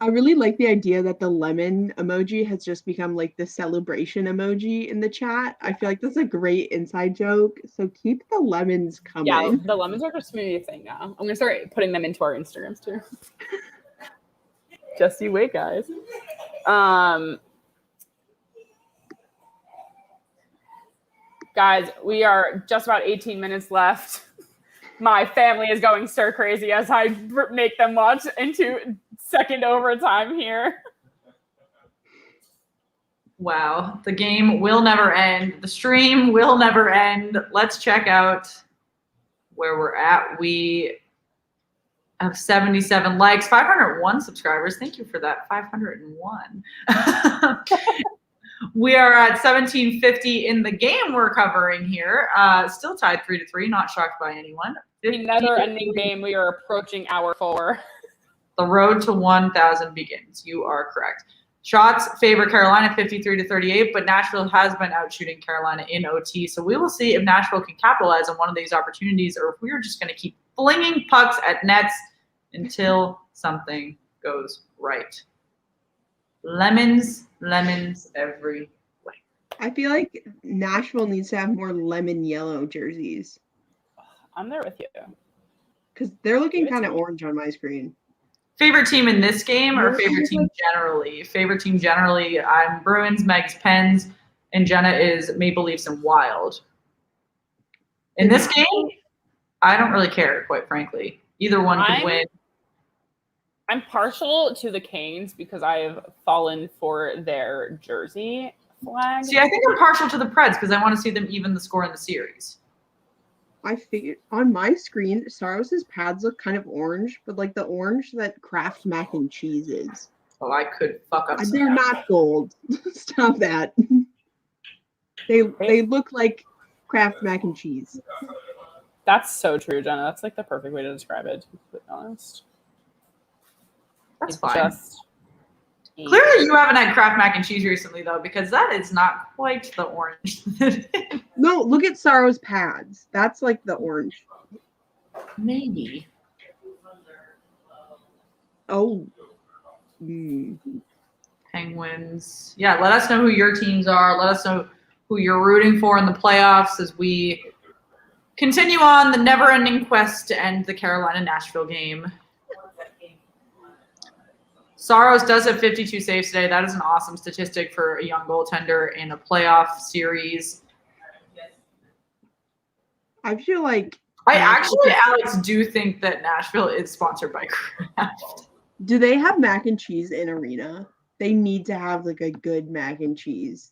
I really like the idea that the lemon emoji has just become like the celebration emoji in the chat. I feel like that's a great inside joke. So keep the lemons coming. Yeah, the lemons are just maybe a thing now. I'm going to start putting them into our Instagrams too. Just you wait, guys. Guys, we are just about 18 minutes left. My family is going stir crazy as I make them watch into second overtime here. Wow. The game will never end. The stream will never end. Let's check out where we're at. We have 77 likes, 501 subscribers. Thank you for that. 501. We are at 1750 in the game we're covering here. Still tied 3-3. Not shocked by anyone. Another ending game. We are approaching hour 4. The road to 1,000 begins. You are correct. Shots favor Carolina 53-38, but Nashville has been out shooting Carolina in OT. So we will see if Nashville can capitalize on one of these opportunities, or if we are just going to keep flinging pucks at nets until something goes right. Lemons every way. I feel like Nashville needs to have more lemon yellow jerseys. I'm there with you. Because they're looking kind of orange on my screen. Favorite team in this game or favorite team generally? Favorite team generally, I'm Bruins, Meg's Pens, and Jenna is Maple Leafs and Wild. In this game, I don't really care, quite frankly. Either one could win. I'm partial to the Canes because I have fallen for their jersey flag. See, I think I'm partial to the Preds because I want to see them even the score in the series. I figured on my screen, Saros's pads look kind of orange, but like the orange that Kraft mac and cheese is. Oh, I could fuck up. They're not gold. Stop that. They look like Kraft mac and cheese. That's so true, Jenna. That's like the perfect way to describe it, to be honest. That's fine. Clearly, you haven't had Kraft mac and cheese recently, though, because that is not quite the orange. No, look at Saro's pads. That's like the orange. Maybe. Oh. Penguins. Yeah, let us know who your teams are. Let us know who you're rooting for in the playoffs as we continue on the never-ending quest to end the Carolina-Nashville game. Saros does have 52 saves today. That is an awesome statistic for a young goaltender in a playoff series. I feel like Alex, do think that Nashville is sponsored by Kraft. Do they have mac and cheese in arena? They need to have like a good mac and cheese.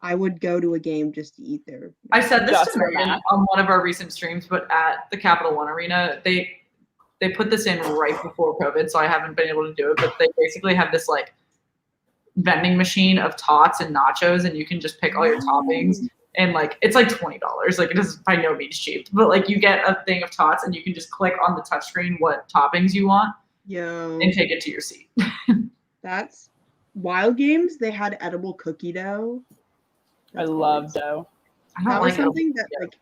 I would go to a game just to eat there. I said this to Megan on one of our recent streams, but at the Capital One Arena, they put this in right before COVID, so I haven't been able to do it, but they basically have this like vending machine of tots and nachos, and you can just pick all your toppings, and like it's like $20. Like it is by no means cheap, but like you get a thing of tots and you can just click on the touchscreen what toppings you want and take it to your seat. That's Wild Games. They had edible cookie dough. I love dough. That was something that like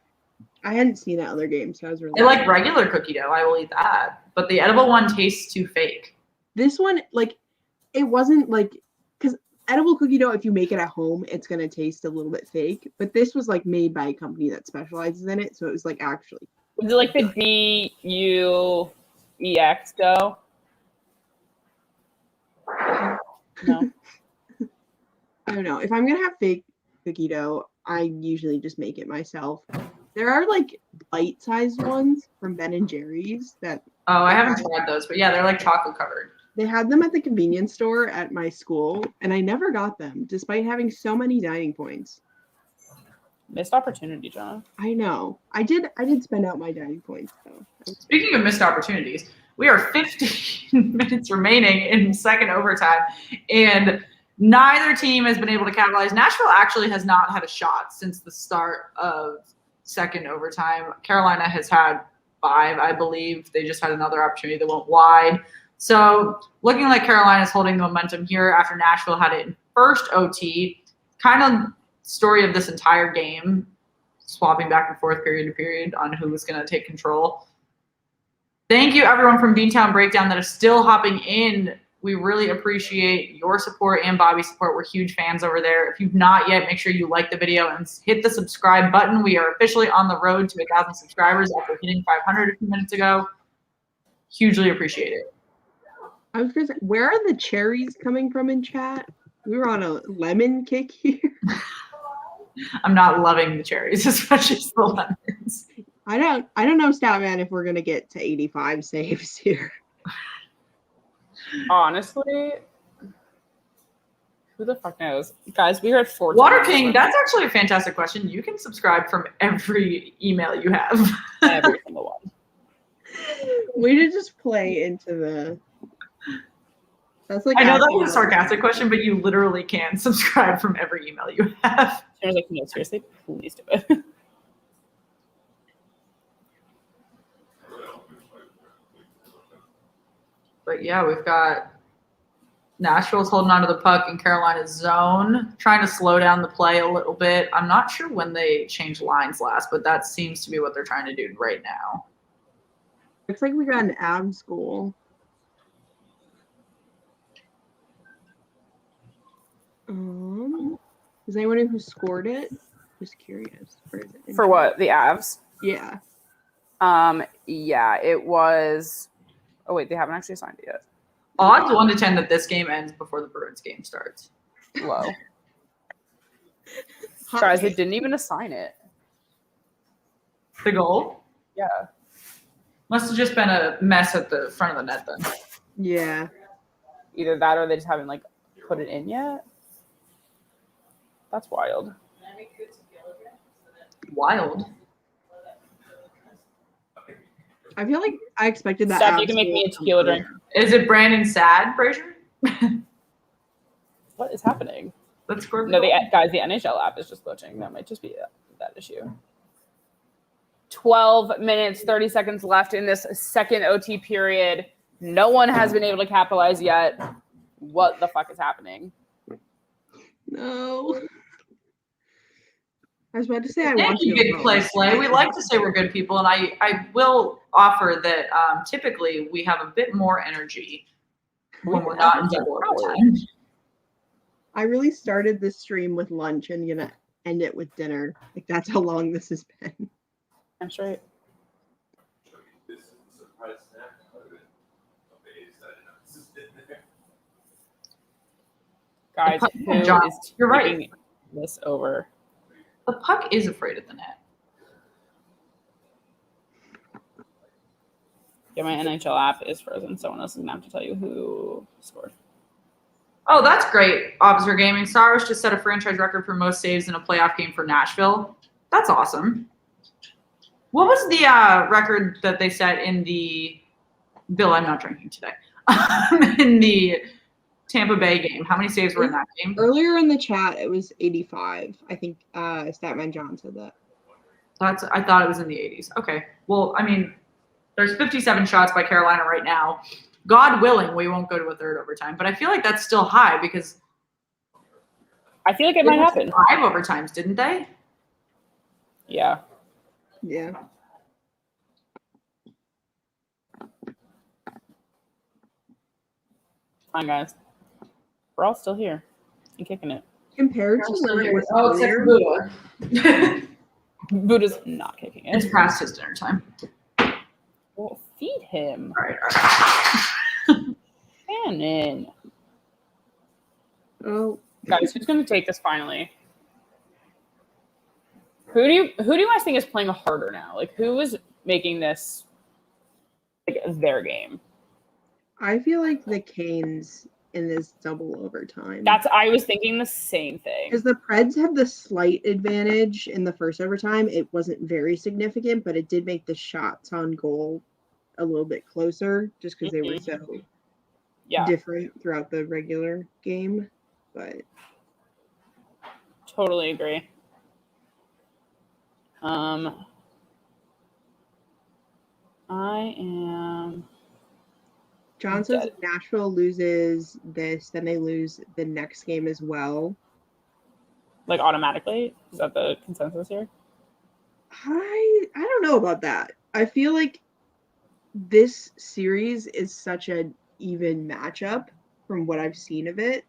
I hadn't seen at other games, so I was really. I like regular cookie dough. I will eat that, but the edible one tastes too fake. This one, like, it wasn't like because edible cookie dough, if you make it at home, it's gonna taste a little bit fake. But this was like made by a company that specializes in it, so it was like actually. Was it like the DUEX dough? No. I don't know. If I'm gonna have fake cookie dough, I usually just make it myself. There are like bite-sized ones from Ben and Jerry's that. Oh, I haven't tried those, but yeah, they're like chocolate covered. They had them at the convenience store at my school, and I never got them, despite having so many dining points. Missed opportunity, John. I know. I did spend out my dining points, though. Speaking of missed opportunities, we are 15 minutes remaining in second overtime, and neither team has been able to capitalize. Nashville actually has not had a shot since the start of second overtime. Carolina has had 5, I believe. They just had another opportunity that went wide. So looking like Carolina is holding the momentum here after Nashville had it in first OT. Kind of story of this entire game, swapping back and forth period to period on who was going to take control. Thank you, everyone from Beantown Breakdown that is still hopping in. We really appreciate your support and Bobby's support. We're huge fans over there. If you've not yet, make sure you like the video and hit the subscribe button. We are officially on the road to 1,000 subscribers after hitting 500 a few minutes ago. Hugely appreciate it. I was going to say, where are the cherries coming from in chat? We were on a lemon kick here. I'm not loving the cherries as much as the lemons. I don't know, Statman, if we're going to get to 85 saves here. Honestly, who the fuck knows? Guys, we are at 14. Water King, that's actually a fantastic question. You can subscribe from every email you have. Every single one. We did just play into the... That's like I know that was a sarcastic question, but you literally can subscribe from every email you have. I was like, no, seriously, please do it. But yeah, we've got Nashville's holding on to the puck in Carolina's zone, trying to slow down the play a little bit. I'm not sure when they changed lines last, but that seems to be what they're trying to do right now. Looks like we got an abs goal. Is anyone who scored it? Just curious. For what? The Avs? Yeah. Yeah, it was. Oh wait, they haven't actually signed it yet. Odds 1 to 10 that this game ends before the Bruins game starts. Low. Guys, they didn't even assign it. The goal? Yeah. Must have just been a mess at the front of the net then. Yeah. Either that or they just haven't like put it in yet. That's wild. Wild. I feel like I expected that. Steph, you can make me a tequila drink. Is it Brandon sad, Fraser? What is happening? Let's score. No, guys, the NHL app is just glitching. That might just be that issue. 12 minutes, 30 seconds left in this second OT period. No one has been able to capitalize yet. What the fuck is happening? No. I was about to say I Thank want you, to Big Play Slay. We like to say we're good people, and I will offer that typically we have a bit more energy when we're not in double overtime. I really started this stream with lunch and gonna end it with dinner. Like that's how long this has been. That's right. Guys, who is You're right. This over? The puck is afraid of the net. Yeah, my NHL app is frozen. Someone else is gonna have to tell you who scored. Oh, that's great. Officer Gaming. Saros just set a franchise record for most saves in a playoff game for Nashville. That's awesome. What was the record that they set in the Bill, I'm not drinking today. In the Tampa Bay game, how many saves were in that game? Earlier in the chat, it was 85. I think Statman John said that. I thought it was in the 80s. Okay. Well, I mean, there's 57 shots by Carolina right now. God willing, we won't go to a third overtime. But I feel like that's still high because I feel like it might happen. 5 overtimes, didn't they? Yeah. Yeah. Fine, guys. We're all still here and kicking it. Compared to when it was except for Buddha. Buddha's not kicking it. It's past his dinner time. Well, feed him. All right. Shannon. Oh, guys, who's going to take this finally? Who do you guys think is playing harder now? Like, who is making this like their game? I feel like the Canes in this double overtime. I was thinking the same thing. Because the Preds had the slight advantage in the first overtime. It wasn't very significant, but it did make the shots on goal a little bit closer just because they were so different throughout the regular game. But totally agree. I am. John says if Nashville loses this, then they lose the next game as well. Like automatically? Is that the consensus here? I don't know about that. I feel like this series is such an even matchup from what I've seen of it.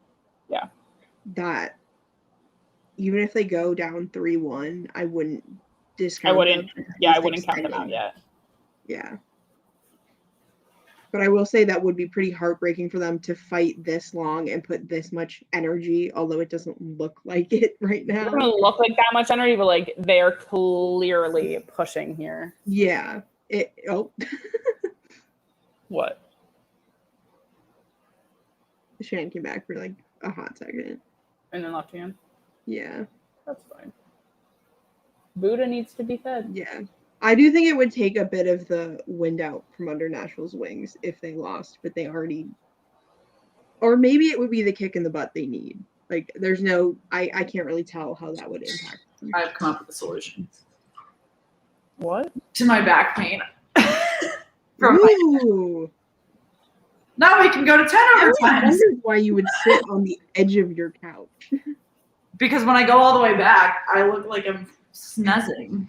Yeah. That even if they go down 3-1, I wouldn't discount them. I wouldn't count them out yet. Yeah. But I will say that would be pretty heartbreaking for them to fight this long and put this much energy, although it doesn't look like it right now. It doesn't look like that much energy, but like they're clearly pushing here. Yeah. What? Shan came back for like a hot second. And then left hand? Yeah. That's fine. Buddha needs to be fed. Yeah. I do think it would take a bit of the wind out from under Nashville's wings if they lost, but they already, or maybe it would be the kick in the butt they need. Like there's no, I can't really tell how that would impact them. I've come up with a solution. What? To my back pain. Ooh. Now we can go to 10 overtimes. I wondered why you would sit on the edge of your couch. Because when I go all the way back, I look like I'm sneezing.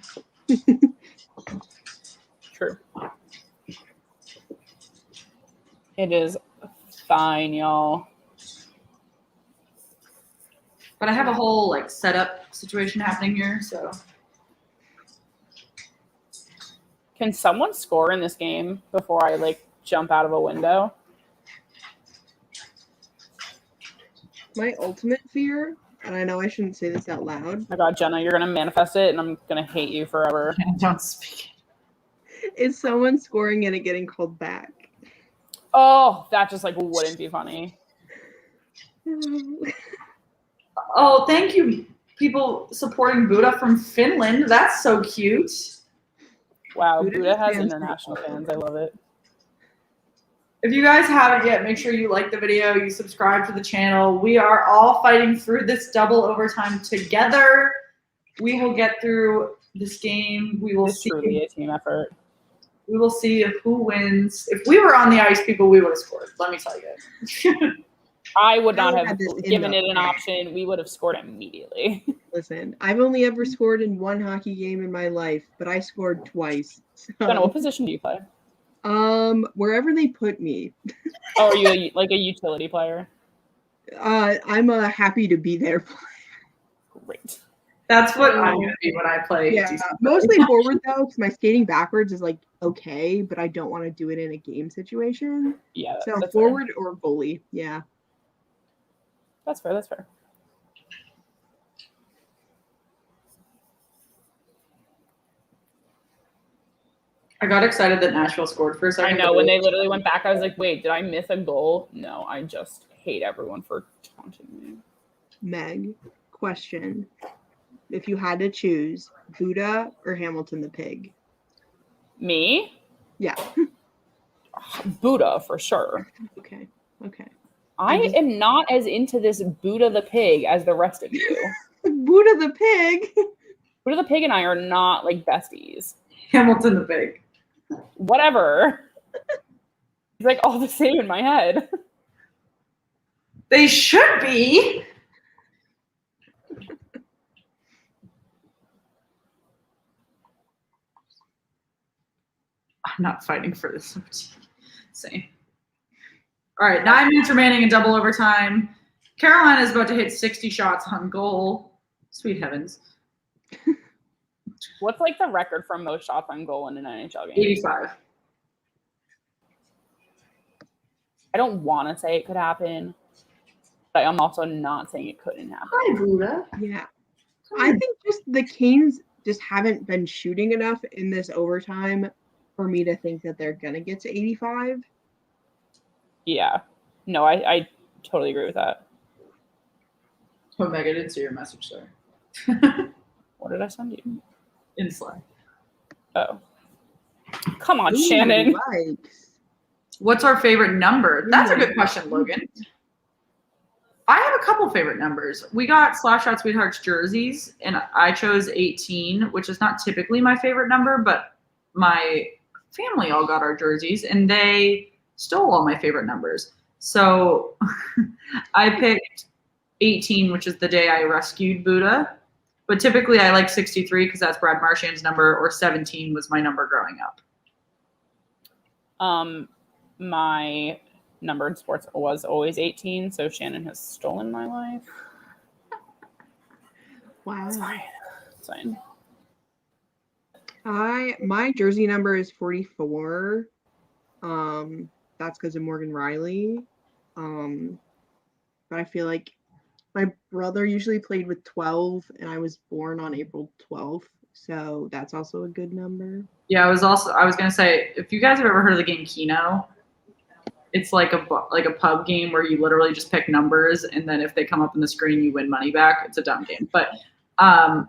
True. It is fine, y'all. But I have a whole like setup situation happening here, so. Can someone score in this game before I like jump out of a window? My ultimate fear, and I know I shouldn't say this out loud. Oh my God, Jenna, you're gonna manifest it, and I'm gonna hate you forever. Don't speak. Is someone scoring and it getting called back? Oh, that just like wouldn't be funny. Oh, thank you, people supporting Buddha from Finland. That's so cute. Wow, Buddha has international fans. I love it. If you guys haven't yet, make sure you like the video, you subscribe to the channel. We are all fighting through this double overtime together. We will get through this game. We will see. Truly a team effort. We will see who wins. If we were on the ice, people, we would have scored. Let me tell you. I would not have given it an option. We would have scored immediately. Listen, I've only ever scored in one hockey game in my life, but I scored twice. So. Jenna, what position do you play? Wherever they put me. Oh, are you like a utility player? I'm a happy to be there player. Great. That's what I'm gonna be when I play. Yeah, mostly forward though, because my skating backwards is like okay, but I don't want to do it in a game situation. Yeah. So forward fair. Or goalie. Yeah. That's fair. That's fair. I got excited that Nashville scored for a second. I know, when they literally went back, I was like, wait, did I miss a goal? No, I just hate everyone for taunting me. Meg, question. If you had to choose, Buddha or Hamilton the Pig? Me? Yeah. Buddha for sure. Okay. I am not as into this Buddha the pig as the rest of you. Buddha the pig. Buddha the pig and I are not like besties. Hamilton the pig. Whatever. It's like all the same in my head. They should be. I'm not fighting for this. Same. All right, 9 minutes remaining in double overtime. Carolina is about to hit 60 shots on goal. Sweet heavens. What's like the record for most shots on goal in an NHL game? 85. I don't want to say it could happen, but I'm also not saying it couldn't happen. Hi, Buddha. Yeah. I think just the Canes just haven't been shooting enough in this overtime for me to think that they're going to get to 85. Yeah. No, I totally agree with that. Oh, Meg, I didn't see your message, sorry. What did I send you? In Slack. Oh. Come on, Shannon. What's our favorite number? That's a good question, Logan. I have a couple favorite numbers. We got Slapshot Sweethearts jerseys, and I chose 18, which is not typically my favorite number, but my family all got our jerseys, and they stole all my favorite numbers. So I picked 18, which is the day I rescued Buddha. But typically I like 63 because that's Brad Marchand's number, or 17 was my number growing up. My number in sports was always 18, so Shannon has stolen my life. Wow. It's fine. My jersey number is 44. That's because of Morgan Riley. But I feel like my brother usually played with 12, and I was born on April 12th, so that's also a good number. Yeah, I was gonna say, if you guys have ever heard of the game Keno, it's like a pub game where you literally just pick numbers, and then if they come up on the screen, you win money back. It's a dumb game, but I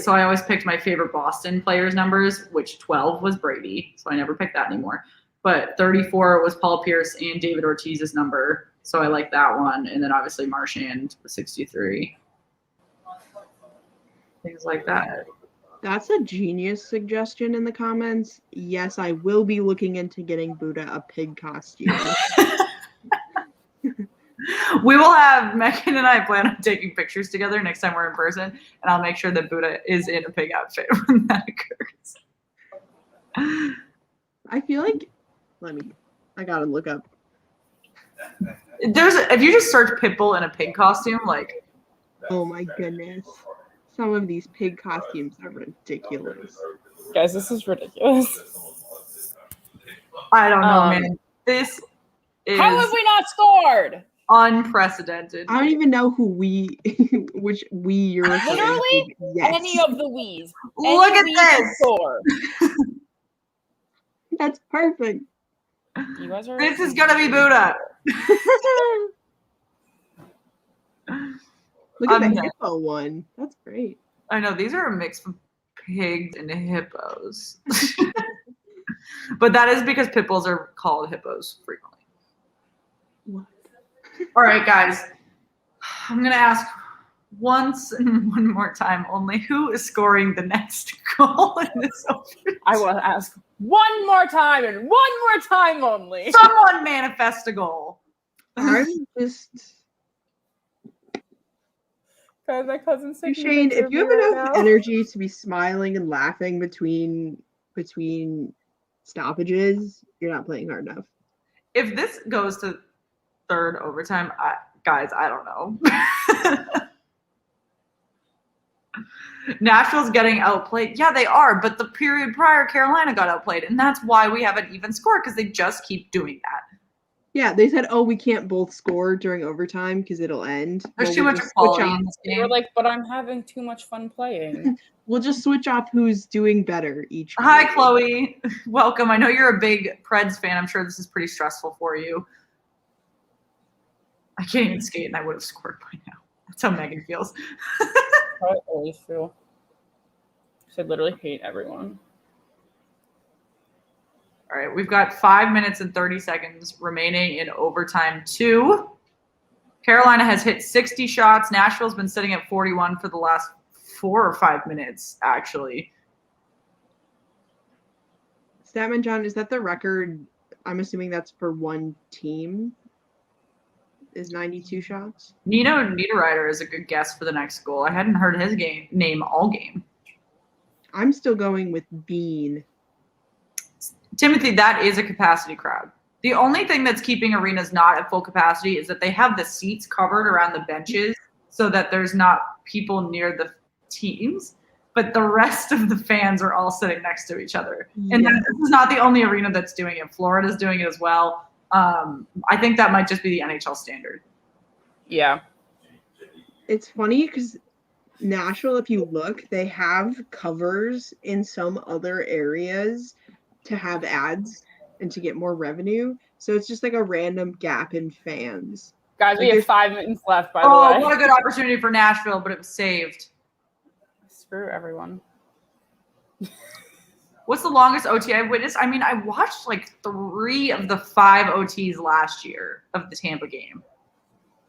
always picked my favorite Boston players' numbers, which 12 was Brady, so I never picked that anymore. But 34 was Paul Pierce and David Ortiz's number, so I like that one. And then obviously Marchand was 63. Things like that. That's a genius suggestion in the comments. Yes, I will be looking into getting Buddha a pig costume. We will have Megan and I plan on taking pictures together next time we're in person, and I'll make sure that Buddha is in a pig outfit when that occurs. I feel like, I gotta look up. If you just search Pitbull in a pig costume, like, oh my goodness, some of these pig costumes are ridiculous. Guys, this is ridiculous. I don't know, man. This is how have we not scored? Unprecedented. I don't even know which we you're literally yes. Any of the we's. Look at this. That's perfect. You guys are. This is gonna be Buddha. Look at the hippo one. That's great. I know these are a mix of pigs and hippos, but that is because pit bulls are called hippos frequently. What? All right, guys. I'm gonna ask once and one more time only, who is scoring the next goal in this overtime? I will ask one more time and one more time only. Someone manifest a goal. I'm just. Guys, my cousin's taking Shane, if you have right enough now. energy to be smiling and laughing between stoppages, you're not playing hard enough. If this goes to third overtime, guys, I don't know. Nashville's getting outplayed. Yeah, they are, but the period prior, Carolina got outplayed, and that's why we have an even score, because they just keep doing that. Yeah, they said, "Oh, we can't both score during overtime because it'll end." There's too much quality in this They game. were like, but I'm having too much fun playing. We'll just switch off who's doing better each week. Hi, Chloe. Welcome. I know you're a big Preds fan. I'm sure this is pretty stressful for you. I can't even skate, and I would have scored by now. That's how Megan feels. I always feel. I literally hate everyone. All right, we've got 5 minutes and 30 seconds remaining in overtime 2. Carolina has hit 60 shots. Nashville's been sitting at 41 for the last 4 or 5 minutes, actually. Statman John, is that the record? I'm assuming that's for one team. Is 92 shots? Nino Niederreiter is a good guess for the next goal. I hadn't heard his name all game. I'm still going with Bean. Timothy, that is a capacity crowd. The only thing that's keeping arenas not at full capacity is that they have the seats covered around the benches so that there's not people near the teams, but the rest of the fans are all sitting next to each other. And this is not the only arena that's doing it. Florida's doing it as well. I think that might just be the NHL standard. Yeah. It's funny because Nashville, if you look, they have covers in some other areas to have ads and to get more revenue. So it's just like a random gap in fans. Guys, we have 5 minutes left, by the way. Oh, what a good opportunity for Nashville, but it was saved. Screw everyone. What's the longest OT I've witnessed? I mean, I watched like 3 of the 5 OTs last year of the Tampa game.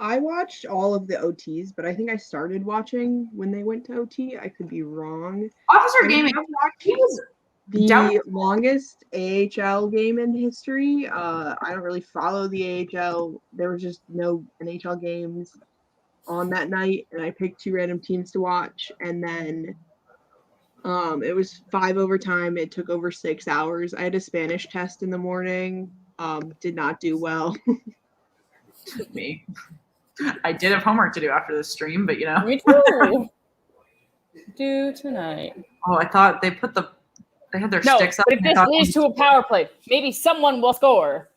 I watched all of the OTs, but I think I started watching when they went to OT. I could be wrong. Officer Gaming, he was the longest AHL game in history. I don't really follow the AHL. There were just no NHL games on that night, and I picked 2 random teams to watch. And then it was 5 overtime. It took over 6 hours. I had a Spanish test in the morning. Did not do well. Me. I did have homework to do after the stream, but you know. Me too. Do tonight. Oh, I thought they had their sticks up. But if this leads to a power play, maybe someone will score.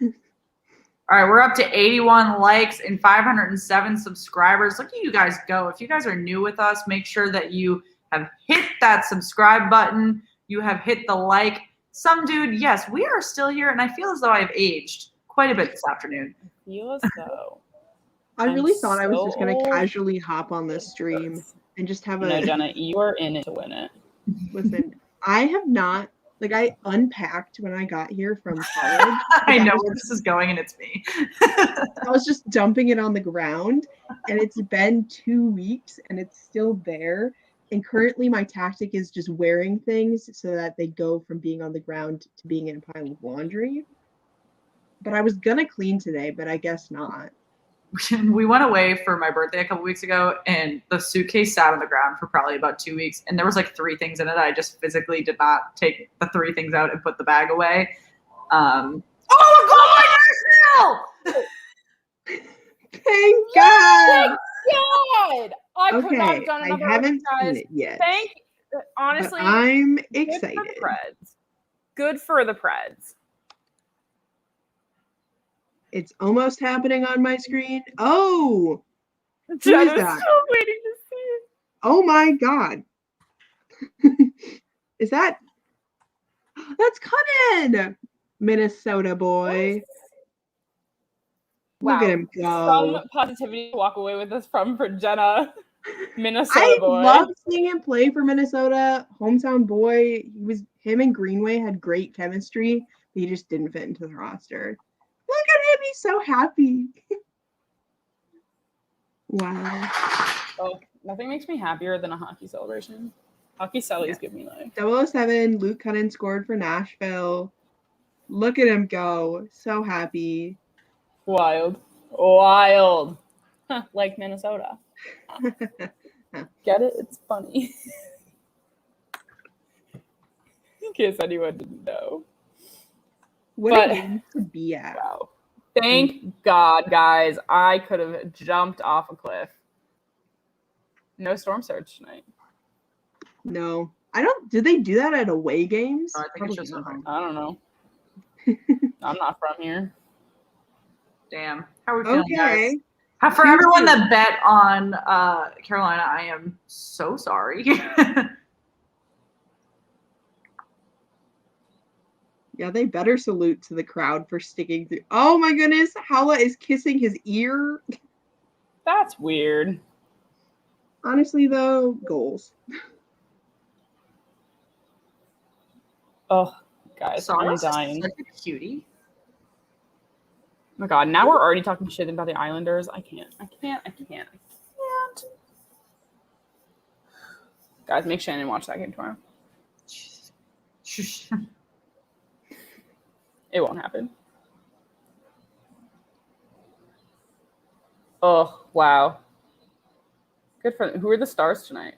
All right, we're up to 81 likes and 507 subscribers. Look at you guys go. If you guys are new with us, make sure that you have hit that subscribe button. You have hit the like. Some dude, yes, we are still here, and I feel as though I've aged quite a bit this afternoon. I feel as though. I really thought I was just going to casually hop on this stream and just have No, Jenna, you are in it to win it. Listen, I have not, like, I unpacked when I got here from college. I know where this is going, and it's me. I was just dumping it on the ground, and it's been 2 weeks, and it's still there. And currently my tactic is just wearing things so that they go from being on the ground to being in a pile of laundry. But I was going to clean today, but I guess not. We went away for my birthday a couple weeks ago, and the suitcase sat on the ground for probably about 2 weeks, and there was like 3 things in it. I just physically did not take the 3 things out and put the bag away. Oh, a goal by Nashville! Thank God! Thank God! I could not have done I another haven't guys. seen it yet. Honestly, but I'm good excited. for the Preds. Good for the Preds. It's almost happening on my screen. Oh, Jenna's still waiting to see it. Oh my God. Is that? That's Cunnin, Minnesota boy. Wow. Look at him go. Some positivity to walk away with this from for Jenna, Minnesota boy. I love seeing him play for Minnesota. Hometown boy. Him and Greenway had great chemistry. But he just didn't fit into the roster. Look at him. He's so happy. Wow. Oh, nothing makes me happier than a hockey celebration. Hockey cellies give me life. 007, Luke Cunnin scored for Nashville. Look at him go. So happy. Wild. Wild. Huh, like Minnesota. Get it? It's funny. In case anyone didn't know. What a game to be at. Wow. Thank God, guys. I could have jumped off a cliff. No storm surge tonight. No. Did they do that at away games? I think it's just at home. I don't know. I'm not from here. Damn. How are we feeling, Okay. guys? For everyone that bet on Carolina, I am so sorry. Yeah, they better salute to the crowd for sticking through. Oh my goodness, Hala is kissing his ear. That's weird. Honestly, though, goals. Oh, Guys, Saros I'm dying. Such a cutie. Oh my God, now we're already talking shit about the Islanders. I can't. Guys, make Shannon watch that game tomorrow. It won't happen. Oh, wow. Good for them. Who are the stars tonight?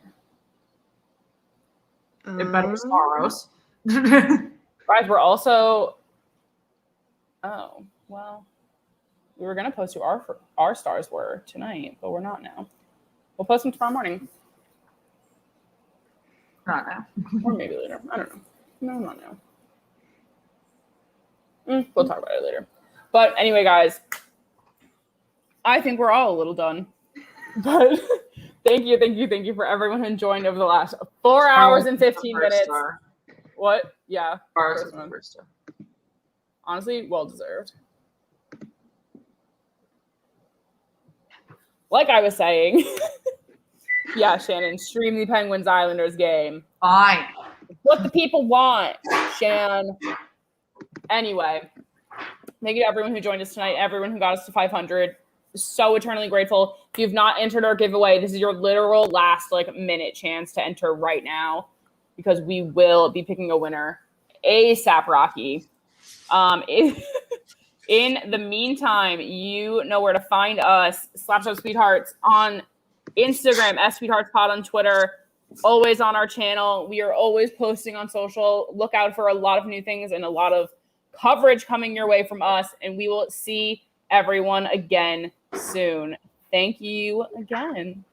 It better be Saros. Guys, we're also... Oh, well... We were going to post who our stars were tonight, but we're not now. We'll post them tomorrow morning. Not now. Or maybe later. I don't know. No, not now. We'll talk about it later. But anyway, guys, I think we're all a little done. But thank you for everyone who joined over the last 4 hours and 15 minutes. Star. What? Yeah. First. Honestly, well deserved. Like I was saying, yeah, Shannon, stream the Penguins Islanders game. Fine. What the people want, Shan. Anyway, thank you to everyone who joined us tonight, everyone who got us to 500. So eternally grateful. If you've not entered our giveaway, this is your literal last minute chance to enter right now, because we will be picking a winner ASAP, Rocky. In the meantime, you know where to find us. Slapshot Sweethearts on Instagram, SSweetheartsPod on Twitter. Always on our channel. We are always posting on social. Look out for a lot of new things and a lot of coverage coming your way from us. And we will see everyone again soon. Thank you again.